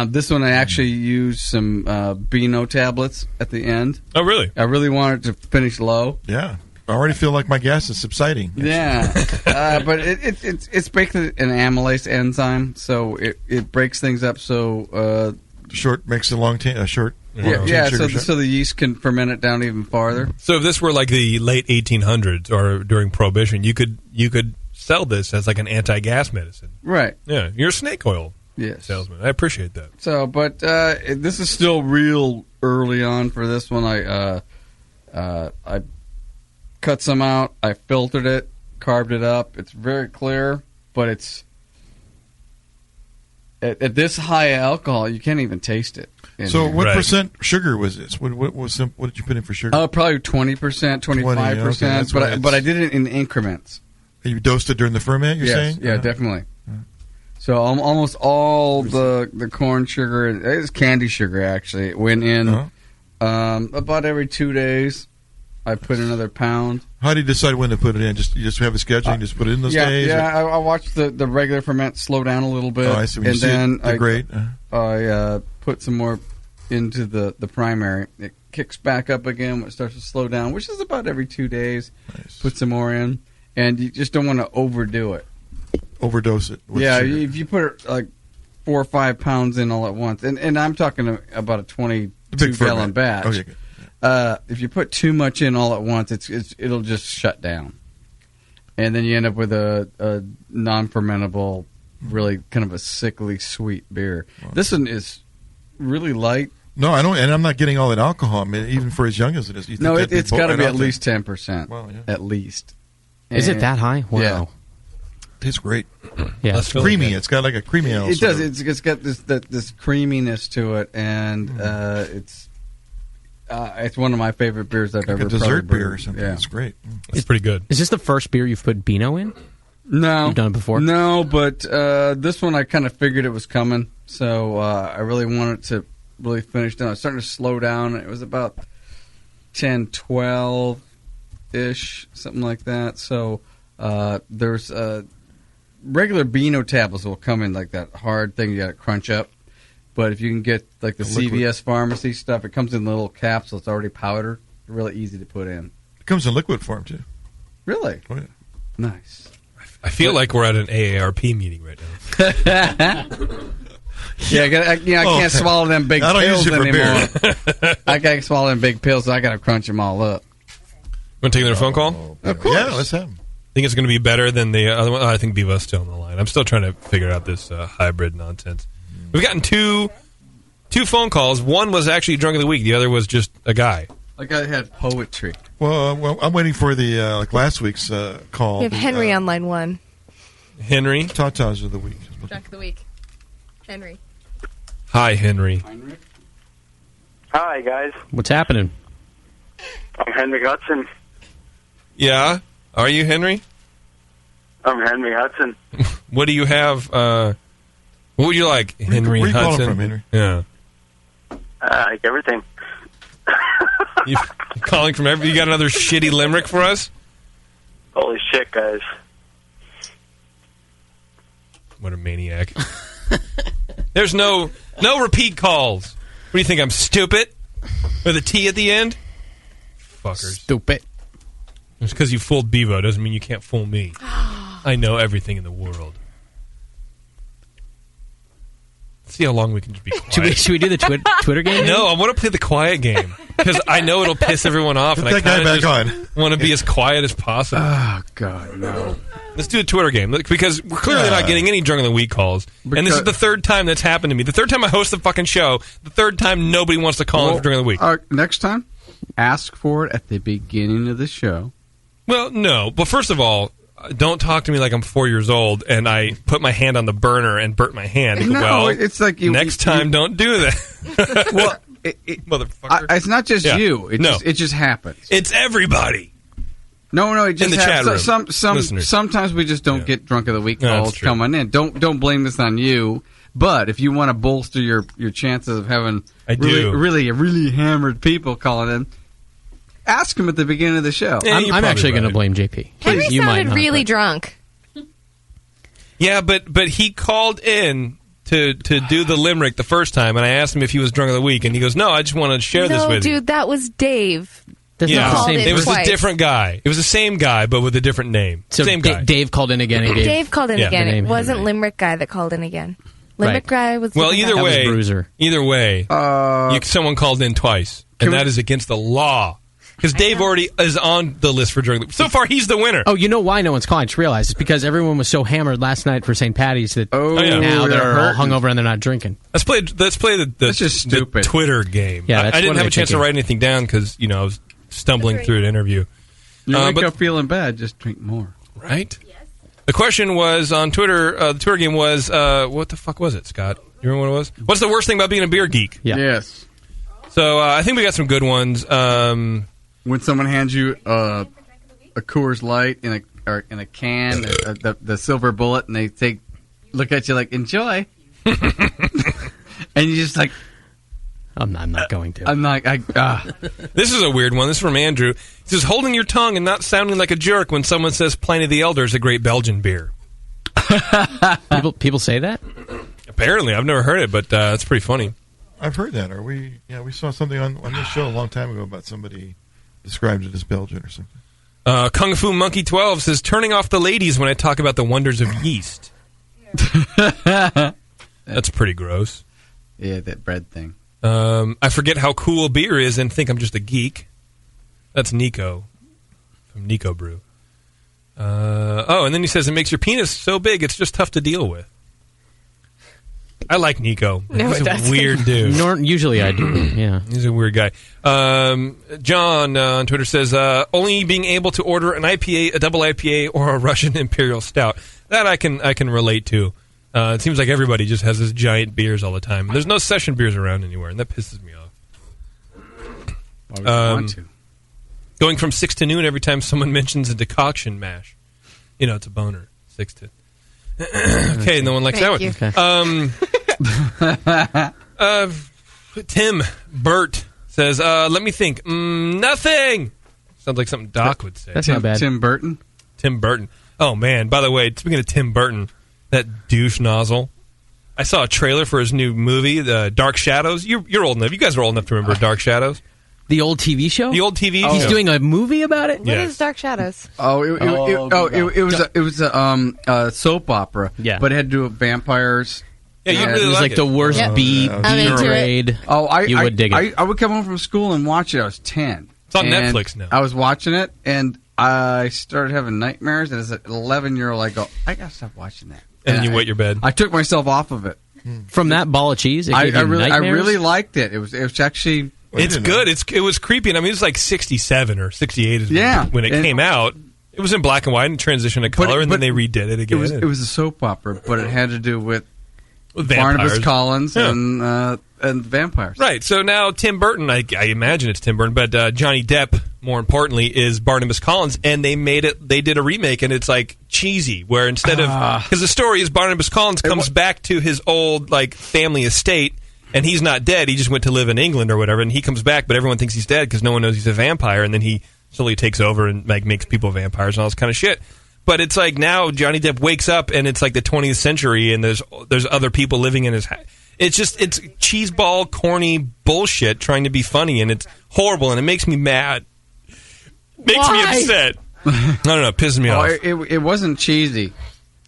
This one I actually used some Beano tablets at the end. Oh, really? I really wanted to finish low. Yeah. I already feel like my gas is subsiding. Yeah. But it's basically an amylase enzyme, so it breaks things up so... short makes a long short... So the yeast can ferment it down even farther. So if this were like the late 1800s or during Prohibition, you could sell this as like an anti-gas medicine. Right. Yeah, you're a snake oil salesman. I appreciate that. So, but this is still real early on for this one. I cut some out. I filtered it, carved it up. It's very clear, but it's at this high alcohol, you can't even taste it. So what percent sugar was this? What did you put in for sugar? Probably 20%, 25%. But I did it in increments. You dosed it during the ferment, you're saying? Yeah, definitely. So almost all the corn sugar, it's candy sugar actually, it went in about every 2 days. I put another pound. How do you decide when to put it in? You just have a schedule and just put it in those days? Yeah, I watched the regular ferment slow down a little bit. Oh, I see. When you see then I put some more into the primary. It kicks back up again when it starts to slow down, which is about every 2 days. Nice. Put some more in. And you just don't want to overdo it. Overdose it. Yeah, sugar. if you put like 4 or 5 pounds in all at once, and I'm talking about a 22-gallon batch. Okay, good. If you put too much in all at once, it'll just shut down, and then you end up with a non-fermentable, really kind of a sickly sweet beer. Wow. This one is really light. No, I don't, and I'm not getting all that alcohol. I mean, even for as young as it is. No, it's got to be at least 10%. Wow, yeah. At least. Is it that high? Wow. Yeah. Tastes great. Yeah, it's creamy. It's got like a creamy ale. It does. It's got this creaminess to it, and It's one of my favorite beers I've ever a dessert probably beer or brewed. something. Yeah. It's great. It's pretty good. Is this the first beer you've put Beano in? No. You've done it before? No, but this one I kind of figured it was coming, so I really wanted to really finish down. I was starting to slow down. It was about 10, 12-ish, something like that. So there's regular Beano tablets will come in like that hard thing you got to crunch up. But if you can get like the CVS pharmacy stuff, it comes in little capsules. It's already powdered. Really easy to put in. It comes in liquid form, too. Really? Oh, yeah. Nice. I feel like we're at an AARP meeting right now. I can't swallow them big I don't pills use it for anymore. I can't swallow them big pills, so I got to crunch them all up. Want to take another phone call? Of course. Yeah, let's have them. Think it's going to be better than the other one? Oh, I think Bevo's still on the line. I'm still trying to figure out this hybrid nonsense. We've gotten two phone calls. One was actually Drunk of the Week. The other was just a guy. Like I had poetry. Well, I'm waiting for the like last week's call. We have Henry on line 1. Henry? Tatas of the week. Drunk of the week. Henry. Hi, Henry. Hi, guys. What's happening? I'm Henry Hudson. Yeah? Are you Henry? I'm Henry Hudson. What do you have? What would you like, Henry where you Hudson? calling from, Henry? Yeah. Like everything. You calling from every? You got another shitty limerick for us? Holy shit, guys. What a maniac. There's no repeat calls. What do you think, I'm stupid? With a T at the end? Fuckers. Stupid. Just because you fooled Bevo doesn't mean you can't fool me. I know everything in the world. Let's see how long we can just be quiet. Should we do the Twitter game? No, I want to play the quiet game. Because I know it'll piss everyone off. Put And that guy back on. want to be as quiet as possible. Oh, God, no. Let's do a Twitter game. Because we're clearly not getting any Drunk of the Week calls. And this is the third time that's happened to me. The third time I host the fucking show. The third time nobody wants to call in for Drunk of the Week. Next time, ask for it at the beginning of the show. Well, no. But first of all, don't talk to me like I'm 4 years old and I put my hand on the burner and burnt my hand. No, well, it's like next time, don't do that. Well, motherfucker. It's not just you. It just happens. It's everybody. No, it just in the chat room. Sometimes we just don't get Drunk of the Week calls coming in. Don't blame this on you. But if you want to bolster your chances of having really hammered people calling in, ask them at the beginning of the show. Yeah, I'm actually going to blame JP. Henry You might sounded not, really but- drunk. Yeah, but he called in to do the limerick the first time, and I asked him if he was Drunk of the Week, and he goes, "No, I just want to share this with you." No, dude, that was Dave. Yeah, it was twice. a different guy. It was the same guy, but with a different name. So same guy. Dave called in again. And Dave called in again. the It name wasn't Henry. Limerick guy that called in again. Limerick Right. guy was. Well, the either guy. way, someone called in twice, and that is against the law. Because Dave already is on the list for Drunk. So far, he's the winner. Oh, you know why no one's calling? I just realized it's because everyone was so hammered last night for St. Patty's that now they're all hungover and they're not drinking. Let's play the That's just stupid. the Twitter game. Yeah, I that's didn't what have I'm a chance to thinking. write anything down because I was stumbling through an interview. You wake but- up feeling bad, just drink more. Right? The question was on Twitter. The Twitter game was what the fuck was it, Scott? You remember what it was? What's the worst thing about being a beer geek? Yeah. Yes. So I think we got some good ones. When someone hands you a Coors Light in a can, the silver bullet, and they look at you like enjoy, and you just like, I'm not going to. I'm like, This is a weird one. This is from Andrew. He says, holding your tongue and not sounding like a jerk when someone says Pliny the Elder is a great Belgian beer. People say that? Apparently. I've never heard it, but it's pretty funny. I've heard that. We saw something on this show a long time ago about somebody described it as Belgian or something. Kung Fu Monkey 12 says, turning off the ladies when I talk about the wonders of yeast. That's pretty gross. Yeah, that bread thing. I forget how cool beer is and think I'm just a geek. That's Nico from Nico Brew. And then he says it makes your penis so big it's just tough to deal with. I like Nico. No, He's it a doesn't. weird dude. Usually I do. Yeah, he's a weird guy. John on Twitter says only being able to order an IPA, a double IPA, or a Russian Imperial Stout. That I can relate to. It seems like everybody just has this giant beers all the time. There's no session beers around anywhere, and that pisses me off. want to. Going from 6 to noon every time someone mentions a decoction mash. You know, it's a boner. 6 to... Okay, no one likes Thank that one. Tim Burt says, let me think. Nothing! Sounds like something Doc would say. That's not bad. Tim Burton? Tim Burton. Oh, man. By the way, speaking of Tim Burton, that douche nozzle. I saw a trailer for his new movie, Dark Shadows. You're old enough. You guys are old enough to remember Dark Shadows. The old TV show? The old TV show. He's doing a movie about it? What is Dark Shadows? It was a soap opera. Yeah. But it had to do with vampires. Yeah, you really it was like it. the worst B grade. You would dig it. I would come home from school and watch it. I was 10. It's on Netflix now. I was watching it, and I started having nightmares, and as an 11-year-old, I go, I got to stop watching that. And you wet your bed. I took myself off of it. From that ball of cheese? I really liked it. It was actually... It's good. It was creepy. And I mean, it was like 67 or 68 is when it came out. It was in black and white and transitioned to color, and then they redid it again. It was a soap opera, but it had to do with vampires. Barnabas Collins and vampires. Right. So now Tim Burton, I imagine it's Tim Burton, but Johnny Depp, more importantly, is Barnabas Collins, and they did a remake, and it's like cheesy, where instead of... Because the story is Barnabas Collins comes back to his old family estate, and he's not dead. He just went to live in England or whatever, and he comes back, but everyone thinks he's dead because no one knows he's a vampire, and then he slowly takes over and makes people vampires and all this kind of shit. But it's like now Johnny Depp wakes up, and it's like the 20th century, and there's other people living in his house. It's cheeseball, corny bullshit trying to be funny, and it's horrible, and it makes me mad. Makes me upset. I don't know, it pisses me off. It wasn't cheesy.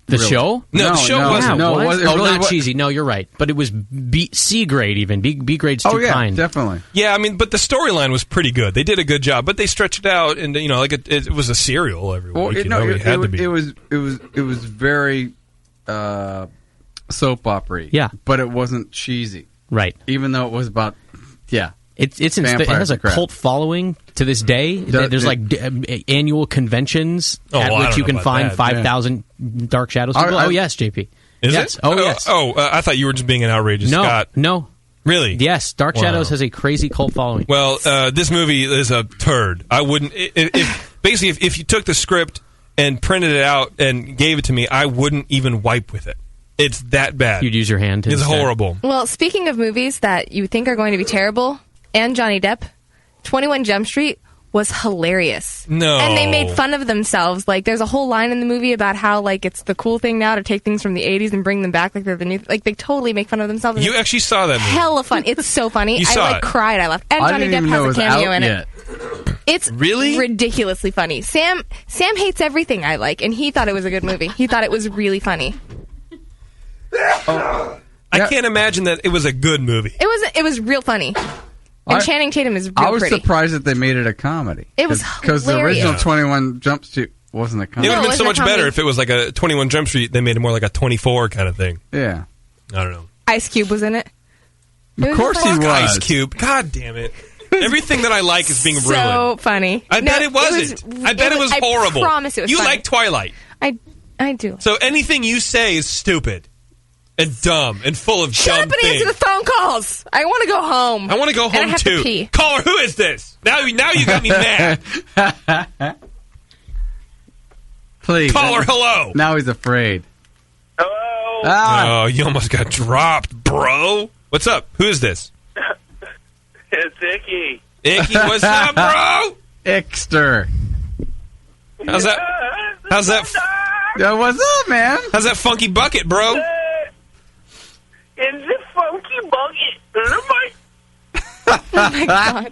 The show? No, the show wasn't. No, it really not cheesy. No, you're right. But it was C grade even. B grade's too kind. Definitely. Yeah, I mean, but the storyline was pretty good. They did a good job, but they stretched it out, and it was a serial every week. It had to be. It was very soap opera. Yeah, but it wasn't cheesy. Right. Even though it was about It has a cult following to this day. There's annual conventions at which you can find 5,000 Dark Shadows people. Yes, JP. Is yes. it? Oh, yes. I thought you were just being an outrageous Scott. No. Really? Yes, Dark Shadows has a crazy cult following. Well, this movie is a turd. I wouldn't... If you took the script and printed it out and gave it to me, I wouldn't even wipe with it. It's that bad. You'd use your hand. It's horrible. Well, speaking of movies that you think are going to be terrible... and Johnny Depp, 21 Jump Street was hilarious. No. And they made fun of themselves. Like, there's a whole line in the movie about how, it's the cool thing now to take things from the 80s and bring them back like they're the new... they totally make fun of themselves. You actually saw that movie. Hella fun. It's so funny. I cried. I laughed. And Johnny Depp has a cameo in it. It's really ridiculously funny. Sam hates everything I like, and he thought it was a good movie. He thought it was really funny. I can't imagine that it was a good movie. It was real funny. And Channing Tatum is real pretty. I was surprised that they made it a comedy. It was because the original 21 Jump Street wasn't a comedy. It would have been so much better if it was like a 21 Jump Street. They made it more like a 24 kind of thing. Yeah, I don't know. Ice Cube was in it. Of course he was. Ice Cube. God damn it! Everything that I like is being ruined. So funny. I bet it wasn't. I bet it was horrible. I promise it was. You funny. like Twilight. I do. So anything you say is stupid. And dumb and full of Shut dumb up and things. answer the phone calls. I want to go home. I want to go home and I have too. To pee. Caller, who is this? Now you got me mad. Please. Caller, hello. Now he's afraid. Hello. Oh, you almost got dropped, bro. What's up? Who is this? It's Icky. Icky, what's up, bro? Ickster. How's that? Yo, what's up, man? How's that funky bucket, bro? It's a funky bucket. Oh my God.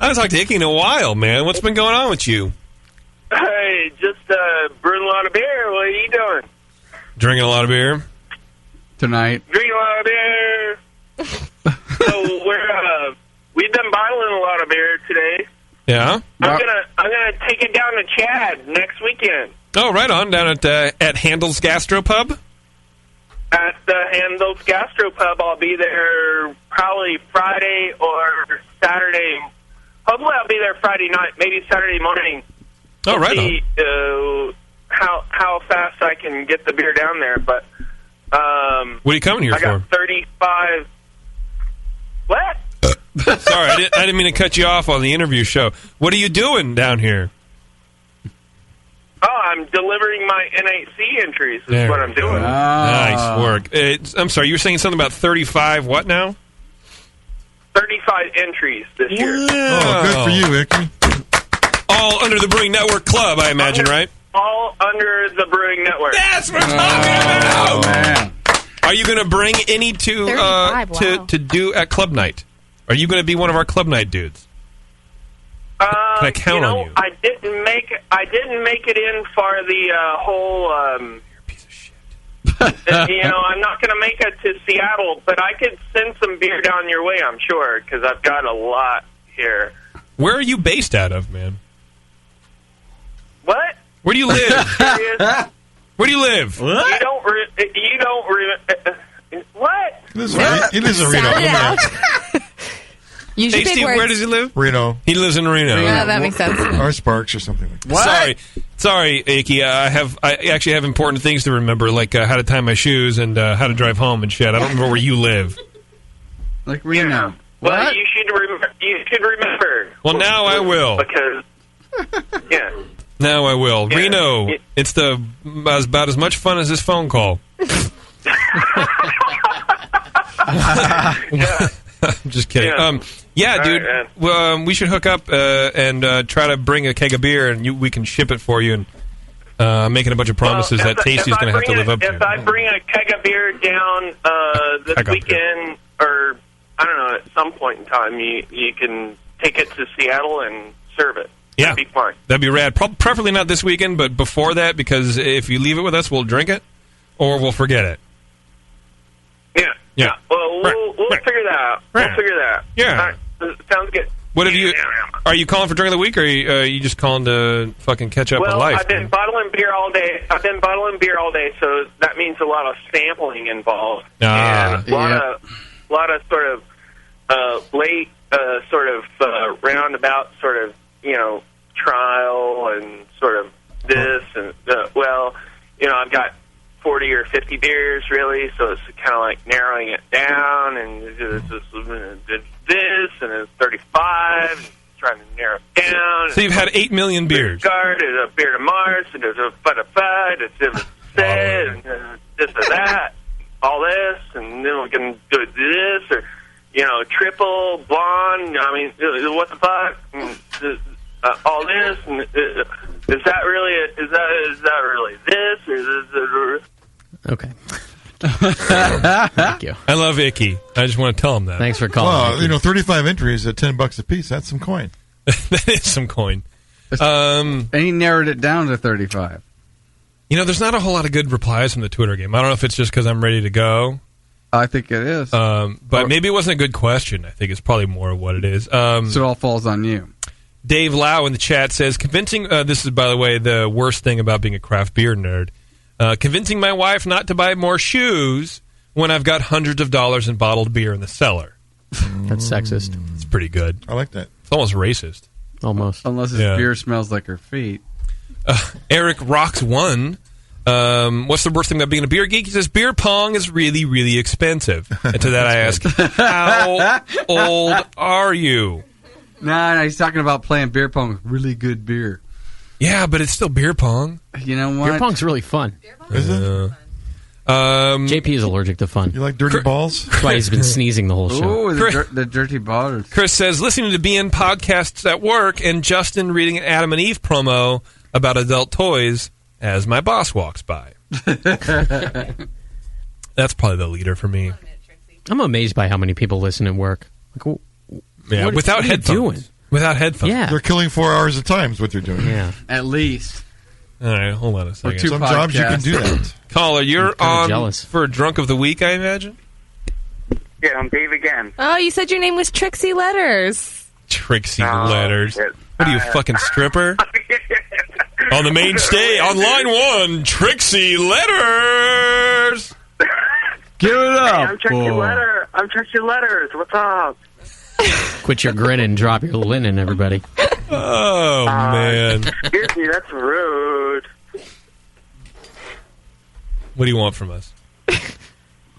I haven't talked to Icky in a while, man. What's been going on with you? Hey, just brewing a lot of beer. What are you doing? Drinking a lot of beer? Tonight. Drinking a lot of beer. So we've been bottling a lot of beer today. Yeah? I'm gonna take it down to Chad next weekend. Oh, right on. Down at Handel's Gastropub? At the Handel's Gastropub, I'll be there probably Friday or Saturday. Hopefully I'll be there Friday night, maybe Saturday morning. Oh, right see, on. How fast I can get the beer down there. But what are you coming here I got for? 35... What? Sorry, I didn't mean to cut you off on the interview show. What are you doing down here? Oh, I'm delivering my NHC entries. Is what I'm doing. Nice work. I'm sorry, you were saying something about 35 what now? 35 entries this year. Oh, good for you, Icky. All under the Brewing Network Club, I imagine, right? All under the Brewing Network. That's what we're talking about! Man. Are you going to bring any to do at Club Night? Are you going to be one of our Club Night dudes? Can I count on you? I didn't make it in for the whole. You're a piece of shit. I'm not going to make it to Seattle, but I could send some beer down your way. I'm sure because I've got a lot here. Where are you based out of, man? What? Where do you live? Where do you live? What? You don't. What? He lives in Reno. Steve, where does he live? Reno. He lives in Reno. Yeah, that makes sense. Or Sparks or something like that. Sorry, Icky. I actually have important things to remember, like how to tie my shoes and how to drive home and shit. I don't remember where you live. Like Reno. Yeah. Well, you should remember. Well, now I will. Because, yeah. Now I will. Yeah. Reno, it's about as much fun as this phone call. I'm just kidding. Yeah. Dude. Right, we should hook up and try to bring a keg of beer, and we can ship it for you. And making a bunch of promises that Tasty's going to have to live up to. If I bring a keg of beer down this weekend, or I don't know, at some point in time, you can take it to Seattle and serve it. Yeah, that'd be fine. That'd be rad. Preferably not this weekend, but before that, because if you leave it with us, we'll drink it, or we'll forget it. Yeah. Well, we'll figure that out. We'll figure that out. Yeah. All right. Sounds good. What have you? Are you calling for drink of the week, or are you just calling to fucking catch up with life? I've been bottling beer all day. So that means a lot of sampling involved, and a lot of sort of late, roundabout, sort of trial and sort of this and I've got 40 or 50 beers really, so it's kind of like narrowing it down, and it's this and it's 35, and trying to narrow it down. So you've had 8 million beers. There's a beer to Mars, and there's a butterfied, it's and this or that, all this, and then we can do this or triple blonde. I mean, what the fuck? All this, and is that really this? Or is this? Okay. Thank you. I love Icky. I just want to tell him that. Thanks for calling. Well, 35 entries at $10 a piece. That's some coin. That is some coin. And he narrowed it down to 35. There's not a whole lot of good replies from the Twitter game. I don't know if it's just because I'm ready to go. I think it is. But maybe it wasn't a good question. I think it's probably more of what it is. So it all falls on you. Dave Lau in the chat says, convincing, this is, by the way, the worst thing about being a craft beer nerd, convincing my wife not to buy more shoes when I've got hundreds of dollars in bottled beer in the cellar. That's sexist. It's pretty good. I like that. It's almost racist. Almost. Unless his beer smells like her feet. Eric Rocks 1. What's the worst thing about being a beer geek? He says, beer pong is really, really expensive. And to that I ask, how old are you? No, he's talking about playing beer pong with really good beer. Yeah, but it's still beer pong. You know what? Beer pong's really fun. Is it? JP is allergic to fun. You like dirty balls? That's why he's been sneezing the whole show. Oh, the dirty balls. Chris says, listening to BN podcasts at work and Justin reading an Adam and Eve promo about adult toys as my boss walks by. That's probably the leader for me. I'm amazed by how many people listen at work. Like, without headphones. Without headphones. Yeah. They're killing 4 hours at time is what they're doing. Yeah. At least. All right, hold on a second. Some jobs you can do that. Caller, you're on jealous. For a drunk of the week, I imagine? Yeah, I'm Dave again. Oh, you said your name was Trixie Letters. Trixie Letters. What are you, a fucking stripper? On the main stage, on line 1, Trixie Letters! Give it up. Hey, I'm Trixie Letters. What's up? Quit your grinning and drop your linen, everybody. Oh, man. Excuse me, that's rude. What do you want from us?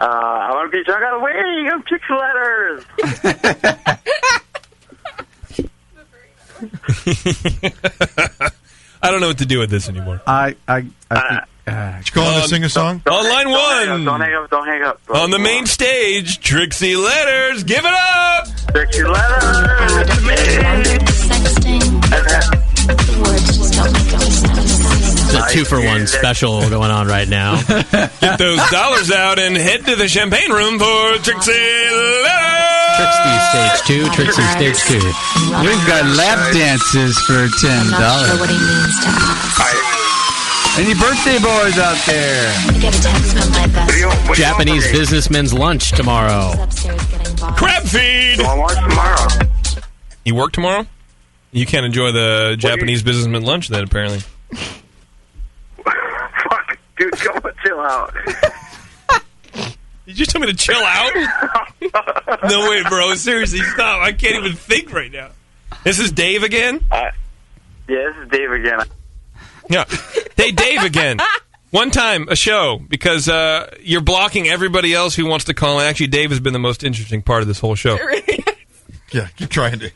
I want to be drunk on the wing of chick letters. I don't know what to do with this anymore. I think... Did you call in to sing a song? On line one. Don't hang up. On the main stage, Trixie Letters. Give it up! Trixie Letters. It's a 2-for-1 special going on right now. Get those dollars out and head to the champagne room for Trixie Letters. Trixie stage 2, Trixie stage 2. We've got lap dances for $10. What he means to us. Any birthday boys out there? I get a text from my best. Japanese businessman's lunch tomorrow. Crab feed! I'll watch tomorrow. You work tomorrow? You can't enjoy the Japanese businessman lunch then, apparently. Fuck, dude, go chill out. You just told me to chill out? No way, bro. Seriously, stop. I can't even think right now. This is Dave again? Yeah, this is Dave again. Yeah. Hey, Dave again. One time, a show, because you're blocking everybody else who wants to call in. Actually, Dave has been the most interesting part of this whole show. Yeah, keep trying to.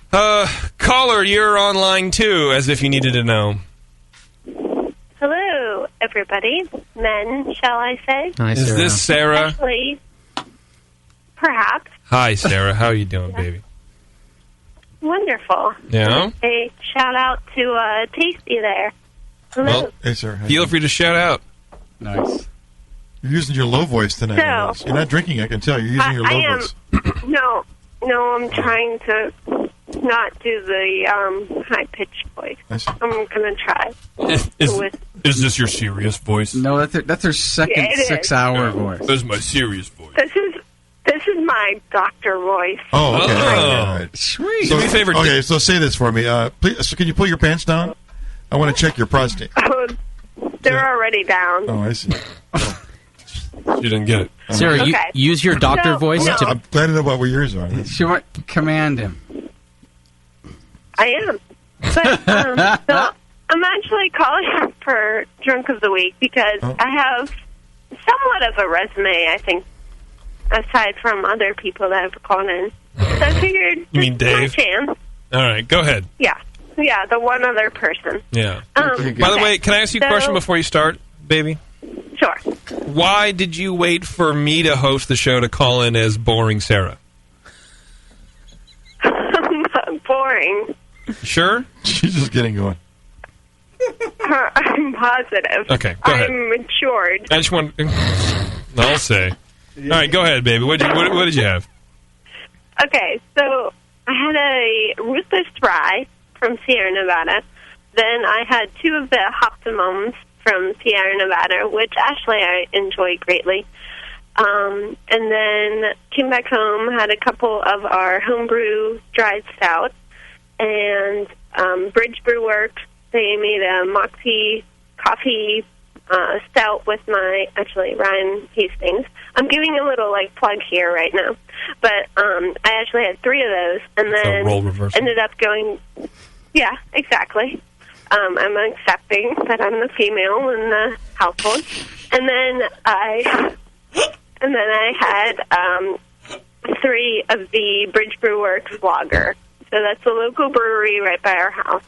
Caller, you're on line 2, as if you needed to know. Hello, everybody. Men, shall I say? Hi, Is this Sarah? Actually, perhaps. Hi, Sarah. How are you doing, baby? Wonderful. Yeah? A shout out to Tasty there. Hello. Well, hey, sir. Feel free to shout out. Nice. You're using your low voice tonight. So, you're not drinking, I can tell. You're using your low voice. No, I'm trying to not do the high-pitched voice. I'm going to try. Is this your serious voice? No, that's her second 6-hour voice. This is my serious voice. This is my doctor voice. Oh, okay. Oh. All right. Sweet. So, Do me a favor. Okay, so say this for me. Please, so can you pull your pants down? I want to check your prostate. They're already down. Oh, I see. You didn't get it. Sarah, Okay. use your doctor voice to... I'm glad to know about what yours are. She might command him. I am. But so I'm actually calling for Drunk of the Week because I have somewhat of a resume, I think, aside from other people that have called in. So I figured You mean Dave? my chance. All right, go ahead. Yeah, the one other person. Yeah. By the way, can I ask you a question before you start, baby? Sure. Why did you wait for me to host the show to call in as Boring Sarah? Boring. Sure? She's just getting going. I'm positive. Okay, go ahead. I'm matured. I just want... I'll say. All right, go ahead, baby. What did you have? Okay, so I had a Ruthless Rye from Sierra Nevada. Then I had 2 of the Optimums from Sierra Nevada, which actually I enjoy greatly. And then came back home, had a couple of our homebrew dried stout, and Bridge Brew Works. They made a Moxie coffee stout with Ryan Hastings. I'm giving a little plug here right now, but I actually had 3 of those, and then ended up going. Yeah, exactly. I'm accepting that I'm the female in the household, and then I had 3 of the Bridge Brew Works Lager. So that's a local brewery right by our house.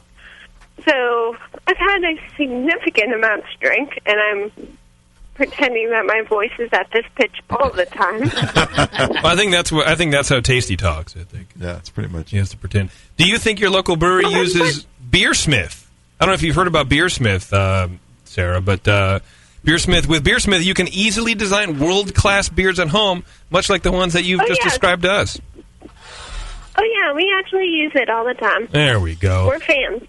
So I've had a significant amount to drink, and I'm pretending that my voice is at this pitch all the time. Well, I think that's how Tasty talks. I think. Yeah, it's pretty much. He has to pretend. Do you think your local brewery uses Beersmith? I don't know if you've heard about Beersmith, Sarah, but Beersmith. With Beersmith, you can easily design world-class beers at home, much like the ones that you've just described to us. Oh yeah, we actually use it all the time. There we go. We're fans.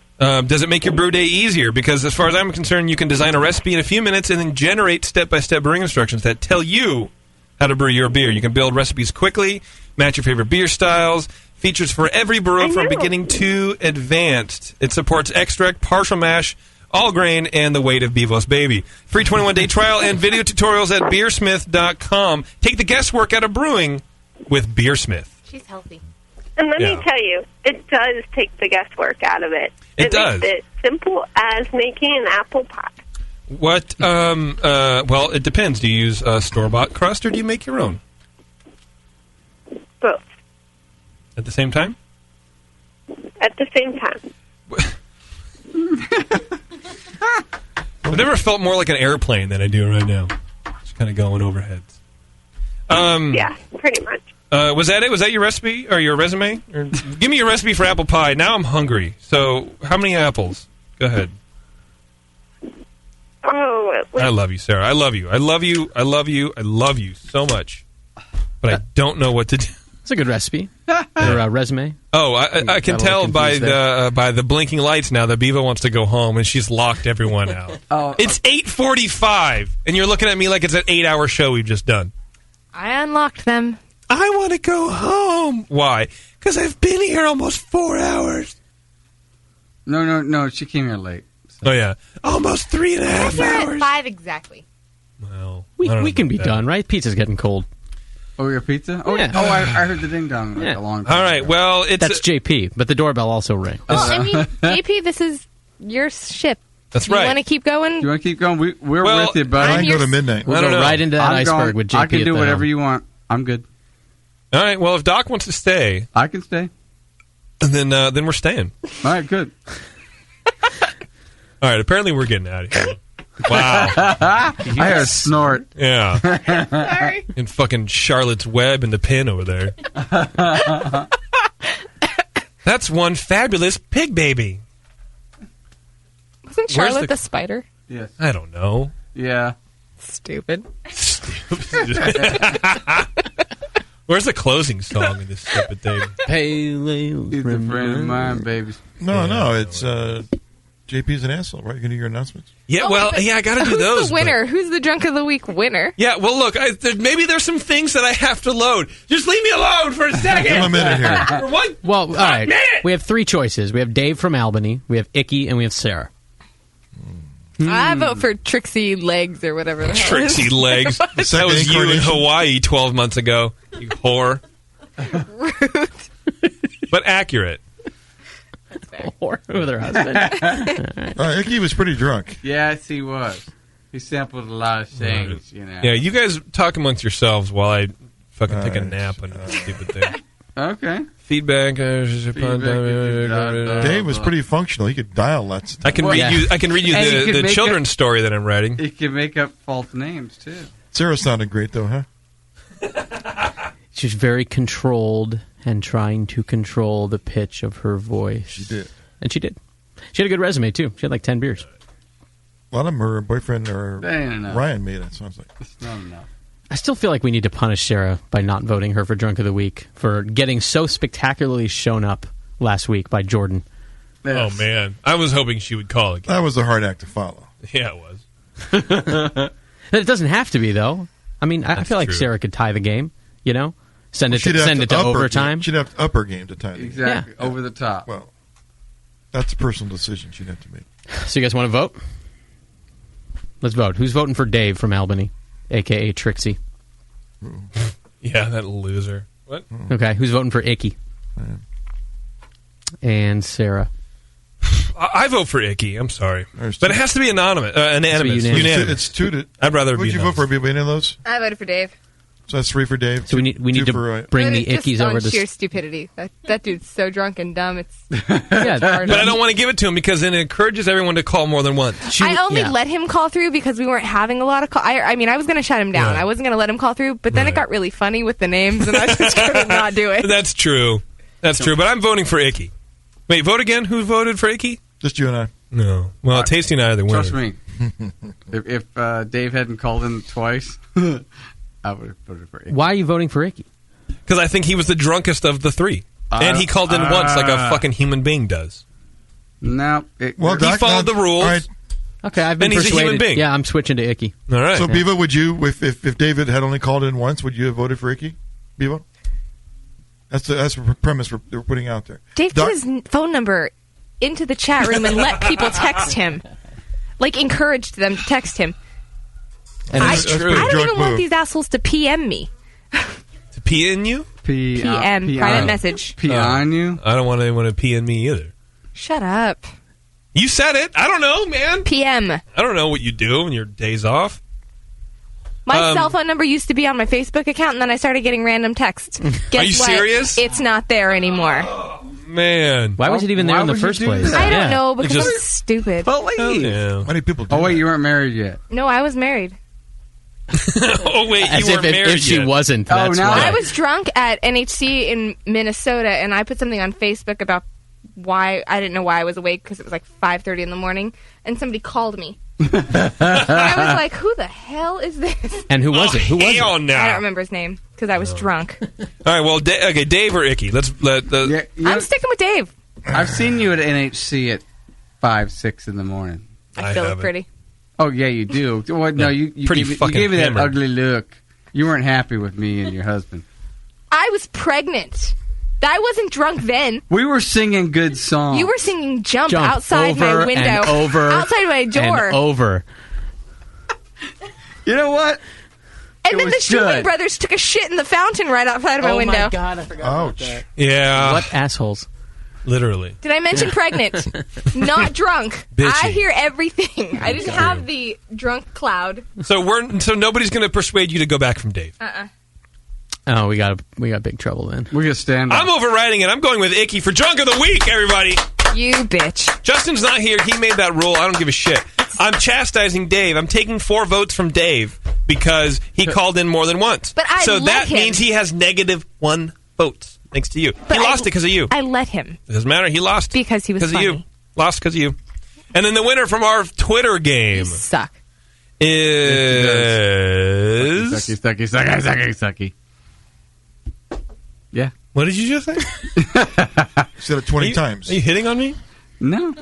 Does it make your brew day easier? Because as far as I'm concerned, you can design a recipe in a few minutes and then generate step-by-step brewing instructions that tell you how to brew your beer. You can build recipes quickly, match your favorite beer styles, features for every brew from beginning to advanced. It supports extract, partial mash, all grain, and the weight of Bevo's Baby. Free 21-day trial and video tutorials at beersmith.com. Take the guesswork out of brewing with Beersmith. She's healthy. And let me tell you, it does take the guesswork out of it. It does. Makes it simple as making an apple pie. What? Well, it depends. Do you use store-bought crust or do you make your own? Both. At the same time? At the same time. I've never felt more like an airplane than I do right now. Just kind of going overhead. Yeah, pretty much. Was that it? Was that your recipe or your resume? Or, give me your recipe for apple pie. Now I'm hungry. So, how many apples? Go ahead. Oh, I love you, Sarah. I love you. I love you. I love you. I love you so much. But I don't know what to do. It's a good recipe. Or resume. Oh, I can tell by the blinking lights now that Bevo wants to go home, and she's locked everyone out. It's 8:45, and you're looking at me like it's an 8-hour show we've just done. I unlocked them. I want to go home. Why? Because I've been here almost 4 hours. No. She came here late. So. Oh, yeah. Almost 3.5 hours. 5 exactly. Well, we can be done, right? Pizza's getting cold. Oh, your pizza? Oh, yeah. Oh, I heard the ding dong a long time All right, ago. well, that's JP, but the doorbell also rang. Well, I mean, JP, this is your ship. That's right. You want to keep going? You want to keep going? We're with you, buddy. I can go to midnight. We'll go right into that iceberg with JP. I can do whatever you want. I'm good. All right, well, if Doc wants to stay... I can stay. Then we're staying. All right, good. All right, apparently we're getting out of here. Wow. I heard a snort. Yeah. Sorry. In fucking Charlotte's Web and the pin over there. That's one fabulous pig baby. Wasn't Charlotte the spider? Yes. I don't know. Yeah. Stupid. Where's the closing song in this stupid thing? Hey, He's a friend of mine, baby. No, it's JP's an asshole, right? You're going to do your announcements? Yeah, I got to do those. Who's the winner? Who's the Drunk of the Week winner? Yeah, well, look, maybe there's some things that I have to load. Just leave me alone for a second. Give him a minute here. For one Well, all right. minute. We have 3 choices. We have Dave from Albany, we have Icky, and we have Sarah. I vote for Trixie Legs or whatever the hell Trixie Legs. That was you in Hawaii 12 months ago, you whore. Rude. But accurate. Whore with her husband. Icky was pretty drunk. Yes, he was. He sampled a lot of things, you know. Yeah, you guys talk amongst yourselves while I fucking take a nap on this stupid thing. Okay. Feedback. Dave was pretty functional. He could dial lots. I can read you. I can read you the children's story that I'm writing. He can make up false names too. Sarah sounded great though, huh? She's very controlled and trying to control the pitch of her voice. She did. And she did. She had a good resume too. She had like 10 beers. A lot of them her boyfriend or That ain't enough. Ryan made it. Sounds like It's not enough. I still feel like we need to punish Sarah by not voting her for Drunk of the Week for getting so spectacularly shown up last week by Jordan. Oh, man. I was hoping she would call again. that was a hard act to follow. Yeah, it was. It doesn't have to be, though. I mean, I feel like true. Sarah could tie the game, you know? Send it She'd to have overtime. She'd have to up her game to tie the Exactly. Over the top. Well, that's a personal decision she'd have to make. So you guys want to vote? Let's vote. Who's voting for Dave from Albany, a.k.a. Trixie? Yeah, that loser. What? Okay, who's voting for Icky? And Sarah. I vote for Icky. I'm sorry. But it has to be anonymous. Unanimous. It's two to... I'd rather Who'd be you vote for? Any of those? I voted for Dave. So that's 3 for Dave. So we need to bring the Just Ickies over on to... sheer stupidity. That dude's so drunk and dumb. It's Yeah, But I don't want to give it to him because then it encourages everyone to call more than once. I only let him call through because we weren't having a lot of call. I mean, I was going to shut him down. Yeah. I wasn't going to let him call through, but then it got really funny with the names, and I just couldn't not do it. That's true. That's true. But I'm voting for Icky. Wait, vote again? Who voted for Icky? Just you and I. No. Well, Tasty and I are the winners. Trust me. if Dave hadn't called in twice, I would have voted for Icky. Why are you voting for Icky? Because I think he was the drunkest of the 3. And he called in once like a fucking human being does. No. He followed the rules. Right. Okay, I've been And he's a persuaded. human being. Yeah, I'm switching to Icky. All right. So, Bevo, would you, if David had only called in once, would you have voted for Icky? Bevo? That's the premise we're putting out there. Dave put his phone number into the chat room and let people text him. Like, encouraged them to text him. And I it's true. don't even want these assholes to PM me. To pee in you? PM, private message. Pee on you? I don't want anyone to pee in me either. Shut up. You said it. I don't know, man. PM. I don't know what you do on your days off. My cell phone number used to be on my Facebook account, and then I started getting random texts. Guess Are you what? serious? It's not there anymore. Man. Why was it even there in the first place? I don't know, because it's stupid. Yeah. Many people do. Oh, wait, you weren't married yet. No, I was married. Oh, wait, As you weren't married if she yet. wasn't. That's now why. I was drunk at NHC in Minnesota, and I put something on Facebook about why I didn't know why I was awake because it was like 5:30 in the morning, and somebody called me. And I was like, "Who the hell is this?" And who was it? Who was it? Hell no. I don't remember his name because I was drunk. All right, well, okay, Dave or Icky? Let's let the. I'm sticking with Dave. I've seen you at NHC at 5, 6 in the morning. I still look pretty. Oh, yeah, you do. Well, no, you Pretty fucking gave me that hammered. ugly look. You weren't happy with me and your husband. I was pregnant. I wasn't drunk then. We were singing good songs. You were singing Jump Jump outside my over window. and over outside my door. and over. You know what? And It then was the Schumann good. brothers took a shit in the fountain right outside of my window. Oh my God, I forgot about that. Yeah. What assholes? Literally. Did I mention pregnant? Not drunk. Bitchy. I hear everything. I didn't have the drunk cloud. So nobody's going to persuade you to go back from Dave. Oh, we got big trouble then. We're gonna stand up. I'm overriding it. I'm going with Icky for Drunk of the Week, everybody. You bitch. Justin's not here. He made that rule. I don't give a shit. I'm chastising Dave. I'm taking 4 votes from Dave because he called in more than once. But I so let that him. means he has -1 votes. Thanks to you. But He lost it because of you. I let him. It doesn't matter. He lost. Because he was Because of you. funny. Lost because of you. And then the winner from our Twitter game You suck. is... Sucky. Yeah. What did you just say? Said it 20 times. Are you hitting on me? No.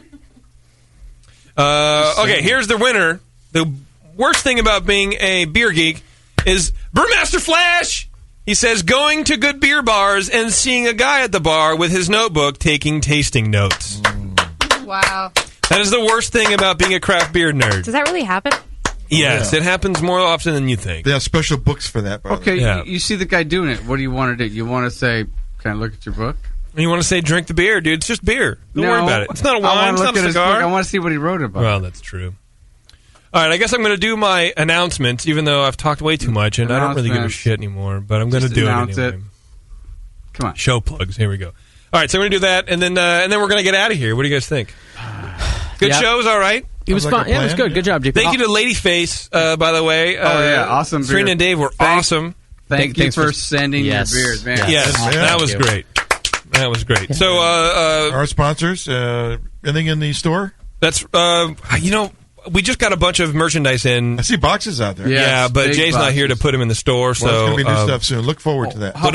Okay, here's the winner. The worst thing about being a beer geek is Brewmaster Flash. He says going to good beer bars and seeing a guy at the bar with his notebook taking tasting notes. Wow. That is the worst thing about being a craft beer nerd. Does that really happen? Yes, it happens more often than you think. They have special books for that, by the way. Okay, Yeah. you see the guy doing it. What do you want to do? You want to say, "Can I look at your book?" You want to say drink the beer, dude. It's just beer. Don't worry about it. It's not a I wine. wanna It's look not a at his book. cigar. I want to see what he wrote about. Well, that's true. All right, I guess I'm going to do my announcements, even though I've talked way too much, and I don't really give a Announcements. shit anymore, but I'm going to Just do it announce anyway. it. Come on. Show plugs. Here we go. All right, so we're going to do that, and then we're going to get out of here. What do you guys think? Good Yeah. shows, all right? It was fun. Yeah, it was good. Good job, JP. Thank you to Ladyface, by the way. yeah, awesome beer. Serena and Dave were awesome. Thank you Thanks for for- sending Yes. your beers, man. Yes, Yeah. that was Thank you. great. That was great. So, Our sponsors, anything in the store? that's, we just got a bunch of merchandise in. I see boxes out there. Yeah. Yeah, but big Jay's not here to boxes. put them in the store, Well, so it's going to be new stuff soon. Look forward to that. How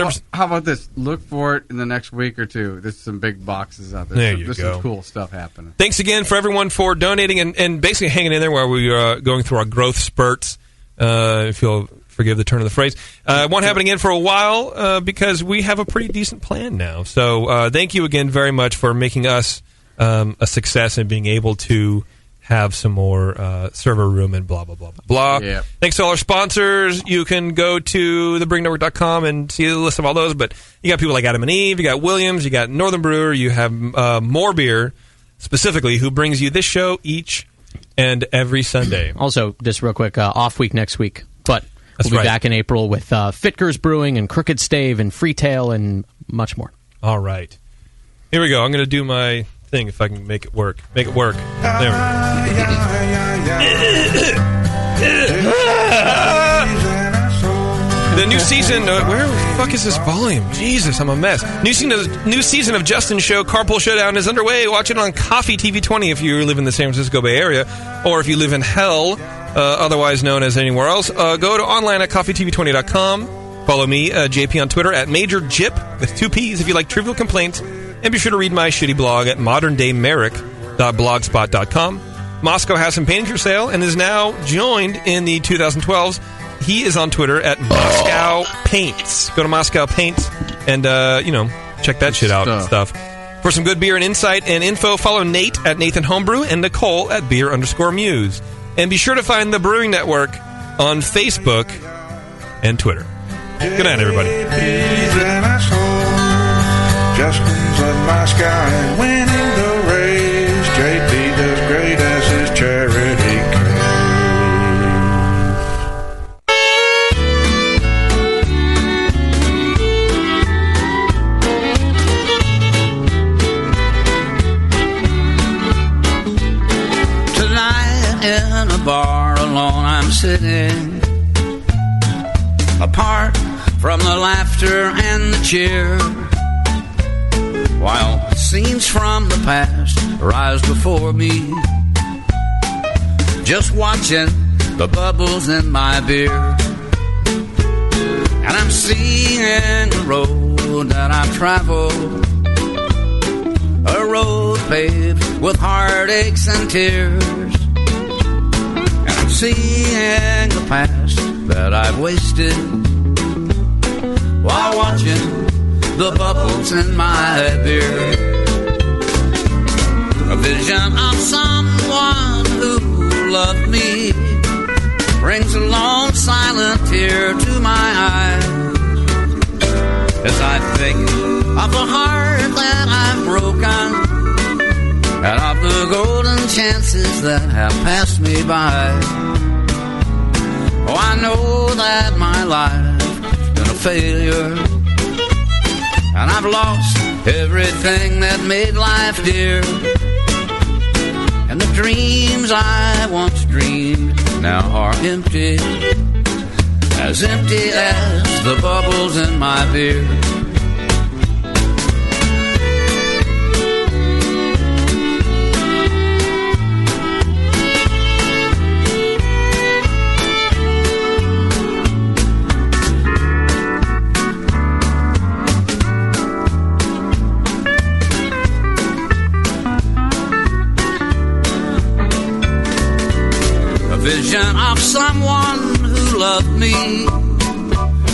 about this? Look for it in the next week or two. There's some big boxes out there. There So you this go. is cool stuff happening. Thanks again for everyone for donating and basically hanging in there while we are going through our growth spurts, if you'll forgive the turn of the phrase. It won't happen again for a while because we have a pretty decent plan now. So thank you again very much for making us a success and being able to have some more server room and blah, blah, blah, blah, blah. Yeah. Thanks to all our sponsors. You can go to thebrewingnetwork.com and see the list of all those. But you got people like Adam and Eve, you got Williams, you got Northern Brewer, you have More Beer, specifically, who brings you this show each and every Sunday. Also, just real quick, off week next week, but That's we'll be right. back in April with Fitger's Brewing and Crooked Stave and Freetail and much more. All right. Here we go. I'm going to do my thing if I can make it work. Make it work. There we go. The new season, where the fuck is this volume? Jesus, I'm a mess. New season of Justin's show, Carpool Showdown, is underway. Watch it on Coffee TV 20 if you live in the San Francisco Bay Area, or if you live in hell, otherwise known as anywhere else. Go to online at coffeetv20.com. Follow me, JP, on Twitter at Major Jip with 2 P's if you like trivial complaints. And be sure to read my shitty blog at moderndaymerrick.blogspot.com. Moscow has some paintings for sale and is now joined in the 2012s. He is on Twitter at Moscow Paints. Go to Moscow Paints and, check that shit out and stuff. For some good beer and insight and info, follow Nate at Nathan Homebrew and Nicole at beer_muse. And be sure to find the Brewing Network on Facebook and Twitter. Good night, everybody. Justin's of Moscow and winning the race. JP the sitting apart from the laughter and the cheer, while scenes from the past rise before me, just watching the bubbles in my beer. And I'm seeing the road that I've traveled, a road paved with heartaches and tears. And I'm seeing the past that I've wasted while watching the bubbles in my beer. A vision of someone who loved me brings a long silent tear to my eye, as I think of the heart that I've broken and of the golden chances that have passed me by. Oh, I know that my life's been a failure, and I've lost everything that made life dear. And the dreams I once dreamed now are empty as the bubbles in my beer. Vision of someone who loved me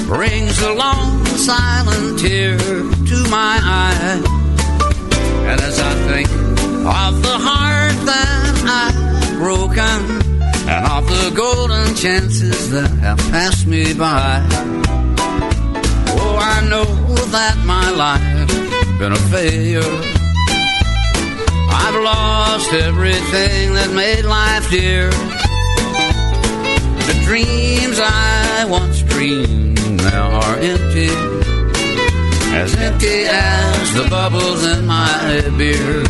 brings a long silent tear to my eye. And as I think of the heart that I've broken and of the golden chances that have passed me by, oh, I know that my life's been a failure. I've lost everything that made life dear. The dreams I once dreamed now are empty as the bubbles in my beer.